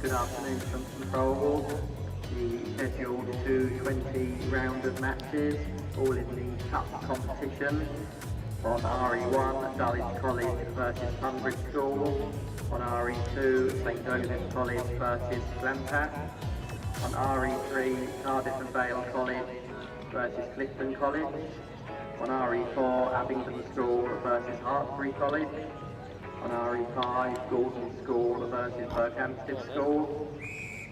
Good afternoon from Control Hall. The scheduled 220 round of matches, all in the cup competition. On RE1, Dulwich College versus Tonbridge School. On RE2, St Joseph's College versus Glantat. On RE3, Cardiff and Vale College versus Clifton College. On RE4, Abingdon School versus Hartpury College. On RE5, Gordon School versus Berkhamsted School.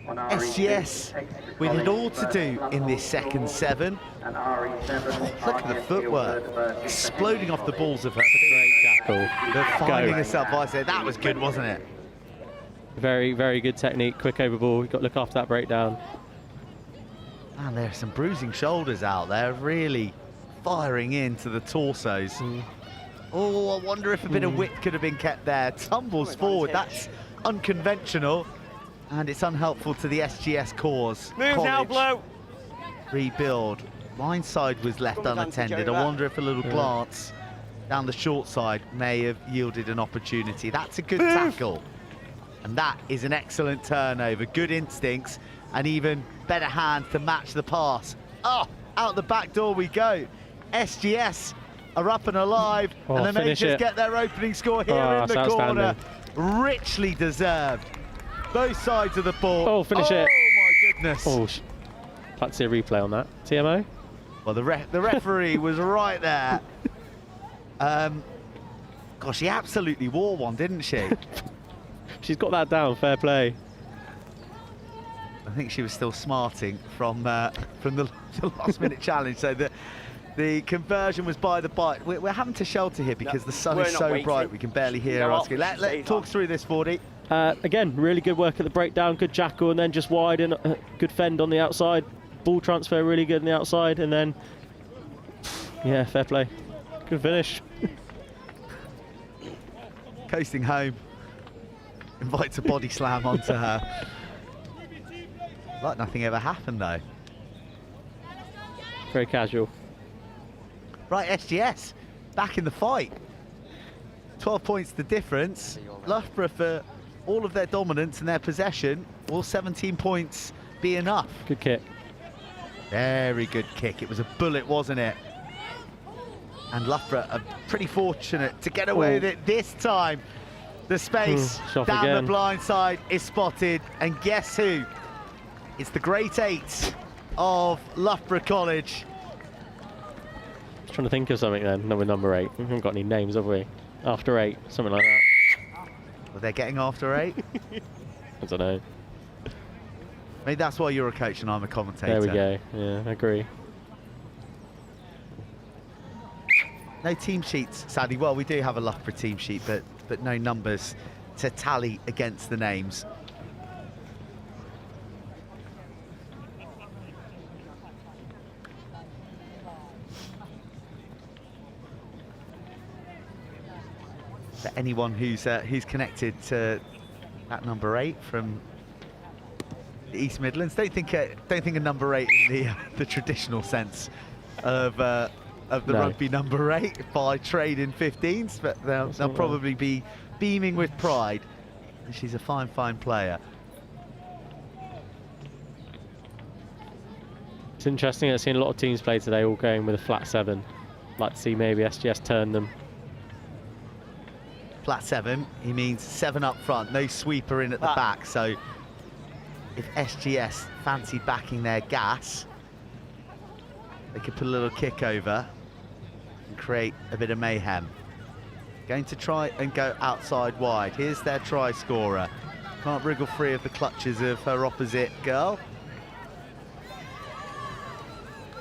On SGS with it all to do in this second 7. And RE7, Look at the footwork, exploding off the balls of her. Great tackle. But finding herself, I said, that was good, wasn't it? Very, very good technique, quick over ball. You've got to look after that breakdown. And there are some bruising shoulders out there, really firing into the torsos. Oh, I wonder if a bit of width could have been kept there. Tumbles forward, that's unconventional. And it's unhelpful to the SGS cause. Move now, Blue. Rebuild. Line side was left unattended. I wonder if a little glance down the short side may have yielded an opportunity. That's a good tackle. And that is an excellent turnover. Good instincts and even better hands to match the pass. Oh, out the back door we go. SGS are up and alive, and the Majors get their opening score here in the corner. Richly deserved. Both sides of the ball. Oh, finish it. Oh, my goodness. Oh, let's see a replay on that. TMO? Well, the referee was right there. Gosh, she absolutely wore one, didn't she? She's got that down, fair play. I think she was still smarting from the last-minute challenge. So the conversion was by the bite. We're having to shelter here because the sun is so bright we can barely hear us. Let's talk through this, Fordy. Again, really good work at the breakdown, good jackal, and then just wide and good fend on the outside. Ball transfer really good on the outside, and then, yeah, fair play. Good finish. Coasting home. Invites a body slam onto her. Like nothing ever happened, though. Very casual. Right, SGS, back in the fight. 12 points the difference. Loughborough for all of their dominance and their possession. Will 17 points be enough? Good kick. Very good kick. It was a bullet, wasn't it? And Loughborough are pretty fortunate to get away with it this time. The space down the blind side is spotted. And guess who? It's the Great Eight of Loughborough College. Just trying to think of something then, number 8. We haven't got any names, have we? After 8, something like that. Well, they're getting after 8? I don't know. Maybe that's why you're a coach and I'm a commentator. There we go. Yeah, I agree. No team sheets, sadly. Well, we do have a Loughborough team sheet, but no numbers to tally against the names. For anyone who's connected to that number 8 from the East Midlands, don't think a number 8 in the traditional sense of the rugby number 8 by trade in 15s, but they'll probably be beaming with pride. She's a fine player. It's interesting. I've seen a lot of teams play today all going with a flat 7. Like to see maybe SGS turn them. Flat 7, he means 7 up front, no sweeper in at the back. So if SGS fancy backing their gas, they could put a little kick over and create a bit of mayhem. Going to try and go outside wide. Here's their try scorer. Can't wriggle free of the clutches of her opposite girl.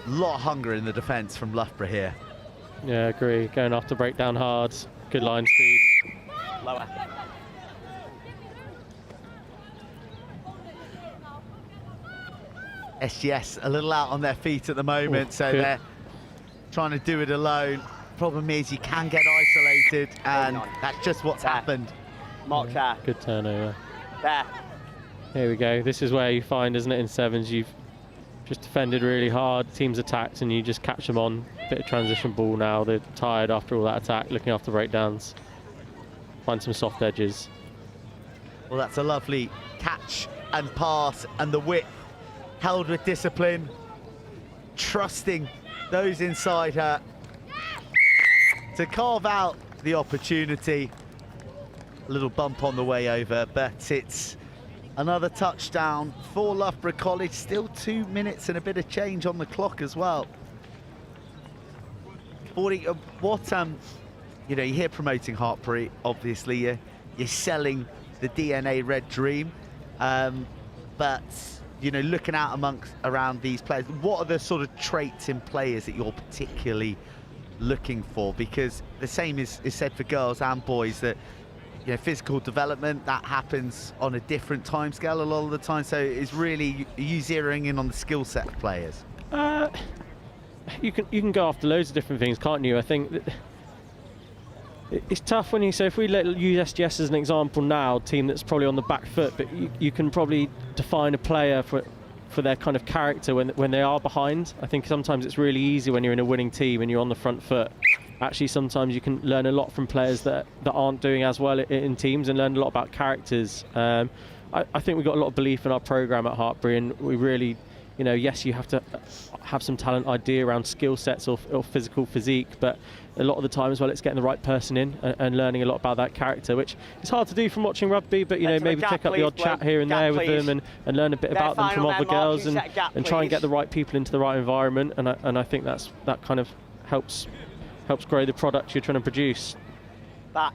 A lot of hunger in the defence from Loughborough here. Yeah, I agree. Going after breakdown hard. Good line speed. Lower. SGS a little out on their feet at the moment, so they're trying to do it alone. Problem is you can get isolated, and that's just what's happened. Mark there. Good turnover. There. Here we go. This is where you find, isn't it, in 7s, you've just defended really hard, teams attacked, and you just catch them on. Bit of transition ball now. They're tired after all that attack, looking after breakdowns. Find some soft edges. Well, that's a lovely catch and pass, and the width held with discipline, trusting those inside her to carve out the opportunity. A little bump on the way over, but it's another touchdown for Loughborough College. Still 2 minutes and a bit of change on the clock as well. You know, you hear promoting Hartpury, obviously you're selling the DNA Red Dream, but you know, looking out around these players, what are the sort of traits in players that you're particularly looking for? Because the same is said for girls and boys, that you know, physical development, that happens on a different timescale a lot of the time. So it's really, are you zeroing in on the skill set of players? You can go after loads of different things, can't you? I think that it's tough when so if we use SGS as an example now, a team that's probably on the back foot, but you can probably define a player for their kind of character when they are behind. I think sometimes it's really easy when you're in a winning team and you're on the front foot. Actually, sometimes you can learn a lot from players that aren't doing as well in teams, and learn a lot about characters. I think we've got a lot of belief in our programme at Hartpury, and we really, you know, yes, you have to have some talent idea around skill sets or physical physique, but a lot of the time as well, it's getting the right person in and learning a lot about that character, which is hard to do from watching rugby, but you know, maybe pick up the odd chat here and there with them and learn a bit about them from other girls, and try and get the right people into the right environment, and I think that kind of helps grow the product you're trying to produce. Back.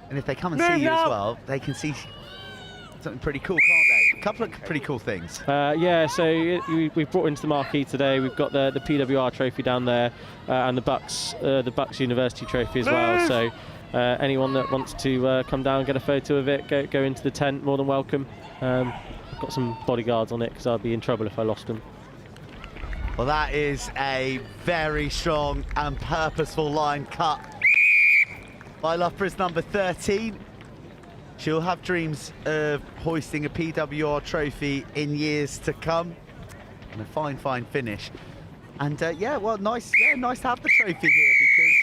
And if they come and see you as well, they can see something pretty cool, can't they? A couple of pretty cool things. Yeah, so we've brought into the marquee today. We've got the PWR trophy down there, and the Bucks University trophy as well. So anyone that wants to come down and get a photo of it, go into the tent, more than welcome. I've got some bodyguards on it because I'd be in trouble if I lost them. Well, that is a very strong and purposeful line cut by Loughborough's number 13. She'll have dreams of hoisting a PWR trophy in years to come. And a fine finish. And yeah, well, nice to have the trophy here, because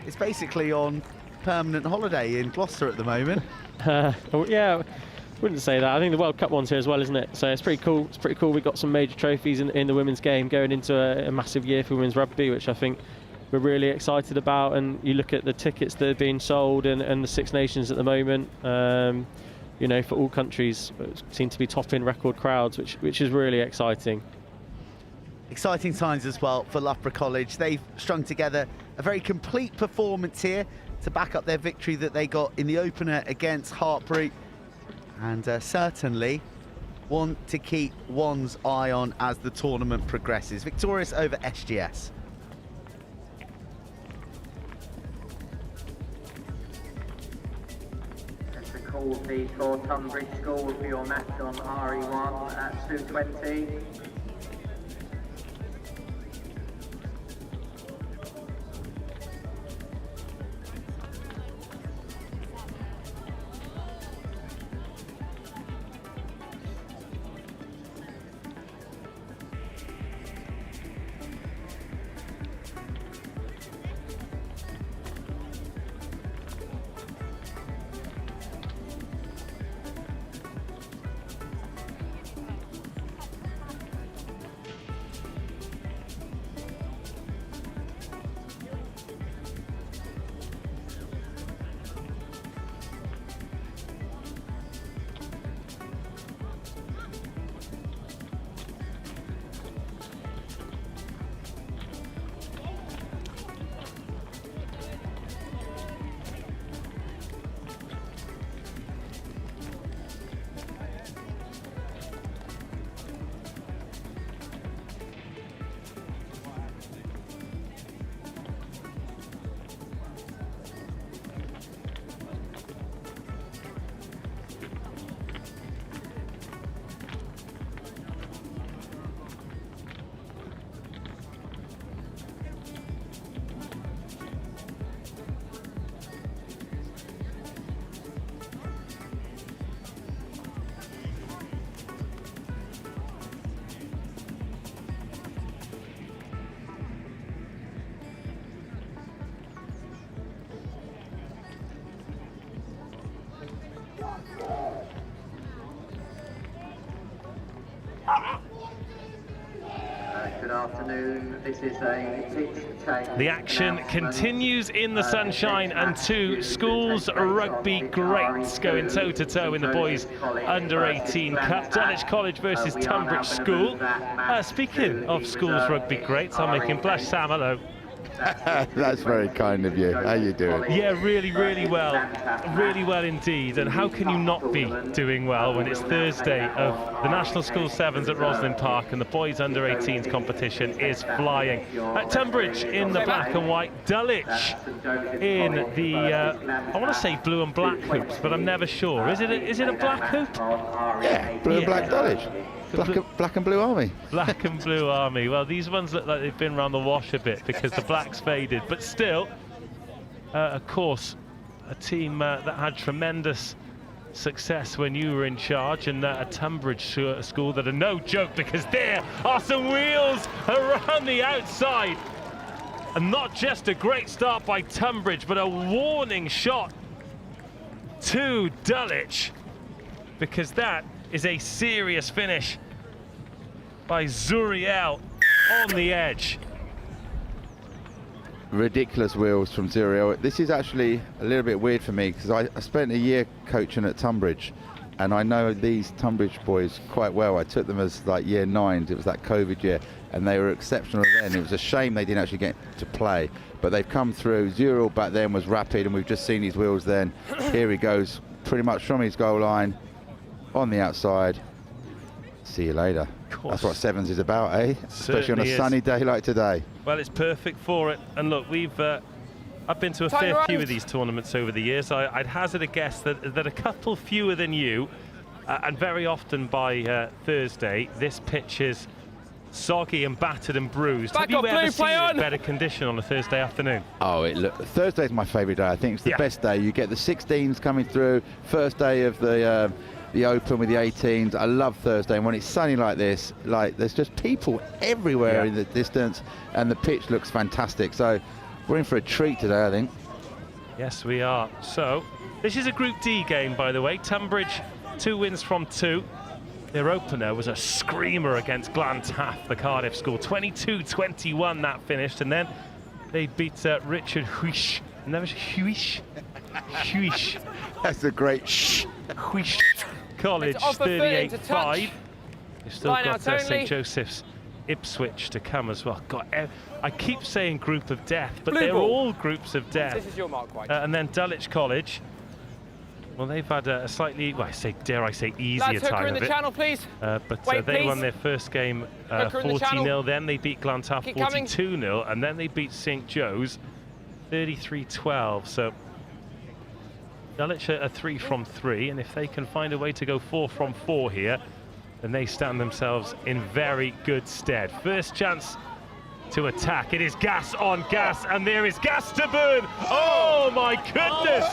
it's basically on permanent holiday in Gloucester at the moment. Yeah, wouldn't say that. I think the World Cup one's here as well, isn't it? So it's pretty cool. It's pretty cool. We've got some major trophies in the women's game going into a massive year for women's rugby, which I think we're really excited about. And you look at the tickets that are being sold and the Six Nations at the moment. You know, for all countries, seem to be topping record crowds, which is really exciting. Exciting times as well for Loughborough College. They've strung together a very complete performance here to back up their victory that they got in the opener against Hartpury, and certainly want to keep one's eye on as the tournament progresses. Victorious over SGS. Call please for Tonbridge School for your match on RE1 at 2:20. afternoon. This is a pitch change. The action continues in the sunshine, and two schools rugby greats going toe-to-toe in the boys under-18 Cup. Dulwich College versus Tonbridge School. Speaking of schools rugby greats, I'll make him blush. Sam, hello. That's very kind of you. How you doing? Yeah, really well indeed. And how can you not be doing well when it's Thursday of the National School Sevens at Roslyn Park and the boys under-18s competition is flying. Tonbridge in the black and white, Dulwich in the I want to say blue and black hoops, but I'm never sure. Is it a black hoop? Yeah, blue and black Dulwich. Black and blue army. Black and blue army. Well, these ones look like they've been around the wash a bit because the black's faded. But still, of course, a team that had tremendous success when you were in charge, and a Tonbridge school that are no joke, because there are some wheels around the outside. And not just a great start by Tonbridge, but a warning shot to Dulwich, because that is a serious finish by Zuriel on the edge. Ridiculous wheels from Zuriel. This is actually a little bit weird for me, because I spent a year coaching at Tonbridge, and I know these Tonbridge boys quite well. I took them as like year 9s. It was that COVID year, and they were exceptional then. It was a shame they didn't actually get to play, but they've come through. Zuriel back then was rapid, and we've just seen his wheels then. Here he goes, pretty much from his goal line, on the outside. See you later. That's what Sevens is about, eh? Especially on a sunny day like today. Well, it's perfect for it. And look, I've been to a fair few of these tournaments over the years. I'd hazard a guess that a couple fewer than you, and very often by Thursday, this pitch is soggy and battered and bruised. Have you ever seen it in better condition on a Thursday afternoon? Oh, Thursday's my favourite day. I think it's the best day. You get the 16s coming through, first day of the Open with the 18s. I love Thursday, and when it's sunny like this, like there's just people everywhere in the distance, and the pitch looks fantastic. So we're in for a treat today, I think. Yes, we are. So this is a Group D game, by the way. Tonbridge, 2 wins from 2. Their opener was a screamer against Glantaff, the Cardiff school. 22-21 that finished, and then they beat Richard Huish. Never Huish. Huish. That's a great shh. Huish College, 38-5. You've still got St Joseph's Ipswich to come as well. God, I keep saying group of death, but they're all groups of death. This is your mark, White. And then Dulwich College. Well, they've had a slightly, dare I say, easier time of it. In the channel, please. But they won their first game 40-0. Then they beat Glantaff 42-0, and then they beat St Joe's 33-12. So Dulwich are 3 from 3, and if they can find a way to go 4 from 4 here, then they stand themselves in very good stead. First chance to attack. It is gas on gas, and there is gas to burn. Oh my goodness!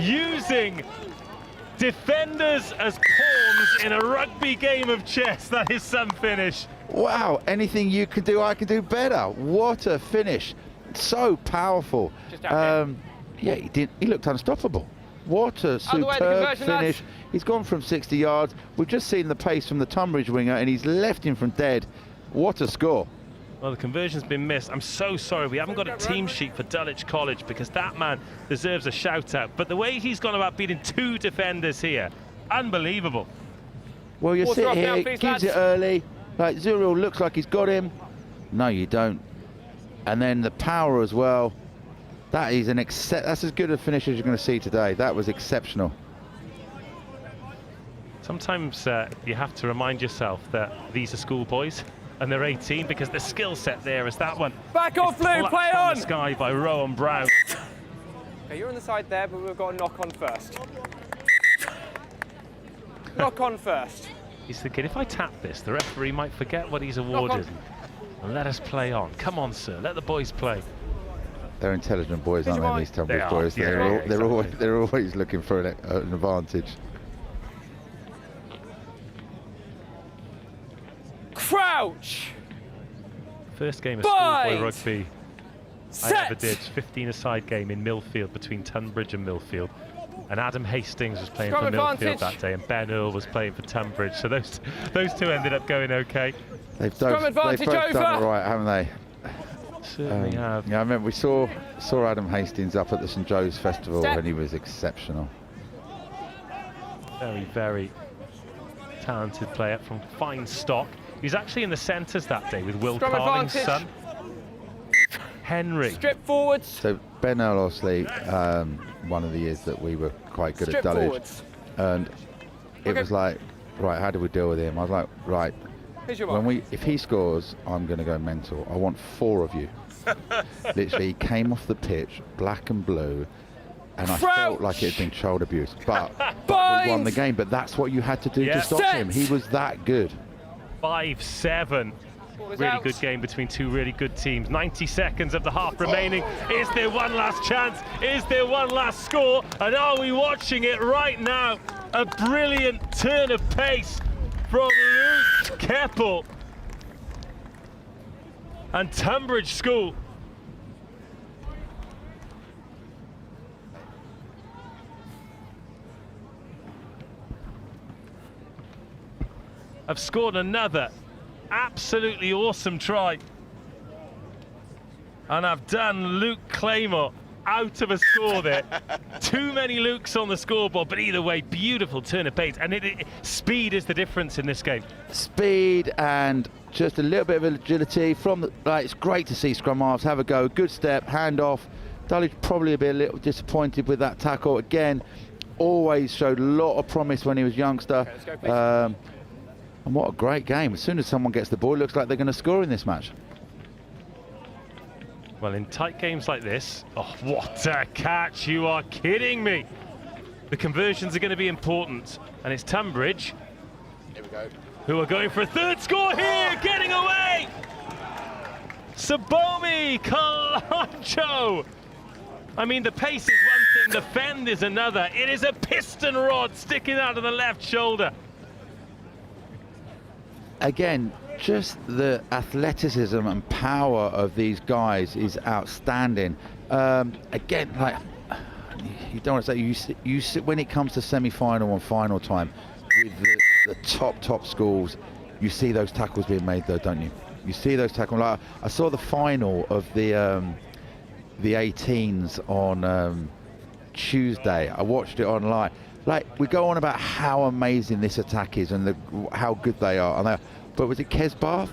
Using defenders as pawns in a rugby game of chess. That is some finish. Wow, anything you can do, I can do better. What a finish. So powerful. Yeah, he looked unstoppable. What a superb finish. He's gone from 60 yards. We've just seen the pace from the Tonbridge winger, and he's left him from dead. What a score. Well, the conversion's been missed. I'm so sorry we haven't got a team sheet for Dulwich College, because that man deserves a shout out. But the way he's gone about beating 2 defenders here, unbelievable. Well, you sit here, gives it early. Like Zuriel looks like he's got him. No, you don't. And then the power as well. That is that's as good a finish as you're going to see today. That was exceptional. Sometimes you have to remind yourself that these are schoolboys and they're 18, because the skill set there is that one. Back off, Blue, play on! The sky by Rowan Brown. Okay, you're on the side there, but we've got a knock on first. Knock on first. He's thinking, if I tap this, the referee might forget what he's awarded and let us play on. Come on, sir, let the boys play. They're intelligent boys, aren't they, these Tonbridge boys? They're always looking for an advantage. Crouch! First game of schoolboy rugby I ever did. 15-a-side game in Millfield between Tonbridge and Millfield. And Adam Hastings was playing Scrum for Millfield advantage. that day, and Ben Earl was playing for Tonbridge. So those two ended up going okay. They've Scrum both advantage done over. all right, haven't they? Certainly have. Yeah, I remember we saw Adam Hastings up at the St Joe's Festival, Step. and he was exceptional. Very, very talented player from fine stock. He was actually in the centres that day with Will Scrum Carling's advantage. son, Henry. Strip forwards. So Ben Earl, obviously, one of the years that we were quite good Strip at Dulwich, forwards. and it was like, right, how do we deal with him? I was like, right, Here's your mark. if he scores, I'm going to go mental. I want 4 of you. Literally, he came off the pitch, black and blue, and I felt like it had been child abuse. But we won the game. But that's what you had to do to stop him. He was that good. 5-7. Really good game between two really good teams. 90 seconds of the half remaining. Is there one last chance? Is there one last score? And are we watching it right now? A brilliant turn of pace from Luke Keppel. And Tonbridge School have scored another absolutely awesome try. And I've done Luke Claymore out of a score there. Too many Lukes on the scoreboard, but either way, beautiful turn of pace. And speed is the difference in this game. Speed and just a little bit of agility from the, it's great to see scrum halves have a go. Good step, hand off. Dulwich probably a little disappointed with that tackle. Again, always showed a lot of promise when he was a youngster. Okay, and what a great game. As soon as someone gets the ball, it looks like they're going to score in this match. Well, in tight games like this, oh, what a catch. You are kidding me. The conversions are going to be important. And it's Tonbridge who are going for a third score here, getting away. Sabomi Kalancho. I mean, the pace is one thing, the fend is another. It is a piston rod sticking out of the left shoulder. Again, just the athleticism and power of these guys is outstanding. Again, like, you don't want to say, you sit when it comes to semi-final and final time with the top schools, you see those tackles being made though, don't you? You see those tackles. Like, I saw the final of the 18s on Tuesday. I watched it online. Like, we go on about how amazing this attack is and how good they are. But was it Kesbarth?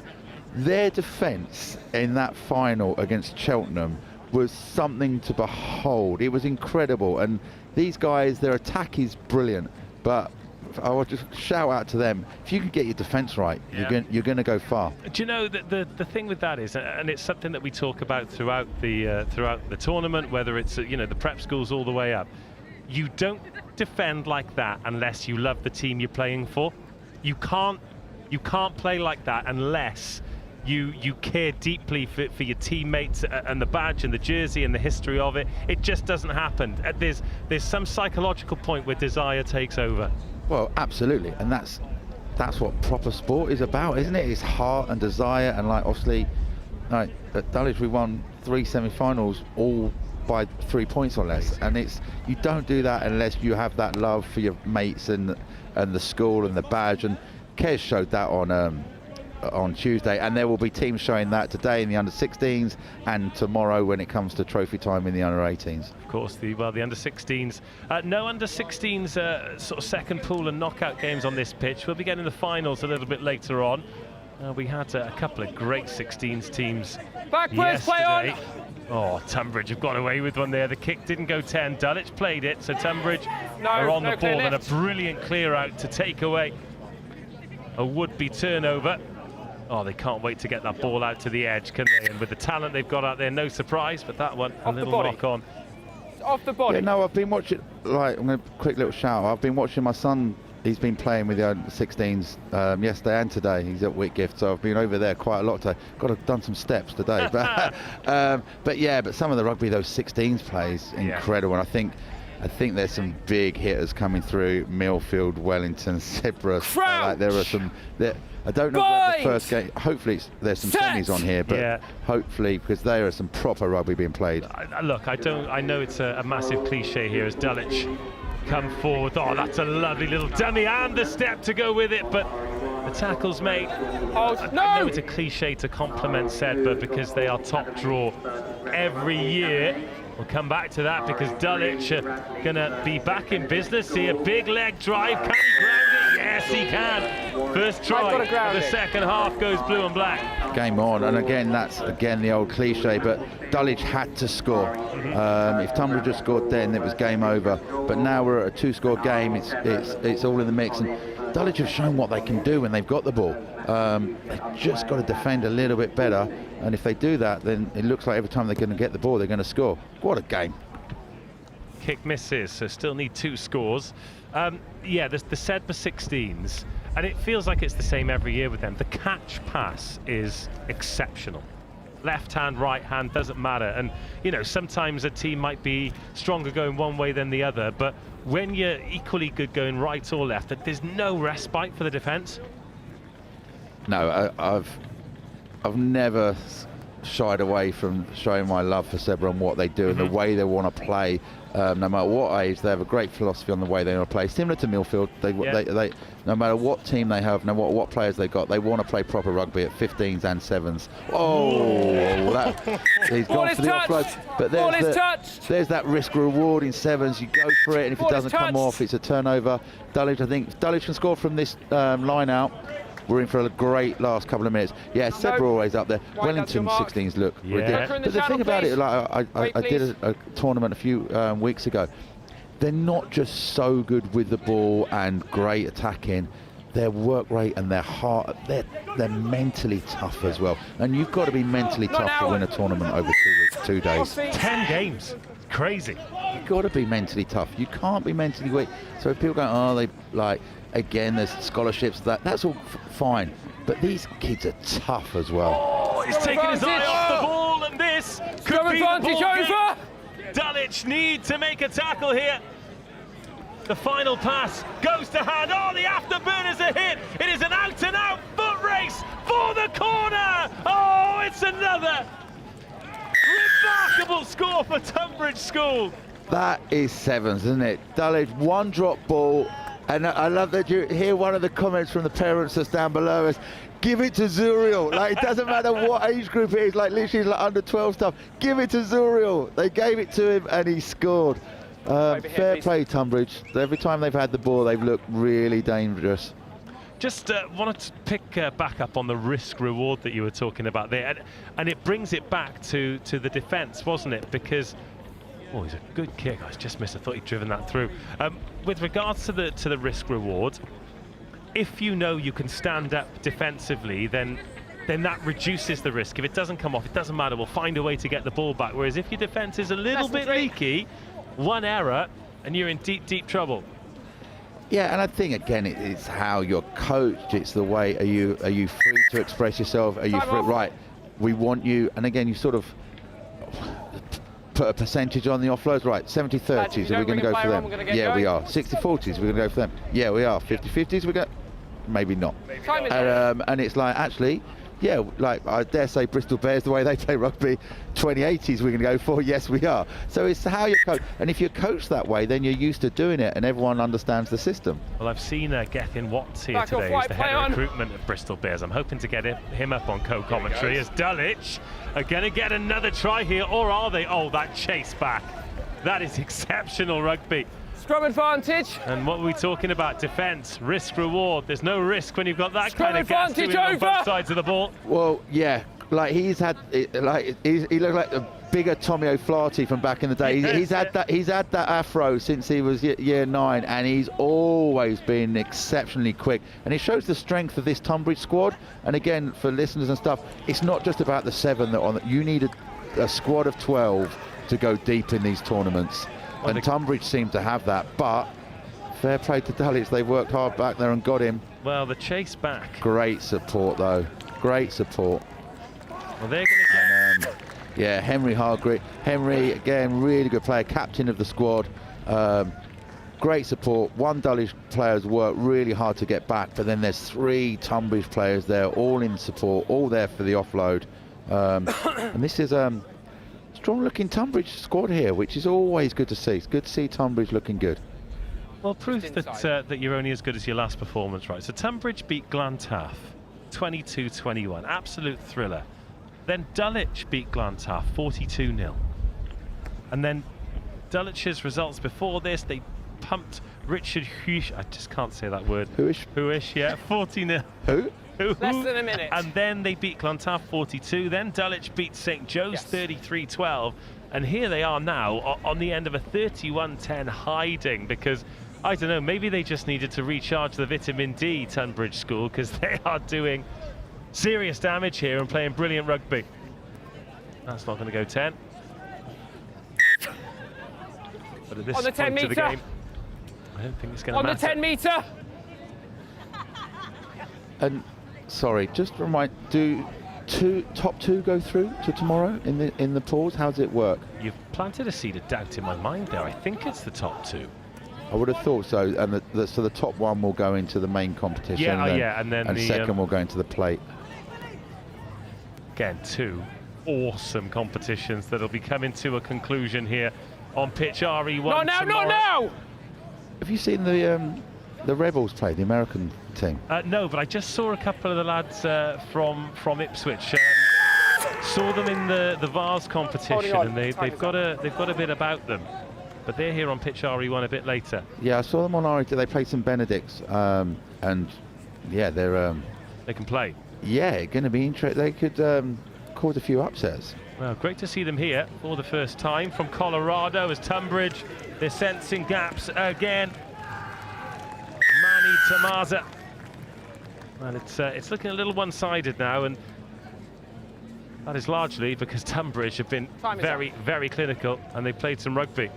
Their defence in that final against Cheltenham was something to behold. It was incredible. And these guys, their attack is brilliant. But I would just shout out to them, if you can get your defence right, you're going to go far. Do you know that the thing with that is, and it's something that we talk about throughout the tournament, whether it's the prep schools all the way up, you don't defend like that unless you love the team you're playing for. You can't play like that unless you care deeply for your teammates and the badge and the jersey and the history of it. It just doesn't happen. There's some psychological point where desire takes over. Well, absolutely, and that's what proper sport is about, isn't it? It's heart and desire, and like obviously, like at Dulwich we won 3 semi-finals all by 3 points or less, and you don't do that unless you have that love for your mates and the school and the badge. And Kes showed that on Tuesday, and there will be teams showing that today in the under-16s and tomorrow when it comes to trophy time in the under-18s. Of course, the under-16s. No under-16s sort of second pool and knockout games on this pitch. We'll be getting the finals a little bit later on. We had a couple of great 16s teams yesterday. Oh, Tonbridge have got away with one there. The kick didn't go 10. Dulwich played it, so Tonbridge are on the ball, and a brilliant clear out to take away a would-be turnover. Oh, they can't wait to get that ball out to the edge, can they? And with the talent they've got out there, no surprise, but that one, a little knock on. Off the body. Yeah, no, I've been watching, I'm going to quick little shout. I've been watching my son. He's been playing with the 16s yesterday and today. He's at Whitgift, so I've been over there quite a lot today. Got to have done some steps today. But some of the rugby those 16s plays, incredible. And I think there's some big hitters coming through. Millfield, Wellington, Sedbergh. Like there are some. I don't know what the first game. Hopefully there's some semis on here, but hopefully, because there are some proper rugby being played. Look, I know it's a massive cliche here as Dulwich come forward. Oh, that's a lovely little dummy and the step to go with it, but the tackle's made. I know it's a cliche to compliment Sedbergh because they are top draw every year. We'll come back to that because Dulwich are going to be back in business here. Big leg drive. Can he ground it? Yes, he can. First try of the second half goes blue and black. Game on, and again, that's again the old cliche, but Dulwich had to score. If Tonbridge had scored then, it was game over. But now we're at a 2-score game. It's all in the mix, and Dulwich have shown what they can do when they've got the ball. They've just got to defend a little bit better, and if they do that, then it looks like every time they're going to get the ball, they're going to score. What a game. Kick misses, so still need 2 scores. Yeah, the Sedbergh 16s, and it feels like it's the same every year with them. The catch pass is exceptional. Left hand, right hand, doesn't matter. And, you know, sometimes a team might be stronger going one way than the other, but when you're equally good going right or left, there's no respite for the defence. No, I've never shied away from showing my love for Sedbergh and what they do and the way they want to play. No matter what age, they have a great philosophy on the way they want to play. Similar to Millfield, they no matter what team they have, no matter what players they got, they want to play proper rugby at 15s and 7s. Oh, he's gone for the offload. But there's that risk reward in 7s. You go for it, and if it doesn't come off, it's a turnover. Dulwich, I think, Dulwich can score from this line out. We're in for a great last couple of minutes. Yeah, Sedbergh always up there. Wellington 16s look ridiculous. But the thing about it, like I did a tournament a few weeks ago. They're not just so good with the ball and great attacking. Their work rate and their heart, they're mentally tough as well. And you've got to be mentally tough to win a tournament over 2 days. 10 games. Crazy. You've got to be mentally tough. You can't be mentally weak. So if people go, oh, they like, again, there's scholarships, that's all fine. But these kids are tough as well. Oh, he's taking his eye off the ball, and this could be the ball game. Dulwich need to make a tackle here. The final pass goes to hand. Oh, the afterburners are hit. It is an out-and-out foot race for the corner. Oh, it's another remarkable score for Tonbridge School. That is 7s, isn't it? Dulwich, 1 drop ball. And I love that you hear one of the comments from the parents that's down below us. Give it to Zuriel. Like, it doesn't matter what age group it is, like literally like under 12 stuff. Give it to Zuriel. They gave it to him and he scored. Fair play, Tonbridge. Every time they've had the ball, they've looked really dangerous. Just wanted to pick back up on the risk reward that you were talking about there. And it brings it back to the defence, wasn't it? Because oh, he's a good kick. I just missed. I thought he'd driven that through. With regards to the risk reward, if you know you can stand up defensively, then that reduces the risk. If it doesn't come off, it doesn't matter. We'll find a way to get the ball back. Whereas if your defence is a little bit leaky, one error and you're in deep, deep trouble. Yeah, and I think again it's how you're coached. It's the way. Are you free to express yourself? Are you free? Right. We want you. And again, you sort of put a percentage on the offloads, right? 70-30s, are we going to go for them? Yeah, we are. 60-40s, we're going to go for them? Yeah, we are. 50-50s, we're going maybe not. And it's like, actually, yeah, like I dare say Bristol Bears, the way they play rugby, 20-80s we're going to go for, yes we are. So it's how you coach, and if you're coached that way, then you're used to doing it and everyone understands the system. Well, I've seen Gethin Watts here today, who's the head of recruitment at Bristol Bears. I'm hoping to get him up on co-commentary as Dulwich are going to get another try here, or are they? Oh, that chase back. That is exceptional rugby. Scrum advantage. And what were we talking about? Defence, risk, reward. There's no risk when you've got that kind of gas doing on both sides of the ball. Well, yeah, like he's had, he looked like a bigger Tommy O'Flaherty from back in the day. He's had that afro since he was year 9, and he's always been exceptionally quick. And it shows the strength of this Tonbridge squad. And again, for listeners and stuff, it's not just about the 7 that on. You need a squad of 12 to go deep in these tournaments. And Tonbridge seemed to have that, but fair play to Dulwich. They worked hard back there and got him. Well, the chase back. Great support, though. Great support. Well, they're going to get... yeah, Henry Hargreaves. Henry, again, really good player, captain of the squad. Great support. One Dulwich player's worked really hard to get back, but then there's 3 Tonbridge players there, all in support, all there for the offload. And this is... strong-looking Tonbridge squad here, which is always good to see. It's good to see Tonbridge looking good. Well, proof that you're only as good as your last performance, right? So Tonbridge beat Glantaf 22-21, absolute thriller. Then Dulwich beat Glantaf 42-0. And then Dulwich's results before this, they pumped Richard Huish, I just can't say that word. Huish, yeah, 40-0. Who? Less than a minute. And then they beat Glantaf 42. Then Dulwich beat St Joe's 33-12. And here they are now on the end of a 31-10 hiding, because, I don't know, maybe they just needed to recharge the vitamin D, Tonbridge School, because they are doing serious damage here and playing brilliant rugby. That's not going to go 10. But at this on the 10 point metre. of the game, I don't think it's going to matter. On the 10 metre. And sorry, just remind, do top two go through to tomorrow in the pause? How does it work? You've planted a seed of doubt in my mind there. I think it's the top two. I would have thought so, and so the top one will go into the main competition. Yeah, and then the second will go into the plate. Again, two awesome competitions that'll be coming to a conclusion here on pitch RE1. Not now, tomorrow. not now! Have you seen the Rebels play, the American team? No, but I just saw a couple of the lads from Ipswich. Saw them in the Vale competition, and they've got a bit about them. But they're here on pitch RE1 a bit later. Yeah, I saw them on RE2. They played some Benedicts, and yeah, they can play. Yeah, going to be interesting. They could cause a few upsets. Well, great to see them here for the first time from Colorado as Tonbridge. They're sensing gaps again. Manny Tamaza. Well, it's looking a little one-sided now, and that is largely because Tonbridge have been very clinical, and they played some rugby.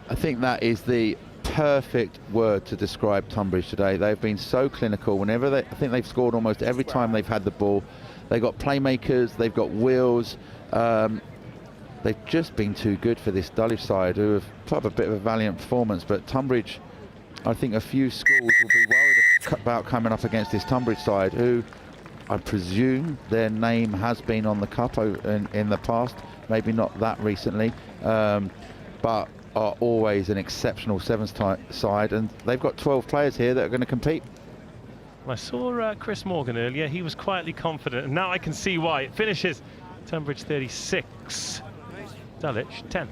I think that is the perfect word to describe Tonbridge today. They've been so clinical. I think they've scored almost every time they've had the ball. They've got playmakers, they've got wheels. They've just been too good for this Dulwich side, who have put up a bit of a valiant performance. But Tonbridge, I think a few schools will be worried about coming up against this Tonbridge side, who I presume their name has been on the cup in the past, maybe not that recently, but are always an exceptional sevens side, and they've got 12 players here that are going to compete. I saw Chris Morgan earlier. He was quietly confident, and now I can see why. It finishes Tonbridge 36, Dulwich 10.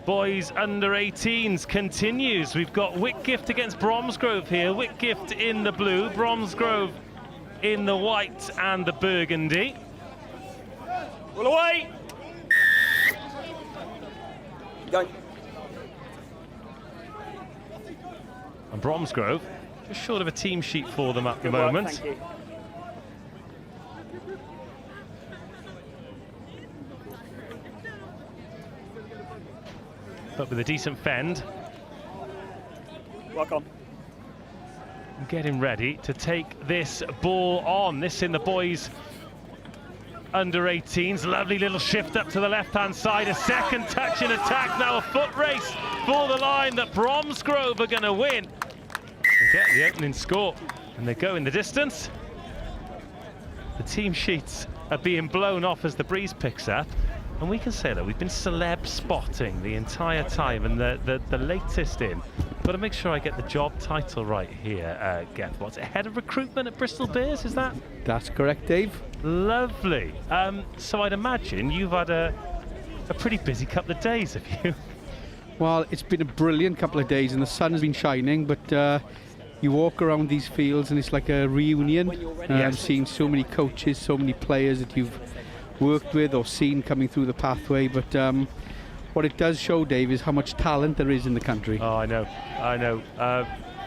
Boys under 18s continues. We've got Whitgift against Bromsgrove here. Whitgift in the blue, Bromsgrove in the white and the burgundy. Well away! Go. And Bromsgrove, just short of a team sheet for them at the Good work, moment. thank you. But with a decent fend. Work on. Getting ready to take this ball on. This in the boys under 18s. Lovely little shift up to the left-hand side. A second touch in attack. Now a foot race for the line that Bromsgrove are going to win. They get the opening score and they go in the distance. The team sheets are being blown off as the breeze picks up. And we can say that we've been celeb spotting the entire time, and the latest in. Got to make sure I get the job title right here, Geth. What's it? Head of recruitment at Bristol Bears, is that? That's correct, Dave. Lovely. So I'd imagine you've had a pretty busy couple of days, have you? Well, it's been a brilliant couple of days, and the sun has been shining, but you walk around these fields and it's like a reunion. I'm seeing so many coaches, so many players that you've worked with or seen coming through the pathway, but what it does show, Dave, is how much talent there is in the country. Oh, I know.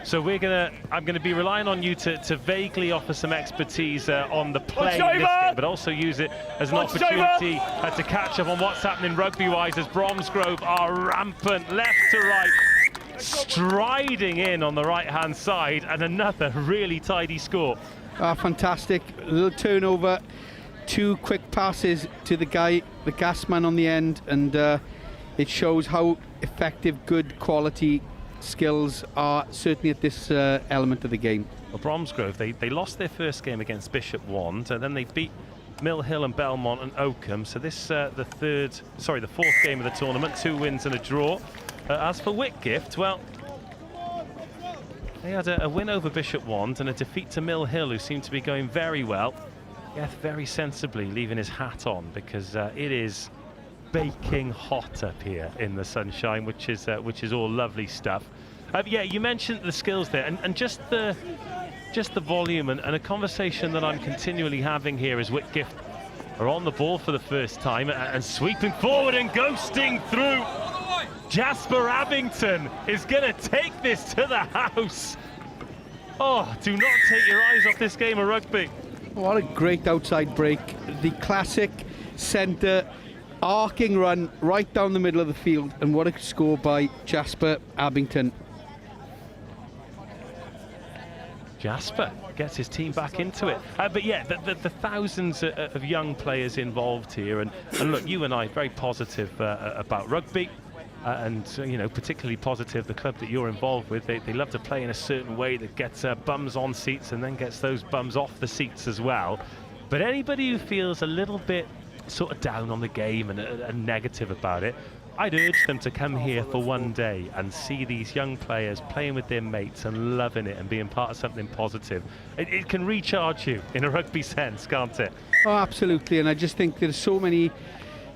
So I'm gonna be relying on you to vaguely offer some expertise on the play in this game, but also use it as an opportunity to catch up on what's happening rugby-wise as Bromsgrove are rampant left to right, striding in on the right-hand side, and another really tidy score. Fantastic. A little turnover. 2 quick passes to the gas man on the end, and it shows how effective, good quality skills are certainly at this element of the game. Well, Bromsgrove, they lost their first game against Bishop Wand, and then they beat Mill Hill and Belmont and Oakham. So this the fourth game of the tournament, 2 wins and a draw. As for Whitgift, well, they had a win over Bishop Wand and a defeat to Mill Hill, who seemed to be going very well. Geth very sensibly leaving his hat on, because it is baking hot up here in the sunshine, which is all lovely stuff. Yeah, you mentioned the skills there, and just the volume and a conversation that I'm continually having here is Whitgift are on the ball for the first time and sweeping forward and ghosting through. Jasper Abington is going to take this to the house. Oh, do not take your eyes off this game of rugby. What a great outside break. The classic centre arcing run right down the middle of the field, and what a score by Jasper Abington. Jasper gets his team back into it. But yeah, the thousands of young players involved here, and look, you and I very positive about rugby. And you know, particularly positive the club that you're involved with. They love to play in a certain way that gets bums on seats and then gets those bums off the seats as well. But anybody who feels a little bit sort of down on the game and negative about it, I'd urge them to come here for one day and see these young players playing with their mates and loving it and being part of something positive. It can recharge you in a rugby sense, can't it? Oh, absolutely. And I just think there's so many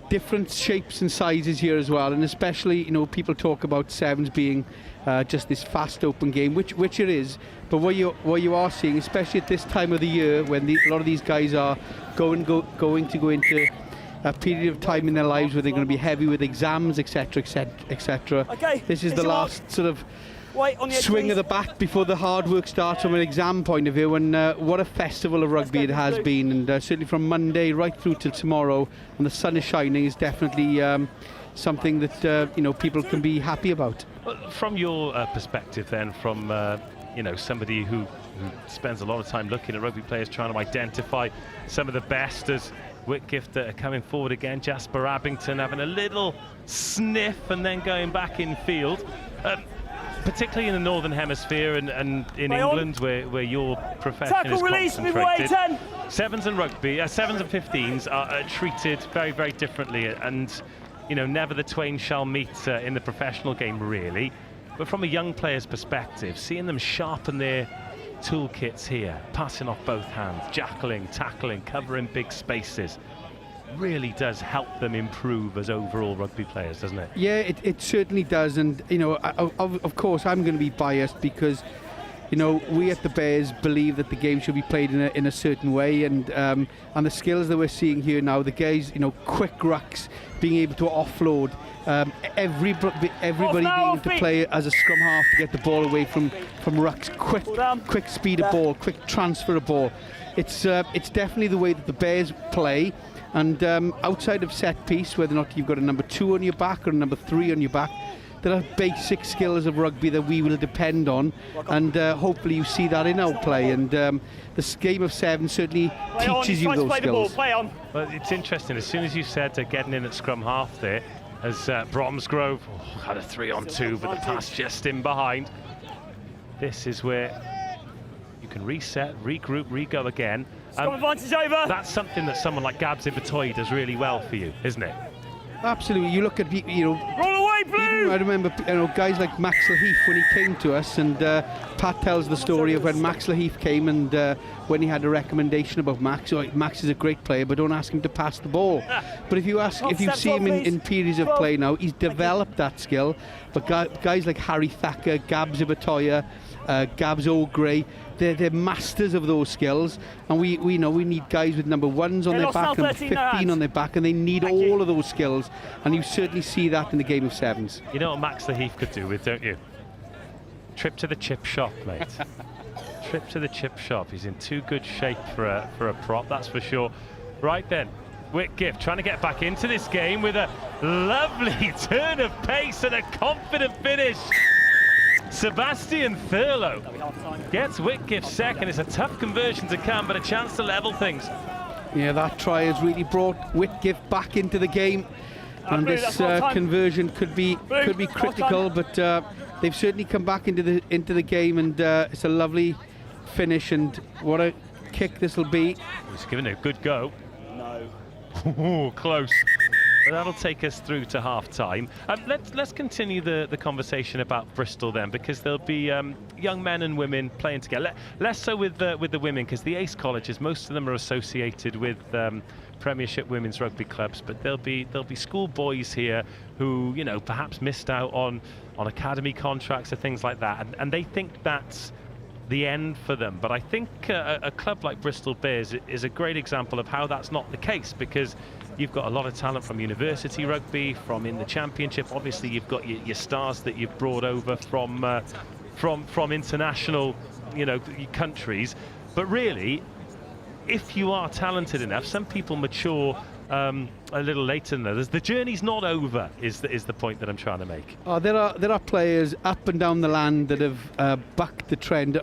different shapes and sizes here as well, and especially, you know, people talk about sevens being just this fast open game, which it is, but what you are seeing, especially at this time of the year when a lot of these guys are going to go into a period of time in their lives where they're going to be heavy with exams, etc, etc. Okay, this is the last sort of swing of the bat before the hard work starts from an exam point of view, and what a festival of rugby it has been, and certainly from Monday right through to tomorrow, and the sun is shining, is definitely something that you know, people can be happy about. From your perspective then, from you know, somebody who spends a lot of time looking at rugby players, trying to identify some of the best, as Whitgift are coming forward again, Jasper Abington having a little sniff and then going back in field. Particularly in the Northern Hemisphere and in England, where your profession is concentrated. Sevens and rugby, sevens and 15s are treated very, very differently, and you know, never the twain shall meet in the professional game, really. But from a young player's perspective, seeing them sharpen their toolkits here, passing off both hands, jackling, tackling, covering big spaces, really does help them improve as overall rugby players, doesn't it? Yeah, it certainly does, and you know, of course I'm going to be biased because, you know, we at the Bears believe that the game should be played in a certain way, and the skills that we're seeing here now, the guys, you know, quick rucks, being able to offload, everybody needing to play as a scrum half to get the ball away from rucks. Quick speed of ball, quick transfer of ball. It's definitely the way that the Bears play. And outside of set piece, whether or not you've got a number 2 on your back or a number 3 on your back, there are basic skills of rugby that we will depend on, and hopefully you see that in our play. And this game of 7 certainly teaches you those skills. Well, it's interesting. As soon as you said getting in at scrum half there, as Bromsgrove had a 3-on-2, but the pass just in behind. This is where you can reset, regroup, re-go again. Advantage over. That's something that someone like Gabs Ibatoy does really well for you, isn't it? Absolutely. You look at, roll away, Blue! I remember, Guys like Max Laheath when he came to us, and Pat tells the story of when Max Laheath came and when he had a recommendation about Max. Max is a great player, but don't ask him to pass the ball. But if you see him in periods of play now, he's developed that skill. But guys like Harry Thacker, Gabs Ibatoy, Gabs O'Gray, they're masters of those skills, and we know we need guys with number 1s on their back, number 15 on their back, and they need all of those skills, and you certainly see that in the game of 7s. You know what Max Laheath could do with, don't you? Trip to the chip shop, mate. Trip to the chip shop. He's in too good shape for a prop, that's for sure. Right then, Whitgift trying to get back into this game with a lovely turn of pace and a confident finish. Sebastian Thurlow gets Whitgift second. It's a tough conversion to come, but a chance to level things. Yeah, that try has really brought Whitgift back into the game, and this conversion could be critical, but they've certainly come back into the game, and it's a lovely finish. And what a kick this will be! He's giving it a good go. No, close. But that'll take us through to half-time. Let's continue the conversation about Bristol then, because there'll be young men and women playing together. Less so with the women, because the Ace colleges, most of them are associated with Premiership women's rugby clubs, but there'll be school boys here who, you know, perhaps missed out on academy contracts or things like that, and they think that's the end for them. But I think a club like Bristol Bears is a great example of how that's not the case, because you've got a lot of talent from university rugby, from in the championship. Obviously, you've got your stars that you've brought over from international, countries. But really, if you are talented enough, some people mature a little later than others. The journey's not over, is the point that I'm trying to make. Oh, there are players up and down the land that have bucked the trend.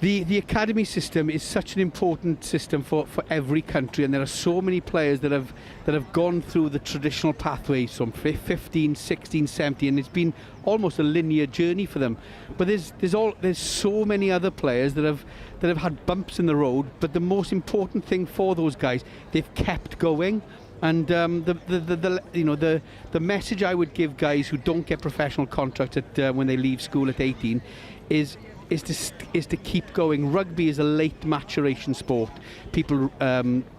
The academy system is such an important system for every country, and there are so many players that have gone through the traditional pathways from 15, 16, 17, and it's been almost a linear journey for them. But there's so many other players that have had bumps in the road, but the most important thing for those guys, they've kept going. And the message I would give guys who don't get professional contracts when they leave school at 18 is to keep going. Rugby is a late maturation sport. People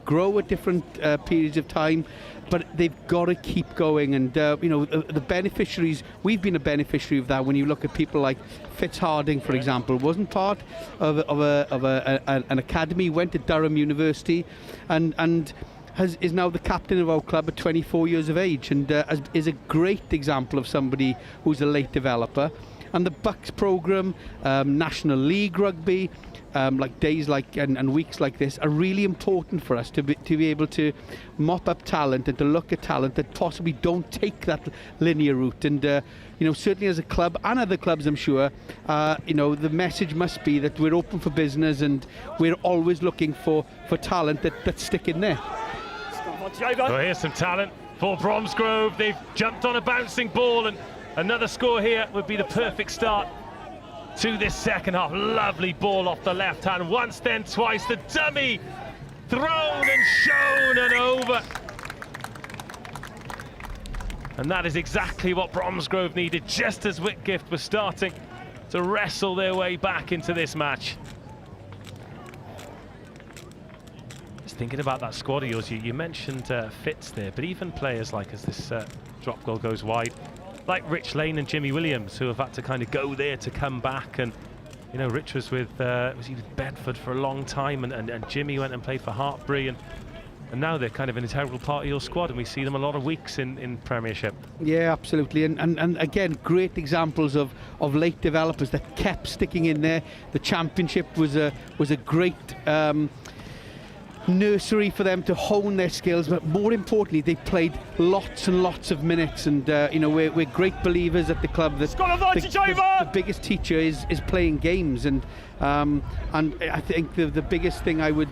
grow at different periods of time, but they've got to keep going. And the beneficiaries, we've been a beneficiary of that. When you look at people like Fitzharding, for example, wasn't part of an academy, went to Durham University, and is now the captain of our club at 24 years of age, and is a great example of somebody who's a late developer. And the Bucks program, National League rugby, like days like and weeks like this are really important for us to be able to mop up talent and to look at talent that possibly don't take that linear route. And certainly as a club and other clubs, I'm sure, the message must be that we're open for business and we're always looking for talent that stick in there. Well, here's some talent for Bromsgrove. They've jumped on a bouncing ball, and another score here would be the perfect start to this second half. Lovely ball off the left hand, once then twice, the dummy thrown and shown and over. And that is exactly what Bromsgrove needed, just as Whitgift was starting to wrestle their way back into this match. Just thinking about that squad of yours, you mentioned Fitz there, but even players like, as this drop goal goes wide, like Rich Lane and Jimmy Williams, who have had to kind of go there to come back. And Rich was with Bedford for a long time, and Jimmy went and played for Hartpury, and And now they're kind of an integral part of your squad, and we see them a lot of weeks in Premiership. Yeah, absolutely, and again, great examples of late developers that kept sticking in there. The Championship was a great nursery for them to hone their skills, but more importantly, they played lots and lots of minutes. And you know, we're great believers at the club that the biggest teacher is playing games, and I think the biggest thing I would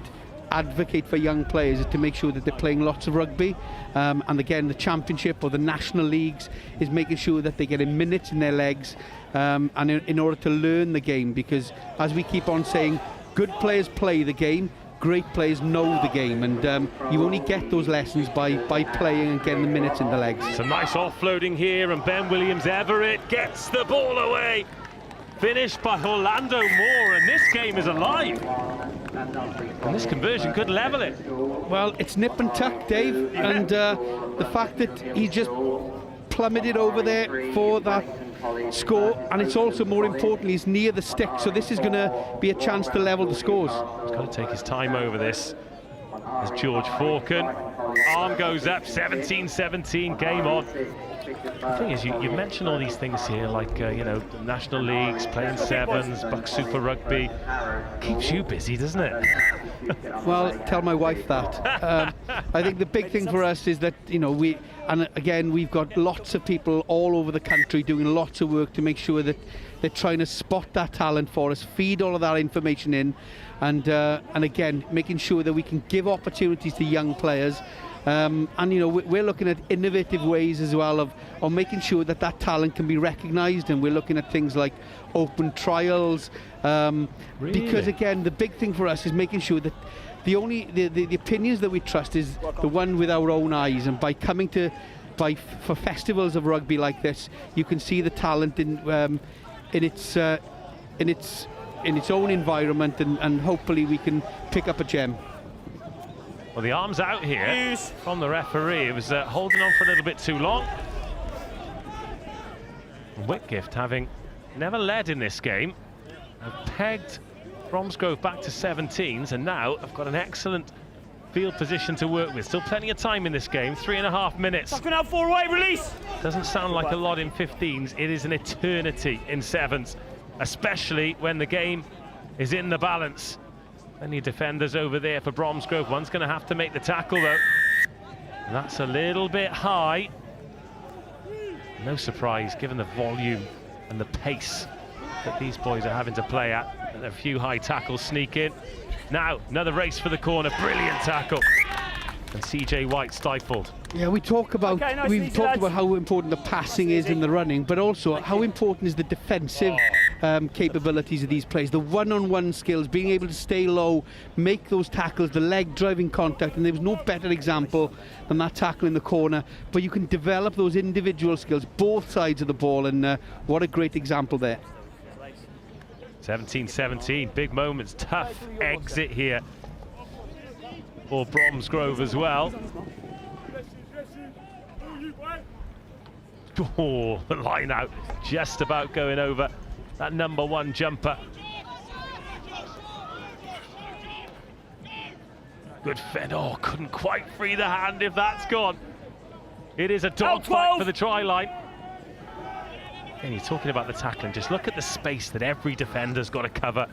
advocate for young players is to make sure that they're playing lots of rugby, and again, the Championship or the national leagues is making sure that they get minutes in their legs, and in order to learn the game, because as we keep on saying, good players play the game, great players know the game, and you only get those lessons by playing and getting the minutes in the legs. Some nice offloading here, and Ben Williams-Everett gets the ball away. Finished by Orlando Moore, and this game is alive. And this conversion could level it. Well, it's nip and tuck, Dave, and the fact that he just plummeted over there for that score, and it's also, more importantly, he's near the stick, so this is going to be a chance to level the scores. He's got to take his time over this. As George Faulkon, arm goes up, 17-17, game on. The thing is, you mentioned all these things here, like you know, national leagues, playing sevens, Buck Super Rugby. Keeps you busy, doesn't it? Well, tell my wife that. I think the big thing for us is that, you know, we've got lots of people all over the country doing lots of work to make sure that they're trying to spot that talent for us, feed all of that information in, and again, making sure that we can give opportunities to young players. And you know, we're looking at innovative ways as well of making sure that talent can be recognised, and we're looking at things like open trials, because again, the big thing for us is making sure that the opinions that we trust is the one with our own eyes, and by coming for festivals of rugby like this, you can see the talent in its own environment, and hopefully we can pick up a gem. Well, the arm's out here from the referee. It was holding on for a little bit too long. Whitgift, having never led in this game, have pegged Bromsgrove back to 17s, and now have got an excellent field position to work with. Still plenty of time in this game, 3.5 minutes. Sucking out 4-away, release! Doesn't sound like a lot in 15s. It is an eternity in 7s, especially when the game is in the balance. Any defenders over there for Bromsgrove. One's going to have to make the tackle, though. And that's a little bit high. No surprise, given the volume and the pace that these boys are having to play at. And a few high tackles sneak in. Now, another race for the corner. Brilliant tackle. And CJ White stifled. Yeah, we talk about how important the passing is in the running, but also how important is the defensive capabilities of these players, the one-on-one skills, being able to stay low, make those tackles, the leg driving contact, and there was no better example than that tackle in the corner. But you can develop those individual skills, both sides of the ball, and what a great example there. 17-17, big moments, tough exit here for Bromsgrove as well. Oh, the line out, just about going over that number 1 jumper. Good fed. Oh, couldn't quite free the hand if that's gone. It is a dogfight for the try line. And you're talking about the tackling. Just look at the space that every defender's got to cover.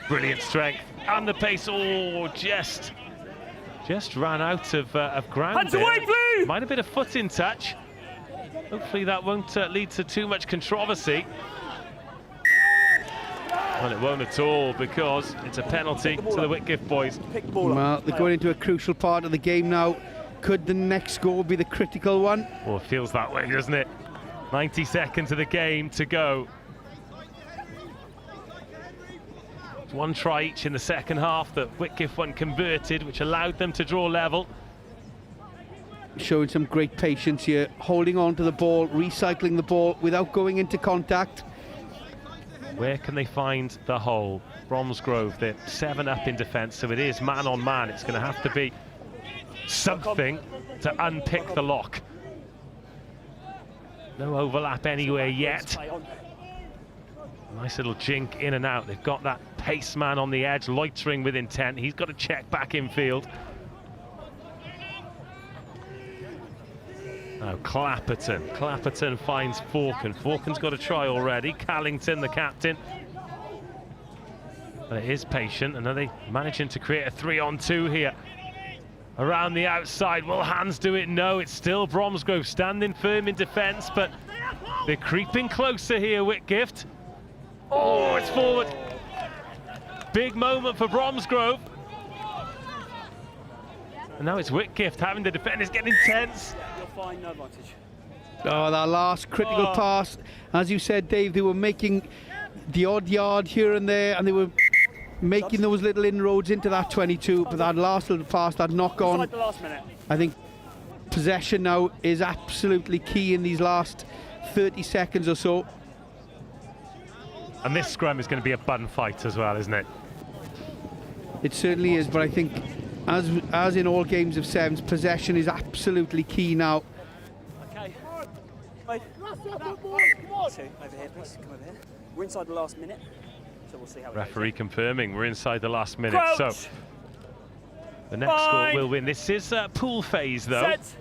Brilliant strength and the pace. Oh, just ran out of ground. Hands away, please! Might have been a foot in touch. Hopefully that won't lead to too much controversy. Well, it won't at all, because it's a penalty to the Whitgift boys. Well, they're going into a crucial part of the game now. Could the next score be the critical one? Well, it feels that way, doesn't it? 90 seconds of the game to go. One try each in the second half that Whitgift won converted, which allowed them to draw level. Showing some great patience here, holding on to the ball, recycling the ball without going into contact. Where can they find the hole? Bromsgrove, they're 7 up in defence, so it is man on man. It's going to have to be something to unpick the lock. No overlap anywhere yet. Nice little jink in and out. They've got that pace man on the edge, loitering with intent. He's got to check back infield. Now Clapperton. Clapperton finds Faulkon. Faulkon's got a try already. Callington, the captain. But it is patient, and are they managing to create a 3-on-2 here? Around the outside, will Hands do it? No, it's still Bromsgrove standing firm in defence, but they're creeping closer here, Whitgift. Oh, it's forward. Big moment for Bromsgrove. And now it's Whitgift having to defend. It's getting intense. You'll find no advantage. Oh, that last critical pass. As you said, Dave, they were making the odd yard here and there, and they were making those little inroads into that 22, but that last little pass, that knock on, Inside the last minute. I think possession now is absolutely key in these last 30 seconds or so. And this scrum is going to be a bun fight as well, isn't it? It certainly is, but I think as in all games of sevens, possession is absolutely key now. Okay. Wait. Two, over here, please. Come over here. We're inside the last minute, so we'll see how it Referee goes. confirming we're inside the last minute. Crouch. So the next score will win. This is pool phase, though. Set.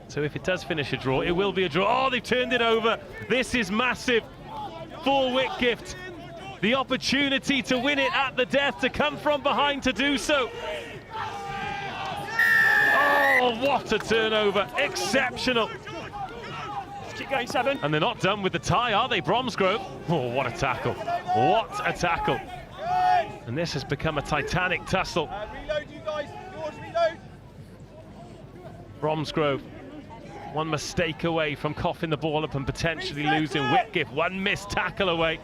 So if it does finish a draw, it will be a draw. Oh, they've turned it over. This is massive for Whitgift. The opportunity to win it at the death, to come from behind to do so. Oh, what a turnover. Exceptional. Keep going, 7. And they're not done with the tie, are they, Bromsgrove? Oh, what a tackle. What a tackle. And this has become a titanic tussle. Reload, you guys. Yours, reload. Bromsgrove, one mistake away from coughing the ball up and potentially losing. Whitgift, one missed tackle away.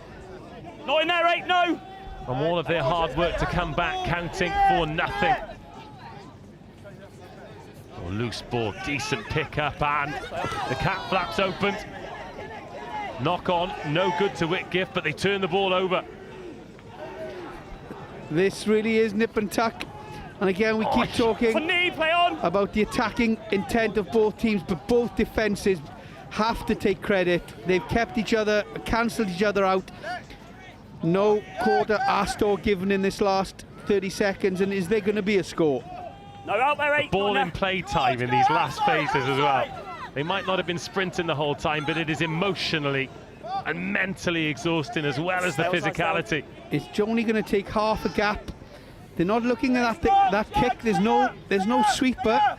Not in there, 8, no! From all of their hard work to come back, counting for nothing. Oh, loose ball, decent pick up, and the cap flaps opened. Knock on, no good to Whitgift, but they turn the ball over. This really is nip and tuck. And again, we keep talking play on. about the attacking intent of both teams, but both defences have to take credit. They've kept each other, cancelled each other out. No quarter asked or given in this last 30 seconds, and is there going to be a score? No, out there, 8. Ball in play time in these last phases as well. They might not have been sprinting the whole time, but it is emotionally and mentally exhausting, as well as the physicality. It's only going to take half a gap. They're not looking at that kick. There's no sweeper,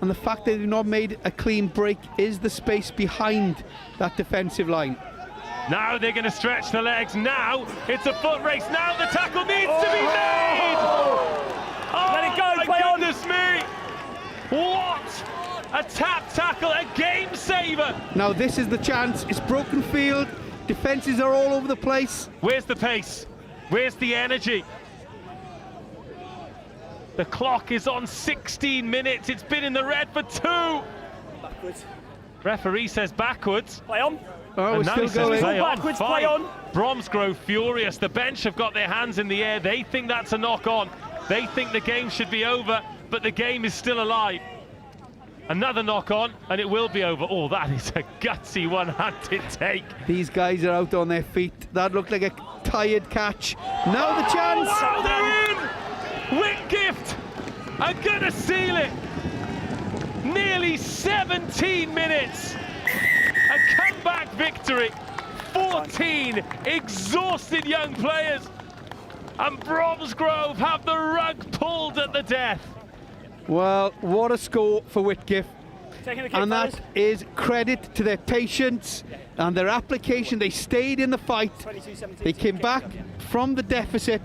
and the fact that they've not made a clean break is the space behind that defensive line. Now they're going to stretch the legs. Now it's a foot race. Now the tackle needs to be made. Oh, let it go. My goodness me! What a tap tackle, a game saver. Now this is the chance. It's broken field. Defences are all over the place. Where's the pace? Where's the energy? The clock is on 16 minutes. It's been in the red for 2. Backwards. Referee says backwards. Play on. Oh, and we're now still he says going. play on. Backwards, Fine. play on. Bromsgrove furious. The bench have got their hands in the air. They think that's a knock on. They think the game should be over, but the game is still alive. Another knock on, and it will be over. Oh, that is a gutsy one-handed take. These guys are out on their feet. That looked like a tired catch. Now the chance. Wow, they're in! Whitgift are gonna seal it. Nearly 17 minutes. A comeback victory. 14 exhausted young players. And Bromsgrove have the rug pulled at the death. Well, what a score for Whitgift. Taking the kick, And that fellas. is credit to their patience and their application. They stayed in the fight. 22-17. They came back from the deficit,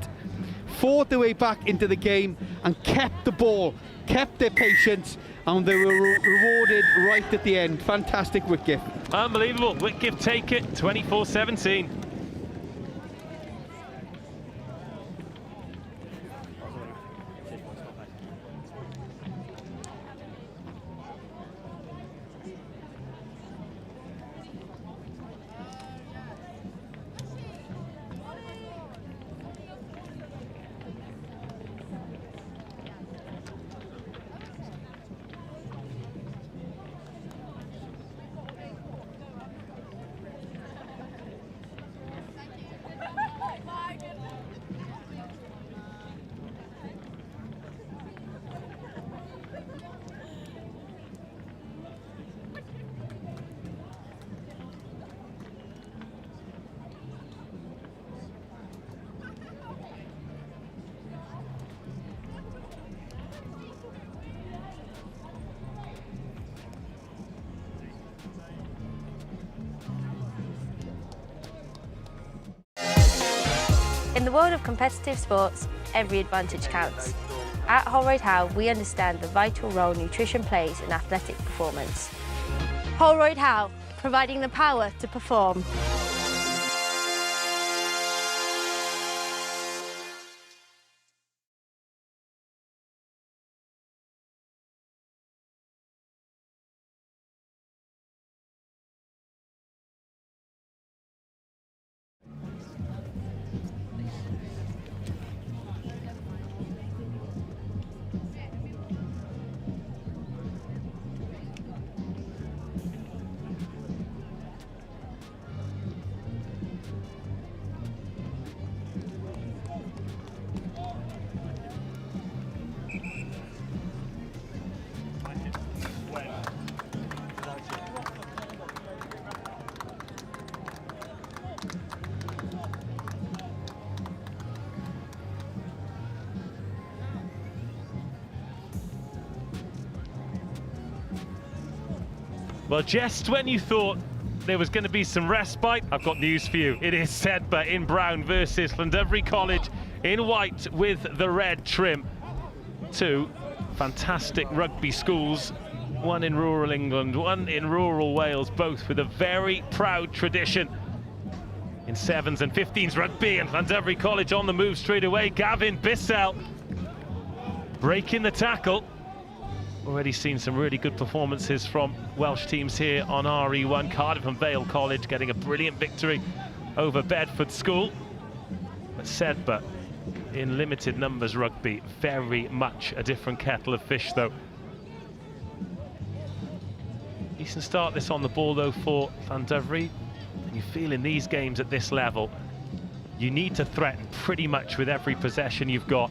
fought their way back into the game and kept the ball, kept their patience, and they were rewarded right at the end. Fantastic Whitgift. Unbelievable. Whitgift take it, 24-17. In the world of competitive sports, every advantage counts. At Holroyd Howe, we understand the vital role nutrition plays in athletic performance. Holroyd Howe, providing the power to perform. Well, just when you thought there was going to be some respite, I've got news for you. It is Sedbergh in brown versus Llandovery College in white with the red trim. Two fantastic rugby schools, one in rural England, one in rural Wales, both with a very proud tradition in 7s and 15s rugby, and Llandovery College on the move straight away. Gavin Bissell breaking the tackle. Already seen some really good performances from Welsh teams here on RE1. Cardiff and Vale College getting a brilliant victory over Bedford School. But Sedbergh in limited numbers rugby, very much a different kettle of fish though. Decent start this on the ball though for Llandovery. And you feel in these games at this level, you need to threaten pretty much with every possession you've got.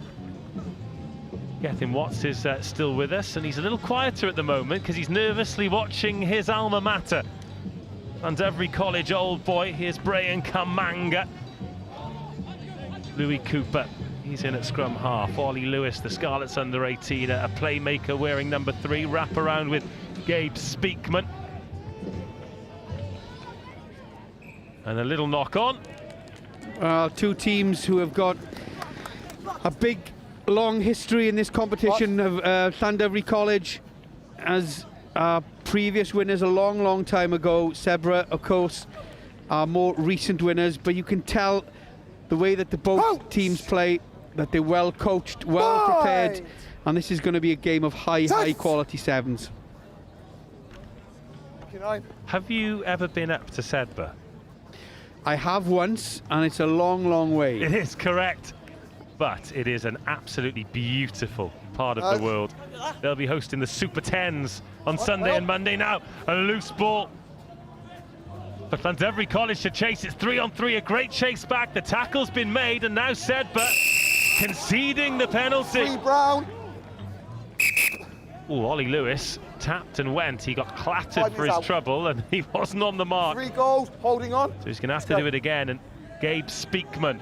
Gethin Watts is still with us, and he's a little quieter at the moment because he's nervously watching his alma mater. Llandovery College old boy, here's Brian Kamanga. Louis Cooper, he's in at scrum half. Ollie Lewis, the Scarlets under 18, a playmaker wearing number 3, wrap around with Gabe Speakman. And a little knock on. Two teams who have got a big long history in this competition of Llandovery College as previous winners a long time ago. Sedbergh, of course, are more recent winners, but you can tell the way that the both teams play that they're well coached, well prepared, and this is going to be a game of high quality sevens. Have you ever been up to Sedbergh? I have once, and it's a long way. It is correct. But it is an absolutely beautiful part of the world. They'll be hosting the Super 10s on Sunday and Monday. Now, a loose ball. But Llandovery College to chase. It's 3-on-3, a great chase back. The tackle's been made, and now Sedbergh conceding the penalty. Brown. Oh, Ollie Lewis tapped and went. He got clattered for his trouble, and he wasn't on the mark. 3 goals, holding on. So he's going to have to do it again, and Gabe Speakman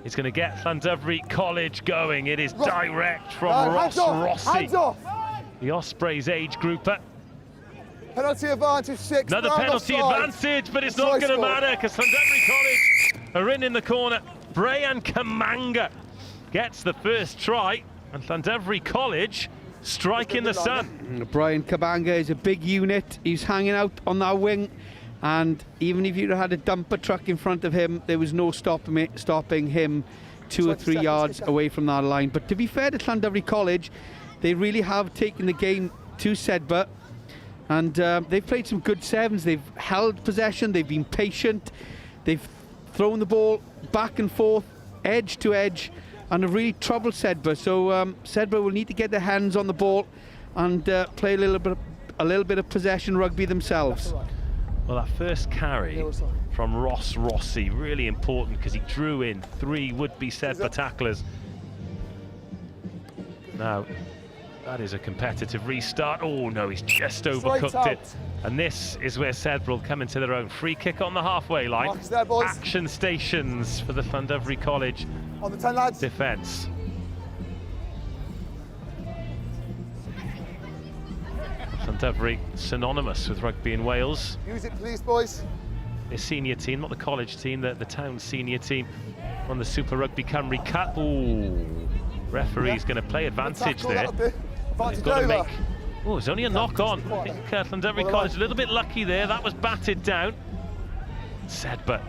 is going to get Llandovery College going. It is direct from Ross Rossi. Hands off. The Ospreys age grouper. Penalty advantage 6. Another penalty advantage, but it's not going to matter because Llandovery College are in the corner. Brian Kamanga gets the first try, and Llandovery College strike in the sun. Brian Kamanga is a big unit. He's hanging out on that wing, and even if you'd had a dumper truck in front of him, there was no stopping him 2 or 3 yards away from that line. But to be fair to Llandovery College, they really have taken the game to Sedbergh, and they've played some good sevens. They've held possession, they've been patient, they've thrown the ball back and forth, edge to edge, and have really troubled Sedbergh. So Sedbergh will need to get their hands on the ball and play a little bit of possession rugby themselves. Well, that first carry from Ross Rossi, really important because he drew in 3 would-be Sedbergh tacklers. Now, that is a competitive restart. Oh no, he's just overcooked it. And this is where Sedbergh will come into their own. Free kick on the halfway line. Action stations for the Llandovery College on the 10 lads. Defence. Llandovery synonymous with rugby in Wales. Use it please, boys. The senior team, not the college team, the town senior team. on the Super Rugby Cymru Cup. Ooh, referee's going to play advantage there. He's got to make... Oh, it's only a knock on. I think Llandudno College a little bit lucky there. That was batted down. Sedbergh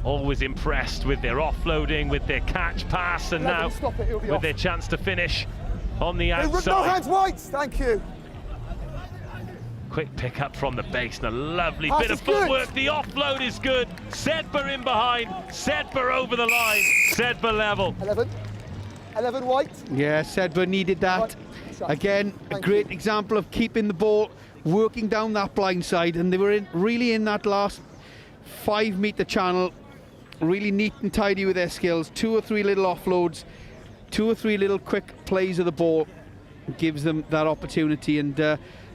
always impressed with their offloading, with their catch pass, and now with their chance to finish on the outside. No hands wide, thank you. Quick pick up from the base and a lovely bit of footwork. The offload is good. Sedbergh in behind. Sedbergh over the line. Sedbergh level. 11 white. Yeah, Sedbergh needed that. Again, a great example of keeping the ball, working down that blind side, and they were really in that last 5 metre channel, really neat and tidy with their skills. 2 or 3 little offloads, 2 or 3 little quick plays of the ball gives them that opportunity. And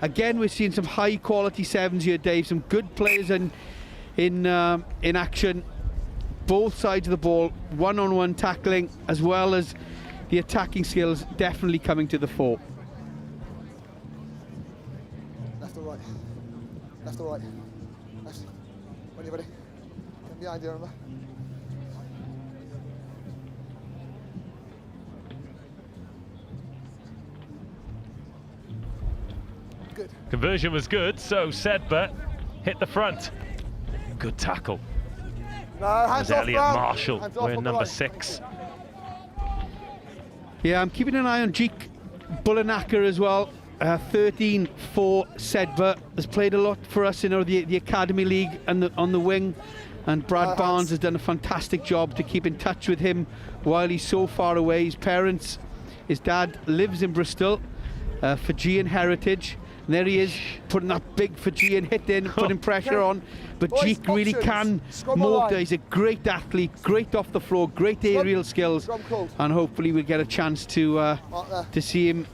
again, we're seeing some high quality sevens here, Dave. Some good players in action, both sides of the ball, one-on-one tackling, as well as the attacking skills definitely coming to the fore. Left or right? Left or right? Left. When you're ready. Come behind you, remember? Good. Conversion was good, so Sedbergh hit the front. Good tackle. No, hands off, Elliot Marshall wearing number 6. Yeah, I'm keeping an eye on Jeek Bullinacker as well. 13 for Sedbergh. Has played a lot for us in the Academy League and on the wing. And Brad Barnes has done a fantastic job to keep in touch with him while he's so far away. His parents, his dad lives in Bristol, Fijian heritage. And there he is, putting that big Fijian hit in, putting pressure on. But Jeek really can motor. He's a great athlete, great off the floor, great aerial skills. And hopefully we'll get a chance to see him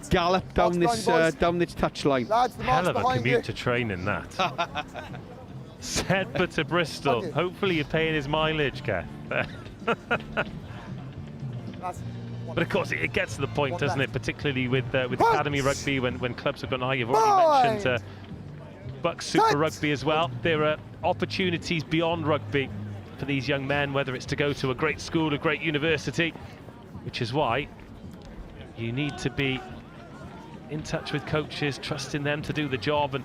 gallop down this touchline. Hell of a commute to train in that. Sedbergh to Bristol. Hopefully you're paying his mileage, Kev. But of course, it gets to the point, doesn't it? Particularly with Academy Rugby, when clubs have gone high. You've already mentioned Bucks Super Rugby as well. There are opportunities beyond rugby for these young men, whether it's to go to a great school, a great university, which is why you need to be in touch with coaches, trusting them to do the job, and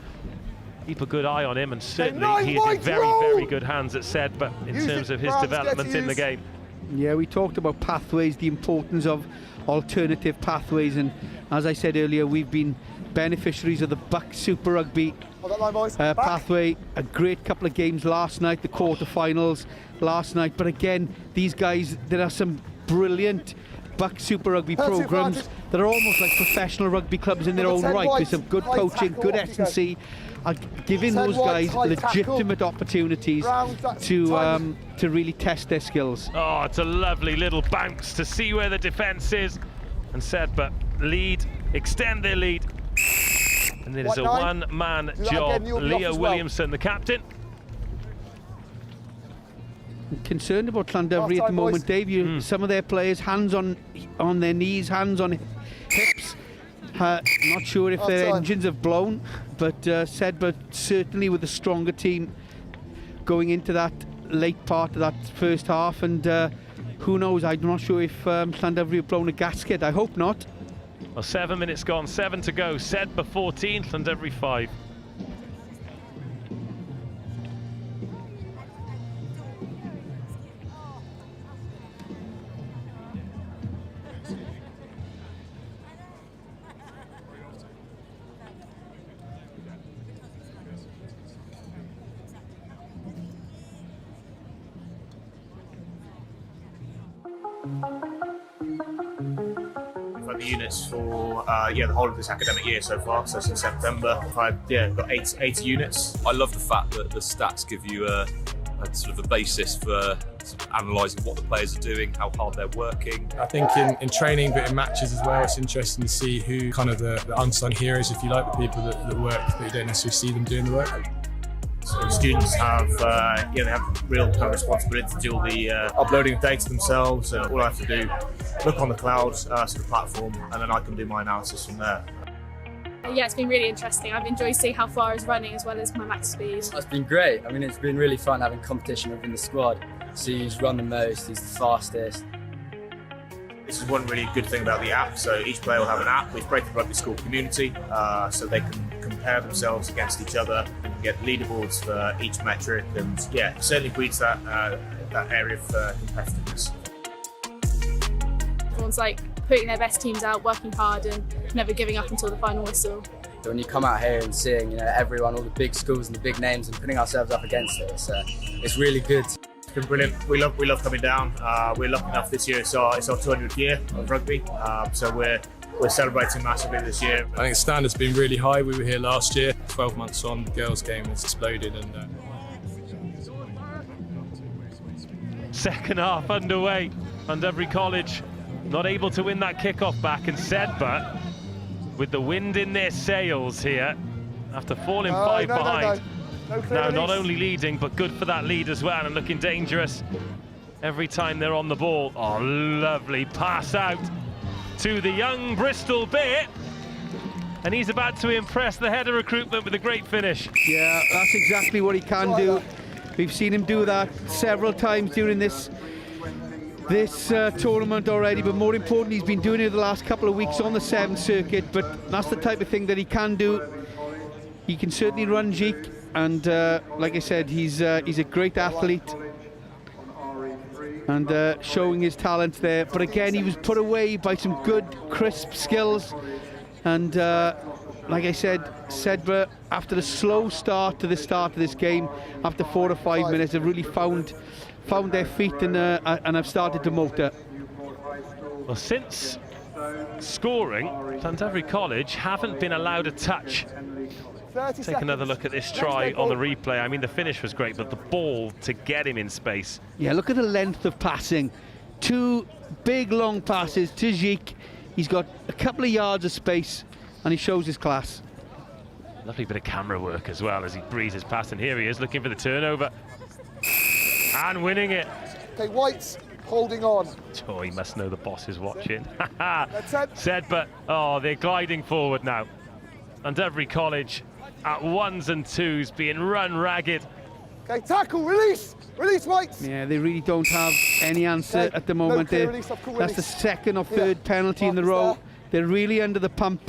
keep a good eye on him. And certainly he is in very, very good hands at Sedbergh in terms of his development in the game. Yeah, we talked about pathways, the importance of alternative pathways, and as I said earlier, we've been beneficiaries of the Bucks Super Rugby pathway. A great couple of games last night, the quarterfinals last night. But again, these guys, there are some brilliant Bucks Super Rugby programs that are almost like professional rugby clubs in their own right, with some good coaching, good S&C, giving those guys legitimate opportunities to really test their skills. Oh, it's a lovely little bounce to see where the defence is. And Sedbergh lead, extend their lead. And it is a one-man job. Leo Williamson, the captain. I'm concerned about Llandudno at the moment, Dave. Some of their players, hands on their knees, hands on hips. Not sure if their engines have blown, but Sedbergh certainly with a stronger team going into that late part of that first half, and who knows, I'm not sure if Llandudno have blown a gasket. I hope not. Well, 7 minutes gone, 7 to go. Sedbergh 14, Llandudno 5. The units for the whole of this academic year so far, so since September I've got 80 units. I love the fact that the stats give you a sort of a basis for analysing what the players are doing, how hard they're working. I think in training but in matches as well, it's interesting to see who kind of the unsung heroes, if you like, the people that work that you don't necessarily see them doing the work. So students have they have real kind of responsibility to do all the uploading of data themselves. All I have to do, look on the cloud sort of platform, and then I can do my analysis from there. Yeah, it's been really interesting. I've enjoyed seeing how far I was running as well as my max speed. It's been great. I mean, it's been really fun having competition within the squad. see who's run the most, who's the fastest. This is one really good thing about the app. So each player will have an app with Brayford Rugby School community, so they can compare themselves against each other and get leaderboards for each metric, and yeah, it certainly breeds that area of competitiveness. Everyone's like putting their best teams out, working hard and never giving up until the final whistle. When you come out here and seeing, you know, everyone, all the big schools and the big names, and putting ourselves up against it, it's really good. It's been brilliant. We love coming down. We're lucky enough this year. It's our 200th year of rugby, so we're celebrating massively this year. I think the standard's been really high. We were here last year. 12 months on, the girls' game has exploded, and Second half underway, and every college not able to win that kick-off back, and Sedbergh with the wind in their sails here after falling five behind. Now not only leading, but good for that lead as well, and looking dangerous every time they're on the ball. Oh, lovely pass out to the young Bristol Bear, and he's about to impress the header recruitment with a great finish. Yeah, that's exactly what he can do. We've seen him do that several times during this tournament already, but more importantly, he's been doing it the last couple of weeks on the 7th circuit. But that's the type of thing that he can do. He can certainly run Jeek, and like I said, he's a great athlete and showing his talent there. But again, he was put away by some good, crisp skills, and like I said, Sedbergh, after a slow start to the start of this game, after 4 or 5 minutes, have really found their feet and have started to motor. Well, since scoring, Llandovery College haven't been allowed a touch. Take another look at this try on the replay. I mean, the finish was great, but the ball to get him in space. Yeah, look at the length of passing. 2 big, long passes to Jeek. He's got a couple of yards of space, and he shows his class. Lovely bit of camera work as well as he breezes past, and here he is looking for the turnover and winning it. Okay, White's holding on. Oh, he must know the boss is watching. Sedbergh, oh, they're gliding forward now. And every college at 1s and 2s being run ragged. Okay, tackle, release Whites. Yeah, they really don't have any answer at the moment. That's the second or third penalty in the row. They're really under the pump.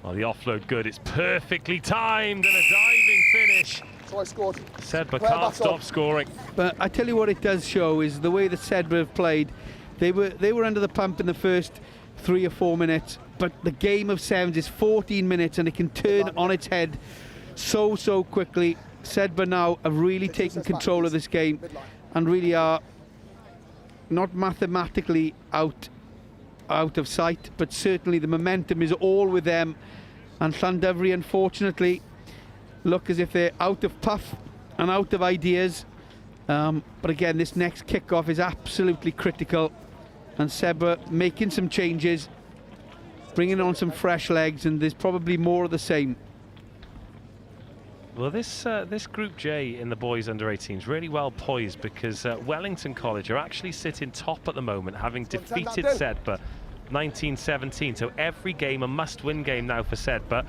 Well, the offload good, it's perfectly timed, and a diving finish. So I scored. Sedbergh can't stop scoring. But I tell you what it does show is the way that Sedbergh have played. They were under the pump in the first 3 or 4 minutes, but the game of sevens is 14 minutes, and it can turn on its head so quickly. Sedbergh now have really taken control of this game and really are not mathematically out of sight, but certainly the momentum is all with them. And Llandovery, unfortunately, look as if they're out of puff and out of ideas. But again, this next kick-off is absolutely critical, and Sedbergh making some changes, bringing on some fresh legs, and there's probably more of the same. Well, this Group J in the boys under 18s really well poised, because Wellington College are actually sitting top at the moment, having defeated Sedbergh 19-17. So every game a must-win game now for Sedbergh.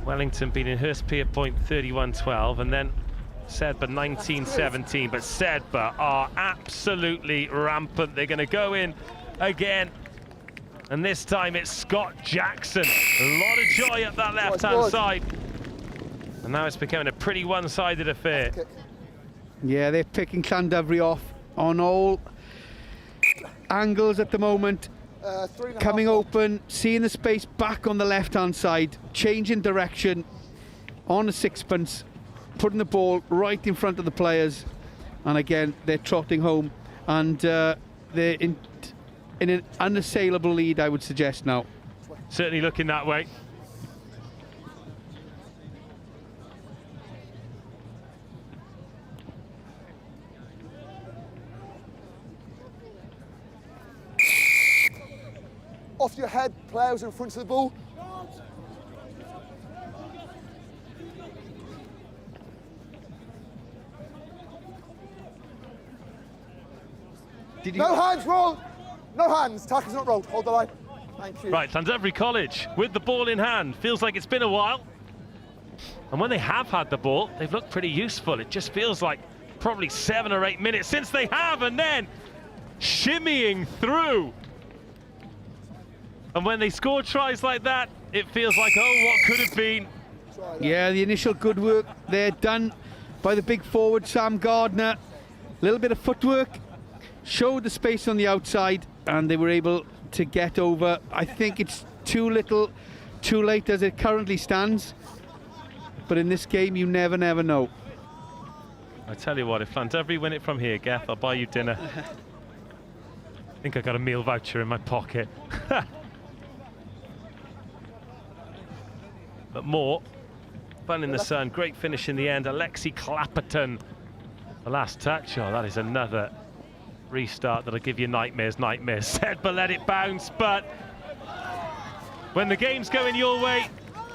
Wellington beating Hurst Pierpoint 31-12, and then Sedbergh 19-17. But Sedbergh are absolutely rampant. They're going to go in again, and this time it's Scott Jackson. A lot of joy up that left-hand side. And now it's becoming a pretty one-sided affair. Yeah, they're picking Llandovery off on all angles at the moment. Coming open, seeing the space back on the left-hand side, changing direction on a sixpence, putting the ball right in front of the players. And again, they're trotting home, and they're in an unassailable lead, I would suggest now. Certainly looking that way. Off your head, players in front of the ball. No hands rolled. No hands. Tackle's not rolled. Hold the line. Thank you. Right, Llandovery College with the ball in hand. Feels like it's been a while. And when they have had the ball, they've looked pretty useful. It just feels like probably 7 or 8 minutes since they have, and then shimmying through. And when they score tries like that, it feels like, oh, what could have been. Yeah, the initial good work there done by the big forward, Sam Gardner. A little bit of footwork, showed the space on the outside, and they were able to get over. I think it's too little, too late as it currently stands. But in this game, you never know. I tell you what, if Llandovery win it from here, Geth, I'll buy you dinner. I think I got a meal voucher in my pocket. But more fun in the sun. Great finish in the end. Alexi Clapperton, the last touch. Oh, that is another restart that'll give you nightmares. Sedbergh let it bounce, but when the game's going your way,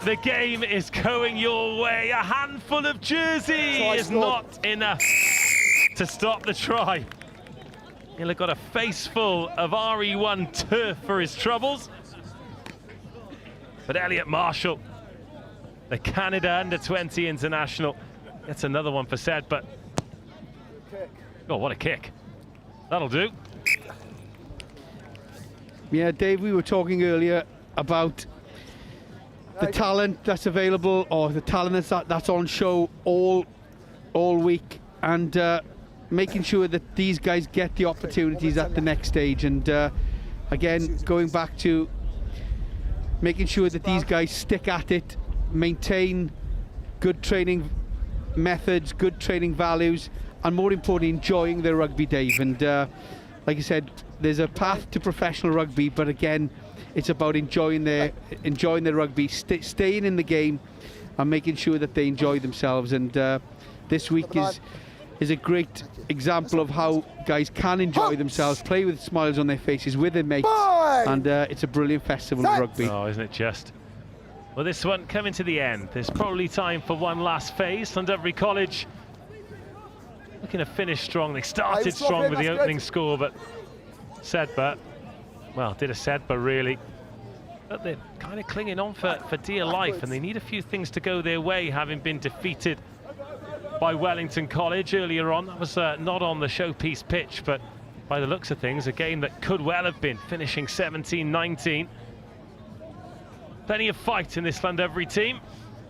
the game is going your way. A handful of jersey is not enough to stop the try. He'll have got a face full of RE1 turf for his troubles. But Elliot Marshall, the Canada under-20 international, gets another one for Sedbergh. Oh, what a kick. That'll do. Yeah, Dave, we were talking earlier about the talent that's available, or the talent that's on show all week, and making sure that these guys get the opportunities at the next stage. And again, going back to making sure that these guys stick at it, maintain good training methods, good training values, and more importantly, enjoying their rugby, Dave. And like I said, there's a path to professional rugby, but again, it's about enjoying their rugby, staying in the game, and making sure that they enjoy themselves. And this week is a great example of how guys can enjoy themselves, play with smiles on their faces with their mates, and it's a brilliant festival of rugby. Oh, isn't it just? Well, this one coming to the end. There's probably time for one last phase. Llandovery College looking to finish strong. They started strong with the opening score, but Sedbergh, well, did a Sedbergh really. But they're kind of clinging on for dear life, and they need a few things to go their way, having been defeated by Wellington College earlier on. That was not on the showpiece pitch, but by the looks of things, a game that could well have been, finishing 17-19. Plenty of fight in this Llandovery team.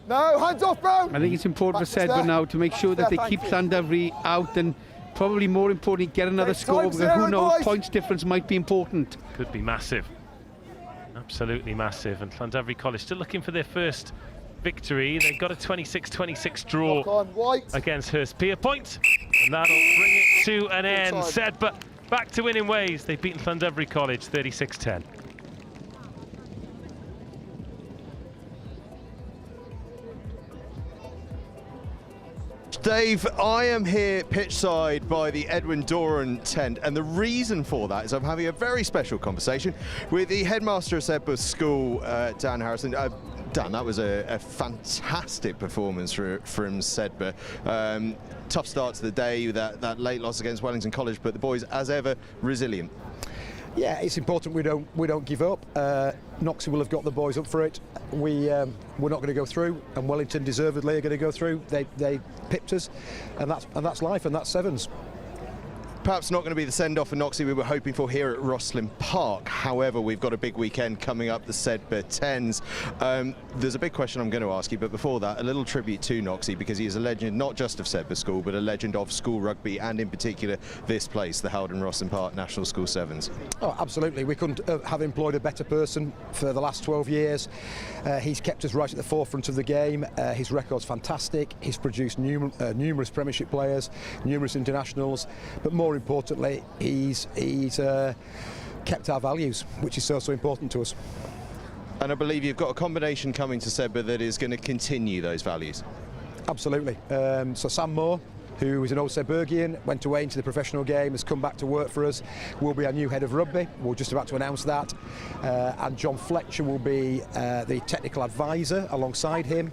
No, hands off, bro! I think it's important for Sedbergh now to make sure that they keep Llandovery out, and probably more importantly, get another score, because who knows, points difference might be important. Could be massive. Absolutely massive. And Llandovery College still looking for their first victory. They've got a 26-26 draw against Hurst Pierpoint, and that'll bring it to an end. Sedbergh back to winning ways. They've beaten Llandovery College 36-10. Dave, I am here pitchside by the Edwin Doran tent, and the reason for that is I'm having a very special conversation with the headmaster of Sedbergh School, Dan Harrison. Dan, that was a fantastic performance from Sedbergh. Tough start to the day, that late loss against Wellington College, but the boys, as ever, resilient. Yeah, it's important we don't give up. Noxie will have got the boys up for it. We're not going to go through, and Wellington deservedly are going to go through. They pipped us, and that's life, and that's sevens. Perhaps not going to be the send-off for Noxie we were hoping for here at Rosslyn Park. However, we've got a big weekend coming up, the Sedbergh 10s. There's a big question I'm going to ask you, but before that, a little tribute to Noxie, because he is a legend not just of Sedbergh School, but a legend of school rugby, and in particular this place, the HOWDEN ROSSLYN Park National School Sevens. Oh, absolutely. We couldn't have employed a better person for the last 12 years. He's kept us right at the forefront of the game. His record's fantastic. He's produced numerous Premiership players, numerous internationals, but more importantly, he's kept our values, which is so important to us. And I believe you've got a combination coming to Sedbergh that is going to continue those values. Absolutely. So Sam Moore, who is an old Sedberghian, went away into the professional game, has come back to work for us, will be our new head of rugby. We're just about to announce that. And John Fletcher will be the technical advisor alongside him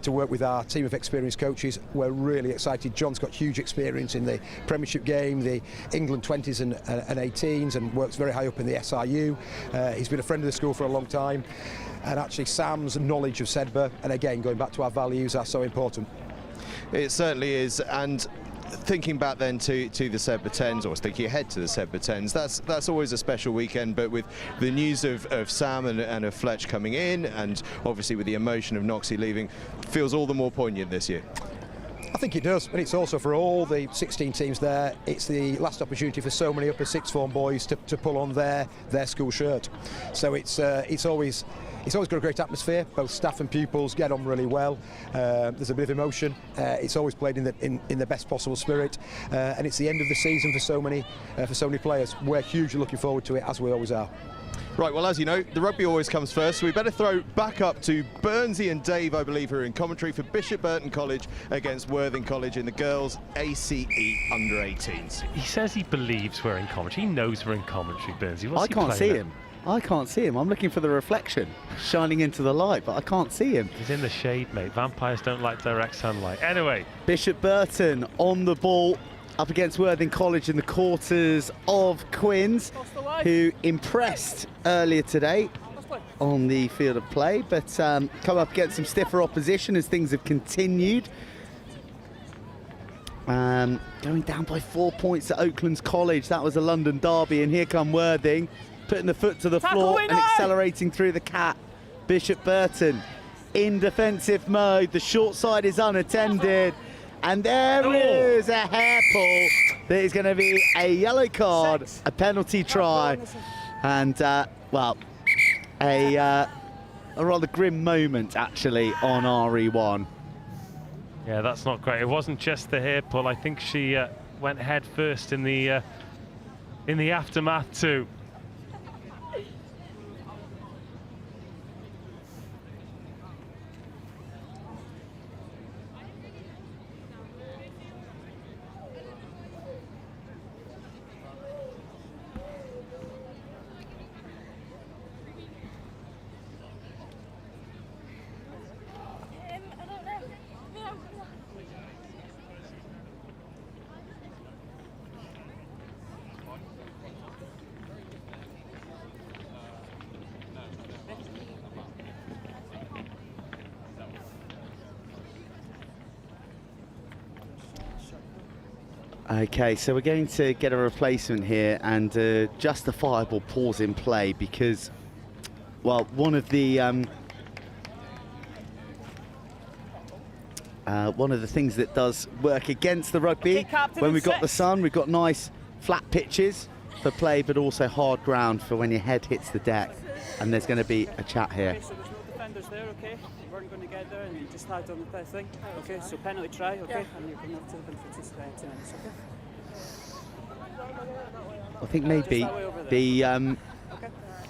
to work with our team of experienced coaches. We're really excited. John's got huge experience in the Premiership game, the England 20s and 18s, and works very high up in the SRU. He's been a friend of the school for a long time. And actually Sam's knowledge of Sedbergh, and again going back to our values, are so important. It certainly is. And thinking back then to the Sedbergh 10s, or thinking ahead to the Sedbergh 10s, that's always a special weekend. But with the news of Sam and of Fletch coming in, and obviously with the emotion of Noxie leaving, feels all the more poignant this year. I think it does, and it's also for all the 16 teams there. It's the last opportunity for so many upper sixth form boys to pull on their school shirt. So it's always got a great atmosphere. Both staff and pupils get on really well. There's a bit of emotion. It's always played in the best possible spirit, and it's the end of the season for so many players. We're hugely looking forward to it, as we always are. Right, well, as you know, the rugby always comes first, so we better throw back up to Burnsy and Dave, I believe, who are in commentary for Bishop Burton College against Worthing College in the girls' ACE under-18s. He says he believes we're in commentary. He knows we're in commentary, Burnsy. What's I he can't see playing him. I can't see him. I'm looking for the reflection shining into the light, but I can't see him. He's in the shade, mate. Vampires don't like direct sunlight. Anyway. Bishop Burton on the ball, up against Worthing College in the quarters of Quins, who impressed earlier today on the field of play, but come up against some stiffer opposition as things have continued. Going down by 4 points at Oaklands College. That was a London derby, and here come Worthing, putting the foot to the floor and accelerating through the cat. Bishop Burton in defensive mode. The short side is unattended. And there is a hair pull that is going to be a yellow card, a penalty try, and, well, a rather grim moment, actually, on RE1. Yeah, that's not great. It wasn't just the hair pull. I think she went head first in the aftermath, too. Okay, so we're going to get a replacement here, and justifiable pause in play because, well, one of the things that does work against the rugby, when we've got the sun, we've got nice flat pitches for play, but also hard ground for when your head hits the deck, and there's going to be a chat here. Okay, so there's no defenders there, okay? You weren't going to get there and you just had on the thing. Okay, so penalty try, okay? And you're going to have to open for 2 minutes, okay? I think maybe the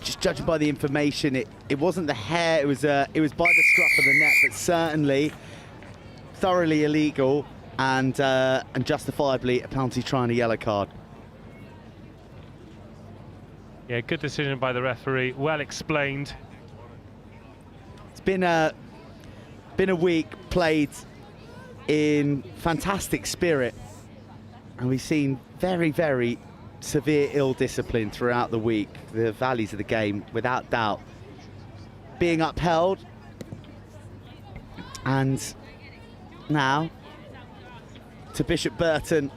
just judging by the information, it wasn't the hair, it was by the scruff of the neck, but certainly thoroughly illegal and justifiably a penalty try and a yellow card. Yeah, good decision by the referee, well explained. It's been a week played in fantastic spirit, and we've seen very, very severe ill discipline throughout the week. The values of the game, without doubt, being upheld. And now, to Bishop Burton,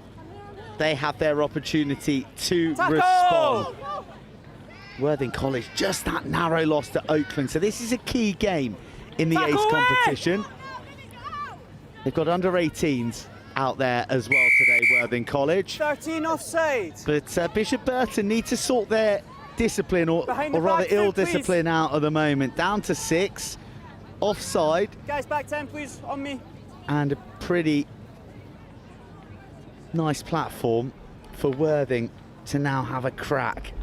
they have their opportunity to respond. Worthing College, just that narrow loss to Oakland. So this is a key game in the ACE competition. They've got under-18s out there as well today, Worthing College. 13 offside. But Bishop Burton need to sort their discipline, or rather ill discipline, out at the moment. Down to 6, offside. Guys, back 10, please, on me. And a pretty nice platform for Worthing to now have a crack.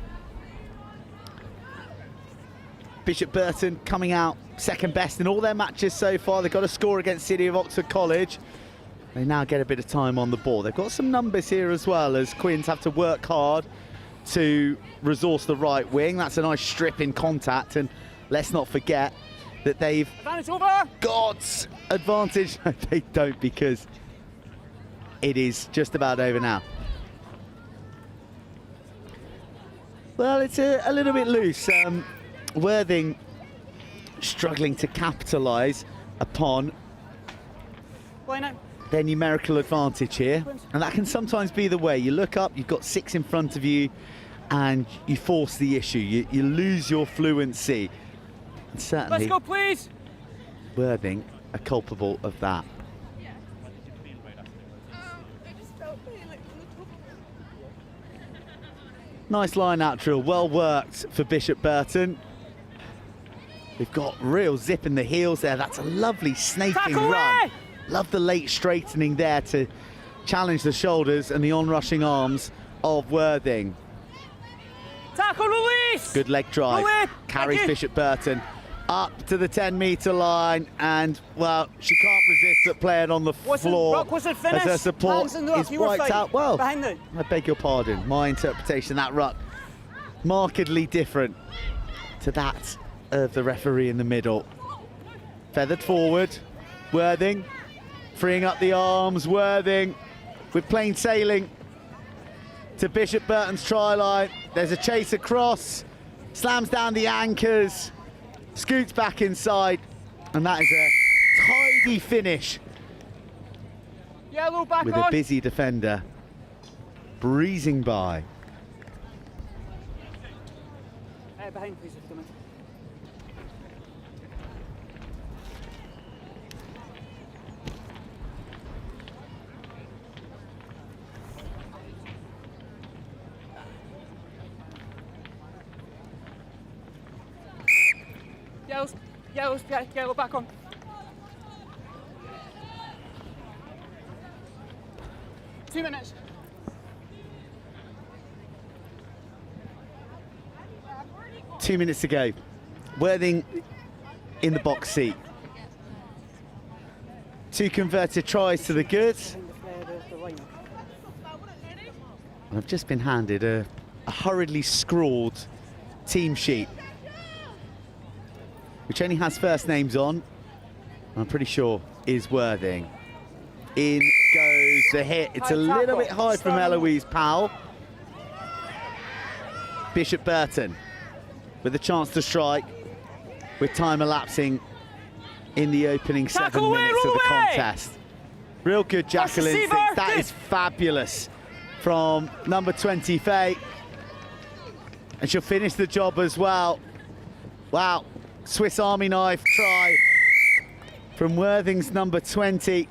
Bishop Burton coming out second best in all their matches so far. They've got a score against City of Oxford College. They now get a bit of time on the ball. They've got some numbers here as well, as Quins have to work hard to resource the right wing. That's a nice strip in contact, and let's not forget that they've got advantage. No, they don't, because it is just about over now. Well, it's a little bit loose. Worthing struggling to capitalise upon their numerical advantage here, and that can sometimes be the way. You look up, you've got 6 in front of you, and you force the issue. You lose your fluency. And certainly, let's go, please. Worthing are culpable of that. Nice line out drill, well worked for Bishop Burton. We've got real zip in the heels there. That's a lovely snaking run. Love the late straightening there to challenge the shoulders and the onrushing arms of Worthing. Tackle, release! Good leg drive. Carries Bishop Burton up to the 10-metre line, and, well, she can't resist but playing on the floor as her support is wiped out. Well, I beg your pardon. My interpretation of that ruck, markedly different to that of the referee in the middle. Feathered forward, Worthing, freeing up the arms, Worthing with plain sailing to Bishop Burton's try line. There's a chase across, slams down the anchors, scoots back inside, and that is a tidy finish with a busy defender breezing by. Behind, please, if you don't mind. Yellow, back on. Two minutes. Two minutes to go. Worthing in the box seat. 2 converted tries to the good. And I've just been handed a hurriedly scrawled team sheet, which only has first names on. I'm pretty sure is Worthing. In goes the hit. It's a little bit high from Eloise Powell. Bishop Burton with a chance to strike, with time elapsing in the opening 7 minutes of the contest. Real good jackal instinct. That is fabulous from number 20, Faye. And she'll finish the job as well. Wow. Swiss Army knife try from Worthing's number 20.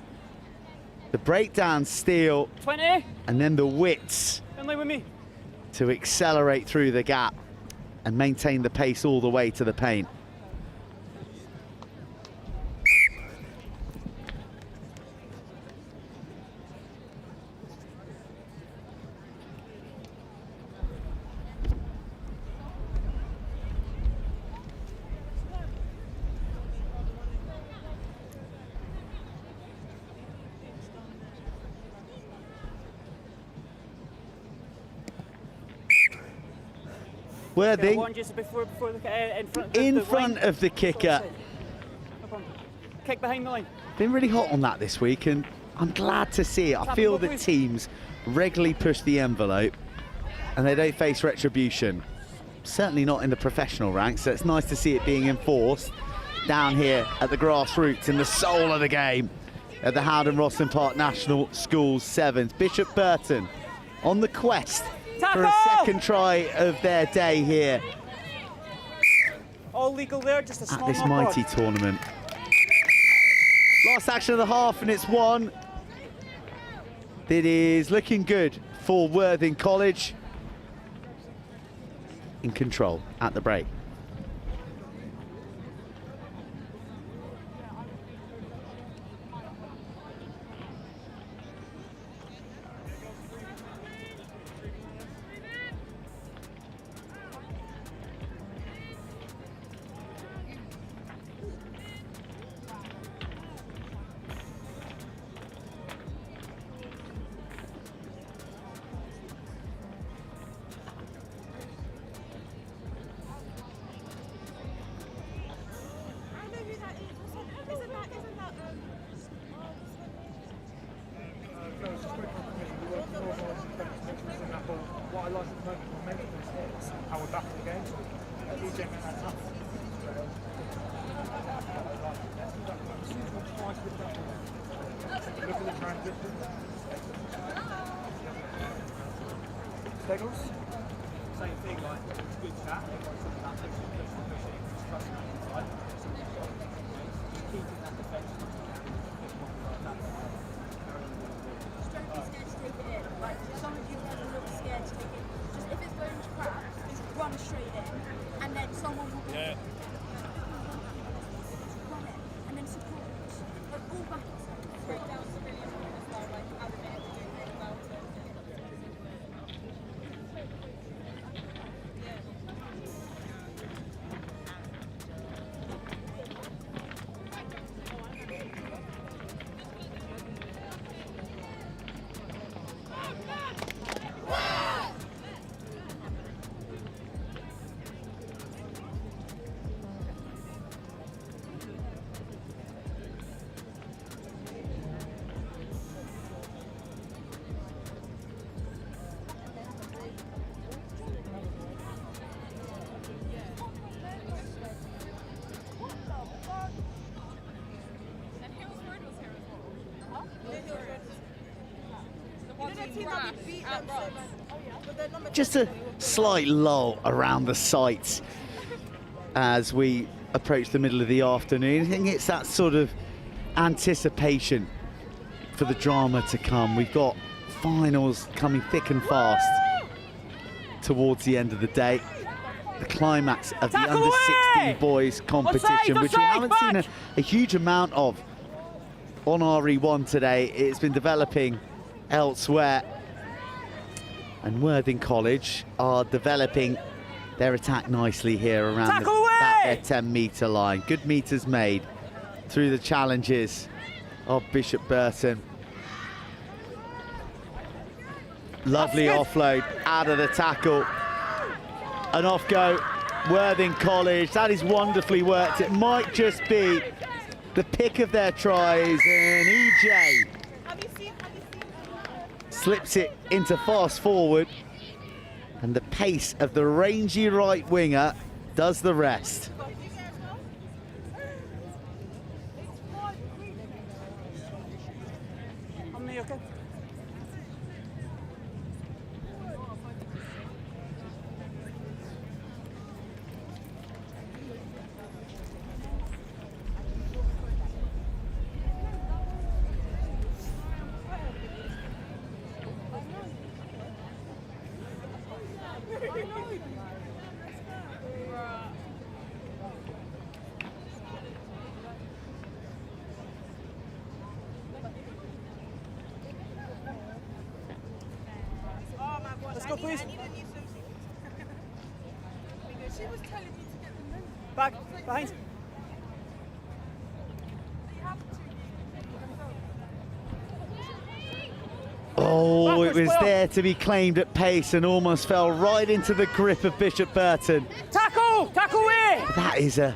The breakdown steal 20. And then the wits Henley with me to accelerate through the gap and maintain the pace all the way to the paint. Worthing in front of the kicker. Kick behind the line. Been really hot on that this week, and I'm glad to see it. I feel that teams regularly push the envelope and they don't face retribution. Certainly not in the professional ranks, so it's nice to see it being enforced down here at the grassroots in the soul of the game at the Howden Roslyn Park National Schools Sevens. Bishop Burton on the quest for a second try of their day here all legal there, just a small at this mighty tournament. Last action of the half, and it's one that is looking good for Worthing College. In control at the break. Steggles? Same thing, like, good chat. Keeping that defence. Don't be scared to take it in. Like, some of you guys are a little scared to take it. Just if it's going to crap, just run straight in. And then someone will be run it. And then support. Like, all back. Break down civilian as well, like, as a bit to do it about it. Just a slight lull around the sights as we approach the middle of the afternoon. I think it's that sort of anticipation for the drama to come. We've got finals coming thick and fast towards the end of the day. The climax of the under-16 boys competition, which we haven't seen a huge amount of on RE1 today. It's been developing elsewhere. And Worthing College are developing their attack nicely here around about their 10-metre line. Good meters made through the challenges of Bishop Burton. Lovely offload out of the tackle. And off go Worthing College. That is wonderfully worked. It might just be the pick of their tries, and EJ slips it into fast forward, and the pace of the rangy right winger does the rest. Let's go, please. Back, behind. Oh, it was there to be claimed at pace and almost fell right into the grip of Bishop Burton. Tackle! Tackle away! That is an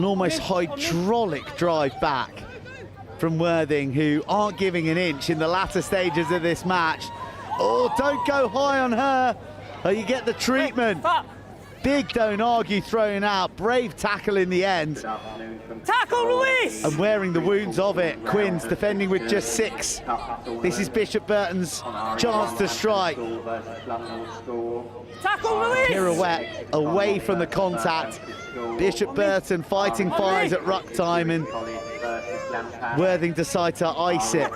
almost hydraulic drive back from Worthing, who aren't giving an inch in the latter stages of this match. Oh, don't go high on her, or you get the treatment. Big don't argue thrown out. Brave tackle in the end. Tackle, Luis! And wearing the wounds of it. Quinn's defending with just 6. This is Bishop Burton's chance to strike. Tackle, Luis! Pirouette away from the contact. Bishop Burton fighting fires at ruck time, and Worthing decide to ice it.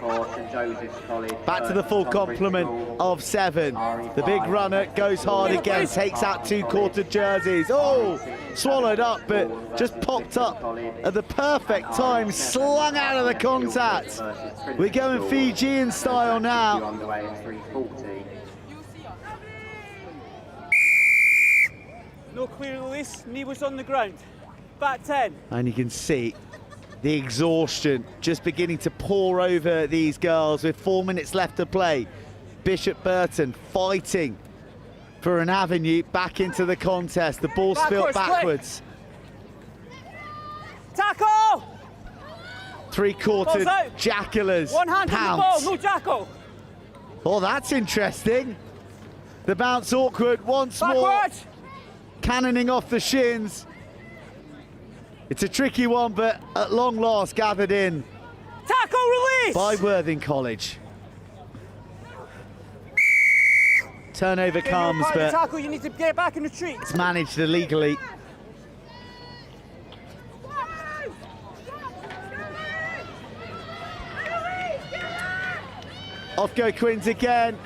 Back to the full complement of 7. The big runner goes hard again, takes out 2 quarter jerseys. Oh, swallowed up, but just popped up at the perfect time, slung out of the contact. We're going Fijian style now. No clear release, knee was on the ground. Back 10. And you can see the exhaustion just beginning to pour over these girls with 4 minutes left to play. Bishop Burton fighting for an avenue back into the contest. The ball spilled backwards. Tackle! 3/4 jackalers. One hand on the ball, no jackal. Oh, that's interesting. The bounce awkward once more. Cannoning off the shins. It's a tricky one, but at long last gathered in. Tackle, release! release! by Worthing College. Turnover comes, but tackle, you need to get back and retreat. it's managed illegally. Off go Quins again.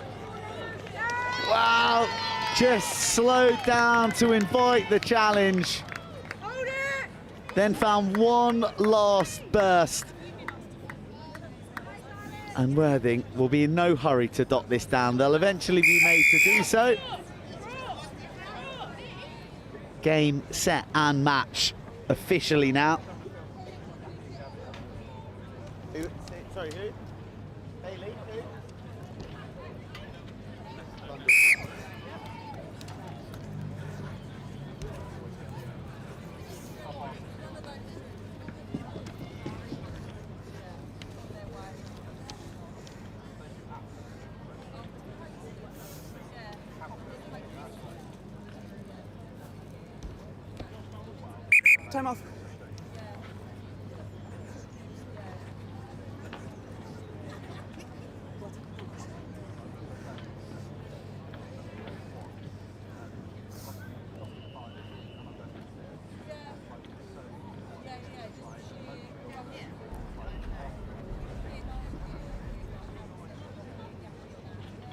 Wow, just slowed down to invite the challenge. Then found one last burst. And Worthing will be in no hurry to dot this down. They'll eventually be made to do so. Game, set and match officially now. Sorry, who? Bailey, who? Time off.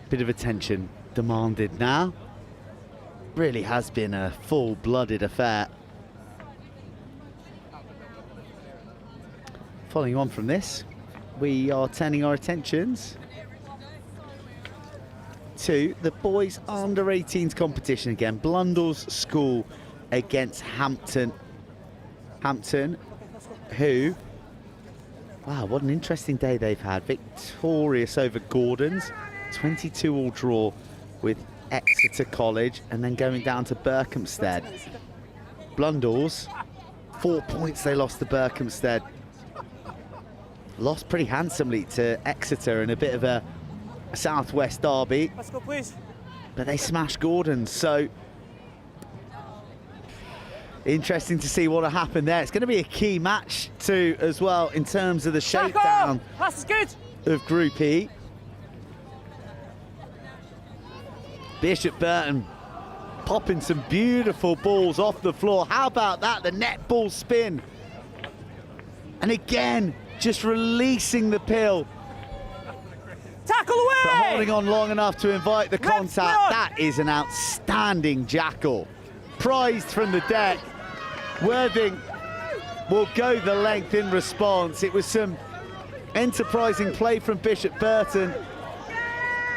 Bit of attention demanded now. Really has been a full-blooded affair. Following on from this, we are turning our attentions to the boys under 18s competition again. Blundell's School against Hampton. Hampton, who, wow, what an interesting day they've had. Victorious over Gordon's, 22-all draw with Exeter College, and then going down to Berkhamsted. Blundell's, 4 points they lost to Berkhamsted. Lost pretty handsomely to Exeter in a bit of a southwest derby. Let's go, please. But they smashed Gordon, so interesting to see what will happen there. It's going to be a key match too, as well, in terms of the shakedown That's good. of Group E. Bishop Burton popping some beautiful balls off the floor. How about that? The net ball spin. And again, just releasing the pill. Tackle away! But holding on long enough to invite the contact. That is an outstanding jackal. Prized from the deck. Worthing will go the length in response. It was some enterprising play from Bishop Burton,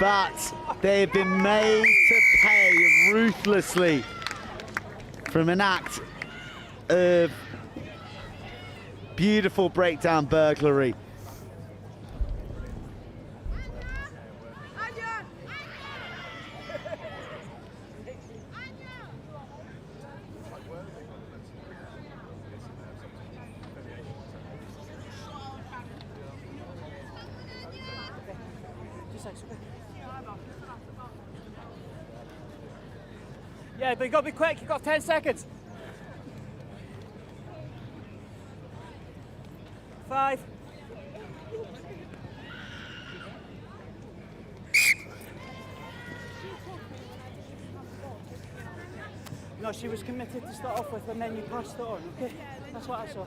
but they have been made to pay ruthlessly from an act of beautiful breakdown burglary. Yeah, but you got to be quick. You've got 10 seconds. 5. No, she was committed to start off with, and then you passed it on, okay? That's what I saw.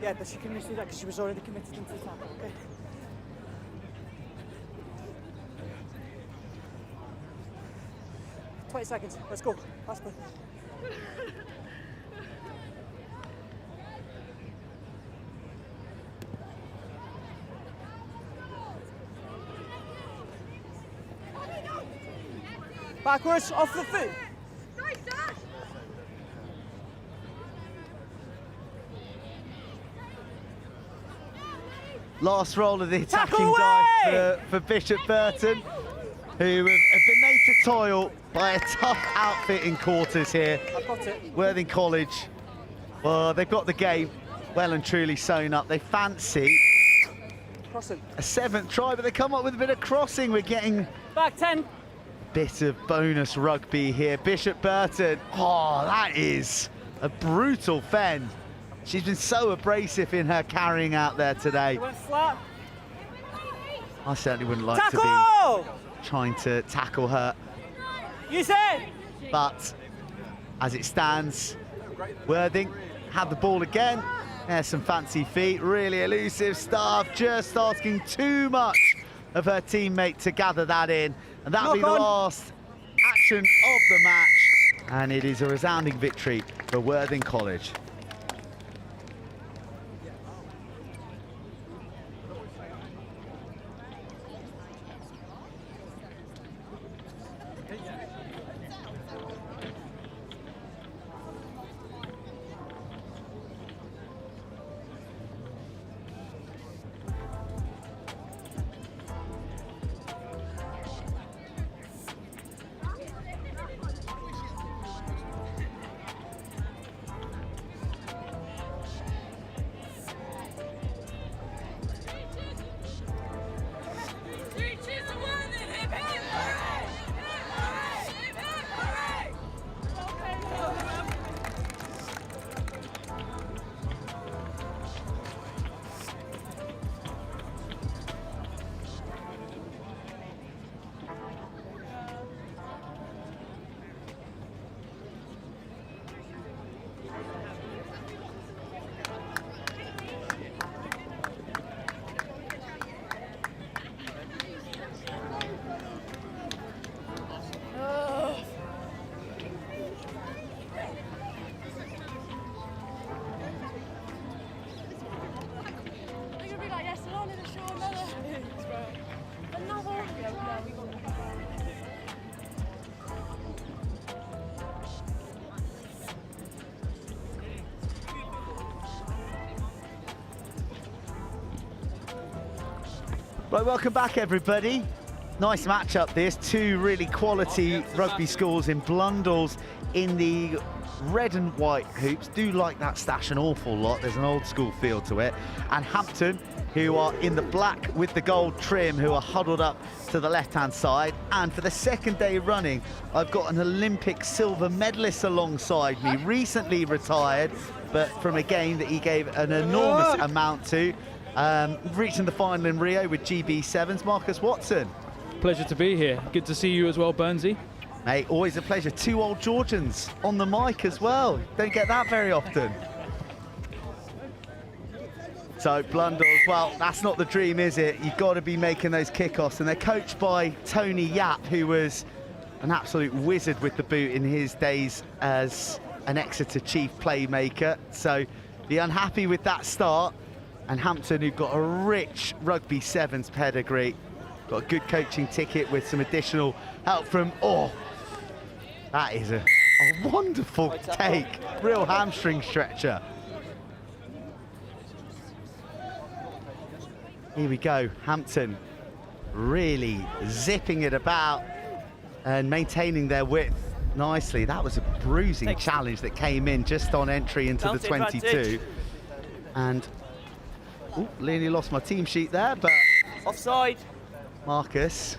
Yeah, but she couldn't do that because she was already committed into the tackle, okay? "20 seconds. Let's go. Last play." Backwards, off the foot. Last roll of the attacking dive for Bishop Burton, who have been made to toil by a tough outfit in quarters here. I've got it. Worthing College, well, they've got the game well and truly sewn up. They fancy Crossing. a 7th try, but they come up with a bit of crossing. We're getting back 10. Bit of bonus rugby here. Bishop Burton, oh, that is a brutal fend. She's been so abrasive in her carrying out there today. It went flat. I certainly wouldn't like to be trying to tackle her. You say. But as it stands, Worthing had the ball again. There's some fancy feet, really elusive stuff, just asking too much of her teammate to gather that in. And that'll be the last action of the match. And it is a resounding victory for Worthing College. Right, welcome back everybody. Nice matchup this, two really quality rugby schools in Blundell's in the red and white hoops. Do like that stash an awful lot, there's an old school feel to it. And Hampton, who are in the black with the gold trim, who are huddled up to the left-hand side. And for the second day running, I've got an Olympic silver medalist alongside me, recently retired, but from a game that he gave an enormous amount to. Reaching the final in Rio with GB7s, Marcus Watson. Pleasure to be here. Good to see you as well, Burnsy. Mate, always a pleasure. Two old Georgians on the mic as well. Don't get that very often. So Blundell's, well, that's not the dream, is it? You've got to be making those kickoffs, and they're coached by Tony Yap, who was an absolute wizard with the boot in his days as an Exeter chief playmaker. So be unhappy with that start. And Hampton, who've got a rich rugby sevens pedigree, got a good coaching ticket with some additional help from, that is a wonderful take, real hamstring stretcher. Here we go, Hampton really zipping it about and maintaining their width nicely. That was a bruising challenge that came in just on entry into the 22. And nearly lost my team sheet there, but offside. Marcus,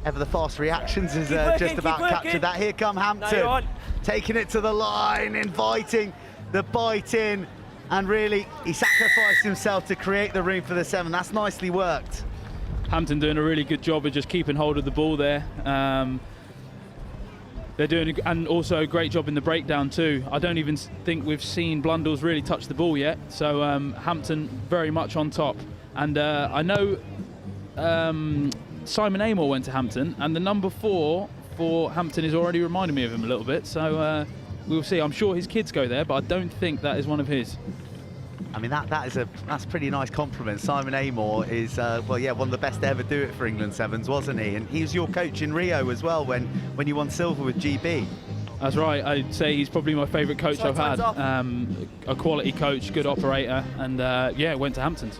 ever the fast reactions, has just about captured that. Here come Hampton, taking it to the line, inviting the bite in, and really he sacrificed himself to create the room for the 7. That's nicely worked. Hampton doing a really good job of just keeping hold of the ball there. They're doing, and also a great job in the breakdown too. I don't even think we've seen Blundell's really touch the ball yet. So Hampton very much on top. And I know Simon Amor went to Hampton, and the number 4 for Hampton is already reminding me of him a little bit. So we'll see. I'm sure his kids go there, but I don't think that is one of his. I mean, that's a pretty nice compliment. Simon Amor is, well, yeah, one of the best to ever do it for England Sevens, wasn't he? And he was your coach in Rio as well when you won silver with GB. That's right. I'd say he's probably my favourite coach I've had. A quality coach, good operator, and yeah, went to Hamptons.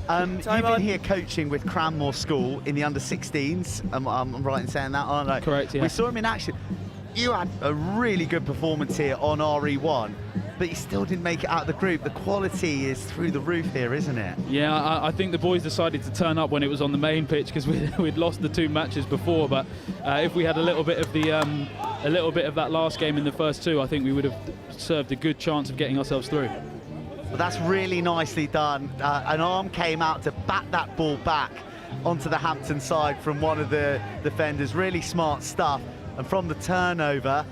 You've been here coaching with Cranmore School in the under-16s. I'm right in saying that, aren't I? Correct, yeah. We saw him in action. You had a really good performance here on RE1, but you still didn't make it out of the group. The quality is through the roof here, isn't it? Yeah, I think the boys decided to turn up when it was on the main pitch because we'd lost the 2 matches before. But if we had a little bit of that last game in the first 2, I think we would have served a good chance of getting ourselves through. Well, that's really nicely done. An arm came out to bat that ball back onto the Hampton side from one of the defenders. Really smart stuff. And from the turnover,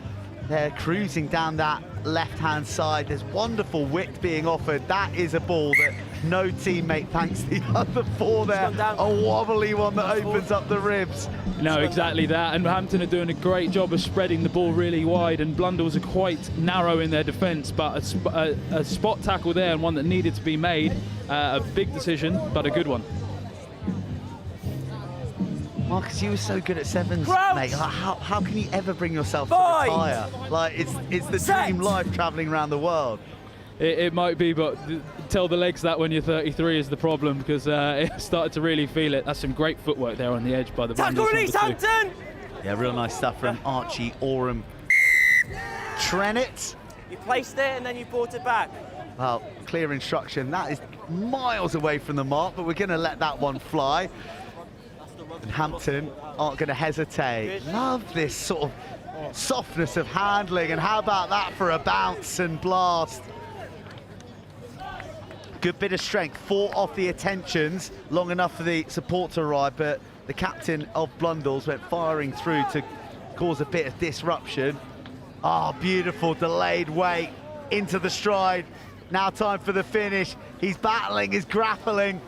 they're cruising down that left-hand side. There's wonderful width being offered. That is a ball that no teammate thanks the other four there. A wobbly one that opens up the ribs. No, exactly that. And Hampton are doing a great job of spreading the ball really wide, and Blundell's are quite narrow in their defence, but a spot tackle there, and one that needed to be made. A big decision, but a good one. Marcus, you were so good at sevens, Crouch! mate. Like, how can you ever bring yourself to retire? Like, it's the dream life travelling around the world. It might be, but tell the legs that when you're 33 is the problem, because it started to really feel it. That's some great footwork there on the edge by the Tackle release, Hampton! Yeah, real nice stuff from Archie Oram. Trennett. You placed it and then you brought it back. Well, clear instruction. That is miles away from the mark, but we're going to let that one fly. And Hampton aren't going to hesitate. Love this sort of softness of handling, and how about that for a bounce and blast? Good bit of strength, fought off the attentions long enough for the support to arrive, but the captain of Blundell's went firing through to cause a bit of disruption. Ah, beautiful delayed weight into the stride. Now time for the finish. He's battling, he's grappling.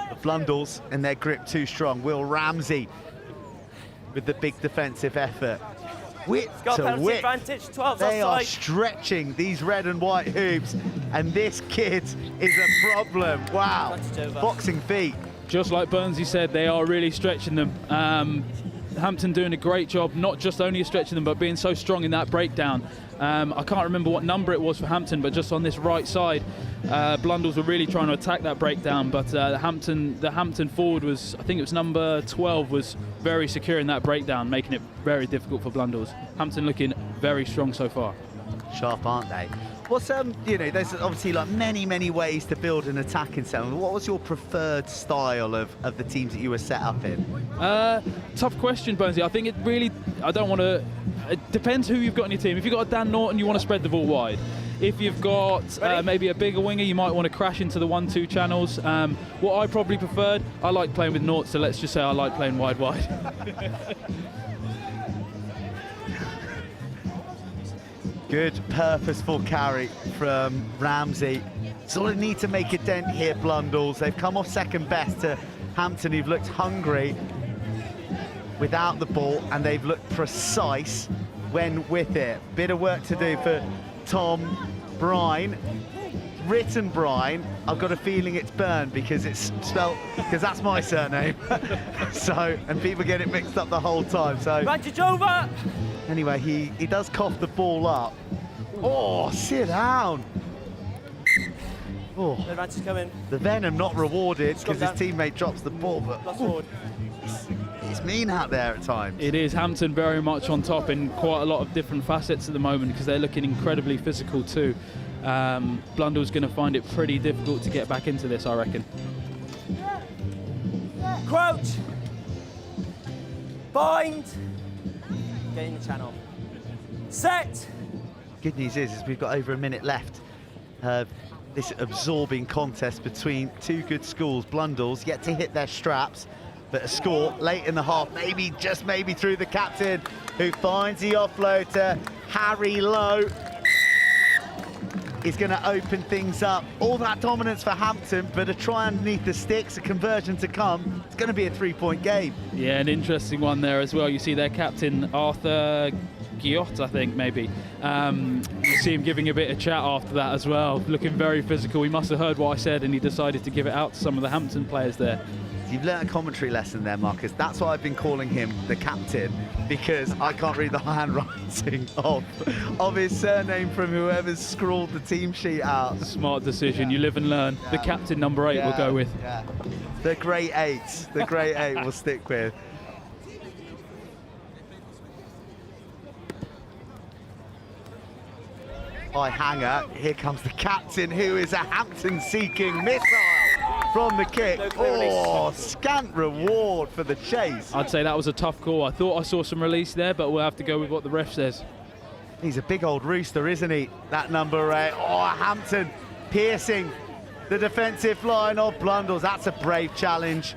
The Blundell's and their grip too strong. Will Ramsey with the big defensive effort. Width to width. They are stretching these red and white hoops, and this kid is a problem. Wow, boxing feet. Just like Burnsy said, they are really stretching them. Hampton doing a great job, not just only stretching them, but being so strong in that breakdown. I can't remember what number it was for Hampton, but just on this right side, Blundell's were really trying to attack that breakdown, but the Hampton forward was, I think it was number 12, was very secure in that breakdown, making it very difficult for Blundell's. Hampton looking very strong so far. Sharp, aren't they? What's you know, there's obviously like many ways to build an attack in seven. What was your preferred style of the teams that you were set up in? Tough question, Burnsy. I think it really, I don't want to, it depends who you've got in your team. If you've got a Dan Norton, you want to spread the ball wide. If you've got maybe a bigger winger, you might want to crash into the 1-2 channels. What I probably preferred, I like playing with North, so let's just say I like playing wide. Good, purposeful carry from Ramsey. Sort of need to make a dent here, Blundell's. They've come off second best to Hampton, who've looked hungry without the ball, and they've looked precise when with it. Bit of work to do for Tom Brine. Written Brine, I've got a feeling it's Byrne because it's spelt, because that's my surname. So, and people get it mixed up the whole time. So, over. Anyway, he does cough the ball up. Oh, sit down. Oh, the venom not rewarded because his teammate drops the ball, but it's mean out there at times. It is. Hampton very much on top in quite a lot of different facets at the moment because they're looking incredibly physical too. Blundell's going to find it pretty difficult to get back into this, I reckon. Crouch. Bind. Get in the channel. Set. Good news is we've got over a minute left. This absorbing contest between two good schools. Blundell's yet to hit their straps, but a score late in the half, maybe, just maybe through the captain, who finds the offload to Harry Lowe. Is going to open things up. All that dominance for Hampton, but a try underneath the sticks, a conversion to come. It's going to be a 3-point game. Yeah, an interesting one there as well. You see their captain, Arthur Guillot, I think, maybe. You see him giving a bit of chat after that as well, looking very physical. He must have heard what I said and he decided to give it out to some of the Hampton players there. You've learnt a commentary lesson there, Marcus. That's why I've been calling him the captain, because I can't read the handwriting of his surname from whoever's scrawled the team sheet out. Smart decision. You live and learn. The captain, number 8, we'll go with. Yeah. The great 8. The great 8 we'll stick with. By hanger, here comes the captain, who is a Hampton-seeking missile from the kick. Oh, scant reward for the chase. I'd say that was a tough call. I thought I saw some release there, but we'll have to go with what the ref says. He's a big old rooster, isn't he? That number 8. Oh, Hampton piercing the defensive line of Blundell's. That's a brave challenge.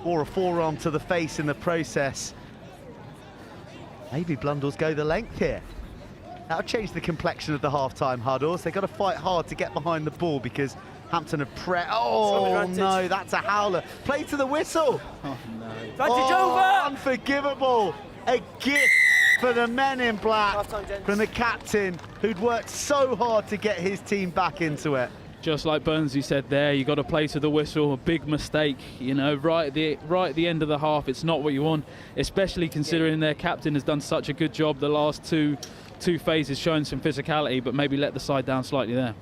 Or a forearm to the face in the process. Maybe Blundell's go the length here. That'll change the complexion of the half-time huddles. They've got to fight hard to get behind the ball because Hampton have oh no, that's a howler. Play to the whistle. Oh no. Advantage over. Unforgivable. A gift for the men in black from the captain, who'd worked so hard to get his team back into it. Just like Burnsy said there, you got to play to the whistle. A big mistake, you know, right at the end of the half. It's not what you want, especially considering their captain has done such a good job the last two phases, showing some physicality, but maybe let the side down slightly there.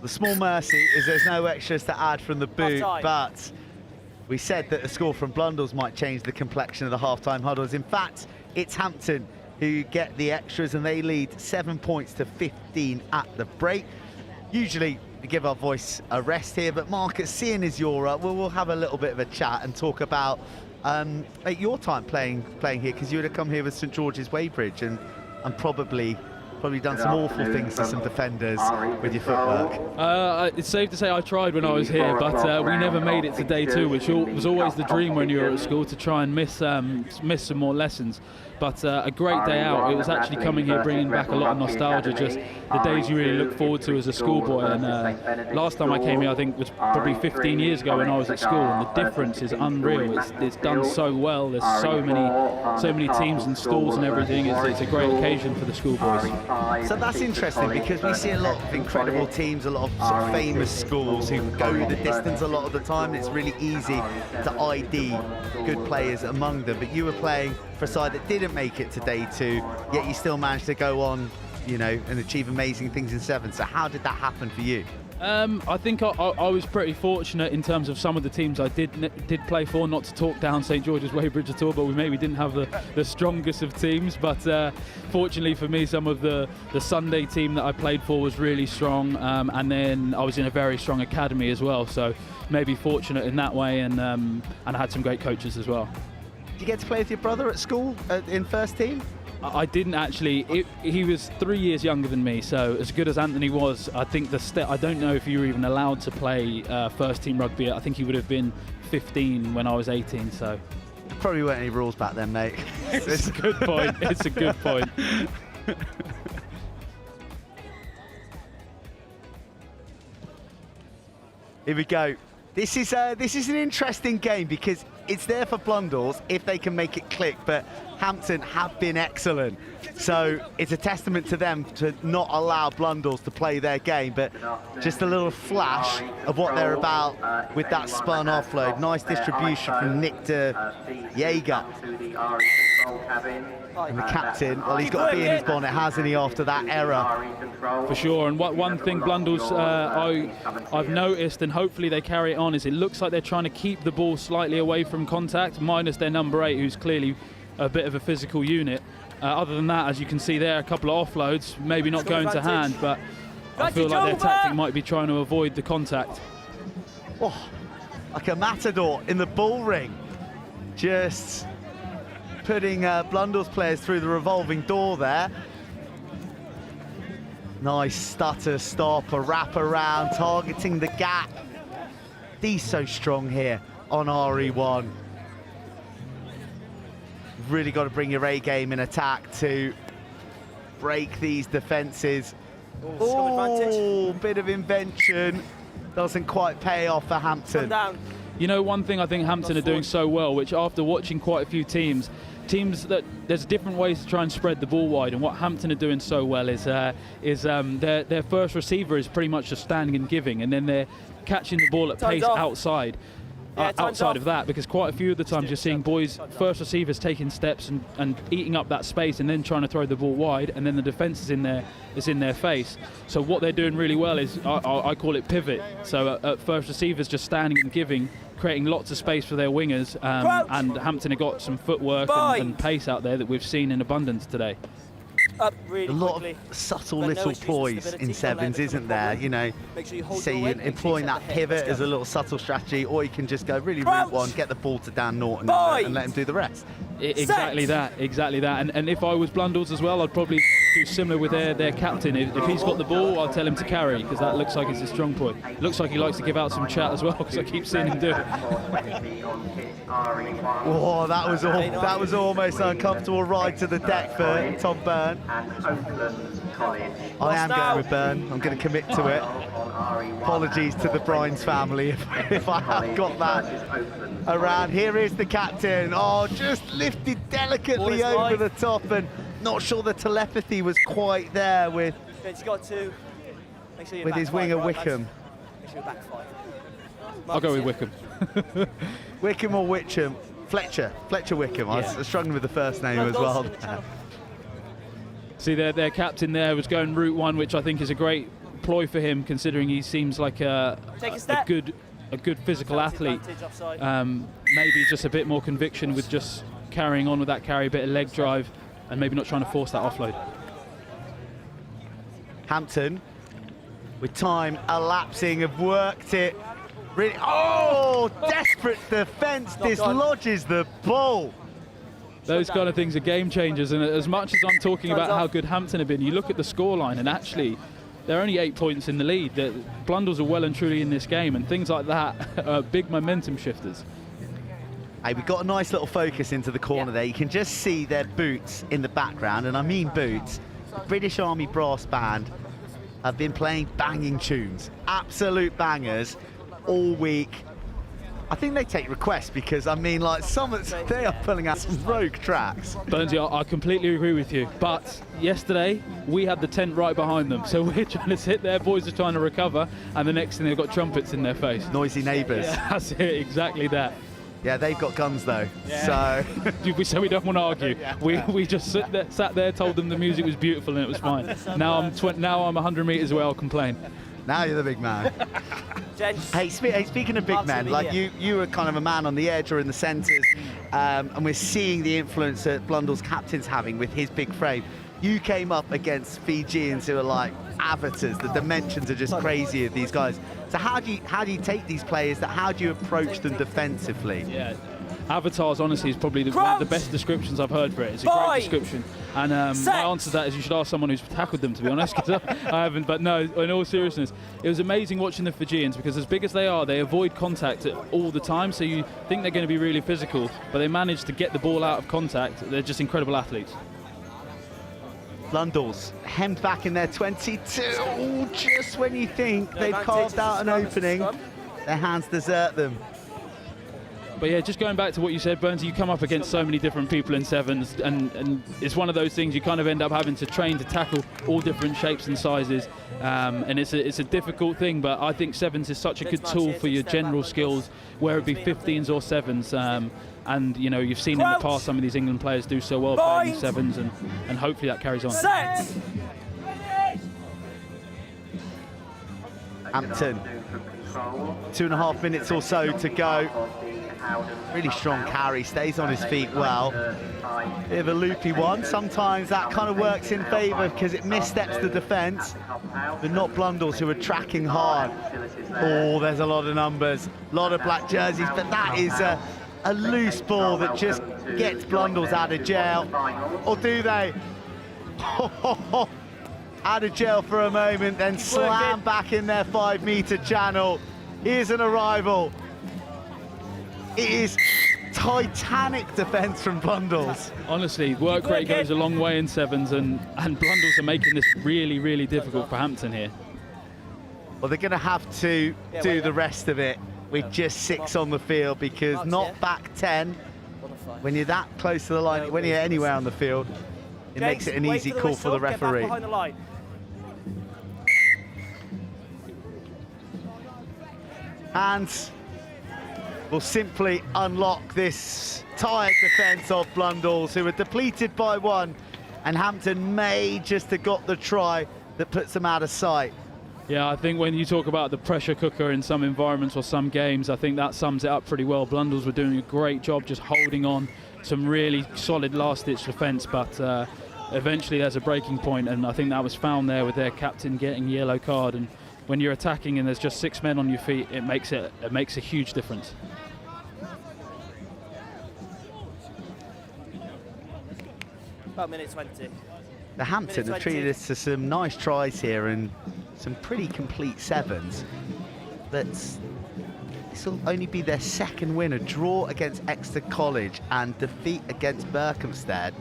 The small mercy is there's no extras to add from the boot, but we said that the score from Blundell's might change the complexion of the half-time huddles. In fact, it's Hampton who get the extras, and they lead 7 points to 15 at the break. Usually we give our voice a rest here, but Marcus, seeing as you're up, we'll have a little bit of a chat and talk about your time playing here, because you would have come here with St George's Weybridge and probably done some awful things to some defenders with your footwork. It's safe to say I tried when I was here, but we never made it to day two, which was always the dream when you were at school, to try and miss some more lessons. But a great day out. It was actually coming here bringing back a lot of nostalgia, just the days you really look forward to as a schoolboy. And last time I came here, I think, was probably 15 years ago when I was at school, and the difference is unreal. It's done so well. There's so many teams and stalls and everything. It's a great occasion for the schoolboys. So that's interesting, because we see a lot of incredible teams, a lot of sort of famous schools who go the distance a lot of the time. It's really easy to ID good players among them, but you were playing for a side that didn't make it to day two, yet you still managed to go on, you know, and achieve amazing things in seven. So how did that happen for you? I think I was pretty fortunate in terms of some of the teams I did play for. Not to talk down St George's Weybridge at all, but we maybe didn't have the strongest of teams. But fortunately for me, some of the Sunday team that I played for was really strong, and then I was in a very strong academy as well. So maybe fortunate in that way, and I had some great coaches as well. Did you get to play with your brother at school in first team? I didn't actually. He was 3 years younger than me, so as good as Anthony was, I think I don't know if you were even allowed to play first team rugby. I think he would have been 15 when I was 18. So probably weren't any rules back then, mate. It's a good point. It's a good point. Here we go. This is an interesting game, because it's there for Blundell's if they can make it click, but Hampton have been excellent. So it's a testament to them to not allow Blundell's to play their game, but just a little flash of what they're about with that spun offload. Nice distribution from Nick to Jaeger. And the captain, well, he's got to be in his bonnet, hasn't he, after that error? For sure. And one thing Blundell's I've noticed, and hopefully they carry it on, is it looks like they're trying to keep the ball slightly away from contact, minus their number 8, who's clearly a bit of a physical unit. Other than that, as you can see there, a couple of offloads, maybe not going to hand, but I feel like their tactic might be trying to avoid the contact. Oh, like a matador in the ball ring. Just putting Blundell's players through the revolving door there. Nice stutter stop, a wrap around, targeting the gap. He's so strong here on RE1. Really got to bring your A game in attack to break these defences. Oh, bit of invention. Doesn't quite pay off for Hampton. You know, one thing I think Hampton are doing so well, which after watching quite a few teams that there's different ways to try and spread the ball wide, and what Hampton are doing so well is their first receiver is pretty much just standing and giving, and then they're catching the ball at pace outside. Outside of that, because quite a few of the times you're seeing boys, first receivers taking steps and eating up that space and then trying to throw the ball wide, and then the defence is in their face. So what they're doing really well is, I call it pivot. So at first receivers just standing and giving, creating lots of space for their wingers, and Hampton have got some footwork and pace out there that we've seen in abundance today. Up really a lot quickly. of subtle little ploys in sevens, isn't there? You know, so you're employing that pivot as a little subtle strategy, or you can just go really route one, get the ball to Dan Norton and let him do the rest. Exactly that. And if I was Blundell's as well, I'd probably do similar with their captain. If he's got the ball, I'll tell him to carry, because that looks like it's a strong point. Looks like he likes to give out some chat as well, because I keep seeing him do it. Oh, that was almost an uncomfortable ride to the deck for Tom Byrne. I am going with Byrne. I'm going to commit to it. Apologies to the Brines family if I have got that around. Here is the captain. Oh, just lifted delicately over the top, and not sure the telepathy was quite there with his winger Wickham. I'll go with Wickham. Wickham or Witcham? Fletcher Wickham. I was struggling with the first name as well. See, their captain there was going route one, which I think is a great ploy for him, considering he seems like a good physical athlete. Maybe just a bit more conviction with just carrying on with that carry, a bit of leg drive, and maybe not trying to force that offload. Hampton, with time elapsing, have worked it. Really, oh, desperate defence, dislodges the ball. Those kind of things are game changers, and as much as I'm talking about how good Hampton have been, you look at the scoreline, and actually they're only 8 points in the lead. The Blundells are well and truly in this game, and things like that are big momentum shifters. Hey, we've got a nice little focus into the corner there. You can just see their boots in the background, and I mean boots. British Army Brass Band have been playing banging tunes, absolute bangers, all week. I think they take requests, because I mean, like, they are pulling out some rogue tracks. Burnsy, I completely agree with you. But yesterday we had the tent right behind them, so we're trying to sit there. Boys are trying to recover, and the next thing they've got trumpets in their face. Noisy neighbours. Yeah, that's it, exactly that. Yeah, they've got guns though. Yeah. So we don't want to argue. We just sat there, told them the music was beautiful and it was fine. Now I'm 100 metres away. I'll complain. Now you're the big man. Hey, speaking of big men, like you were kind of a man on the edge or in the centres, and we're seeing the influence that Blundell's captain's having with his big frame. You came up against Fijians who are like avatars. The dimensions are just crazy of these guys. So how do you take these players? How do you approach them defensively? Yeah. Avatars, honestly, is probably one of the best descriptions I've heard for it. It's a great description. And my answer to that is you should ask someone who's tackled them, to be honest, because I haven't. But no, in all seriousness, it was amazing watching the Fijians, because as big as they are, they avoid contact all the time. So you think they're going to be really physical, but they manage to get the ball out of contact. They're just incredible athletes. Blundell's hemmed back in their 22. Ooh, just when you think they've carved out an opening, their hands desert them. But yeah, just going back to what you said, Burnsy, you come up against so many different people in sevens, and it's one of those things you kind of end up having to train to tackle all different shapes and sizes, and it's a difficult thing, but I think sevens is such a good tool for your general skills, whether it be 15s or sevens, and you know, you've seen in the past some of these England players do so well playing in sevens, and hopefully that carries on. Hampton, 2.5 minutes or so to go. Really strong carry, stays on his feet well. Bit of a loopy one. Sometimes that kind of works in favour because it missteps the defence, but not Blundell's, who are tracking hard. Oh, there's a lot of numbers, a lot of black jerseys, but that is a loose ball that just gets Blundell's out of jail. Or do they? Out of jail for a moment, then slam back in their 5-metre channel. Here's an arrival. It is titanic defence from Blundell's. Honestly, work rate goes a long way in sevens, and Blundell's are making this really, really difficult for Hampton here. Well, they're going to have to do the rest of it with just 6 on the field, because not back 10, when you're that close to the line, when you're anywhere on the field, it makes it an easy call for the referee. And will simply unlock this tired defence of Blundell's, who are depleted by 1, and Hampton may just have got the try that puts them out of sight. Yeah, I think when you talk about the pressure cooker in some environments or some games, I think that sums it up pretty well. Blundell's were doing a great job just holding on, some really solid last-ditch defence, but eventually there's a breaking point, and I think that was found there with their captain getting a yellow card. And when you're attacking and there's just 6 men on your feet, it makes a huge difference. About minute 20. the Hampton have treated us to some nice tries here and some pretty complete sevens. This will only be their second win, a draw against Exeter College and defeat against Berkhamsted.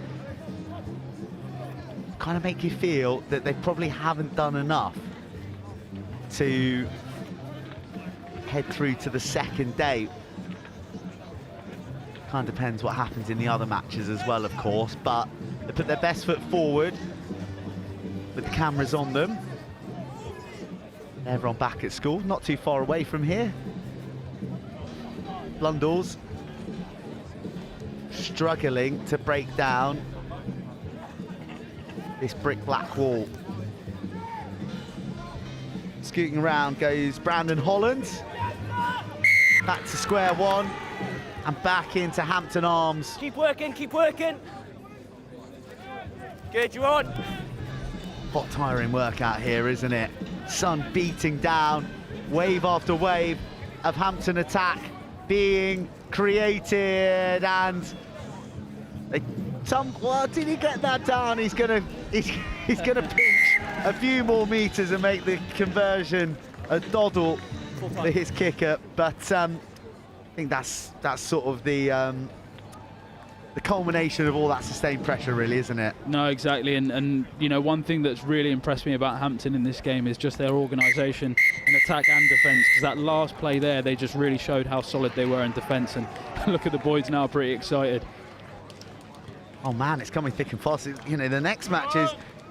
Kind of make you feel that they probably haven't done enough to head through to the second day. Kind of depends what happens in the other matches as well, of course, but they put their best foot forward with the cameras on them. Everyone back at school, not too far away from here. Blundell's struggling to break down this brick black wall. Scooting around goes Brandon Holland. Back to square one and back into Hampton Arms. Keep working, keep working. Good, you're on. Hot tiring work out here, isn't it? Sun beating down, wave after wave of Hampton attack being created, and well, did he get that down? He's gonna pinch a few more meters and make the conversion a doddle for his kicker, but I think that's sort of the culmination of all that sustained pressure, really, isn't it? No, exactly, and you know, one thing that's really impressed me about Hampton in this game is just their organisation in attack and defence, because that last play there, they just really showed how solid they were in defence, and look at the boys now, pretty excited. Oh man, it's coming thick and fast. You know, the next match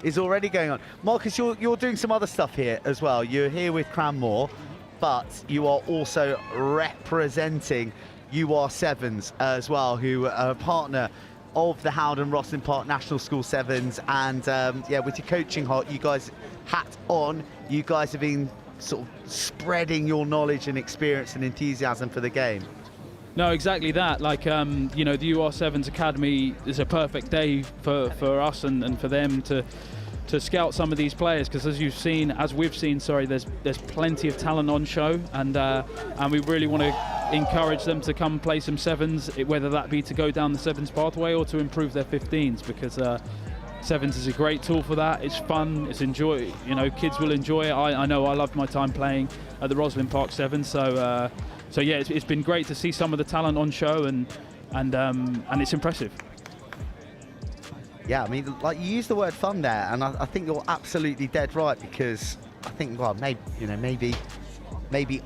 is already going on. Marcus, you're doing some other stuff here as well. You're here with Cranmore, but you are also representing UR7s as well, who are a partner of the HOWDEN ROSSLYN Park National School Sevens, and yeah, with your coaching hat on, you guys have been sort of spreading your knowledge and experience and enthusiasm for the game. No, exactly that. Like, you know, the UR7s Academy is a perfect day for us and for them to scout some of these players, because as we've seen, there's plenty of talent on show, and we really want to encourage them to come play some sevens, whether that be to go down the sevens pathway or to improve their 15s, because sevens is a great tool for that. It's fun, it's you know, kids will enjoy it. I know I loved my time playing at the Roslyn Park Sevens, so yeah, it's been great to see some of the talent on show, and it's impressive. Yeah, I mean, like, you use the word fun there, and I think you're absolutely dead right, because I think, well, maybe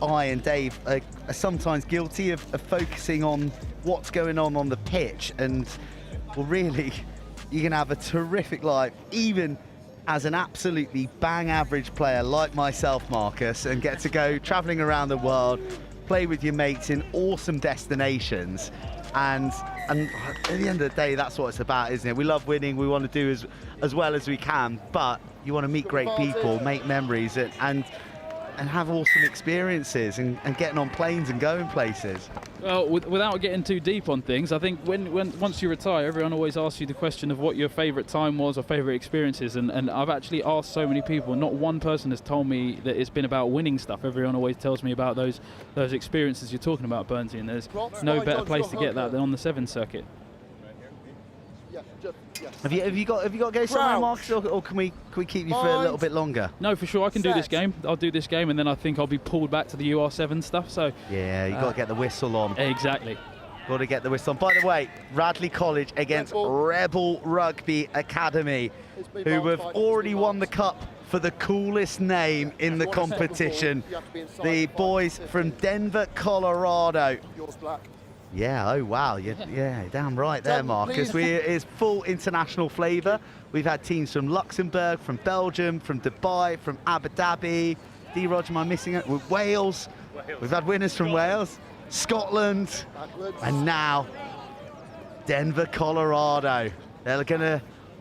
I and Dave are sometimes guilty of focusing on what's going on the pitch, and well, really, you can have a terrific life, even as an absolutely bang average player like myself, Marcus, and get to go travelling around the world, play with your mates in awesome destinations, and at the end of the day, that's what it's about, isn't it? We love winning, we want to do as well as we can, but you want to meet great people, make memories, and have awesome experiences, and getting on planes and going places. Well, without getting too deep on things, I think once you retire, everyone always asks you the question of what your favourite time was or favourite experiences, and I've actually asked so many people, not one person has told me that it's been about winning stuff. Everyone always tells me about those experiences you're talking about, Burnsy, and there's no better place to get that than on the Sevens circuit. Have you got to go somewhere, Marcus, or can we keep you for a little bit longer? No, for sure, I can do this game. I'll do this game, and then I think I'll be pulled back to the UR7 stuff. So yeah, you got to get the whistle on. Exactly. Got to get the whistle on. By the way, Radley College against Rebel Rugby Academy, who have already won the cup for the coolest name in the competition. The boys from Denver, Colorado. Yeah, oh wow, yeah, damn right there, Marcus. It's full international flavour. We've had teams from Luxembourg, from Belgium, from Dubai, from Abu Dhabi. D-Rog, am I missing it? Wales. We've had winners from Wales, Scotland, and now Denver, Colorado. They're going to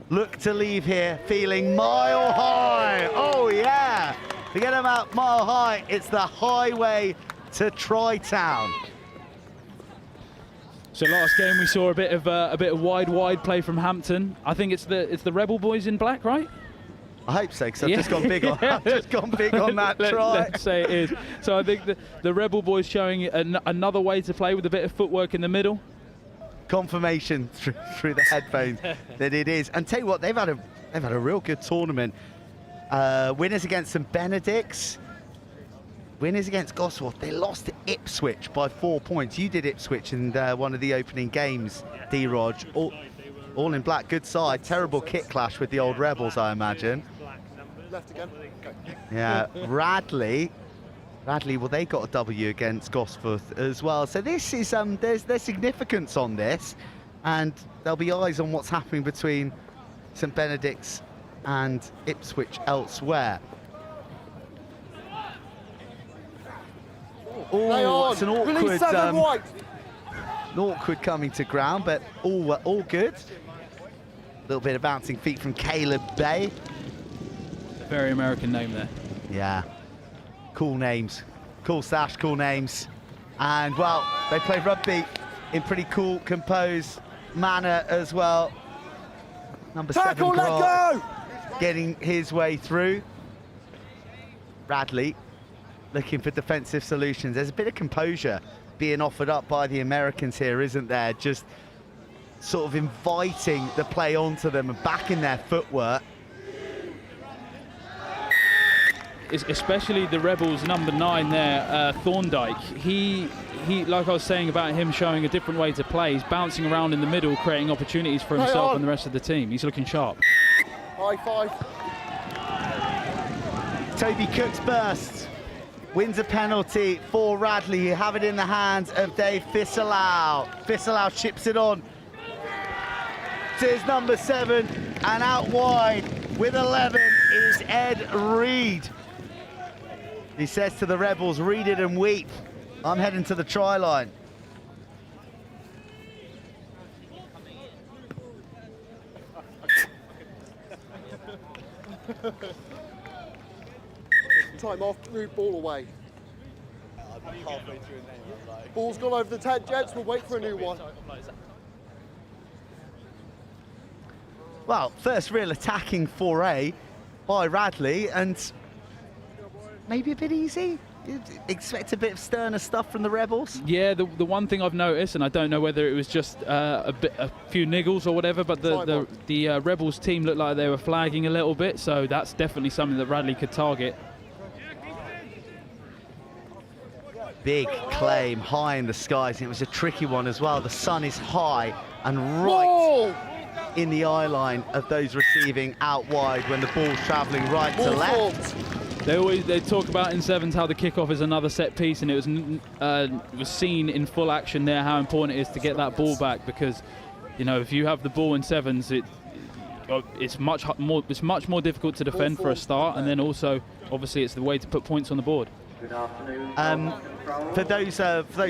look to leave here feeling mile high. Oh yeah, forget about mile high. It's the highway to Tri-Town. So last game we saw a bit of wide play from Hampton. I think it's the Rebel boys in black, right? I hope so, because I've just gone big on. I've just gone big on that try. Let's say it is. So I think the Rebel boys showing another way to play with a bit of footwork in the middle. Confirmation through the headphones that it is. And tell you what, they've had a they've had a real good tournament. Winners against St Benedict's, winners against Gosforth. They lost to Ipswich by 4 points. You did Ipswich in one of the opening games, D-Rog. All in black, good side. Terrible kit clash with the old Rebels, I imagine. Left again. Okay. Yeah, Radley, well, they got a W against Gosforth as well. So this is there's significance on this, and there'll be eyes on what's happening between St Benedict's and Ipswich elsewhere. Oh, it's an awkward, awkward coming to ground, but all good. A little bit of bouncing feet from Caleb Bay. Very American name there. Yeah, cool names, cool sash, cool names. And well, they play rugby in pretty cool, composed manner as well. Number 7, Grant, getting his way through. Radley looking for defensive solutions. There's a bit of composure being offered up by the Americans here, isn't there? Just sort of inviting the play onto them and backing their footwork. Especially the Rebels' number 9 there, Thorndike. He, like I was saying about him showing a different way to play, he's bouncing around in the middle, creating opportunities for himself and the rest of the team. He's looking sharp. High five. Toby Cook's burst wins a penalty for Radley. You have it in the hands of Dave Fisselau. Fisselau chips it on to his number 7, and out wide with 11 is Ed Reed. He says to the Rebels, read it and weep. I'm heading to the try line. Time off, move ball away. Ball's gone over the 10, Jets, we'll wait for a new one. Well, first real attacking foray by Radley, and maybe a bit easy. You'd expect a bit of sterner stuff from the Rebels. Yeah, the one thing I've noticed, and I don't know whether it was just a few niggles or whatever, but the Rebels team looked like they were flagging a little bit, so that's definitely something that Radley could target. Big claim high in the skies, and it was a tricky one as well. The sun is high and right in the eye line of those receiving out wide when the ball's travelling right to left. They talk about in sevens how the kickoff is another set piece, and it was seen in full action there how important it is to get that ball back, because you know, if you have the ball in sevens, it's much more difficult to defend for a start, and then also obviously it's the way to put points on the board. Good afternoon. For those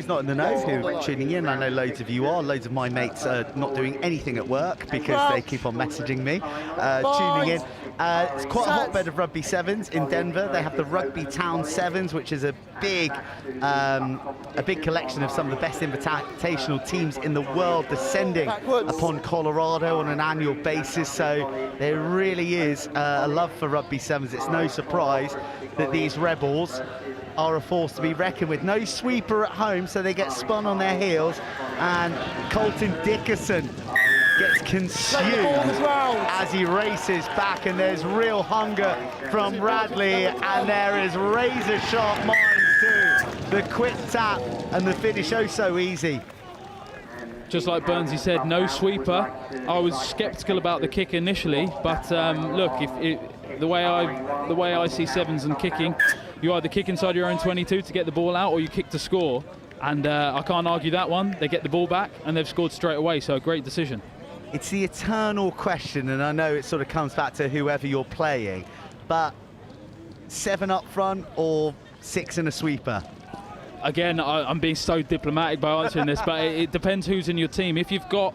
not in the know who are tuning in, I know loads of you are. Loads of my mates are not doing anything at work because they keep on messaging me, tuning in. It's quite a hotbed of rugby sevens in Denver. They have the Rugby Town Sevens, which is a big collection of some of the best invitational teams in the world descending upon Colorado on an annual basis. So there really is a love for rugby sevens. It's no surprise that these Rebels are a force to be reckoned with. No sweeper at home, so they get spun on their heels, and Colton Dickerson gets consumed as he races back, and there's real hunger from Radley, and there is razor sharp minds too. The quick tap and the finish oh so easy. Just like Burnsy said, no sweeper. I was sceptical about the kick initially, but look, the way I see sevens and kicking, you either kick inside your own 22 to get the ball out, or you kick to score. And I can't argue that one. They get the ball back, and they've scored straight away, so a great decision. It's the eternal question, and I know it sort of comes back to whoever you're playing, but 7 up front or 6 and a sweeper? Again, I'm being so diplomatic by answering this, but it depends who's in your team. If you've got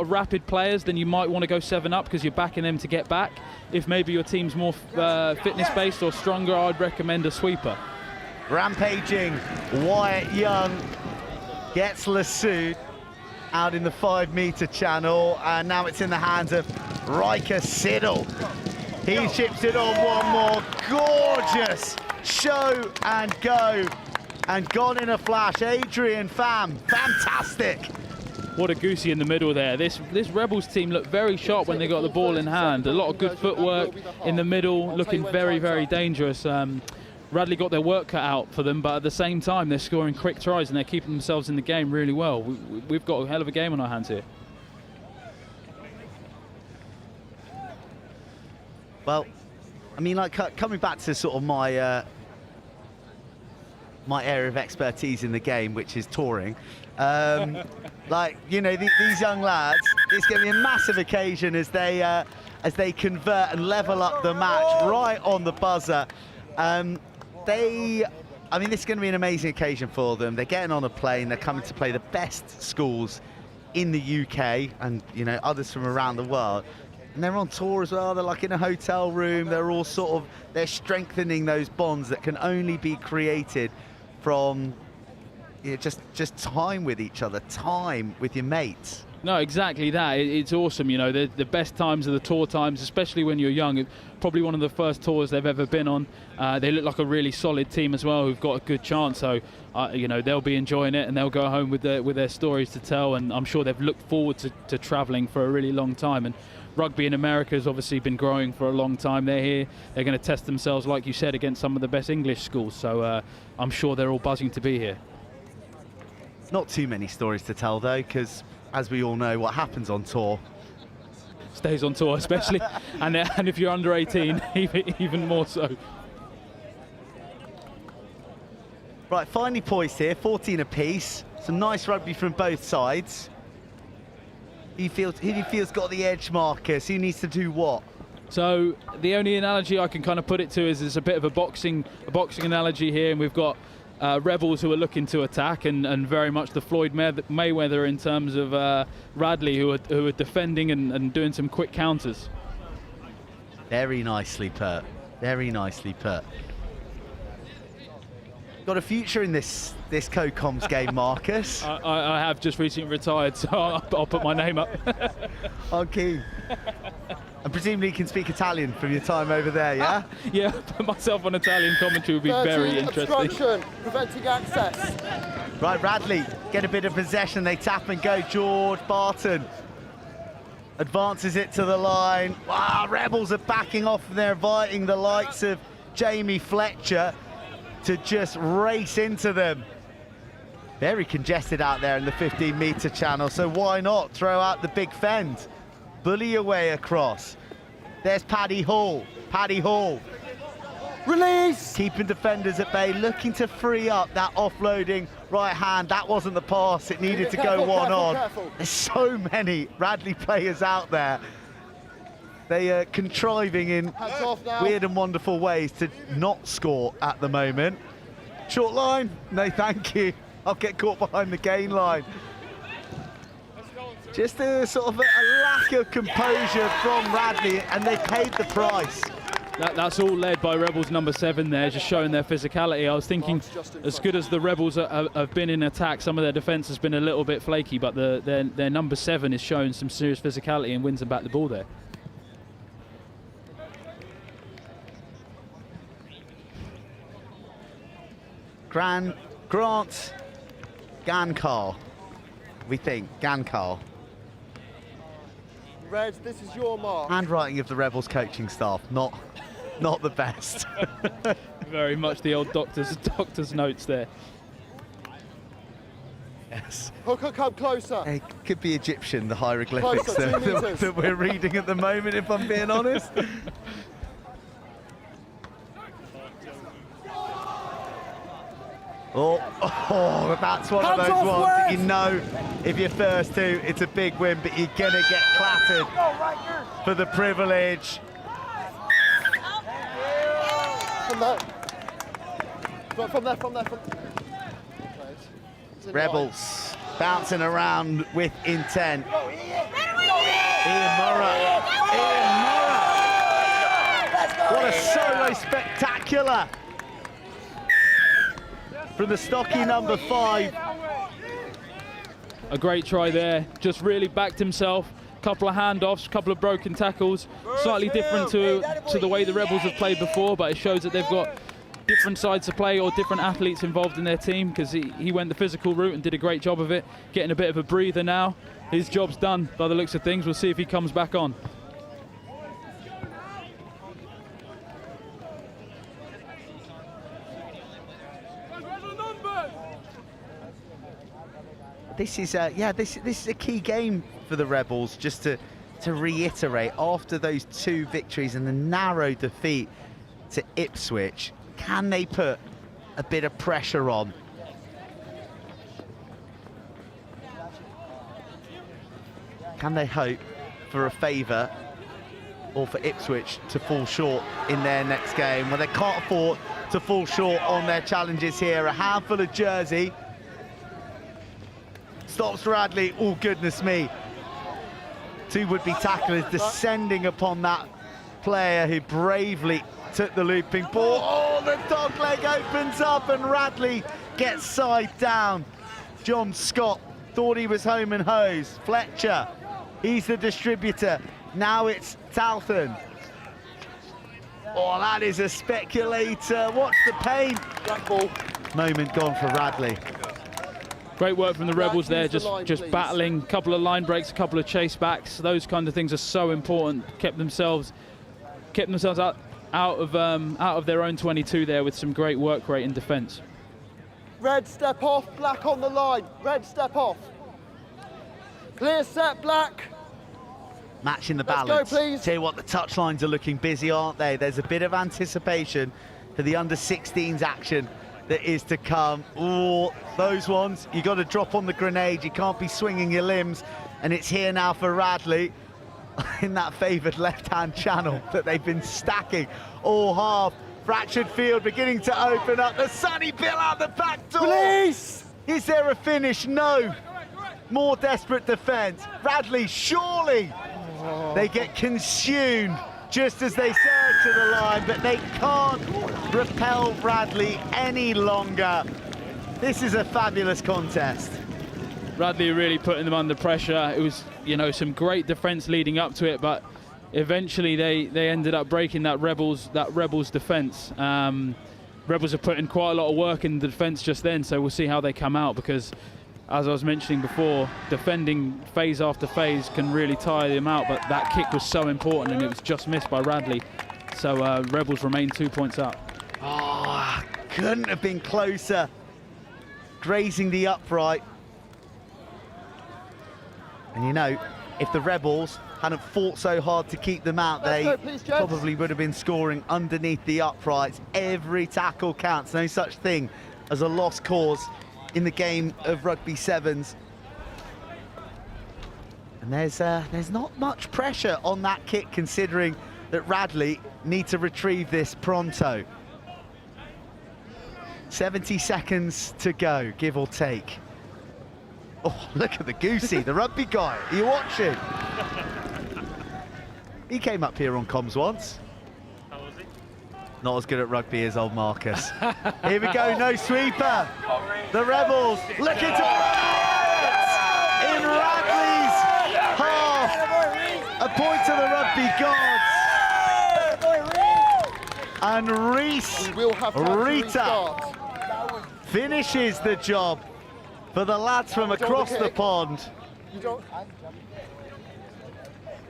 rapid players, then you might want to go 7 up because you're backing them to get back. If maybe your team's more fitness-based or stronger, I'd recommend a sweeper. Rampaging Wyatt Young gets lassoed out in the 5-metre channel, and now it's in the hands of Riker Siddle. He chips it on one more. Gorgeous show and go, and gone in a flash. Adrian Pham, fantastic. what a goosey in the middle there. This Rebels team looked very sharp when they got the ball in hand. A lot of good footwork in the middle, looking very, very dangerous. Radley got their work cut out for them, but at the same time, they're scoring quick tries and they're keeping themselves in the game really well. We've got a hell of a game on our hands here. Well, I mean, like coming back to sort of my my area of expertise in the game, which is touring. Like, you know, these young lads, it's going to be a massive occasion as they convert and level up the match right on the buzzer. I mean, this is going to be an amazing occasion for them. They're getting on a plane. They're coming to play the best schools in the UK and, you know, others from around the world. And they're on tour as well. They're like in a hotel room. They're all sort of, they're strengthening those bonds that can only be created from, you know, just time with each other, time with your mates. No, exactly that. It's awesome, you know, the best times are the tour times, especially when you're young. It's probably one of the first tours they've ever been on. They look like a really solid team as well, who've got a good chance. So, you know, they'll be enjoying it and they'll go home with their stories to tell. And I'm sure they've looked forward to travelling for a really long time. And rugby in America has obviously been growing for a long time. They're here. They're going to test themselves, like you said, against some of the best English schools. So I'm sure they're all buzzing to be here. Not too many stories to tell, though, because as we all know, what happens on tour stays on tour, especially, and if you're under 18, even more so. Right, finally poised here, 14 apiece. Some nice rugby from both sides. Who do you feel's got the edge, Marcus? Who needs to do what? So the only analogy I can kind of put it to is it's a bit of a boxing analogy here, and we've got Rebels who are looking to attack, and very much the Floyd Mayweather in terms of Radley who are defending and doing some quick counters. Very nicely put. Very nicely put. Got a future in this co-coms game, Marcus. I have just recently retired, so I'll put my name up. Okay. And presumably you can speak Italian from your time over there, yeah? Yeah, put myself on Italian commentary would be very interesting. Obstruction, preventing access. Right, Radley, get a bit of possession. They tap and go. George Barton advances it to the line. Wow, Rebels are backing off and they're inviting the likes of Jamie Fletcher to just race into them. Very congested out there in the 15-metre channel, so why not throw out the big fend? Bully your way across. There's Paddy Hall. Paddy Hall. Release! Keeping defenders at bay, looking to free up that offloading right hand. That wasn't the pass, it needed to go one on. There's so many Radley players out there. They are contriving in weird and wonderful ways to not score at the moment. Short line, no thank you. I'll get caught behind the gain line. Just a sort of a lack of composure from Radley, and they paid the price. That's all led by Rebels number 7 there, just showing their physicality. I was thinking, as good as the Rebels have been in attack, some of their defence has been a little bit flaky, but their number 7 is showing some serious physicality and wins them back the ball there. Grant Gankar, we think, Gankar. Reds, this is your mark. Handwriting of the Rebels coaching staff, not the best. Very much the old doctor's notes there. Yes. Hooker, come closer. It could be Egyptian, the hieroglyphics Closer, 2 metres. that we're reading at the moment, if I'm being honest. Oh, that's one of those ones that you know, if you're first to, it's a big win, but you're going to get clattered for the privilege. From there. Rebels bouncing around with intent. Ian Murrah. What a solo spectacular from the stocky number 5. A great try there, just really backed himself. Couple of handoffs, couple of broken tackles, slightly different to the way the Rebels have played before, but it shows that they've got different sides to play or different athletes involved in their team, because he went the physical route and did a great job of it, getting a bit of a breather now. His job's done by the looks of things. We'll see if he comes back on. This is this is a key game for the Rebels, just to reiterate, after those 2 victories and the narrow defeat to Ipswich, can they put a bit of pressure on? Can they hope for a favour or for Ipswich to fall short in their next game? Well, they can't afford to fall short on their challenges here. A handful of Jersey. Stops Radley. Oh, goodness me. 2 would-be tacklers descending upon that player who bravely took the looping ball. Oh, the dog leg opens up and Radley gets side down. John Scott thought he was home and hosed. Fletcher, he's the distributor. Now it's Talton. Oh, that is a speculator. Watch the pain. Ball. Moment gone for Radley. Great work from the Rebels there, just battling, a couple of line breaks, a couple of chase backs. Those kind of things are so important. Kept themselves out of their own 22 there with some great work rate in defence. Red, step off, black on the line. Red, step off. Clear set, black. Matching the Let's balance. go, please. Tell you what, the touchlines are looking busy, aren't they? There's a bit of anticipation for the under-16s action that is to come. Oh, those ones, you got to drop on the grenade. You can't be swinging your limbs. And it's here now for Radley in that favoured left-hand channel that they've been stacking all half. Fractured field beginning to open up. The Sonny Bill out the back door. Release! Is there a finish? No. More desperate defence. Radley, surely. They get consumed just as they surge to the line, but they can't repel Radley any longer. This is a fabulous contest. Radley really putting them under pressure. It was, some great defence leading up to it, but eventually they ended up breaking that Rebels defence. Rebels are putting quite a lot of work in the defence just then, so we'll see how they come out, because as I was mentioning before, defending phase after phase can really tire them out, but that kick was so important and it was just missed by Radley. So Rebels remain 2 points up. Oh, couldn't have been closer. Grazing the upright. And if the Rebels hadn't fought so hard to keep them out, they probably would have been scoring underneath the uprights. Every tackle counts. No such thing as a lost cause in the game of rugby sevens. And there's not much pressure on that kick, considering that Radley need to retrieve this pronto. 70 seconds to go, give or take. Oh, look at the Goosey, the rugby guy. Are you watching? He came up here on comms once. How was he? Not as good at rugby as old Marcus. Here we go, no sweeper. The Rebels looking to in Radley's half. A point to the rugby gods. And Reese Rita finishes the job for the lads from across the pond.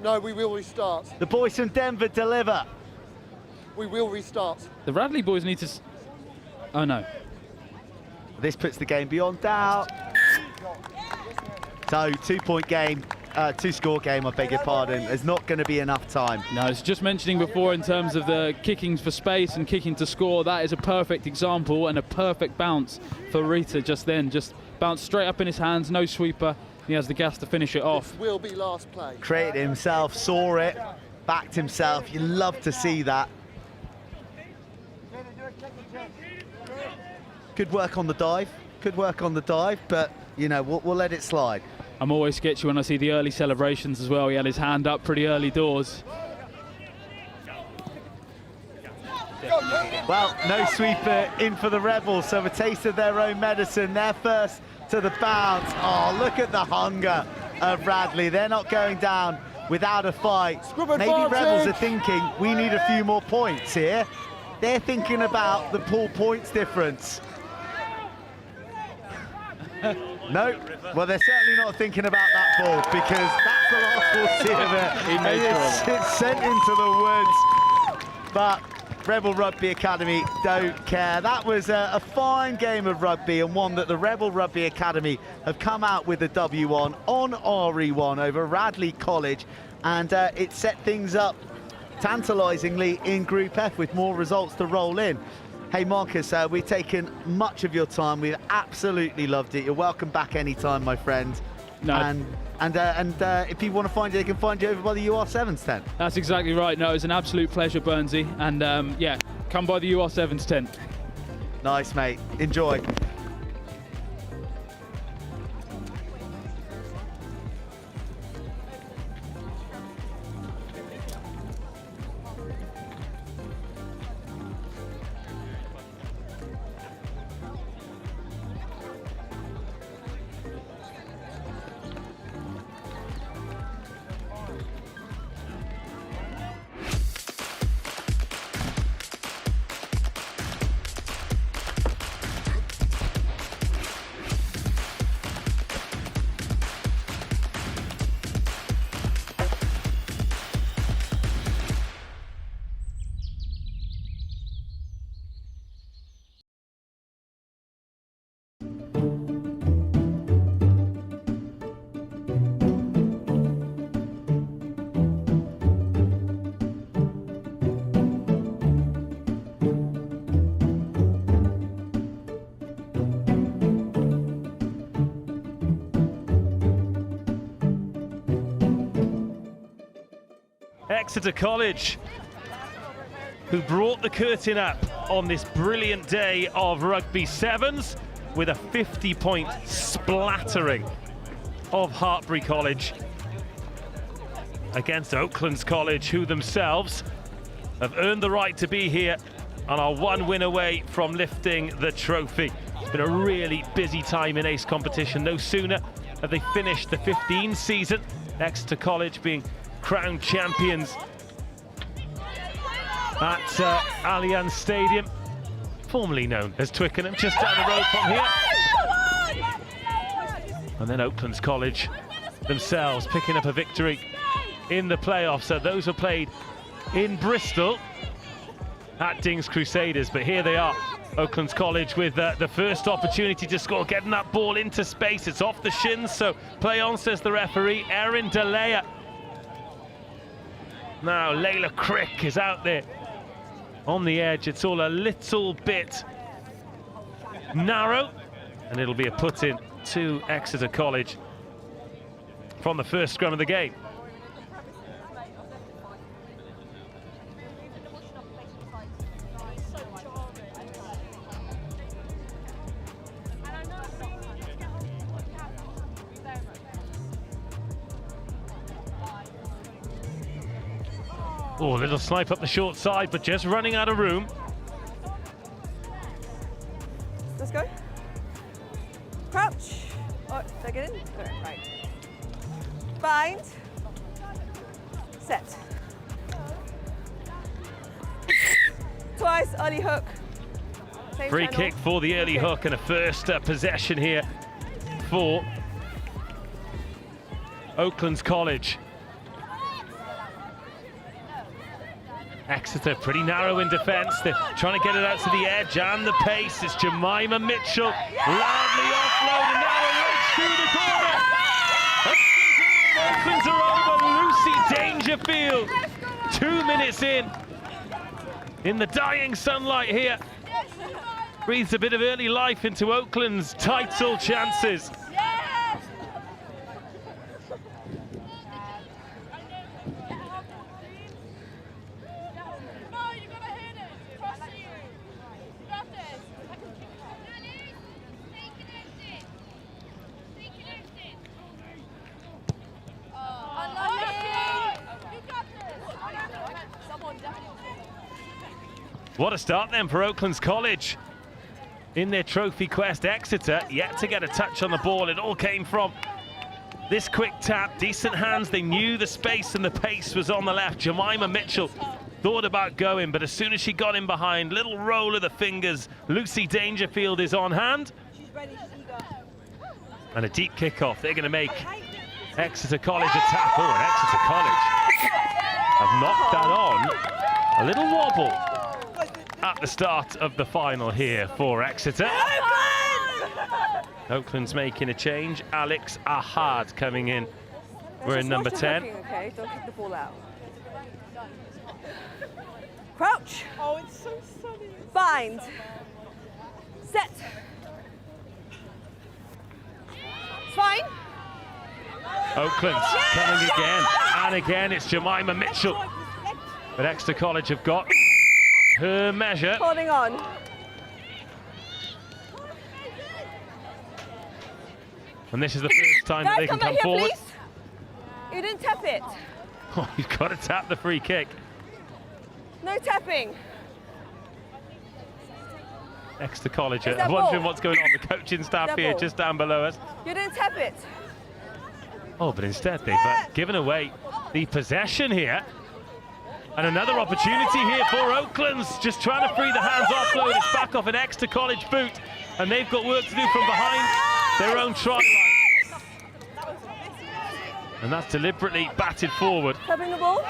No, we will restart. The boys from Denver deliver. We will restart. The Radley boys need to... Oh, no. This puts the game beyond doubt. So, 2-point game, 2-score game, I beg your pardon. There's not going to be enough time. No, it's just mentioning before in terms of the kickings for space and kicking to score. That is a perfect example and a perfect bounce for Rita just then. Just bounced straight up in his hands, no sweeper. He has the gas to finish it off. This will be last play. Created himself, saw it, backed himself. You love to see that. Good work on the dive. Good work on the dive, but, we'll let it slide. I'm always sketchy when I see the early celebrations as well. He had his hand up pretty early doors. Well, no sweeper in for the Rebels, so a taste of their own medicine. They're first to the bounce. Oh, look at the hunger of Radley. They're not going down without a fight. Maybe Rebels are thinking, we need a few more points here. They're thinking about the pool points difference. No, well, they're certainly not thinking about that ball, because that's the last we'll see of it. And it's sent into the woods. But Rebel Rugby Academy don't care. That was a fine game of rugby, and one that the Rebel Rugby Academy have come out with a W on RE1 over Radley College, and it set things up tantalisingly in Group F with more results to roll in. Hey Marcus, we've taken much of your time. We've absolutely loved it. You're welcome back anytime, my friend. No. And if people want to find you, they can find you over by the UR7's tent. That's exactly right. No, it's an absolute pleasure, Burnsy. And yeah, come by the UR7's tent. Nice, mate. Enjoy. Exeter College, who brought the curtain up on this brilliant day of rugby sevens with a 50-point splattering of Hartpury College against Oaklands College, who themselves have earned the right to be here and are one win away from lifting the trophy. It's been a really busy time in ace competition. No sooner have they finished the 15 season, Exeter College being crowned champions at Allianz Stadium, formerly known as Twickenham, just down the road from here. And then Oaklands College themselves picking up a victory in the playoffs. So those were played in Bristol at Dings Crusaders, but here they are, Oaklands College with the first opportunity to score, getting that ball into space. It's off the shins, so play on, says the referee, Erin DeLea. Now Layla Crick is out there on the edge. It's all a little bit narrow, and it'll be a put-in to Exeter College from the first scrum of the game. Oh, a little snipe up the short side, but just running out of room. Let's go. Crouch. Oh, take it in. Right. Bind. Set. Twice, early hook. Same Free channel. kick for the early hook, and a first possession here for Oaklands College. Exeter pretty narrow in defence. They're trying to get it out to the edge, and the pace. It's Jemima Mitchell. Loudly offload, and now right through the corner. Oaklands are over. Lucy Dangerfield. 2 minutes in the dying sunlight here. Breathes a bit of early life into Oakland's title chances. What a start then for Oaklands College in their trophy quest. Exeter yet to get a touch on the ball. It all came from this quick tap. Decent hands. They knew the space and the pace was on the left. Jemima Mitchell thought about going, but as soon as she got in behind, little roll of the fingers, Lucy Dangerfield is on hand. And a deep kick-off. They're going to make Exeter College attack. Oh, and Exeter College have knocked that on. A little wobble at the start of the final here for Exeter. Oakland's making a change. Alex Ahad coming in. We're in number 10. Okay, don't kick the ball out. Crouch. Oh, it's so sunny. Bind. Set. It's fine. Oakland's coming again. And again, it's Jemima Mitchell. But Exeter College have got her measure. Holding on. And this is the first time that they can come forward. Please. You didn't tap it. Oh, you've got to tap the free kick. No tapping. Exeter College are wondering what's going on. The coaching staff here just down below us. You didn't tap it. Oh, but instead they've given away the possession here. And another opportunity here for Oaklands. Just trying to free the hands offload. It's back off an Exeter College boot. And they've got work to do from behind their own try line. And that's deliberately batted forward. Tapping the ball.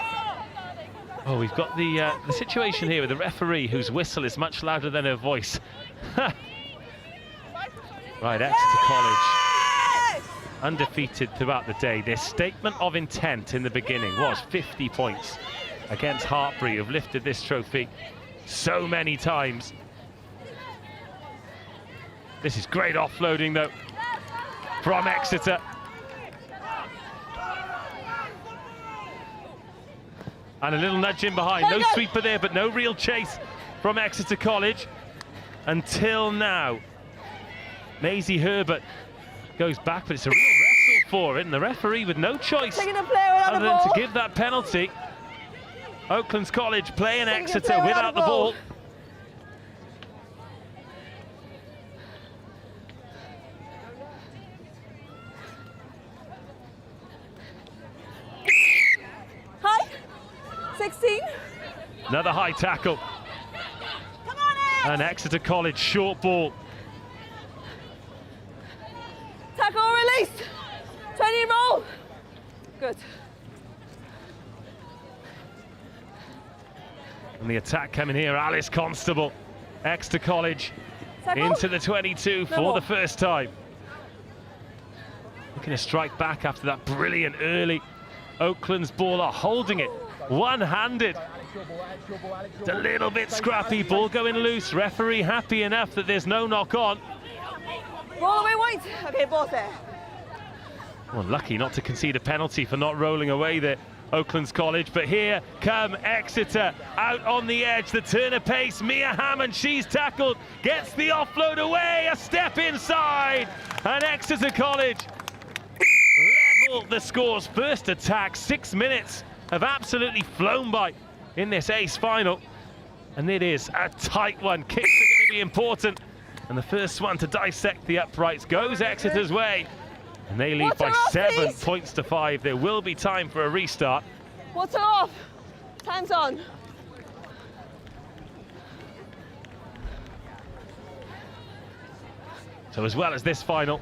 Oh, we've got the situation here with the referee whose whistle is much louder than her voice. Right, Exeter College, undefeated throughout the day. Their statement of intent in the beginning was 50 points against Hartpury, who've lifted this trophy so many times. This is great offloading, though, from Exeter. And a little nudge in behind. No sweeper there, but no real chase from Exeter College until now. Maisie Herbert goes back, but it's a real wrestle for it, and the referee with no choice other than to give that penalty. Oaklands College playing Exeter without the ball. Hi. 16. Another high tackle. Come on, and Exeter College short ball. Tackle release. 20 roll. Good. And the attack coming here, Alice Constable. Exeter College into the 22 for the first time. Looking to strike back after that brilliant early. Oakland's ball are holding it one-handed. It's a little bit scrappy, ball going loose. Referee happy enough that there's no knock on. Roll away, White. Okay, ball there. Well, lucky not to concede a penalty for not rolling away there, Oaklands College. But here come Exeter out on the edge. The turn of pace, Mia Hammond, she's tackled, gets the offload away, a step inside, and Exeter College level the scores. First attack, 6 minutes have absolutely flown by in this ace final, and it is a tight one. Kicks are going to be important, and the first one to dissect the uprights goes Exeter's way, and they lead by 7 points to 5. There will be time for a restart. Water off. Hands on. So as well as this final,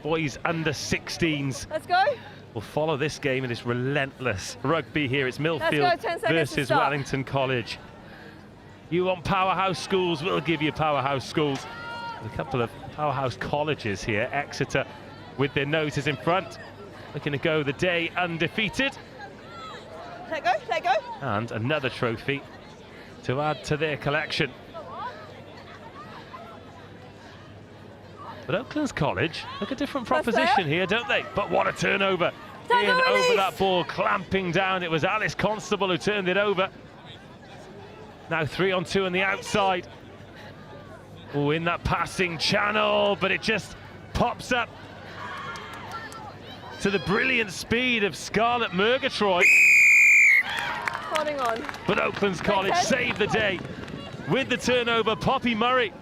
boys under 16s. Let's go. We'll follow this game in this relentless rugby here. It's Millfield 10 seconds versus Wellington College. You want powerhouse schools, we'll give you powerhouse schools. A couple of powerhouse colleges here. Exeter with their noses in front, looking to go the day undefeated. Let go, let go. And another trophy to add to their collection. But Oaklands College look a different proposition here, don't they? But what a turnover. In over that ball, clamping down. It was Alice Constable who turned it over. Now 3-on-2 on the outside. Oh, in that passing channel, but it just pops up to the brilliant speed of Scarlett Murgatroyd. Holding on. But Oaklands College saved the day with the turnover. Poppy Murray.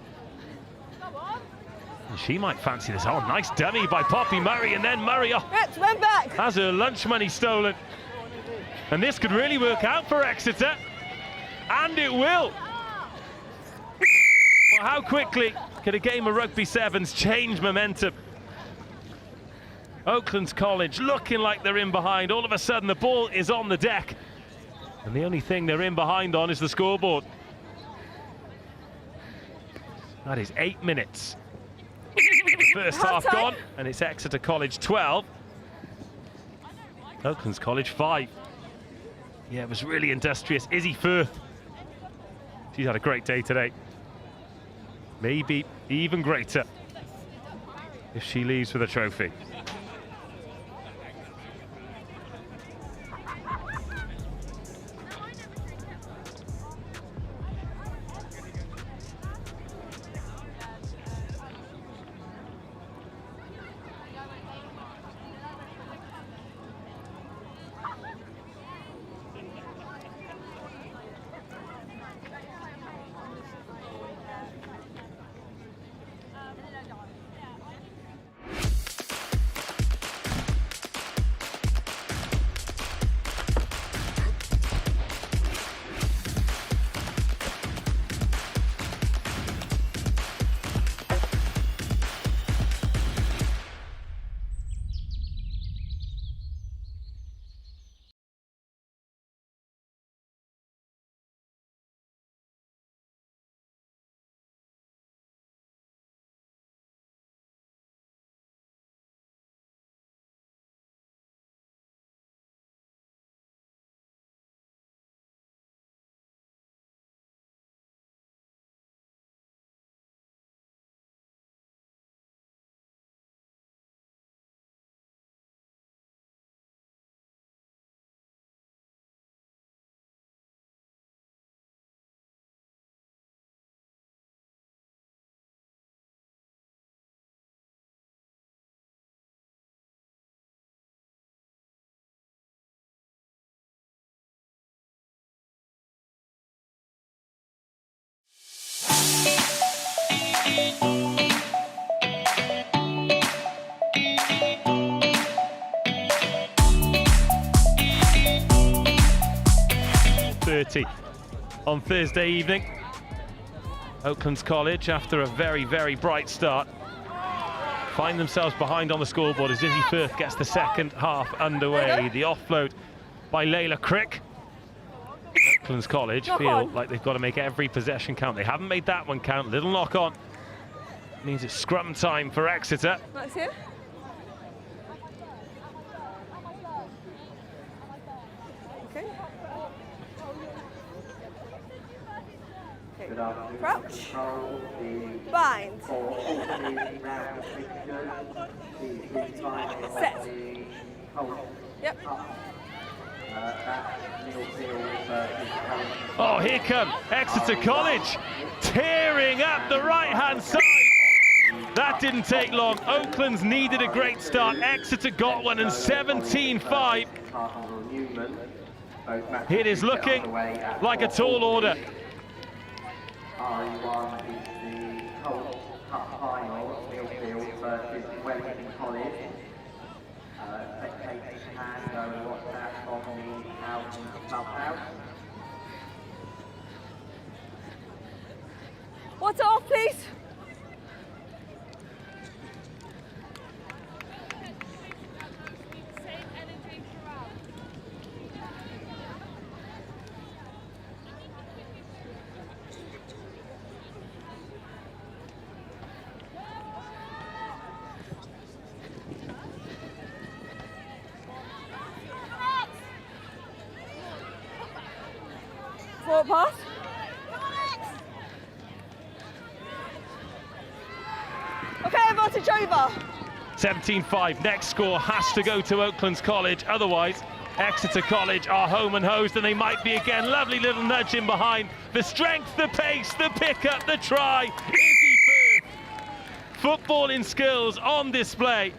She might fancy this. Oh, nice dummy by Poppy Murray, and then Murray went back. Has her lunch money stolen. And this could really work out for Exeter. And it will. Well, how quickly could a game of rugby sevens change momentum? Oaklands College looking like they're in behind. All of a sudden, the ball is on the deck. And the only thing they're in behind on is the scoreboard. That is 8 minutes. The first half gone, and it's Exeter College 12. Oaklands College 5. Yeah, it was really industrious. Izzy Firth. She's had a great day today. Maybe even greater if she leaves with a trophy. On Thursday evening, Oaklands College, after a very, very bright start, find themselves behind on the scoreboard as Izzy Firth gets the second half underway. The offload by Layla Crick. Oaklands College feel like they've got to make every possession count. They haven't made that one count. Little knock on. Means it's scrum time for Exeter. Max here. Okay. Crouch. Bind. Set. Yep. Oh, here come Exeter College, tearing up the right-hand side. That didn't take long. Oaklands needed a great start. Exeter got one, and 17-5. It is looking like a tall order. RE1 is the HOWDEN Cup Final, Millfield versus Wellington College. Spectators can go and watch that on the HOWDEN Clubhouse. What's off, please? Forward pass. Okay, advantage over. 17-5. Next score has to go to Oaklands College. Otherwise, Exeter College are home and hosed, and they might be again. Lovely little nudge in behind. The strength, the pace, the pickup, the try. Izzy Firth. Footballing skills on display.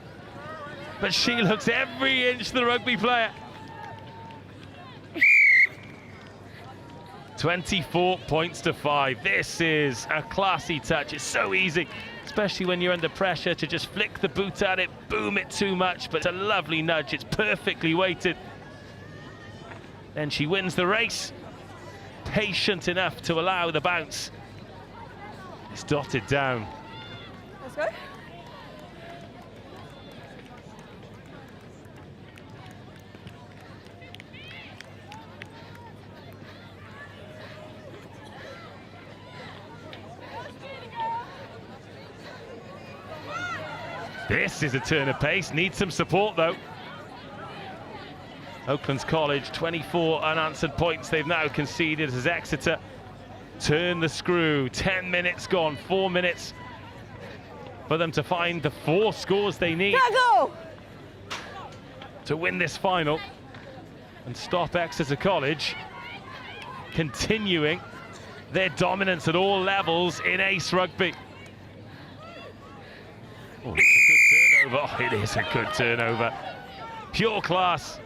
But she looks every inch the rugby player. 24 points to 5. This is a classy touch. It's so easy, especially when you're under pressure, to just flick the boot at it, boom it too much, but it's a lovely nudge. It's perfectly weighted. Then she wins the race, patient enough to allow the bounce. It's dotted down. Let's go. This is a turn of pace, needs some support though. Oaklands College, 24 unanswered points they've now conceded as Exeter turn the screw. 10 minutes gone, 4 minutes for them to find the 4 scores they need to win this final and stop Exeter College continuing their dominance at all levels in Ace Rugby. Oh, it's a good turnover. Oh, it is a good turnover. Pure class.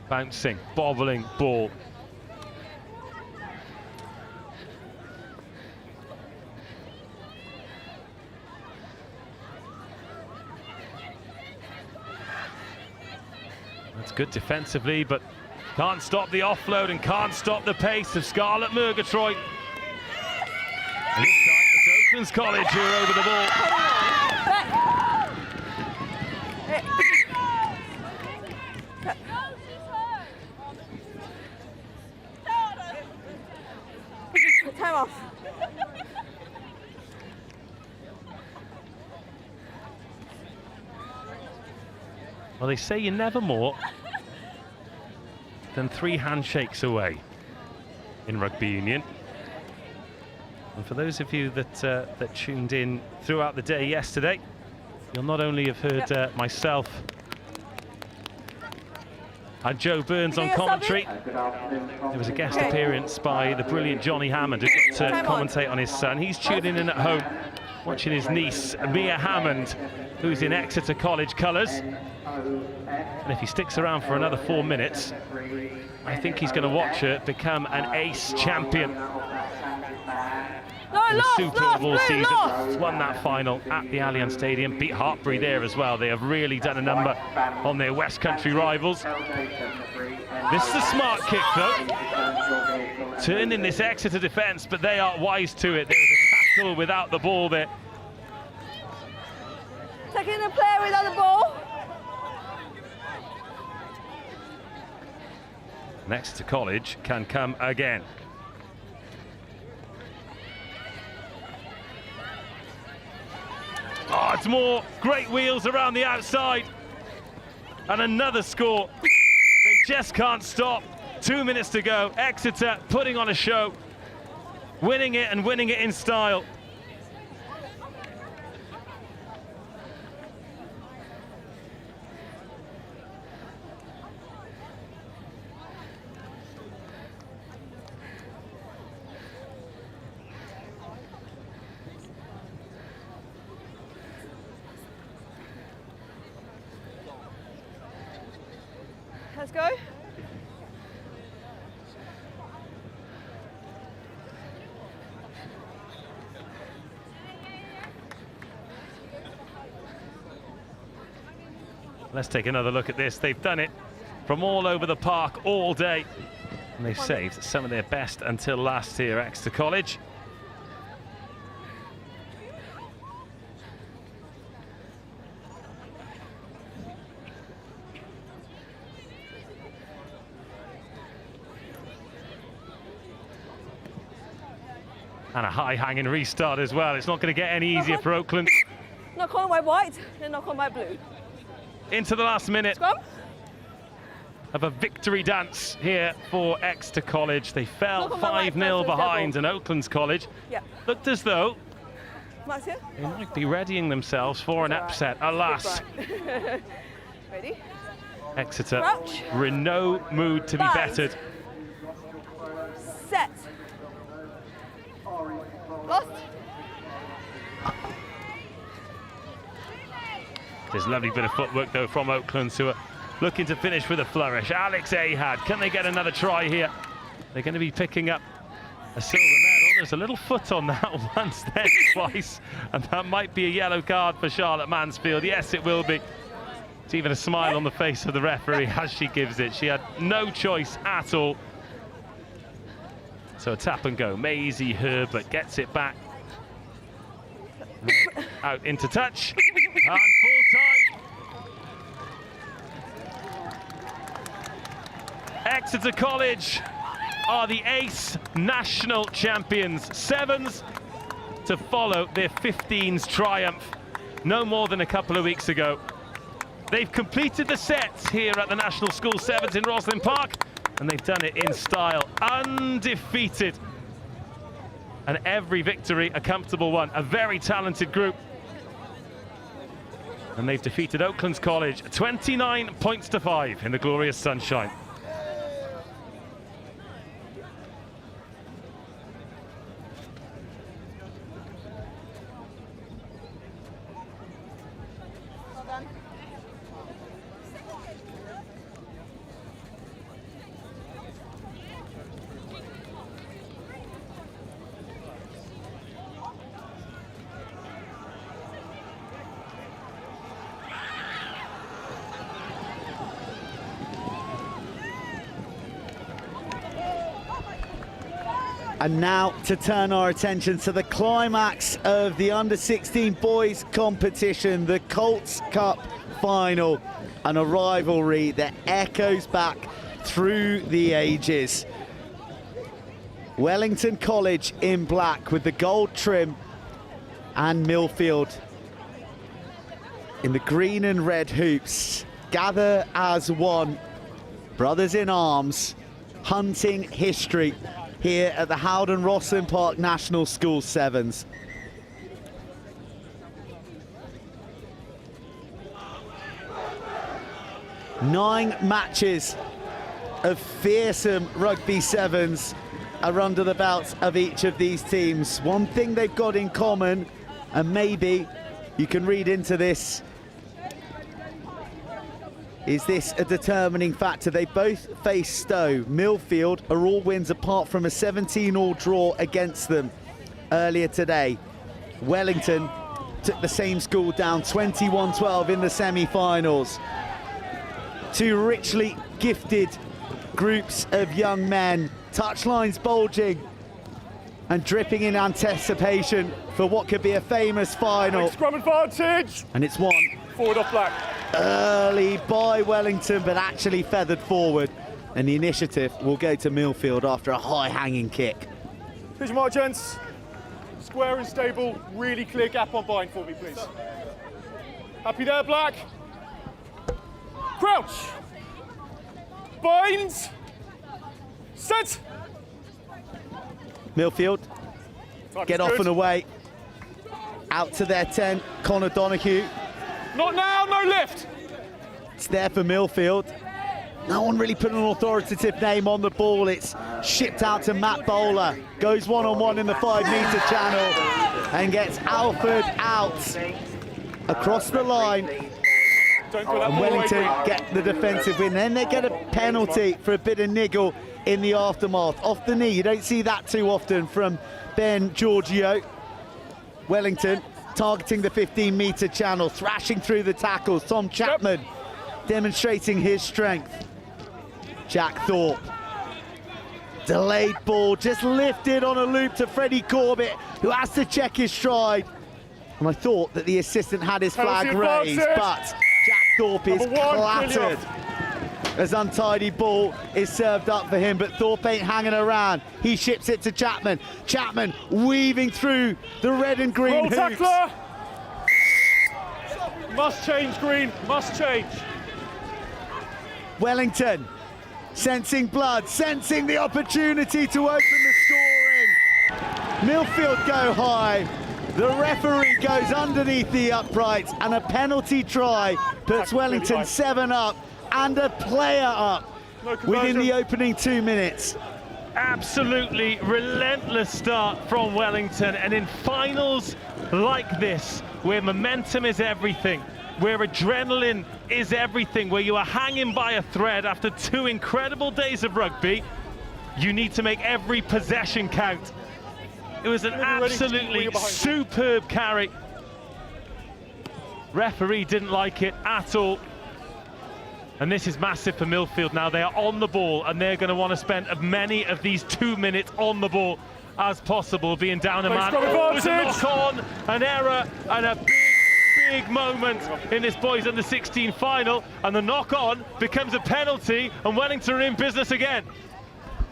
Bouncing, bobbling ball. That's good defensively, but can't stop the offload and can't stop the pace of Scarlett Murgatroyd. And this time it's Oaklands College who are over the ball. Time off. Well, they say you're never more than 3 handshakes away in rugby union. And for those of you that tuned in throughout the day yesterday, you'll not only have heard myself and Joe Burns on commentary. There was a guest appearance by the brilliant Johnny Hammond, who got to commentate on his son. He's tuning in at home, watching his niece, Mia Hammond, who's in Exeter College colours. And if he sticks around for another 4 minutes, I think he's going to watch her become an ace champion. The Super Bowl season, won that final at the Allianz Stadium, beat Hartpury there as well. They have really done a number on their West Country rivals. This is a smart kick though, turning this Exeter defence, but they are wise to it. There was a tackle without the ball there. Taking the player without the ball. And Exeter College can come again. Oh, it's more great wheels around the outside. And another score. They just can't stop. 2 minutes to go. Exeter putting on a show. Winning it and winning it in style. Let's go. Let's take another look at this. They've done it from all over the park all day. And they've saved some of their best until last year, Exeter College. And a high-hanging restart as well. It's not going to get any easier for Oakland. Knock on my white and knock on my blue. Into the last minute Scrum. of a victory dance here for Exeter College. They fell 5-0 behind, and Oaklands College looked as though they might be readying themselves for an upset. Alas, Ready? Exeter were in no mood to be bettered. Set. Lost. There's a lovely bit of footwork though from Oaklands, who are looking to finish with a flourish. Alex Ahad, can they get another try here? They're going to be picking up a silver medal. There's a little foot on that once, then twice, and that might be a yellow card for Charlotte Mansfield. Yes, it will be. There's even a smile on the face of the referee as she gives it. She had no choice at all. So a tap and go. Maisie Herbert gets it back. Out into touch. And full time. Exeter College are the ace national champions. Sevens to follow their 15s triumph no more than a couple of weeks ago. They've completed the sets here at the National School Sevens in Rosslyn Park, and they've done it in style, undefeated. And every victory a comfortable one, a very talented group. And they've defeated Oaklands College 29 points to 5 in the glorious sunshine. And now to turn our attention to the climax of the under-16 boys competition, the Colts Cup Final, and a rivalry that echoes back through the ages. Wellington College in black with the gold trim, and Millfield in the green and red hoops gather as one, brothers in arms, hunting history here at the HOWDEN ROSSLYN Park National School Sevens. Nine matches of fearsome rugby sevens are under the belts of each of these teams. One thing they've got in common, and maybe you can read into this, is this a determining factor? They both face Stowe. Millfield are all wins apart from a 17-all draw against them earlier today. Wellington took the same school down 21-12 in the semi-finals. Two richly gifted groups of young men, touchlines bulging and dripping in anticipation for what could be a famous final. Scrum advantage! And it's won. Forward off black. Early by Wellington, but actually feathered forward. And the initiative will go to Millfield after a high-hanging kick. Here's your mark, gents. Square and stable, really clear gap on bind for me, please. Happy there, black. Crouch. Binds. Set. Millfield, get off and away. Out to their 10, Connor Donoghue. Not now, no lift. It's there for Millfield. No one really put an authoritative name on the ball. It's shipped out to Matt Bowler. Goes one-on-one in the 5-metre channel and gets Alford out across the line. And Wellington get the defensive win. Then they get a penalty for a bit of niggle in the aftermath. Off the knee, you don't see that too often from Ben Giorgio. Wellington targeting the 15-metre channel, thrashing through the tackles. Tom Chapman demonstrating his strength. Jack Thorpe. Delayed ball, just lifted on a loop to Freddie Corbett, who has to check his stride. And I thought that the assistant had his flag raised, but Jack Thorpe is clattered as untidy ball is served up for him, but Thorpe ain't hanging around. He ships it to Chapman. Chapman weaving through the red and green hoops. Tackler. Must change, Green, must change. Wellington sensing blood, sensing the opportunity to open the scoring. Millfield go high. The referee goes underneath the uprights, and a penalty try puts Wellington 7 up and a player up within the opening 2 minutes. Absolutely relentless start from Wellington, and in finals like this, where momentum is everything, where adrenaline is everything, where you are hanging by a thread after 2 incredible days of rugby, you need to make every possession count. It was an absolutely superb carry. Referee didn't like it at all. And this is massive for Millfield now. They are on the ball, and they're going to want to spend as many of these 2 minutes on the ball as possible, being down a man. Oh, there's a knock-on, an error, and a big moment in this boys under 16 final, and the knock-on becomes a penalty, and Wellington are in business again.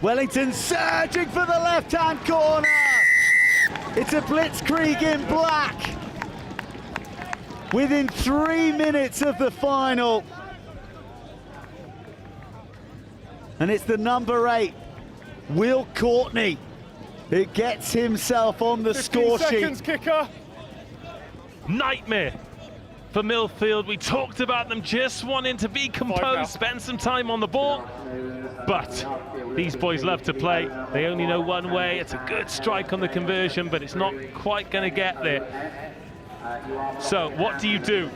Wellington surging for the left-hand corner. It's a blitzkrieg in black. Within 3 minutes of the final. And it's the number 8, Will Courtney, who gets himself on the score sheet. 15 seconds, kicker. Nightmare for Millfield. We talked about them just wanting to be composed, spend some time on the ball, but these boys love to play. They only know one way. It's a good strike on the conversion, but it's not quite going to get there. So what do you do?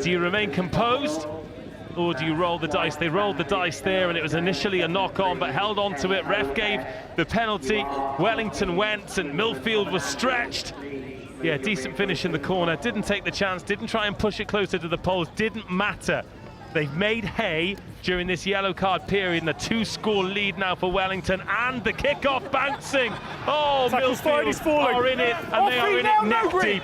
Do you remain composed, or do you roll the dice? They rolled the dice there, and it was initially a knock-on, but held on to it. Ref gave the penalty. Wellington went, and Millfield was stretched. Yeah, decent finish in the corner. Didn't take the chance, didn't try and push it closer to the poles. Didn't matter. They've made hay during this yellow card period, and a 2-score lead now for Wellington, and the kickoff bouncing. Oh, Millfield are in it, and they are in it neck deep.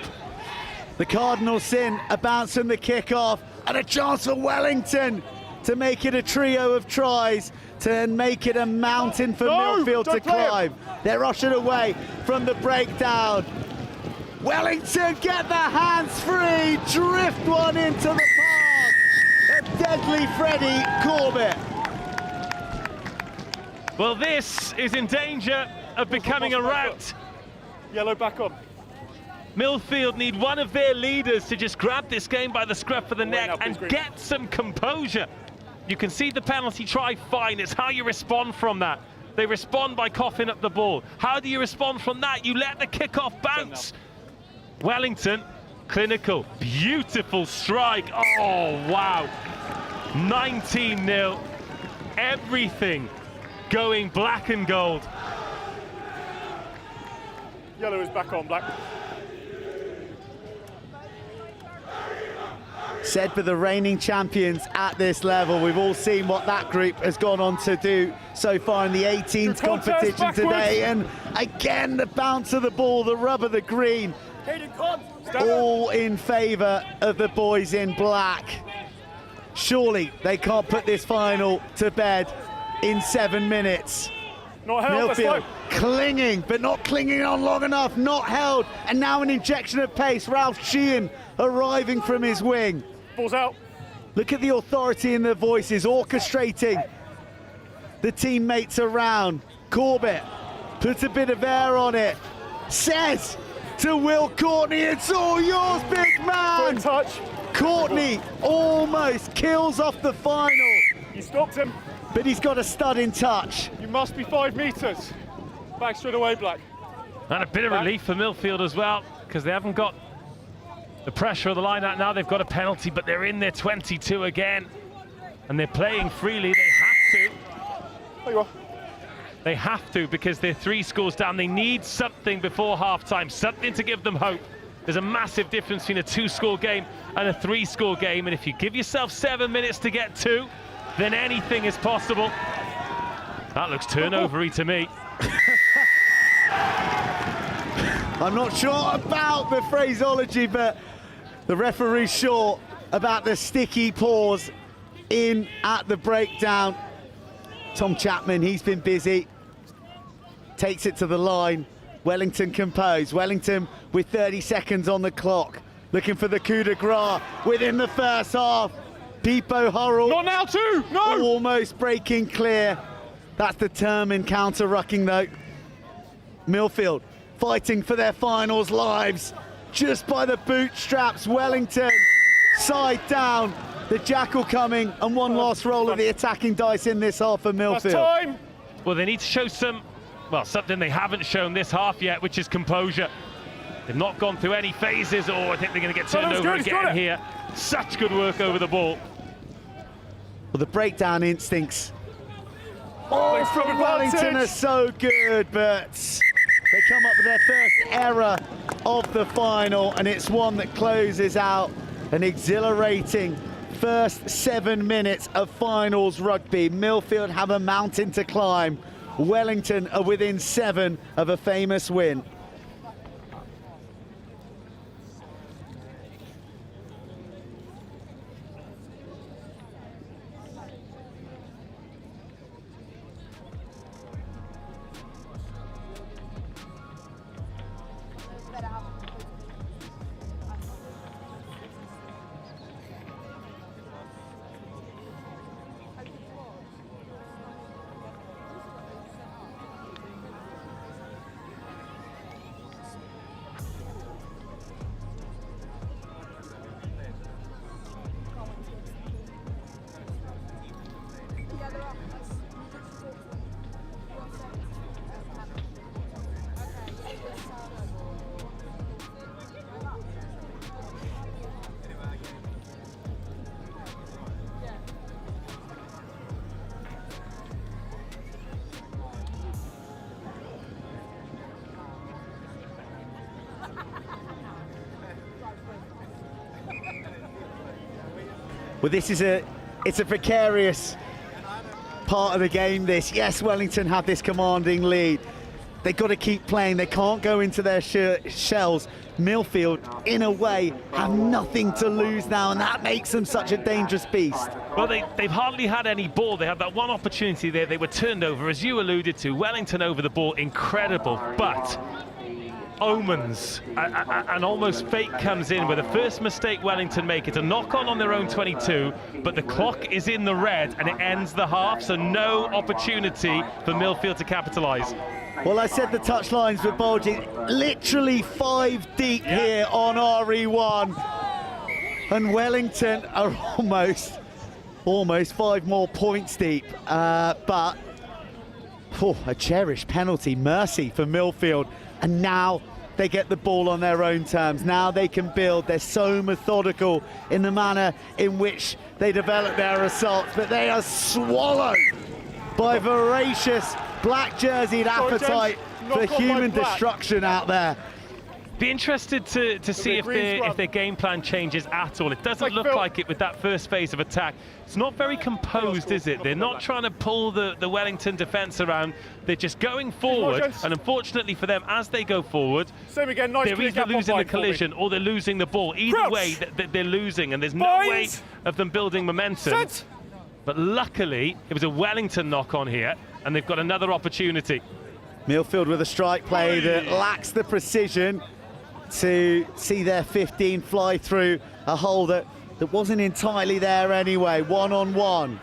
The Cardinals sin, a bounce from the kickoff, and a chance for Wellington to make it a trio of tries, to make it a mountain for Millfield to climb. They're ushered away from the breakdown. Wellington get their hands free, drift one into the park. A deadly Freddie Corbett. Well, this is in danger of becoming a rout. Yellow back on. Millfield need one of their leaders to just grab this game by the scruff of the neck and get some composure. You can see the penalty try, fine. It's how you respond from that. They respond by coughing up the ball. How do you respond from that? You let the kickoff bounce. Wellington, clinical, beautiful strike. Oh, wow. 19-0. Everything going black and gold. Yellow is back on, black. Sedbergh, the reigning champions at this level. We've all seen what that group has gone on to do so far in the 18s competition today. And again, the bounce of the ball, the rub of the green, all in favour of the boys in black. Surely they can't put this final to bed in 7 minutes. Not held, Millfield clinging, but not clinging on long enough, not held. And now an injection of pace. Ralph Sheehan arriving from his wing. Ball's out. Look at the authority in their voices, orchestrating the teammates around. Corbett puts a bit of air on it. Says to Will Courtney, it's all yours, big man. Good touch. Courtney almost kills off the final. You stopped him. But he's got a stud in touch. You must be 5 metres. Back straight away, black. And a bit of relief for Millfield as well, because they haven't got the pressure of the line out now. They've got a penalty, but they're in their 22 again. And they're playing freely. They have to. There you are. They have to, because they're 3 scores down. They need something before half-time, something to give them hope. There's a massive difference between a 2-score game and a 3-score game. And if you give yourself 7 minutes to get 2, then anything is possible. That looks turnover-y to me. I'm not sure about the phraseology, but the referee's sure about the sticky pause in at the breakdown. Tom Chapman, he's been busy. Takes it to the line. Wellington composed. Wellington with 30 seconds on the clock. Looking for the coup de grace within the first half. Peepo Hurrell. Not now, too! No! Almost breaking clear. That's determined counter-rucking, though. Millfield fighting for their finals lives. Just by the bootstraps. Wellington side down. The jackal coming, and one last roll of the attacking dice in this half for Millfield. Time. Well, they need to show something they haven't shown this half yet, which is composure. They've not gone through any phases, or I think they're going to get turned over again here. Such good work over the ball. Well, the breakdown instincts from Wellington are so good, but they come up with their first error of the final, and it's one that closes out an exhilarating first 7 minutes of finals rugby. Millfield have a mountain to climb. Wellington are within 7 of a famous win. Well, it's a precarious part of the game, this. Yes, Wellington have this commanding lead. They've got to keep playing. They can't go into their shells. Millfield, in a way, have nothing to lose now, and that makes them such a dangerous beast. Well, they've hardly had any ball. They had that one opportunity there. They were turned over, as you alluded to. Wellington over the ball, incredible, but omens, and almost fate comes in where the first mistake Wellington make, it's a knock-on on their own 22, but the clock is in the red and it ends the half, so no opportunity for Millfield to capitalise. Well, I said the touchlines were bulging, literally 5 deep here on RE1, and Wellington are almost 5 more points deep, but a cherished penalty, mercy for Millfield, and now they get the ball on their own terms. Now they can build. They're so methodical in the manner in which they develop their assaults, but they are swallowed by voracious black jerseyed appetite for human destruction out there. Be interested to see if their game plan changes at all. It doesn't look like it with that first phase of attack. It's not very composed, is it? They're not trying to pull the Wellington defence around. They're just going forward, and unfortunately for them, as they go forward, they're either losing the collision or they're losing the ball. Either way, they're losing, and there's no way of them building momentum. But luckily, it was a Wellington knock-on here, and they've got another opportunity. Millfield with a strike play that lacks the precision to see their 15 fly through a hole that wasn't entirely there anyway. 1-on-1,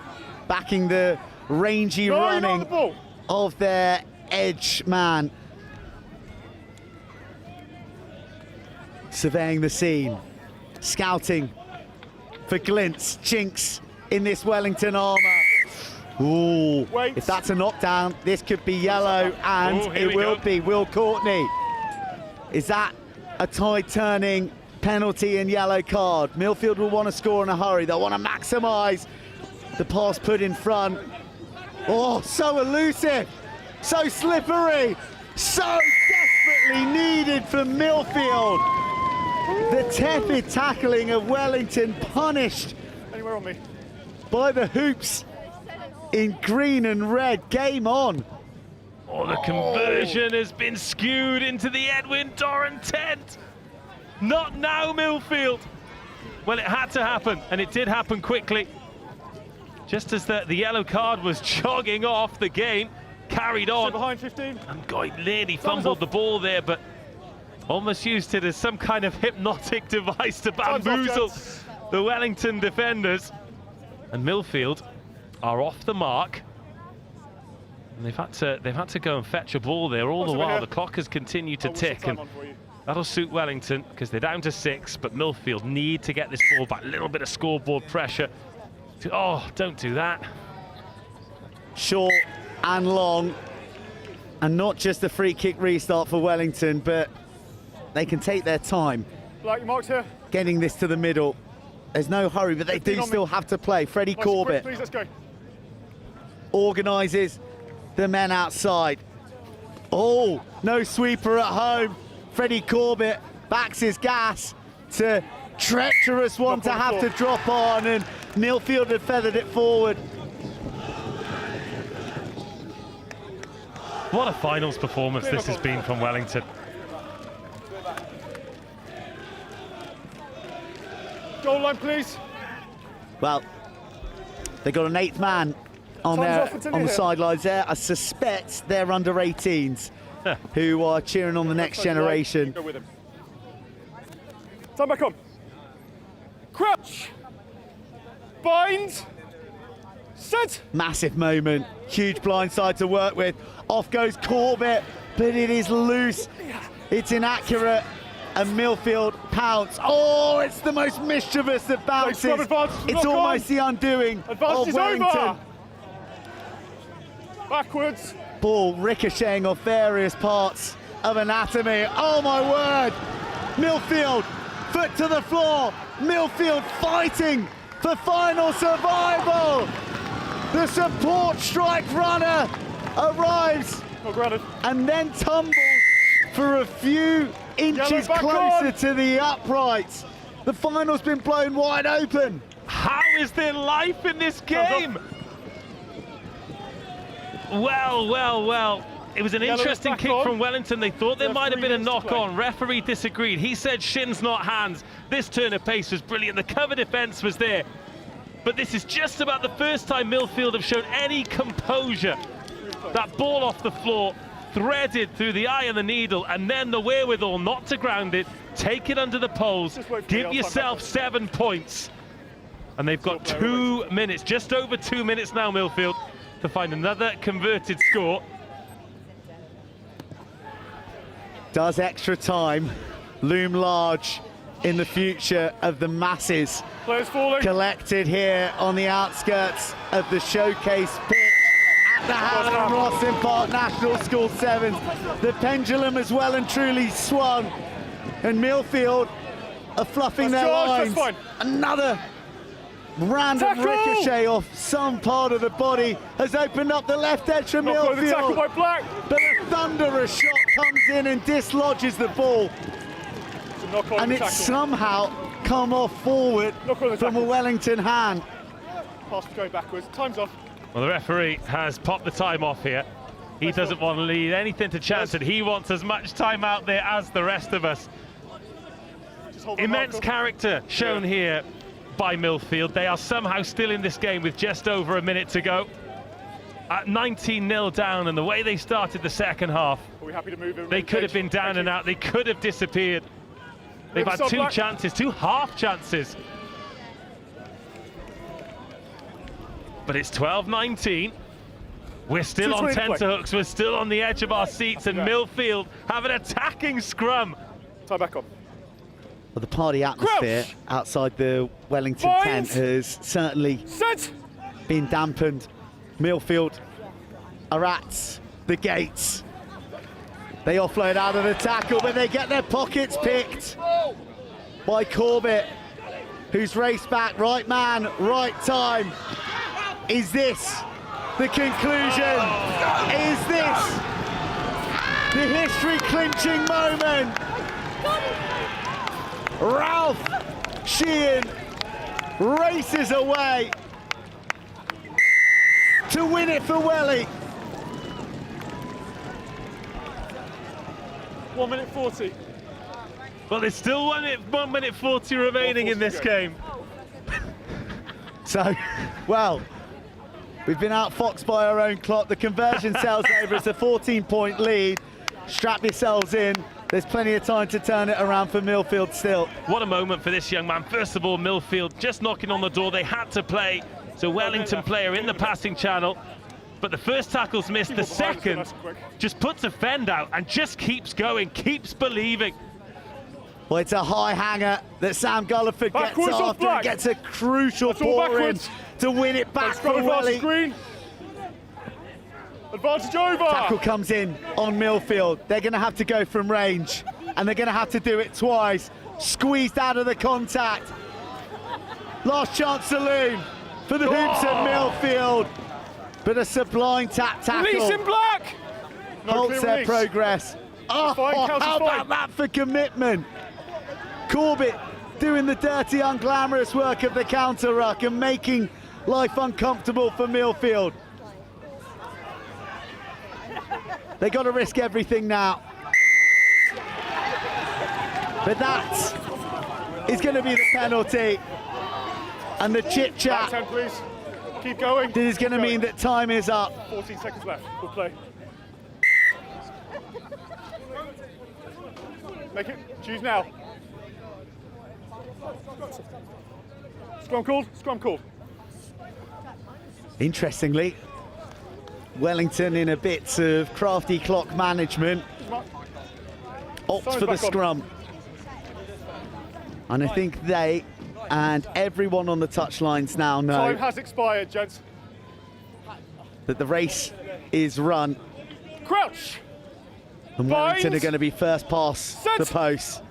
backing the rangy running of their edge man. Surveying the scene, scouting for glints, chinks in this Wellington armour. Ooh, if that's a knockdown, this could be yellow, and it will be. Will Courtney, is that a tide-turning penalty and yellow card? Millfield will want to score in a hurry. They'll want to maximise the pass put in front. Oh, so elusive, so slippery, so desperately needed for Millfield. The tepid tackling of Wellington punished by the hoops in green and red. Game on. Oh, the conversion has been skewed into the Edwin Doran tent. Not now, Millfield. Well, it had to happen, and it did happen quickly. Just as the yellow card was jogging off, the game carried on. Behind 15. And God nearly fumbled the ball there, but almost used it as some kind of hypnotic device to bamboozle the Wellington defenders. And Millfield are off the mark. And they've had to go and fetch a ball there all the while. The clock has continued to tick, and that'll suit Wellington because they're down to 6, but Millfield need to get this ball back. A little bit of scoreboard pressure. Oh, don't do that. Short and long, and not just a free kick restart for Wellington, but they can take their time getting this to the middle. There's no hurry, but they do still have to play. Freddie Corbett organises the men outside. Oh, no sweeper at home. Freddie Corbett backs his gas to treacherous one to have to drop on, and Millfield had feathered it forward. What a finals performance this has been from Wellington. Goal line, please. Well, they got an 8th man on the sidelines there. I suspect they're under 18s who are cheering on the next generation. Go with him. Time back on. Crouch. Bind. Set. Massive moment. Huge blindside to work with. Off goes Corbett, but it is loose. It's inaccurate. And Millfield pounce. Oh, it's the most mischievous of bounces. It's almost the undoing of Wellington. Backwards. Ball ricocheting off various parts of anatomy. Oh my word. Millfield, foot to the floor. Millfield fighting for final survival. The support strike runner arrives and then tumbles for a few inches closer to the uprights. The final's been blown wide open. How is there life in this game? Well. It was an interesting kick from Wellington. They thought there might have been a knock-on. Referee disagreed. He said shins, not hands. This turn of pace was brilliant. The cover defence was there. But this is just about the first time Millfield have shown any composure. That ball off the floor, threaded through the eye of the needle, and then the wherewithal not to ground it, take it under the poles, give yourself 7 points. And they've got 2 minutes, just over 2 minutes now, Millfield, to find another converted score. Does extra time loom large in the future of the masses collected here on the outskirts of the showcase pitch at the HOWDEN ROSSLYN Park National School Sevens? The pendulum has well and truly swung, and Millfield are fluffing their lines. Another random ricochet off some part of the body has opened up the left edge for Millfield, but a thunderous shot comes in and dislodges the ball, and it's somehow come off forward from a Wellington hand. Pass going backwards. Time's off. Well, the referee has popped the time off here. He doesn't want to leave anything to chance, and he wants as much time out there as the rest of us. Immense character shown here by Millfield. They are somehow still in this game with just over a minute to go. At 19-0 down, and the way they started the second half, they could have been down and out. They could have disappeared. They've had 2 chances, 2 half chances. But it's 12-19. We're still on tenterhooks. We're still on the edge of our seats, and Millfield have an attacking scrum. Tie back on. Well, the party atmosphere outside the Wellington tent has certainly been dampened. Millfield are at the gates. They offload out of the tackle, but they get their pockets picked by Corbett, who's raced back. Right man, right time. Is this the conclusion? Is this the history-clinching moment? Ralph Sheehan races away to win it for Welly. 1 minute 40. Well, there's still 1 minute 40 remaining in this game. So, well, we've been outfoxed by our own clock. The conversion sails over. It's a 14-point lead. Strap yourselves in. There's plenty of time to turn it around for Millfield still. What a moment for this young man. First of all, Millfield just knocking on the door. They had to play. It's a Wellington player in the passing channel. But the first tackle's missed. The second just puts a fend out and just keeps going, keeps believing. Well, it's a high hanger that Sam Gulliford gets after. He gets a crucial pour in to win it back for Welly. Advantage over. Tackle comes in on Millfield. They're going to have to go from range, and they're going to have to do it twice. Squeezed out of the contact. Last chance saloon for the hoops at Millfield, but a sublime tackle. Release in black. Halts their progress. Oh, how about that for commitment? Corbett doing the dirty, unglamorous work of the counter ruck and making life uncomfortable for Millfield. They got to risk everything now. But that is going to be the penalty. And the chit-chat. Back 10, please. Keep going. This is going to mean that time is up. 14 seconds left. We'll play. Make it. Choose now. Scrum called. Scrum called. Interestingly, Wellington, in a bit of crafty clock management, opts for the scrum. And I think they and everyone on the touchlines now know Time has expired, gents. that the race is run. Crouch. And Wellington are going to be first past the post.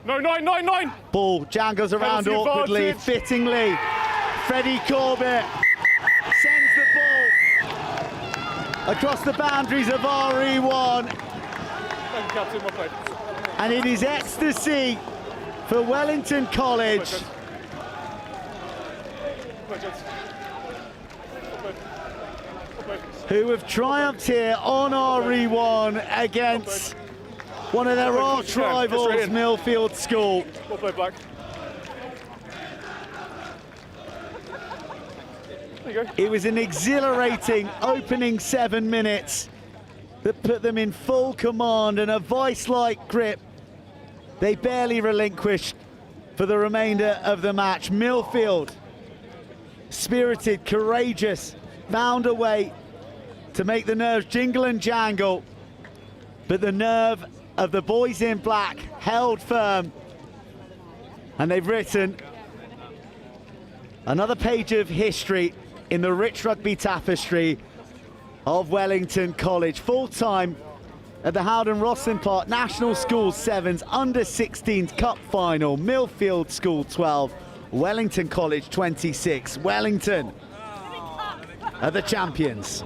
No, 9. Ball jangles around Penalty awkwardly, advantage. fittingly. Freddie Corbett sends the ball across the boundaries of RE1. Thank you, Captain. Well played. And it is ecstasy for Wellington College. Who have triumphed here on RE1 against one of their arch rivals, Millfield School. Well played, Black. There you go. It was an exhilarating opening 7 minutes that put them in full command and a vice-like grip they barely relinquished for the remainder of the match. Millfield, spirited, courageous, found a way to make the nerves jingle and jangle, but the nerve of the boys in black held firm, and they've written another page of history in the rich rugby tapestry of Wellington College. Full-time at the HOWDEN ROSSLYN Park National School Sevens Under-16 Cup Final. Millfield School 12, Wellington College 26. Wellington are the champions.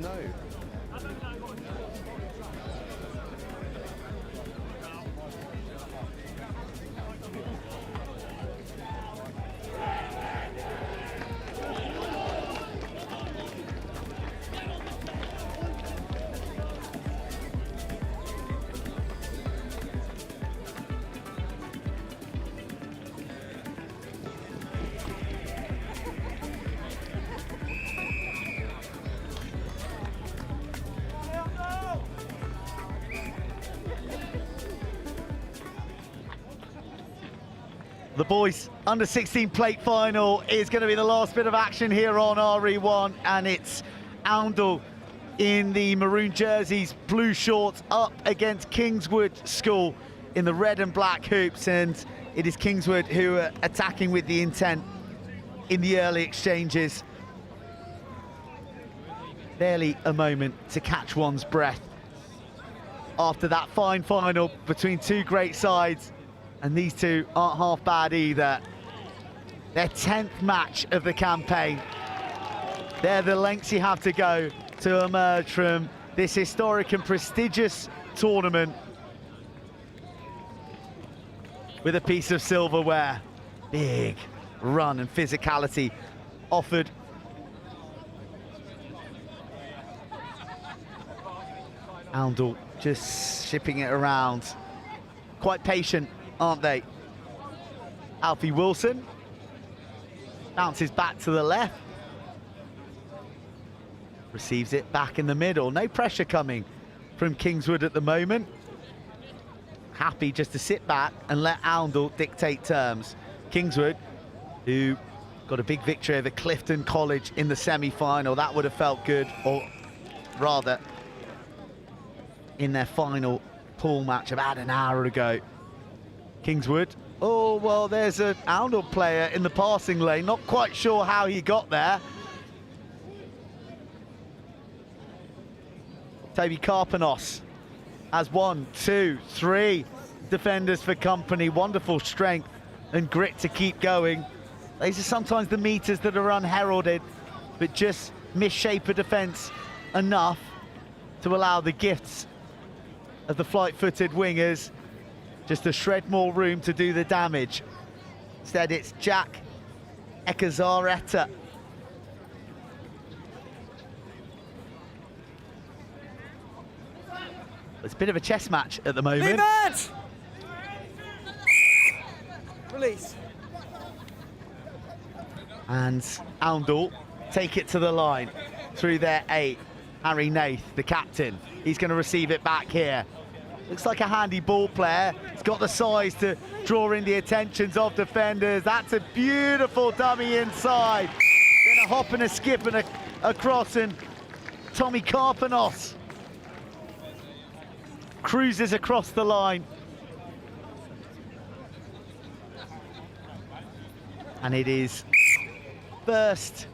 No. The boys under-16 plate final is going to be the last bit of action here on RE1, and it's Oundle in the maroon jerseys, blue shorts, up against Kingswood School in the red and black hoops, and it is Kingswood who are attacking with the intent in the early exchanges. Barely a moment to catch one's breath after that fine final between two great sides. And these two aren't half bad either. Their 10th match of the campaign. They're the lengths you have to go to emerge from this historic and prestigious tournament with a piece of silverware. Big run and physicality offered. Oundle just shipping it around. Quite patient, aren't they? Alfie Wilson bounces back to the left, receives it back in the middle. No pressure coming from Kingswood at the moment. Happy just to sit back and let Oundle dictate terms. Kingswood, who got a big victory over Clifton College in the semi-final, that would have felt good, or rather, in their final pool match about an hour ago. Kingswood. Oh, well, there's an Oundle player in the passing lane. Not quite sure how he got there. Toby Karpanos has 1, 2, 3 defenders for company. Wonderful strength and grit to keep going. These are sometimes the meters that are unheralded, but just misshape a defence enough to allow the gifts of the flight-footed wingers just to shred more room to do the damage. Instead, it's Jack Ekazareta. It's a bit of a chess match at the moment. Release. And Oundle take it to the line through their 8. Harry Nath, the captain. He's going to receive it back here. Looks like a handy ball player. He's got the size to draw in the attentions of defenders. That's a beautiful dummy inside. Then a hop and a skip and a cross, and Tommy Karpanos cruises across the line. And it is first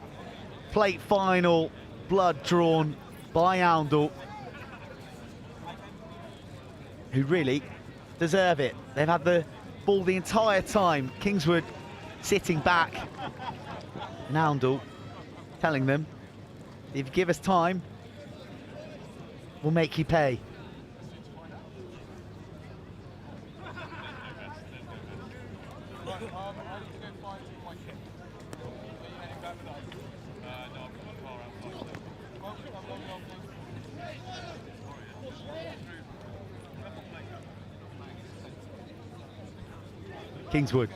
plate final blood drawn by Oundle, who really deserve it. They've had the ball the entire time. Kingswood sitting back. And Oundle telling them, if you give us time, we'll make you pay. Kingswood.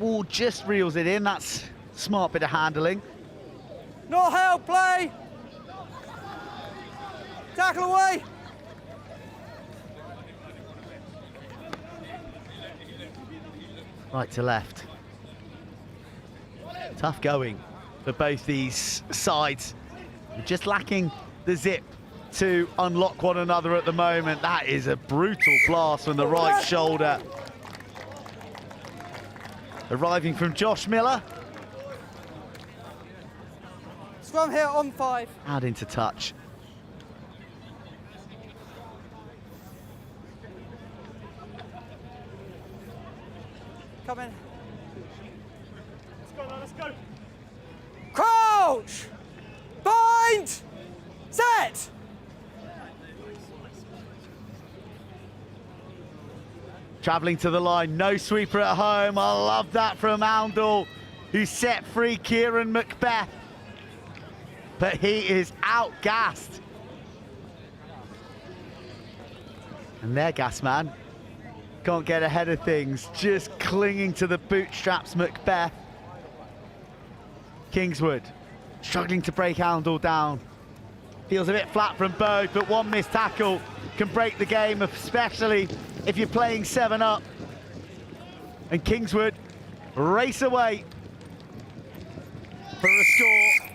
Oh, just reels it in. That's a smart bit of handling. No help, play! Tackle away! Right to left. Tough going for both these sides. Just lacking the zip to unlock one another at the moment. That is a brutal blast from the right shoulder. Arriving from Josh Miller. Scrum here on 5. Out into touch. Come in. Let's go now, let's go. Crouch! Bind! Set! Travelling to the line, no sweeper at home. I love that from Oundle, who set free Kieran Macbeth. But he is outgassed. And their gas man can't get ahead of things, just clinging to the bootstraps, Macbeth. Kingswood struggling to break Oundle down. Feels a bit flat from both, but one missed tackle can break the game, especially if you're playing 7 up. And Kingswood race away for a score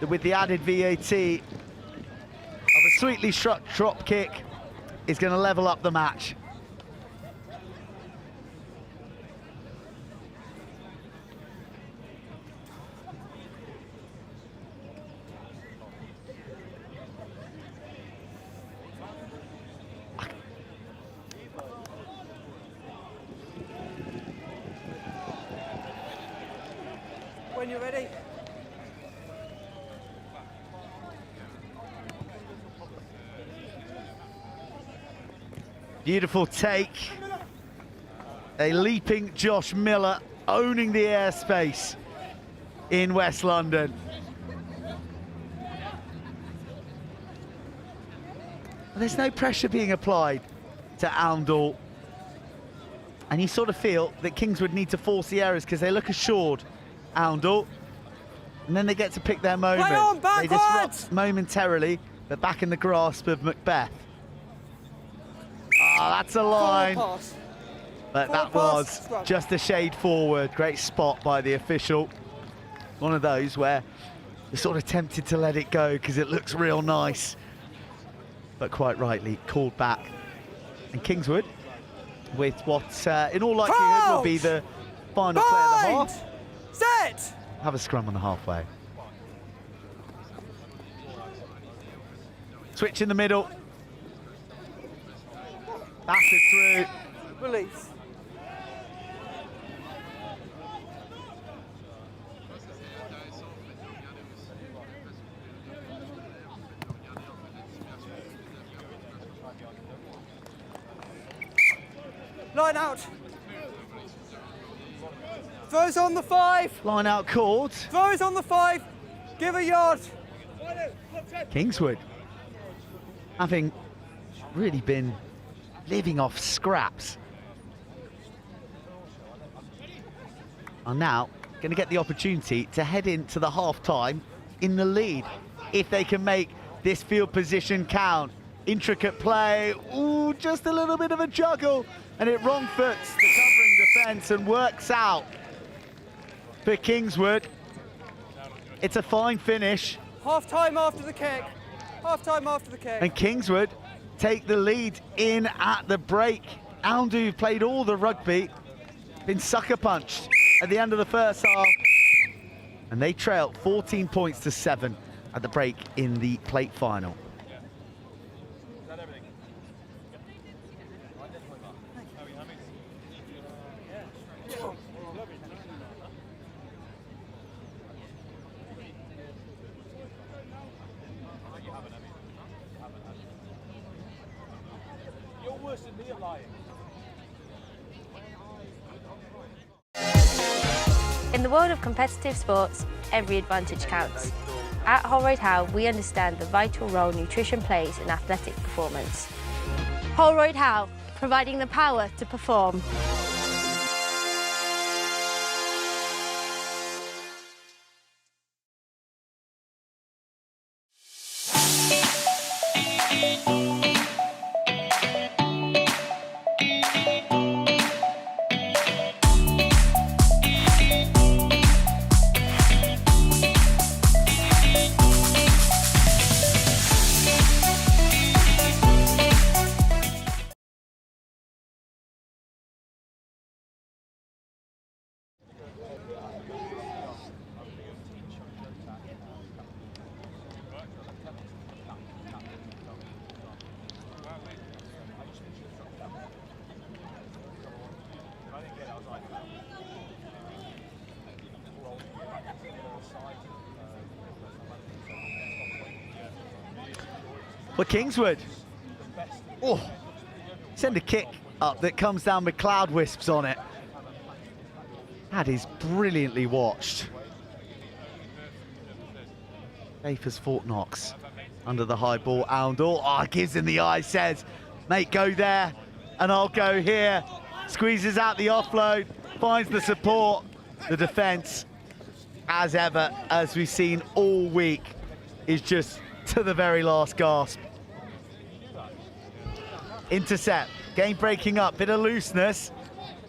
with the added VAT of a sweetly struck drop kick is going to level up the match. When you're ready. Beautiful take. A leaping Josh Miller owning the airspace in West London. There's no pressure being applied to Oundle. And you sort of feel that Kingswood need to force the errors because they look assured, Oundle. And then they get to pick their moment. Play on, they disrupt momentarily, but back in the grasp of Macbeth. Oh, that's a line. But that was just a shade forward. Great spot by the official. One of those where You're sort of tempted to let it go because it looks real nice. But quite rightly called back. And Kingswood, with what in all likelihood will be the final play of the half. Set! Have a scrum on the halfway. Switch in the middle. Battered through. Release. Line out. Throws on the 5. Line out called. Throws on the 5. Give a yard. Kingswood having really been living off scraps are now going to get the opportunity to head into the half-time in the lead if they can make this field position count. Intricate play, ooh, just a little bit of a juggle, and it wrong-foots the covering defence and works out for Kingswood. It's a fine finish. Half-time after the kick. Half-time after the kick. And Kingswood take the lead in at the break. Houndu played all the rugby, been sucker punched at the end of the first half, and they trail 14 points to 7 at the break in the plate final. In the world of competitive sports, every advantage counts. At Holroyd Howe, we understand the vital role nutrition plays in athletic performance. Holroyd Howe, providing the power to perform. Well, Kingswood, send a kick up that comes down with cloud wisps on it. That is brilliantly watched. Safe as Fort Knox under the high ball. Oundle, gives him the eye, says, mate, go there and I'll go here. Squeezes out the offload, finds the support. The defence, as ever, as we've seen all week, is just to the very last gasp. Intercept, game breaking up, bit of looseness,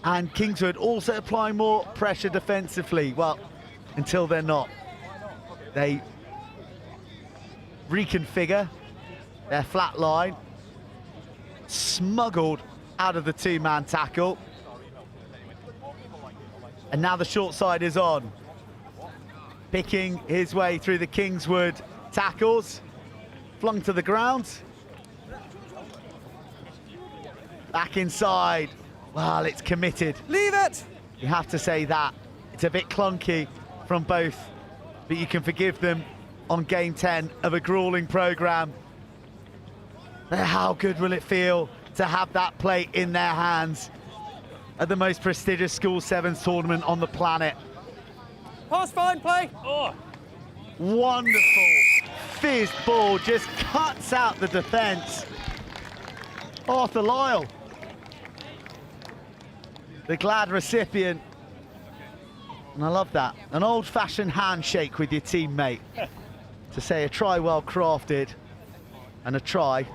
and Kingswood also applying more pressure defensively. Well, until they're not. They reconfigure their flat line, smuggled out of the two-man tackle, and now the short side is on. Picking his way through the Kingswood tackles, flung to the ground. Back inside. Well, it's committed. Leave it! You have to say that. It's a bit clunky from both, but you can forgive them on game 10 of a grueling programme. How good will it feel to have that plate in their hands at the most prestigious School Sevens tournament on the planet? Pass fine, play. Wonderful fizzed ball, just cuts out the defence. Arthur Lyle, the glad recipient. And I love that. An old-fashioned handshake with your teammate to say a try well crafted and a try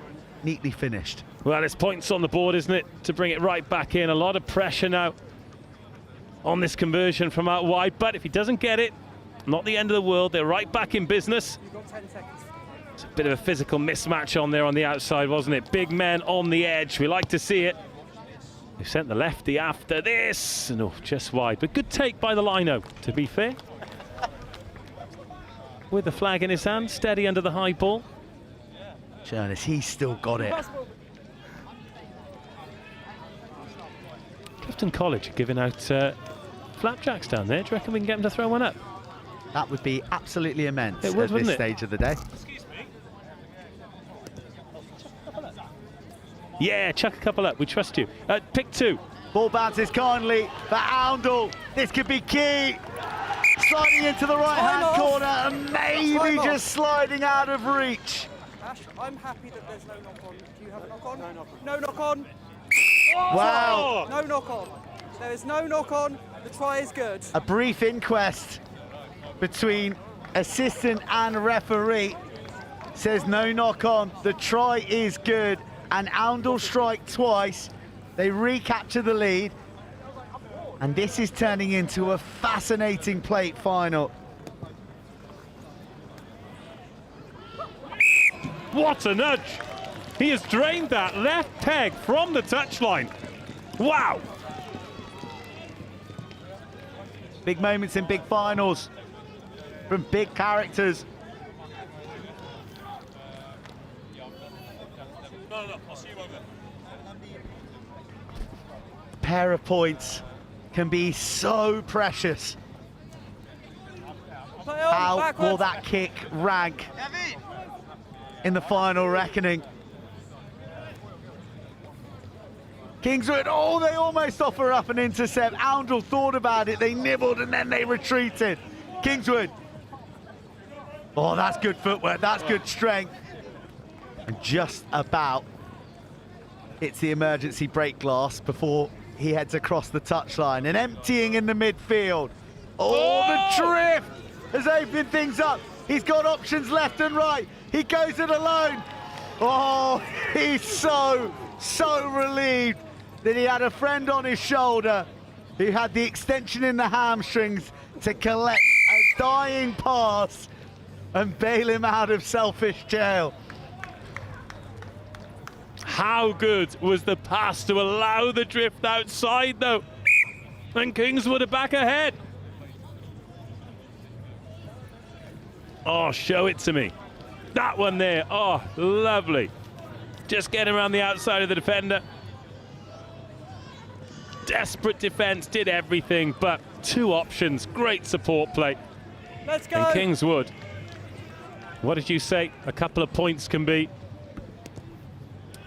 neatly finished. Well, it's points on the board, isn't it, to bring it right back in. A lot of pressure now on this conversion from out wide, but if he doesn't get it, Not the end of the world. They're right back in business. You've got 10 seconds. It's a bit of a physical mismatch on there on the outside, wasn't it? Big men on the edge. We like to see it. They've sent the lefty after this. And just wide. But good take by the lino, to be fair. With the flag in his hand, steady under the high ball. Jonas, he's still got it. Clifton College are giving out flapjacks down there. Do you reckon we can get them to throw one up? That would be absolutely immense It would, at wouldn't this it? stage of the day. Yeah, chuck a couple up. We trust you. Pick 2. Ball bounces kindly for Oundle. This could be key. Sliding into the right-hand corner and maybe just sliding out of reach. Ash, I'm happy that there's no knock-on. Do you have a knock-on? No knock-on. No knock-on. Wow. No knock-on. There is no knock-on. The try is good. A brief inquest between assistant and referee says no knock on. The try is good, and Oundle strike twice. They recapture the lead, and this is turning into a fascinating plate final. What a nudge! He has drained that left peg from the touchline. Wow! Big moments in big finals from big characters. Pair of points can be so precious. How will that kick rank in the final reckoning? Kingswood, oh, they almost offer up an intercept. Oundle thought about it, they nibbled and then they retreated. Kingswood, oh, that's good footwork, that's good strength. And just about hits the emergency break glass before he heads across the touchline and emptying in the midfield. Oh, the drift has opened things up. He's got options left and right. He goes it alone. Oh, he's so relieved that he had a friend on his shoulder who had the extension in the hamstrings to collect a dying pass and bail him out of selfish jail. How good was the pass to allow the drift outside, though? And Kingswood are back ahead. Oh, show it to me. That one there, oh, lovely. Just getting around the outside of the defender. Desperate defence, did everything, but 2 options, great support play. Let's go. And Kingswood, what did you say? A couple of points can be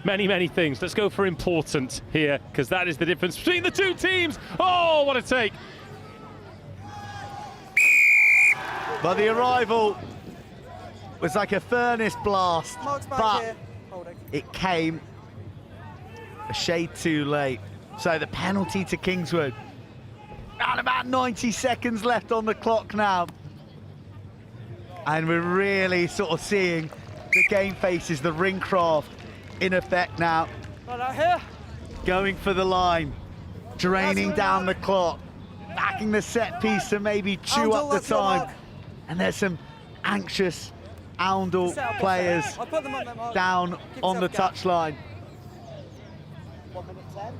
many, many things. Let's go for important here, because that is the difference between the 2 teams. Oh, what a take. But the arrival was like a furnace blast, but it came a shade too late. So the penalty to Kingswood. Around about 90 seconds left on the clock now. And we're really sort of seeing the game faces, the ring craft in effect now. Right out here. Going for the line, draining down the clock, backing the set piece to maybe chew up the time. And there's some anxious Oundle players down on the touchline. 1 minute 10.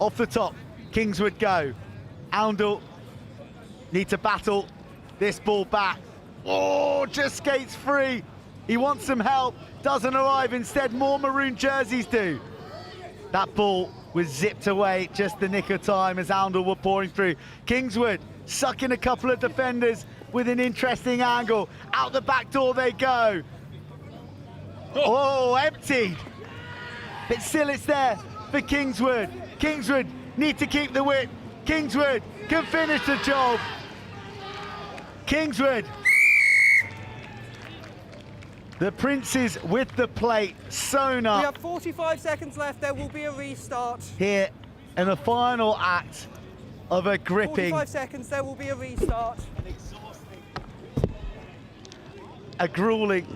Off the top, Kingswood go. Oundle need to battle this ball back. Oh, just skates free. He wants some help, doesn't arrive. Instead, more maroon jerseys do. That ball was zipped away just the nick of time as Oundle were pouring through. Kingswood sucking a couple of defenders with an interesting angle. Out the back door they go. Oh, empty. But still it's there for Kingswood. Kingswood need to keep the whip. Kingswood can finish the job. Kingswood. The Princes with the plate sewn up. We have 45 seconds left. There will be a restart. Here in the final act of a gripping. 45 seconds. There will be a restart. A grueling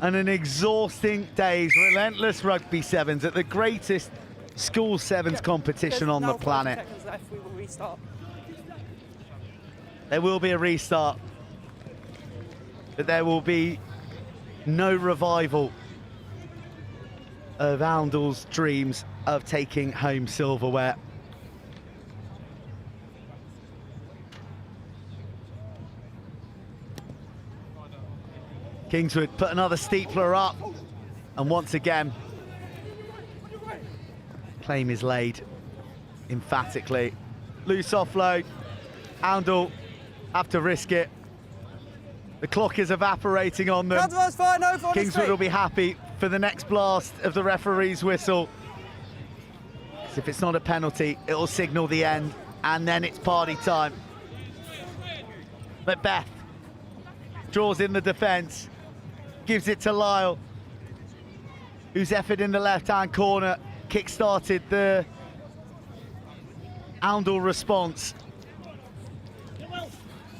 and an exhausting day's relentless rugby sevens at the greatest School Sevens competition on the planet. Seconds left, we will restart. There will be a restart, but there will be no revival of Oundle's dreams of taking home silverware. Kingswood put another steepler up, and once again, claim is laid emphatically. Loose offload, Oundle have to risk it. The clock is evaporating on them. Kingswood will be happy for the next blast of the referee's whistle. Because if it's not a penalty, it will signal the end, and then it's party time. Macbeth draws in the defence, gives it to Lyle, whose effort in the left-hand corner kick-started the Oundle response.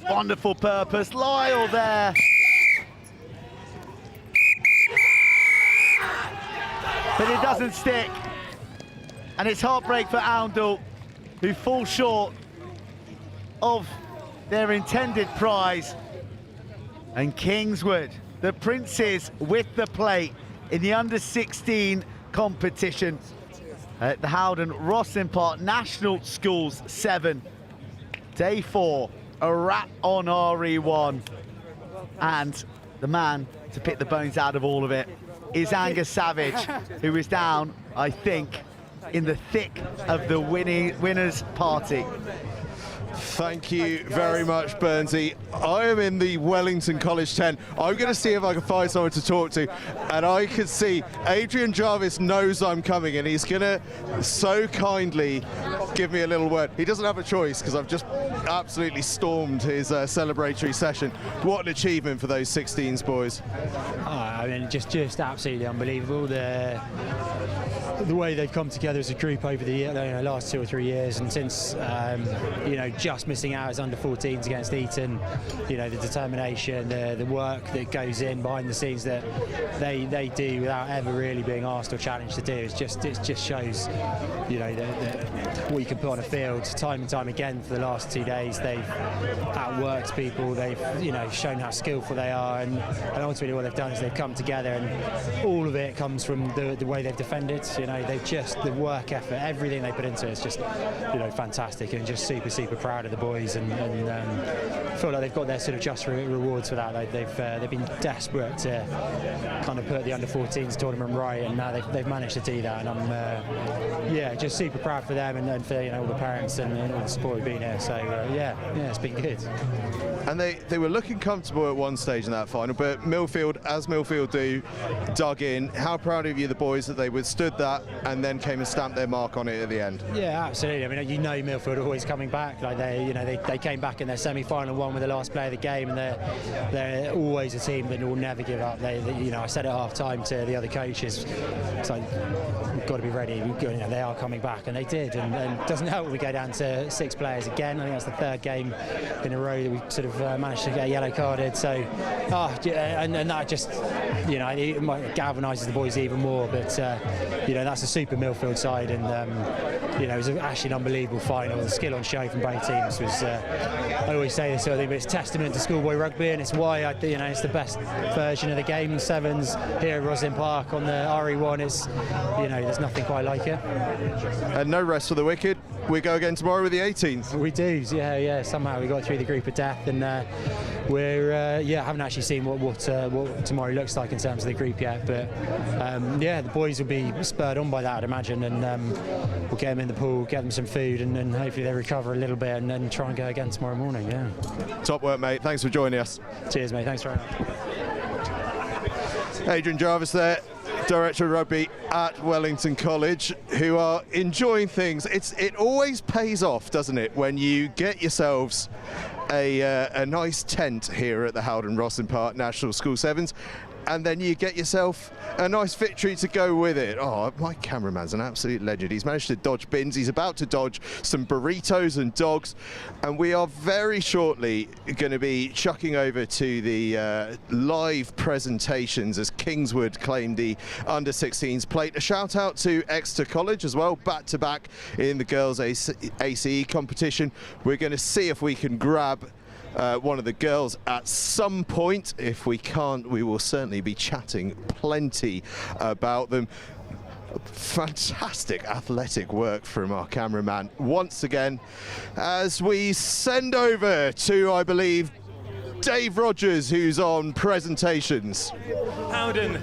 Wonderful purpose, Lyle there. But it doesn't stick. And it's heartbreak for Oundle, who fall short of their intended prize. And Kingswood, the Princes with the plate in the under-16 competition at the HOWDEN ROSSLYN Park National Schools 7. Day 4, a wrap on RE1. And the man to pick the bones out of all of it is Angus Savage, who is down, I think, in the thick of the winners' party. Thank you very much, Burnsy. I am in the Wellington College 10. I'm going to see if I can find someone to talk to. And I can see Adrian Jarvis knows I'm coming, and he's going to so kindly give me a little word. He doesn't have a choice because I've just absolutely stormed his celebratory session. What an achievement for those 16s boys. I mean, just absolutely unbelievable. The way they've come together as a group over the last 2 or 3 years, and since just missing out as under-14s against Eton, the determination, the work that goes in behind the scenes that they do without ever really being asked or challenged to do, it just shows what you can put on a field time and time again. For the last 2 days, they've outworked people. They've shown how skillful they are, and ultimately what they've done is they've come together, and all of it comes from the way they've defended. The work effort, everything they put into it is just fantastic, and just super proud of the boys, and feel like they've got their sort of just rewards for that. They've been desperate to kind of put the under-14s tournament right, and now they've managed to do that, and I'm just super proud for them, and for all the parents and all the support who've been here. So it's been good. And they were looking comfortable at one stage in that final, but Millfield, as Millfield do, dug in. How proud of you, the boys, that they withstood that and then came and stamped their mark on it at the end? Yeah, absolutely. I mean, Millfield are always coming back. Like they came back in their semi-final, won with the last play of the game, and they're always a team that will never give up. I said at half-time to the other coaches, it's like, we've got to be ready. They are coming back, and they did. And it doesn't help when we go down to 6 players again. I think that's the 3rd game in a row that we sort of managed to get yellow carded. So, and that just, it galvanises the boys even more. But that's a super Millfield side, and it was actually an unbelievable final. The skill on show from both teams was. I always say this sort of thing, but it's testament to schoolboy rugby, and it's why it's the best version of the game. Sevens here at Rosslyn Park on the RE1 is, there's nothing quite like it. And no rest for the wicked. We go again tomorrow with the 18s. We do, yeah. Somehow we got through the group of death, and we're haven't actually seen what tomorrow looks like in terms of the group yet. But the boys will be spurred on by that, I'd imagine, and we'll get them in the pool, get them some food, and hopefully they recover a little bit, and then try and go again tomorrow morning. Yeah. Top work, mate. Thanks for joining us. Cheers, mate. Thanks very much. Adrian Jarvis there, Director of Rugby at Wellington College, who are enjoying things. It always pays off, doesn't it, when you get yourselves a nice tent here at the HOWDEN ROSSLYN Park National School Sevens. and then you get yourself a nice victory to go with it. Oh, my cameraman's an absolute legend. He's managed to dodge bins. He's about to dodge some burritos and dogs, and we are very shortly going to be chucking over to the live presentations as Kingswood claimed the under-16s plate. A shout out to Exeter College as well, back-to-back in the girls' ACE competition. We're going to see if we can grab one of the girls at some point. If we can't, we will certainly be chatting plenty about them. Fantastic athletic work from our cameraman once again as we send over to, I believe, Dave Rogers, who's on presentations. Howden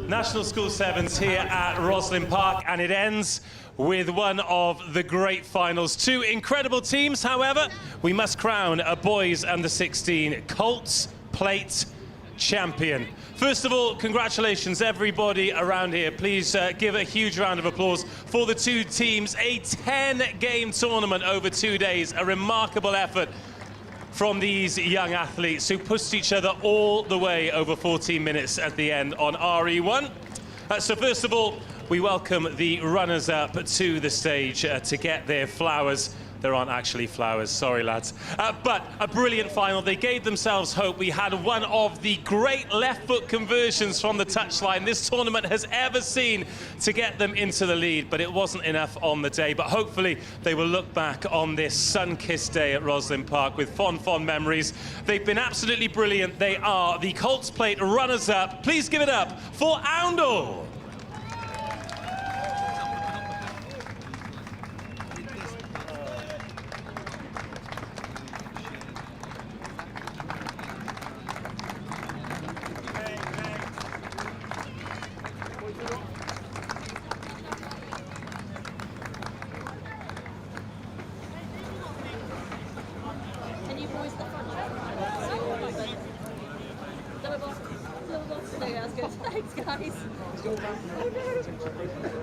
National School Sevens here at Rosslyn Park, and it ends with one of the great finals. Two incredible teams, however. We must crown a boys under-16 Colts Plate champion. First of all, congratulations everybody around here. Please give a huge round of applause for the two teams. A 10-game tournament over 2 days, a remarkable effort from these young athletes who pushed each other all the way over 14 minutes at the end on RE1. So first of all, we welcome the runners-up to the stage to get their flowers. There aren't actually flowers, sorry lads. But a brilliant final. They gave themselves hope. We had one of the great left-foot conversions from the touchline this tournament has ever seen to get them into the lead, but it wasn't enough on the day. But hopefully they will look back on this sun-kissed day at Rosslyn Park with fond memories. They've been absolutely brilliant. They are the Colts Plate runners-up. Please give it up for Oundle.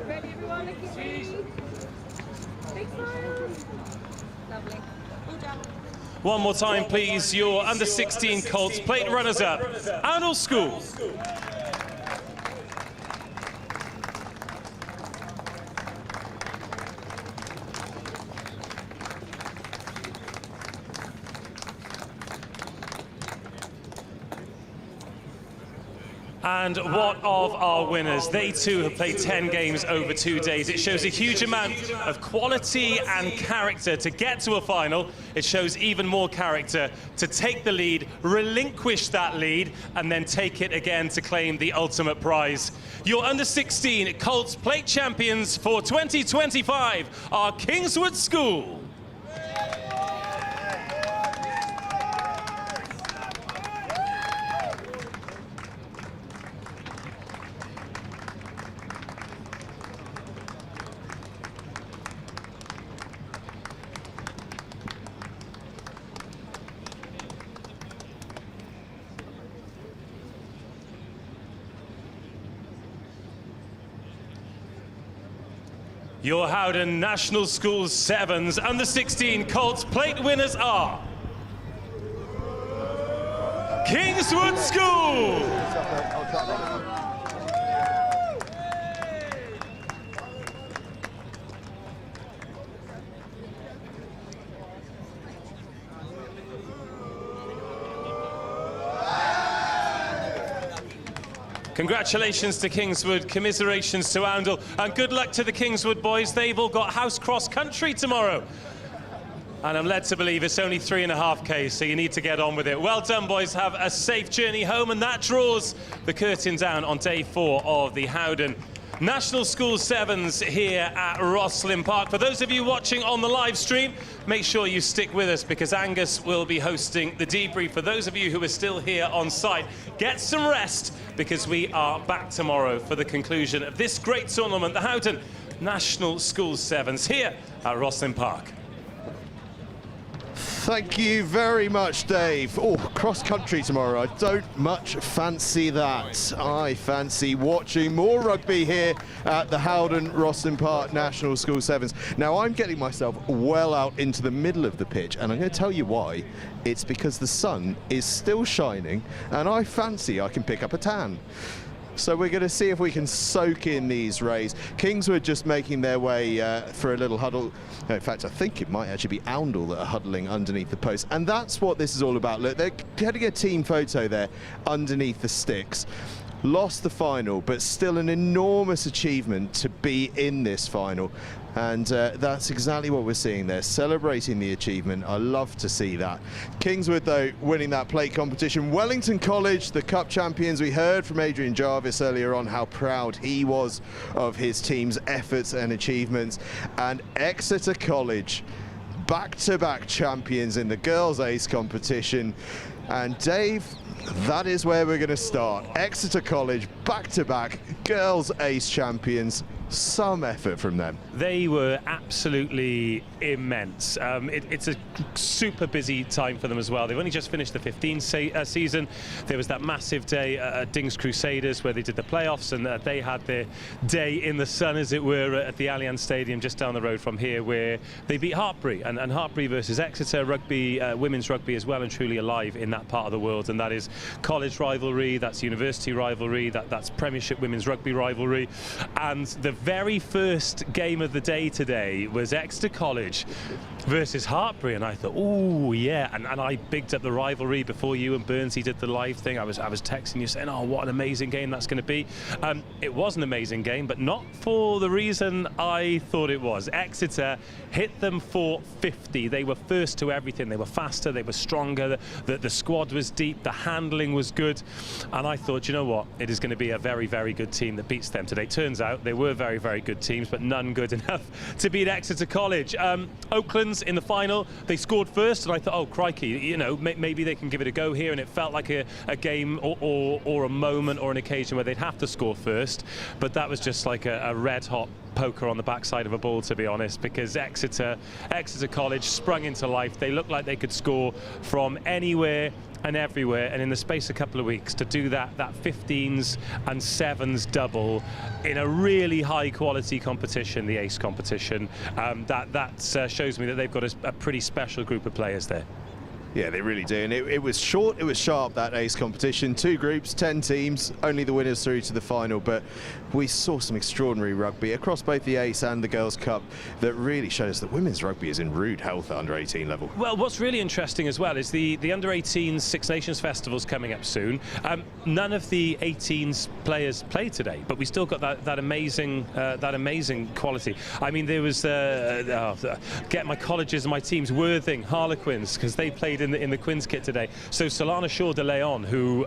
Ready, everyone? Look at me. Big smile. Lovely. All done. One more time, please. Your under-16 Colts Plate runners-up, Oundle School. And what of our winners? They too have played 10 games over 2 days. It shows a huge amount of quality and character to get to a final. It shows even more character to take the lead, relinquish that lead, and then take it again to claim the ultimate prize. Your under-16 Colts Plate champions for 2025 are Kingswood School. Your Howden National School Sevens under-16 Colts Plate winners are Kingswood School. Congratulations to Kingswood, commiserations to Oundle, and good luck to the Kingswood boys. They've all got house cross country tomorrow. And I'm led to believe it's only 3.5K, so you need to get on with it. Well done, boys. Have a safe journey home, and that draws the curtain down on day 4 of the Howden National School Sevens here at Rosslyn Park. For those of you watching on the live stream, make sure you stick with us because Angus will be hosting the debrief. For those of you who are still here on site, get some rest because we are back tomorrow for the conclusion of this great tournament, the Howden National School Sevens here at Rosslyn Park. Thank you very much, Dave. Oh, cross country tomorrow. I don't much fancy that. I fancy watching more rugby here at the HOWDEN ROSSLYN Park National School Sevens. Now, I'm getting myself well out into the middle of the pitch, and I'm going to tell you why. It's because the sun is still shining, and I fancy I can pick up a tan. So we're going to see if we can soak in these rays. Kingswood just making their way for a little huddle. In fact, I think it might actually be Oundle that are huddling underneath the post. And that's what this is all about. Look, they're getting a team photo there underneath the sticks. Lost the final, but still an enormous achievement to be in this final. And that's exactly what we're seeing there, celebrating the achievement. I love to see that. Kingswood, though, winning that plate competition. Wellington College, the cup champions. We heard from Adrian Jarvis earlier on how proud he was of his team's efforts and achievements. And Exeter College, back-to-back champions in the girls' ace competition. And Dave, that is where we're going to start. Exeter College, back-to-back girls' ace champions. Some effort from them. They were absolutely immense. It's a super busy time for them as well. They've only just finished the 15 season. There was that massive day at Dings Crusaders where they did the playoffs, and they had their day in the sun, as it were, at the Allianz Stadium just down the road from here, where they beat Hartpury. And Hartpury versus Exeter, rugby, women's rugby is well and truly alive in that part of the world, and that is college rivalry, that's university rivalry, that's Premiership women's rugby rivalry. And the very first game of the day today was Exeter College versus Hartpury, and I thought, oh yeah, and I bigged up the rivalry before you and Burnsy did the live thing. I was texting you saying, oh, what an amazing game that's going to be. It was an amazing game, but not for the reason I thought it was. Exeter hit them for 50. They were first to everything. They were faster, they were stronger, the squad was deep, the handling was good, and I thought, you know what, it is going to be a very, very good team that beats them today. Turns out they were very, very good teams, but none good enough to beat Exeter College. Oaklands in the final, they scored first, and I thought, oh crikey, you know, maybe they can give it a go here, and it felt like a game or a moment or an occasion where they'd have to score first, but that was just like a red-hot poker on the backside of a ball, to be honest, because Exeter College sprung into life. They looked like they could score from anywhere and everywhere, and in the space of a couple of weeks to do that 15s and 7s double in a really high quality competition, the ace competition, that shows me that they've got a pretty special group of players there. Yeah, they really do, and it was short, it was sharp, that ace competition. 2 groups, 10 teams, only the winners through to the final, but we saw some extraordinary rugby across both the ace and the girls' cup that really shows that women's rugby is in rude health at under-18 level. Well, what's really interesting as well is the under-18s Six Nations Festival's coming up soon. None of the 18s players played today, but we still got that amazing quality. I mean, there was get my colleges and my teams, Worthing, Harlequins, because they played in the Quins kit today. So Solana Shaw de Leon, who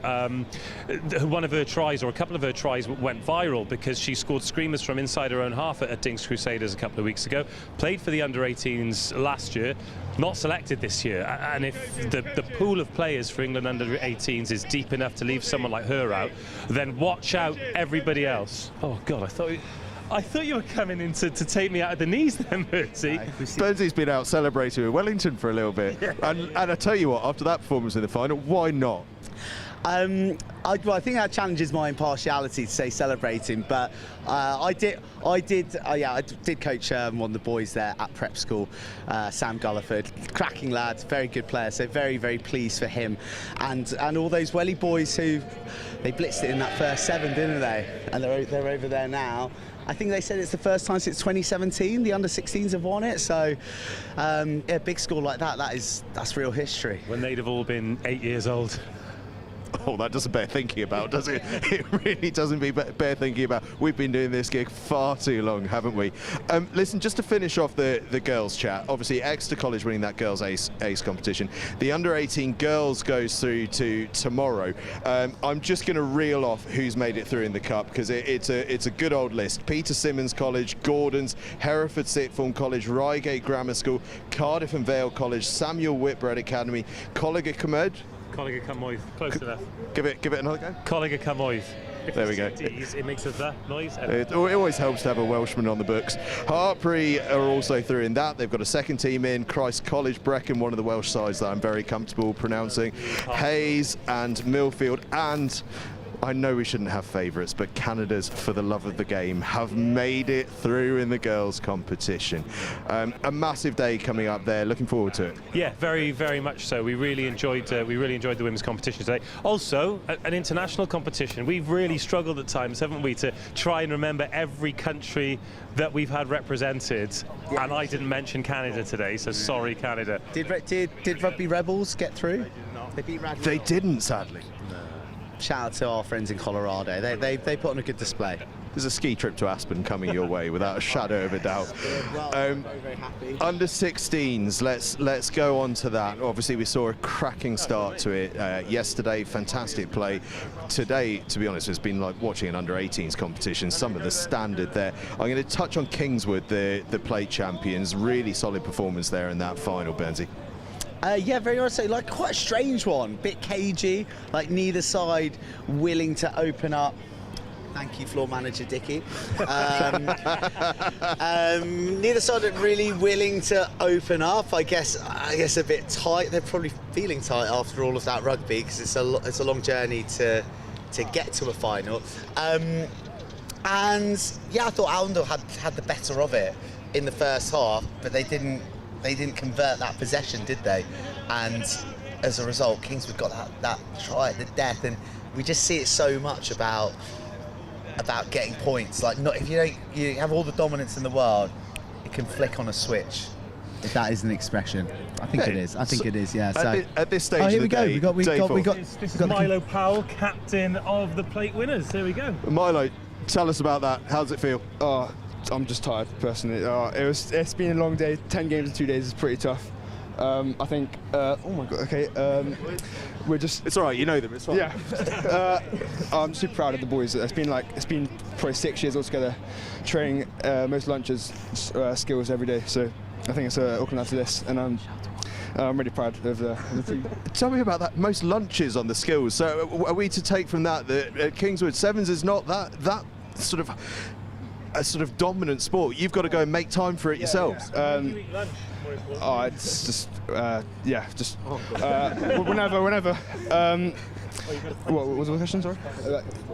one of her tries, or a couple of her tries, went viral because she scored screamers from inside her own half at Dings Crusaders a couple of weeks ago. Played for the under-18s last year, not selected this year. And if the pool of players for England under-18s is deep enough to leave someone like her out, then watch out everybody else. Oh God, I thought you were coming in to take me out of the knees then, Bertie. Burnsy's been out celebrating with Wellington for a little bit. Yeah. And I tell you what, after that performance in the final, why not? I think that challenges my impartiality to say celebrating, but I did coach one of the boys there at prep school, Sam Gulliford, cracking lad, very good player, so very, very pleased for him, and all those Welly boys who they blitzed it in that first 7, didn't they? And they're over there now. I think they said it's the first time since 2017 the under-16s have won it, so yeah, big score like that's real history. When they'd have all been 8 years old. Oh, that doesn't bear thinking about, does it? It really doesn't bear thinking about. We've been doing this gig far too long, haven't we? Listen, just to finish off the girls' chat, obviously Exeter College winning that girls' ace competition. The under-18 girls goes through to tomorrow. I'm just going to reel off who's made it through in the cup, because it's a good old list. Peter Simmons College, Gordon's, Hereford Sixth Form College, Reigate Grammar School, Cardiff and Vale College, Samuel Whitbread Academy, Coleg y Cymraeg. Coleg y Cymraeg, close enough. Give it another go. Coleg y Cymraeg. There we go. It makes a noise. It always helps to have a Welshman on the books. Hartpury are also through in that. They've got a second team in. Christ College, Brecon, one of the Welsh sides that I'm very comfortable pronouncing. Hayes and Millfield, and I know we shouldn't have favourites, but Canada's For the Love of the Game have made it through in the girls' competition. A massive day coming up there. Looking forward to it. Yeah, very, very much so. We really enjoyed the women's competition today. Also, an international competition. We've really struggled at times, haven't we, to try and remember every country that we've had represented. Yeah. And I didn't mention Canada today, so sorry, Canada. Did Rugby Rebels get through? They beat Rugby. They didn't, sadly. Shout out to our friends in Colorado. They put on a good display. There's a ski trip to Aspen coming your way without a shadow of a doubt. Very happy. Under 16s, let's go on to that. Obviously, we saw a cracking start to it yesterday. Fantastic play. Today, to be honest, it's been like watching an under 18s competition. Some of the standard there. I'm going to touch on Kingswood, the plate champions. Really solid performance there in that final, Bernsey. Yeah, very honestly, like quite a strange one. Bit cagey, like neither side willing to open up. Thank you, floor manager Dicky. Neither side are really willing to open up. I guess a bit tight. They're probably feeling tight after all of that rugby because it's a long journey to get to a final. And yeah, I thought Allendale had the better of it in the first half, but they didn't convert that possession, did they? And as a result, Kingswood got that try at the death, and we just see it so much about getting points. Like, not if you have all the dominance in the world, it can flick on a switch. If that is an expression, I think it is. I think it is. Yeah. So at this stage, here we go. We got. This is Milo Powell, captain of the plate winners. There we go. Milo, tell us about that. How does it feel? Oh, I'm just tired personally. It's been a long day. 10 games in 2 days is pretty tough. I think. Oh my god. Okay. We're just. It's all right. You know them. It's fine. Yeah. I'm super proud of the boys. It's been probably 6 years altogether, training most lunches, skills every day. So I think it's Oaklands to this, and I'm really proud of the team. Tell me about that. Most lunches on the skills. So are we to take from that Kingswood Sevens is not that sort of a sort of dominant sport? You've got to go and make time for it yourselves. It's just whenever. What was the question, sorry?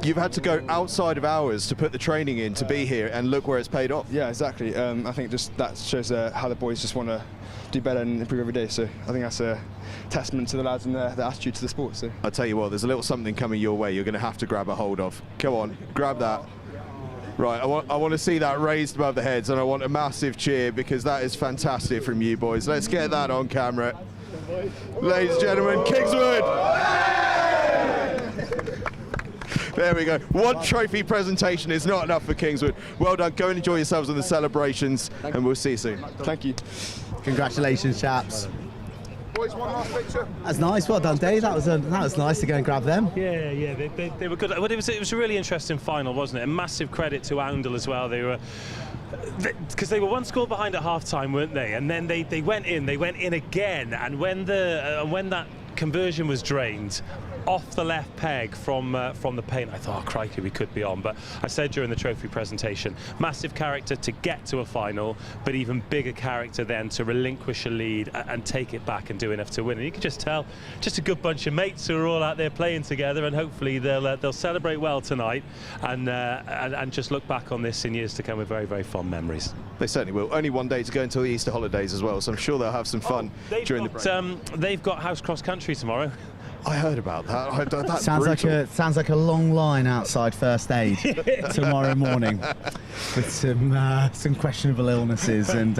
You've had to go outside of hours to put the training in to be here, and look where it's paid off. Yeah, exactly. I think just that shows how the boys just want to do better and improve every day. So I think that's a testament to the lads and their attitude to the sport. So I'll tell you what, there's a little something coming your way you're going to have to grab a hold of. Come on, grab that. Right, I want to see that raised above the heads, and I want a massive cheer because that is fantastic from you boys. Let's get that on camera. Ladies and gentlemen, Kingswood! There we go. One trophy presentation is not enough for Kingswood. Well done. Go and enjoy yourselves in the celebrations, and we'll see you soon. Thank you. Congratulations, chaps. Boys, one last picture. That's nice. Well done, Dave. That was nice to go and grab them. Yeah, they were good. Well, it was a really interesting final, wasn't it? A massive credit to Allendale as well. They were, because they were one score behind at half-time, weren't they? And then they went in again. And when that conversion was drained off the left peg from the paint, I thought, oh, crikey, we could be on. But I said during the trophy presentation, massive character to get to a final, but even bigger character then to relinquish a lead and take it back and do enough to win. And you can just tell, just a good bunch of mates who are all out there playing together, and hopefully they'll celebrate well tonight and just look back on this in years to come with very, very fond memories. They certainly will. Only one day to go until the Easter holidays as well, so I'm sure they'll have some fun during the break. They've got house cross country tomorrow. I heard about that. That's sounds like a long line outside first aid tomorrow morning with some questionable illnesses and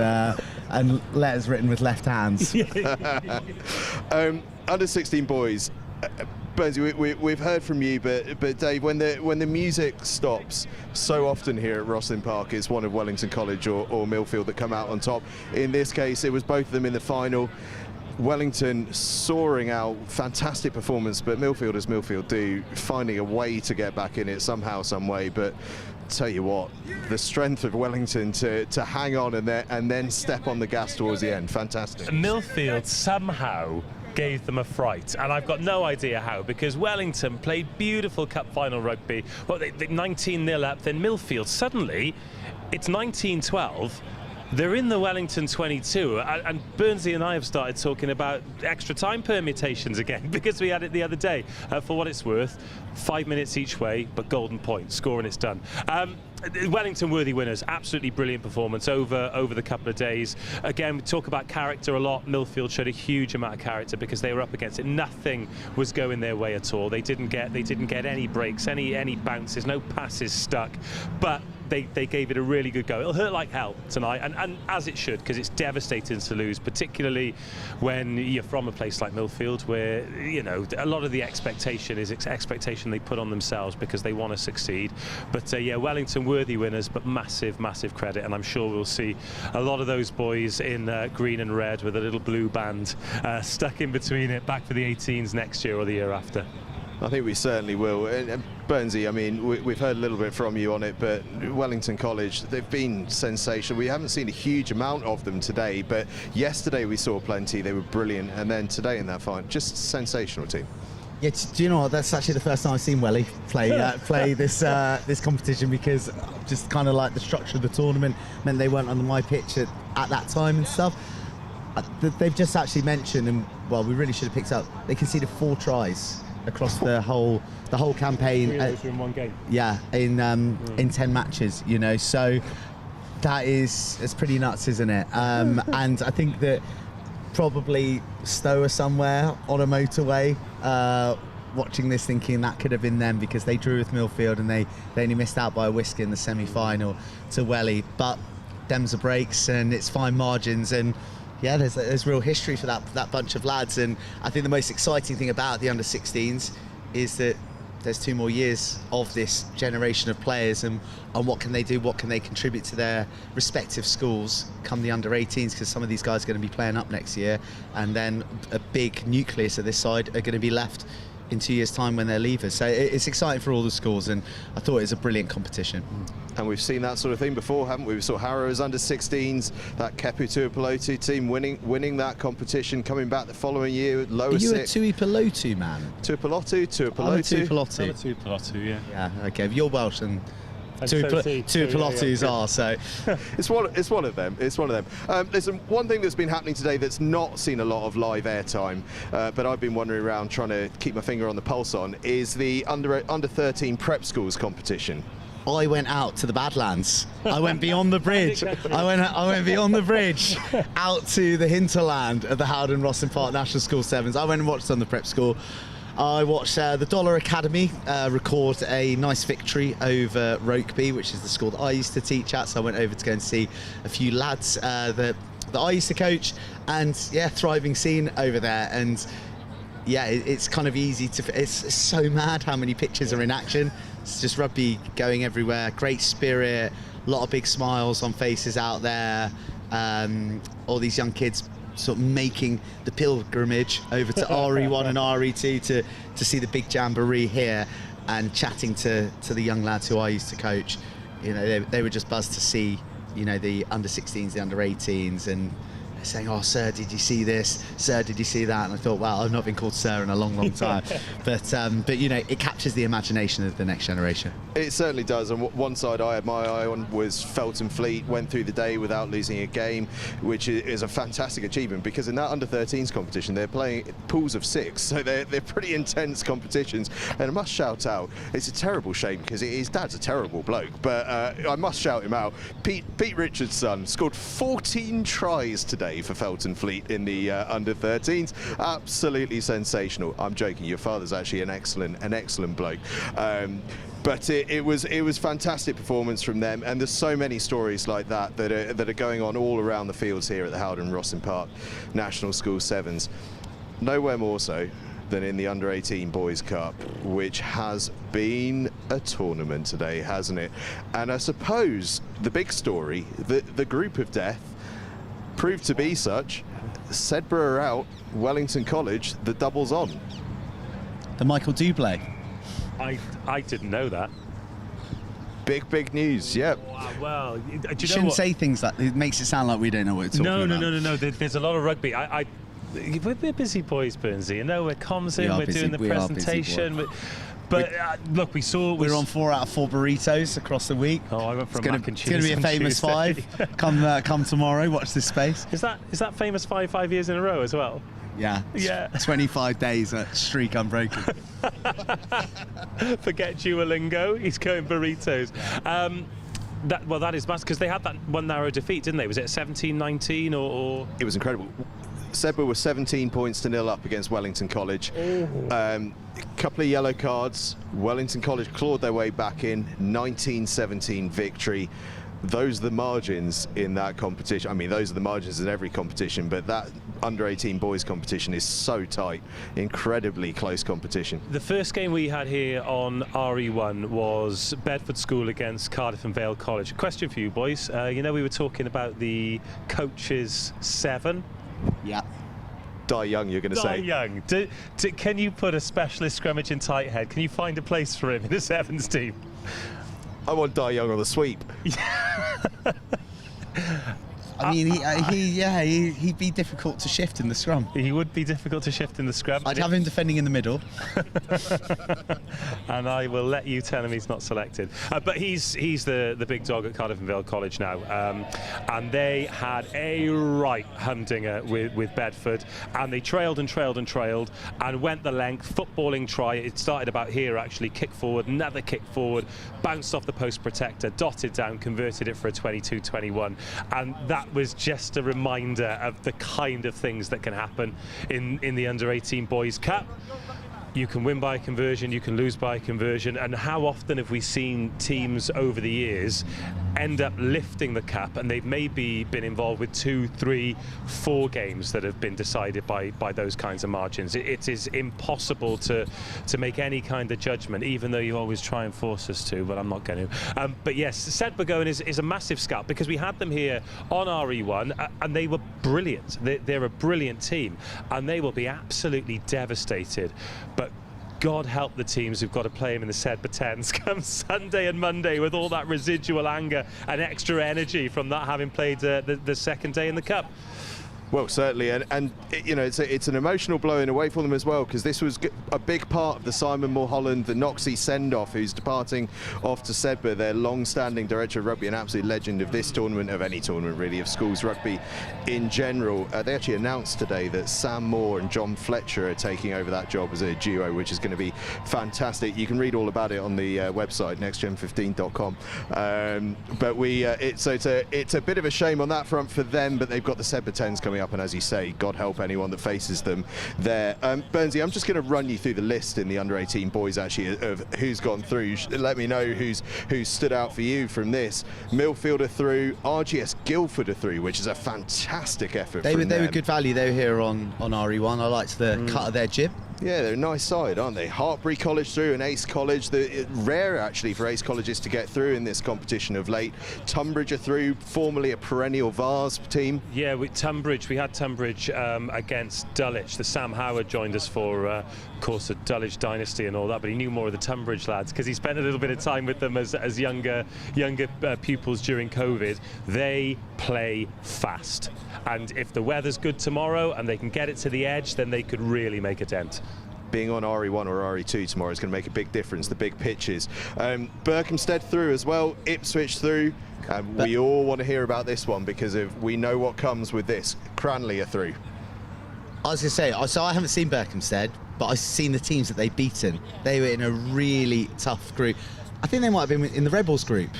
letters written with left hands. Under 16 boys. Bernsey, we've heard from you, but Dave, when the music stops, so often here at Rosslyn Park, it's one of Wellington College or Millfield that come out on top. In this case, it was both of them in the final. Wellington soaring out, fantastic performance, but Millfield, as Millfield do, finding a way to get back in it somehow, some way. But tell you what, the strength of Wellington to hang on and then step on the gas towards the end, fantastic. Millfield somehow gave them a fright, and I've got no idea how, because Wellington played beautiful cup final rugby. Well, they 19-0 up, then Millfield, suddenly it's 19-12. They're in the Wellington 22, and Burnsy and I have started talking about extra time permutations again, because we had it the other day. For what it's worth, 5 minutes each way, but golden point, score and it's done. Wellington worthy winners, absolutely brilliant performance over the couple of days. Again, we talk about character a lot. Millfield showed a huge amount of character because they were up against it. Nothing was going their way at all. They didn't get any breaks, any bounces, no passes stuck, but they gave it a really good go. It'll hurt like hell tonight, and as it should, because it's devastating to lose, particularly when you're from a place like Millfield, where, you know, a lot of the expectation is expectation they put on themselves because they want to succeed. But yeah, Wellington worthy winners, but massive credit, and I'm sure we'll see a lot of those boys in green and red with a little blue band stuck in between it, back for the 18s next year or the year after. I think we certainly will. And Burnsy, I mean, we've heard a little bit from you on it, but Wellington College, they've been sensational. We haven't seen a huge amount of them today, but yesterday we saw plenty. They were brilliant, and then today in that final, just sensational team. Yeah, do you know what? That's actually the first time I've seen Welly play this this competition, because just kind of like the structure of the tournament meant they weren't on my pitch at that time and stuff. They've just actually mentioned, and well, we really should have picked up, they conceded 4 tries across the whole campaign. In one game. Yeah, in 10 matches, you know. So it's pretty nuts, isn't it? And I think that probably Stowe somewhere on a motorway watching this, thinking that could have been them, because they drew with Millfield and they only missed out by a whisker in the semi-final to Welly. But them's the breaks, and it's fine margins, and yeah, there's real history for that bunch of lads. And I think the most exciting thing about the under-16s is that there's 2 more years of this generation of players, and what can they do, what can they contribute to their respective schools come the under-18s, because some of these guys are going to be playing up next year, and then a big nucleus of this side are going to be left in 2 years' time when they're leavers. So it's exciting for all the schools, and I thought it was a brilliant competition. And we've seen that sort of thing before, haven't we? We saw Harrow's under-16s, that Kepu Tuipulotu team winning that competition, coming back the following year, lower six. Are you a Tuipulotu man? Tuipulotu. I'm a Tuipulotu. I'm a Tuipulotu, yeah. Yeah, okay. You're Welsh, and Tuipulotus are, so it's one of them. Listen, one thing that's been happening today that's not seen a lot of live airtime, but I've been wandering around trying to keep my finger on the pulse on, is the under 13 prep schools competition. I went out to the Badlands. I went beyond the bridge. I went beyond the bridge out to the hinterland of the HOWDEN ROSSLYN Park National School Sevens. I went and watched on the prep school. I watched the Dollar Academy record a nice victory over Rugby, which is the school that I used to teach at. So I went over to go and see a few lads that I used to coach, and yeah, thriving scene over there. And yeah, it's kind of easy to. It's so mad how many pitches are in action. It's just rugby going everywhere. Great spirit, a lot of big smiles on faces out there. All these young kids sort of making the pilgrimage over to RE1 and RE2 to see the big jamboree here, and chatting to the young lads who I used to coach. You know, they were just buzzed to see, you know, the under-16s, the under-18s, and saying, "Oh, sir, did you see this? Sir, did you see that?" And I thought, well, I've not been called sir in a long time. But you know, it captures the imagination of the next generation. It certainly does. And one side I had my eye on was Felton Fleet went through the day without losing a game, which is a fantastic achievement, because in that under-13s competition they're playing pools of 6, so they're pretty intense competitions. And I must shout out, it's a terrible shame because his dad's a terrible bloke, but I must shout him out. Pete Richards' son scored 14 tries today for Felton Fleet in the under-13s. Absolutely sensational. I'm joking, your father's actually an excellent bloke. But it was fantastic performance from them, and there's so many stories like that are going on all around the fields here at the HOWDEN ROSSLYN Park National School Sevens. Nowhere more so than in the Under-18 Boys Cup, which has been a tournament today, hasn't it? And I suppose the big story, the group of death, proved to be such. Sedbergh are out, Wellington College, the double's on. The Michael Dublé. I didn't know that. Big news, yeah. Well, you shouldn't say things like it makes it sound like we don't know what it's talking about. No. There's a lot of rugby. we're busy boys, Burnsy. You know, we're comms in, we're doing the presentation. But look, we're on 4 out of 4 burritos across the week. Oh, I went for mac and cheese. It's going to be a famous 5. Come tomorrow. Watch this space. Is that famous 5 years in a row as well? Yeah. Yeah. 25 days streak unbroken. Forget Duolingo. He's going burritos. That is massive, because they had that one narrow defeat, didn't they? Was it 17-19 or? It was incredible. Sedbergh was 17 points to 0 up against Wellington College. A couple of yellow cards. Wellington College clawed their way back in. 19-17 victory. Those are the margins in that competition. I mean, those are the margins in every competition, but that under-18 boys competition is so tight. Incredibly close competition. The first game we had here on RE1 was Bedford School against Cardiff and Vale College. Question for you boys. You know, we were talking about the coaches 7. Yeah. Die young, you're going to say. Die young. Can you put a specialist scrummage in tight head? Can you find a place for him in the Sevens team? I want Die Young on the sweep. I mean, he'd be difficult to shift in the scrum. He would be difficult to shift in the scrum. I'd have him defending in the middle. And I will let you tell him he's not selected. But he's the big dog at Cardiff and Vale College now. And they had a right humdinger with Bedford. And they trailed and trailed and trailed and went the length. Footballing try. It started about here, actually. Kick forward, another kick forward. Bounced off the post protector, dotted down, converted it for a 22-21. And that was just a reminder of the kind of things that can happen in the under-18 boys cup. You can win by a conversion, you can lose by a conversion, and how often have we seen teams over the years end up lifting the cup, and they've maybe been involved with 2, 3, 4 games that have been decided by those kinds of margins. It is impossible to make any kind of judgment, even though you always try and force us to, but I'm not going to. But yes, Sedbergh is a massive scalp, because we had them here on RE1 and they were brilliant. They're a brilliant team, and they will be absolutely devastated. But God help the teams who've got to play him in the Sedbergh 10s come Sunday and Monday with all that residual anger and extra energy from not having played the second day in the Cup. Well, certainly, and you know, it's an emotional blow in a way for them as well, because this was a big part of the Simon Mulholland, the Noxie send-off, who's departing off to Sedbergh, their long-standing director of rugby, an absolute legend of this tournament, of any tournament really, of schools rugby in general. They actually announced today that Sam Moore and John Fletcher are taking over that job as a duo, which is going to be fantastic. You can read all about it on the website, nextgen15.com. But it's a bit of a shame on that front for them, but they've got the Sedbergh 10s coming up, and as you say, God help anyone that faces them there. Burnsy, I'm just going to run you through the list in the under-18 boys actually of who's gone through. Let me know who's stood out for you from this. Millfield are through, RGS Guildford are through, which is a fantastic effort. They were good value. They were here on RE1. I liked the cut of their jib. Yeah, they're a nice side, aren't they? Hartpury College through, and Ace College. Rare, actually, for Ace Colleges to get through in this competition of late. Tonbridge are through, formerly a perennial Vars team. Yeah, we had Tonbridge against Dulwich. The Sam Howard joined us for, of course, the Dulwich dynasty and all that, but he knew more of the Tonbridge lads because he spent a little bit of time with them as younger pupils during COVID. They play fast, and if the weather's good tomorrow and they can get it to the edge, then they could really make a dent. Being on RE1 or RE2 tomorrow is going to make a big difference, the big pitches. Berkhamsted through as well, Ipswich through. We all want to hear about this one because we know what comes with this. Cranleigh are through. I was going to say, so I haven't seen Berkhamsted, but I've seen the teams that they've beaten. They were in a really tough group. I think they might have been in the Rebels group.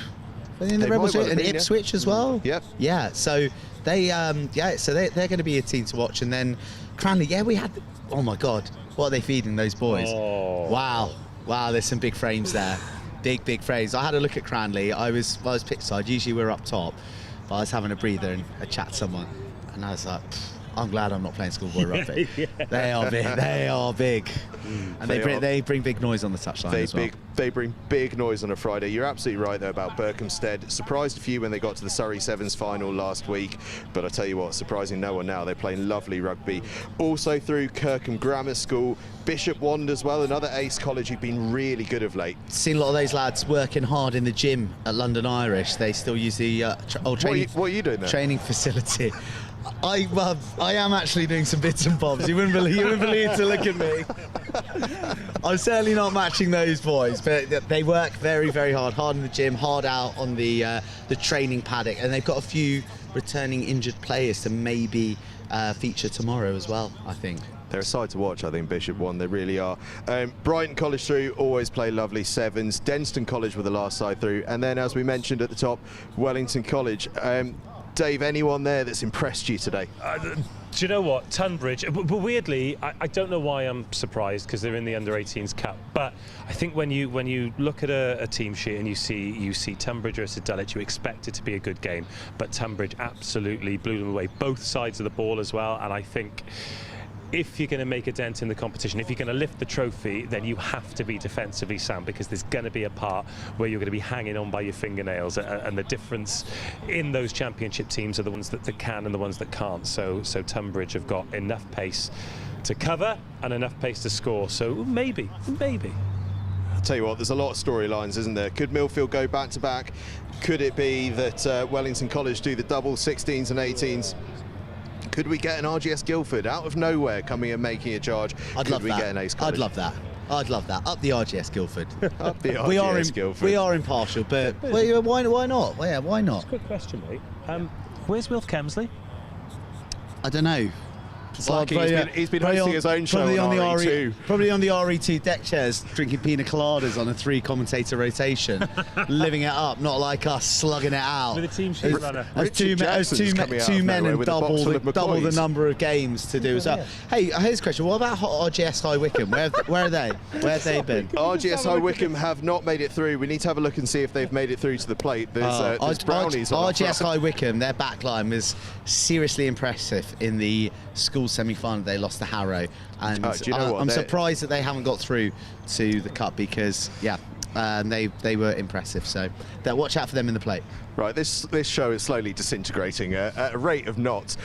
In the Rebels group, and Ipswich as well. Yep. Yeah. So they're going to be a team to watch. And then Cranleigh, yeah, we had. Oh my God, what are they feeding those boys? Oh. Wow, there's some big frames there. Big frames. I had a look at Cranleigh. I was pitch side. Usually we're up top, but I was having a breather and a chat to someone, and I was like, I'm glad I'm not playing schoolboy rugby. Yeah. They are big. And they bring big noise on the touchline as well. They bring big noise on a Friday. You're absolutely right though about Berkhamsted. Surprised a few when they got to the Surrey Sevens final last week, but I tell you what, surprising no one now. They're playing lovely rugby. Also through Kirkham Grammar School, Bishop Wand as well, another Ace College who've been really good of late. Seen a lot of those lads working hard in the gym at London Irish. They still use the old training. What are you doing there? Training facility. I am actually doing some bits and bobs. You wouldn't believe to look at me. I'm certainly not matching those boys, but they work very, very hard in the gym, hard out on the training paddock, and they've got a few returning injured players to maybe feature tomorrow as well, I think. They're a side to watch, I think, Bishop One. They really are. Brighton College through, always play lovely sevens. Denston College were the last side through. And then, as we mentioned at the top, Wellington College. Dave, anyone there that's impressed you today? Do you know what? Tonbridge, but weirdly, I don't know why I'm surprised, because they're in the Under-18s Cup. But I think when you look at a team sheet and you see Tonbridge versus Dulwich, you expect it to be a good game. But Tonbridge absolutely blew them away, both sides of the ball as well. And I think if you're going to make a dent in the competition, if you're going to lift the trophy, then you have to be defensively sound, because there's going to be a part where you're going to be hanging on by your fingernails, and the difference in those championship teams are the ones that can and the ones that can't. So Tonbridge have got enough pace to cover and enough pace to score, so maybe. I'll tell you what, there's a lot of storylines, isn't there? Could Millfield go back to back? Could it be that Wellington College do the double 16s and 18s? Could we get an RGS Guildford out of nowhere coming and making a charge? I'd love that. Get an Ace College? I'd love that. Up the RGS Guildford. Up the RGS Guildford. We are impartial, but why not? Well, yeah, why not? Just a quick question, mate. Where's Wilf Kemsley? I don't know. Like he's been hosting his own show on RE2. Probably on the RE2 deck chairs, drinking pina coladas on a 3-commentator rotation, living it up, not like us slugging it out. With a team sheet runner. As two men and double the number of games to do as well. Yeah. Hey, here's a question. What about RGS High Wycombe? Where are they? Where have they been? RGS High Wycombe have not made it through. We need to have a look and see if they've made it through to the plate. There's brownies on RGS High Wycombe, their backline was seriously impressive in the school semi-final. They lost to Harrow, and do you know what? I'm surprised that they haven't got through to the cup, because they were impressive. So watch out for them in the plate. Right, this show is slowly disintegrating at a rate of knots.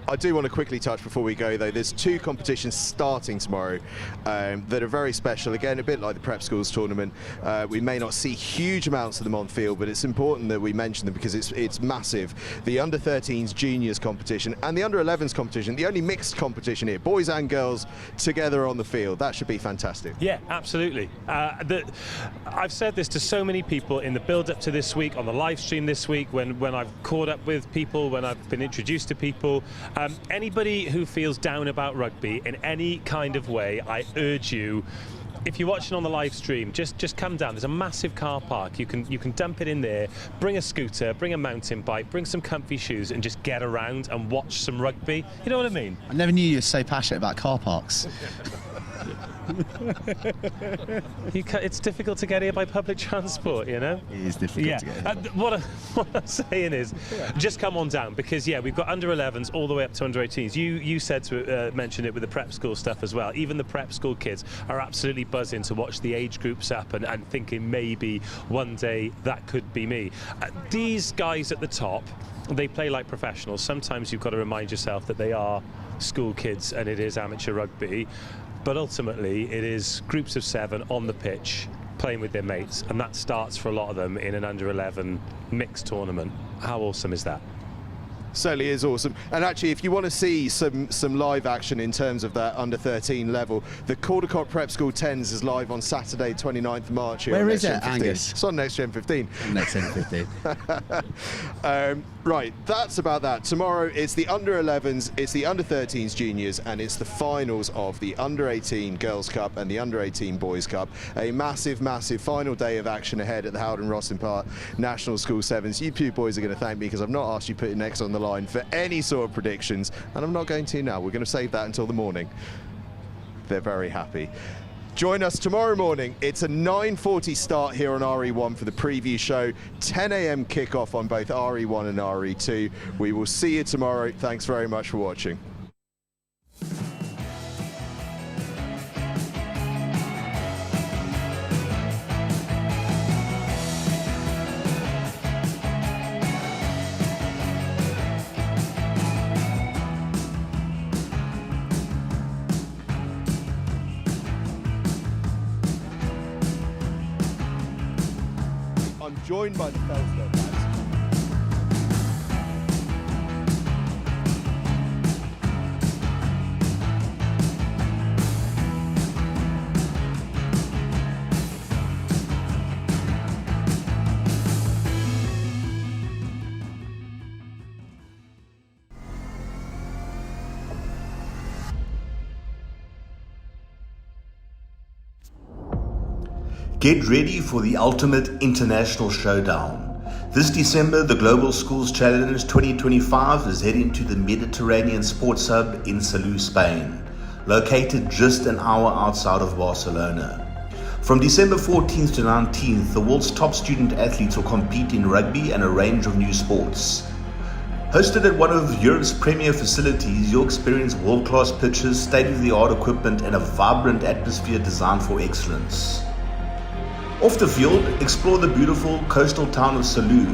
I do want to quickly touch before we go, though. There's 2 competitions starting tomorrow that are very special. Again, a bit like the Prep Schools tournament. We may not see huge amounts of them on field, but it's important that we mention them because it's massive. The Under-13s juniors competition and the Under-11s competition, the only mixed competition here, boys and girls together on the field. That should be fantastic. Yeah, absolutely. I've said this to so many people in the build-up to this week, on the live stream this week, when I've caught up with people, when I've been introduced to people. Anybody who feels down about rugby in any kind of way, I urge you, if you're watching on the live stream, just come down. There's a massive car park. You can dump it in there, bring a scooter, bring a mountain bike, bring some comfy shoes, and just get around and watch some rugby. You know what I mean? I never knew you were so passionate about car parks. It's difficult to get here by public transport, you know? It is difficult to get here. What I'm saying is, just come on down, because we've got under-11s all the way up to under-18s. You said to mention it with the prep school stuff as well. Even the prep school kids are absolutely buzzing to watch the age groups up and thinking maybe one day that could be me. These guys at the top, they play like professionals. Sometimes you've got to remind yourself that they are school kids and it is amateur rugby. But ultimately, it is groups of 7 on the pitch playing with their mates, and that starts for a lot of them in an under-11 mixed tournament. How awesome is that? Certainly is awesome. And actually, if you want to see some live action in terms of that under-13 level, the Caldecott Prep School 10s is live on Saturday, 29th of March. Here Where is it, Angus? It's on Next Gen 15. Next Gen 15. Right, that's about that. Tomorrow, it's the under-11s, it's the under-13s juniors, and it's the finals of the under-18 Girls Cup and the under-18 Boys Cup. A massive, massive final day of action ahead at the HOWDEN ROSSLYN National School Sevens. You two boys are going to thank me because I've not asked you to put your necks on the line for any sort of predictions, and I'm not going to now. We're going to save that until the morning. They're very happy. Join us tomorrow morning. It's a 9:40 start here on RE1 for the preview show. 10 a.m. kickoff on both RE1 and RE2. We will see you tomorrow. Thanks very much for watching. Joined by the Felsdale lads. Get ready for the ultimate international showdown. This December, the Global Schools Challenge 2025 is heading to the Mediterranean Sports Hub in Salou, Spain, located just an hour outside of Barcelona. From December 14th to 19th, the world's top student athletes will compete in rugby and a range of new sports. Hosted at one of Europe's premier facilities, you'll experience world-class pitches, state-of-the-art equipment, and a vibrant atmosphere designed for excellence. Off the field, explore the beautiful coastal town of Salou,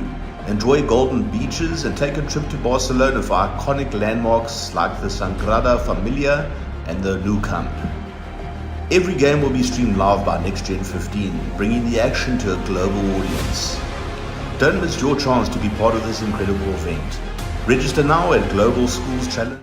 enjoy golden beaches, and take a trip to Barcelona for iconic landmarks like the Sagrada Familia and the Nou Camp. Every game will be streamed live by Next Gen 15, bringing the action to a global audience. Don't miss your chance to be part of this incredible event. Register now at Global Schools Challenge.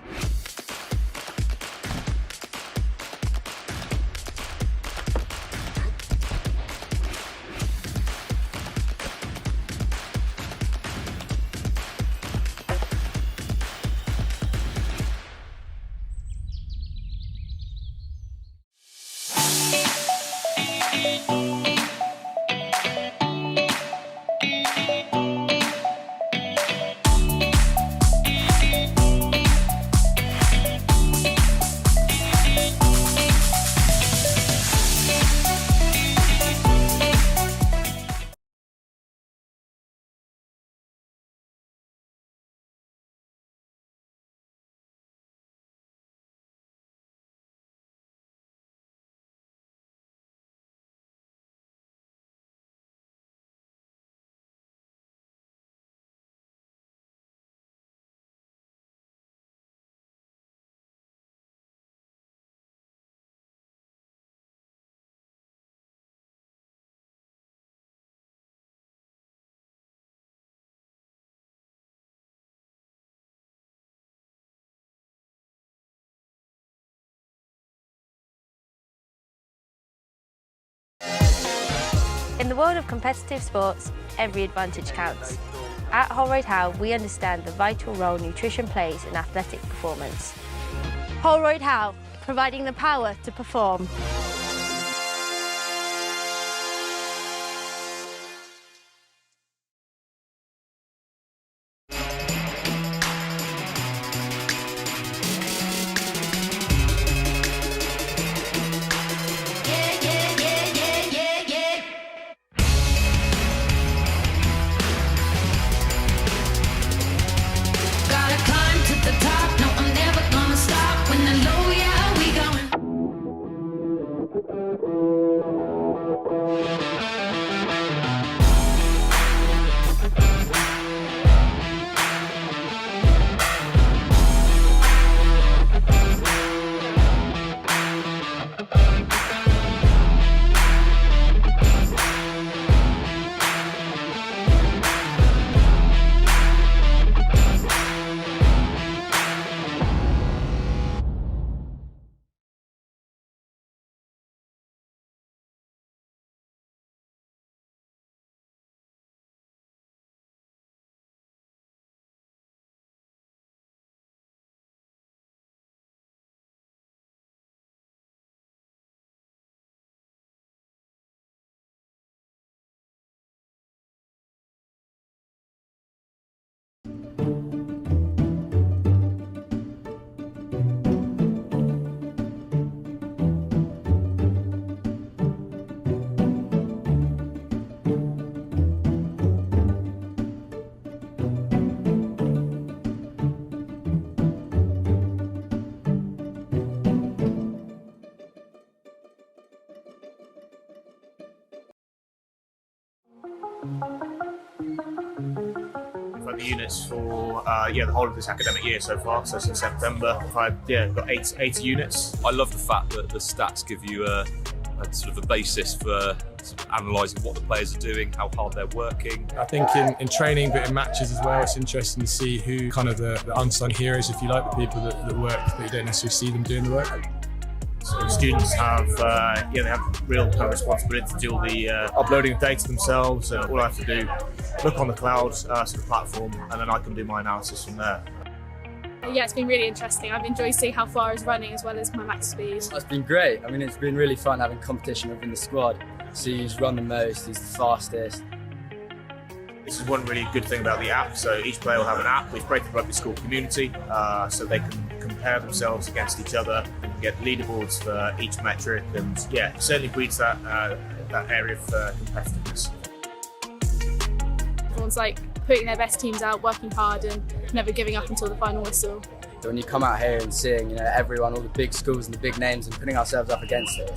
In the world of competitive sports, every advantage counts. At Holroyd Howe, we understand the vital role nutrition plays in athletic performance. Holroyd Howe, providing the power to perform. The units for the whole of this academic year so far, so since September. I've got eight units. I love the fact that the stats give you a sort of a basis for sort of analysing what the players are doing, how hard they're working. I think in training but in matches as well, it's interesting to see who kind of the unsung heroes, if you like, the people that work but you don't necessarily see them doing the work. So students have they have real kind of responsibility to do all the uploading of data themselves. All I have to do, look on the cloud sort of platform, and then I can do my analysis from there. Yeah, it's been really interesting. I've enjoyed seeing how far I was running as well as my max speed. It's been great. I mean, it's been really fun having competition within the squad. see who's run the most, who's the fastest. This is one really good thing about the app. So each player will have an app. We've created the rugby school community, so they can compare themselves against each other and get leaderboards for each metric. And yeah, it certainly breeds that area of competitiveness. Everyone's like putting their best teams out, working hard, and never giving up until the final whistle. When you come out here and seeing, everyone, all the big schools and the big names, and putting ourselves up against it,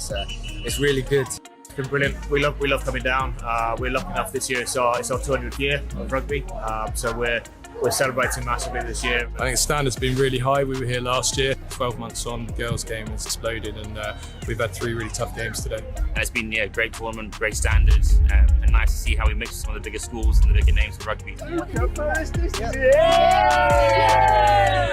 it's really good. It's been brilliant. We love coming down. We're lucky enough this year. It's our 200th year of rugby, so we're celebrating massively this year. I think the standard's been really high. We were here last year. 12 months on, the girls' game has exploded, and we've had 3 really tough games today. It's been a great tournament, great standards, and nice to see how we mix with some of the bigger schools and the bigger names in rugby. Yeah!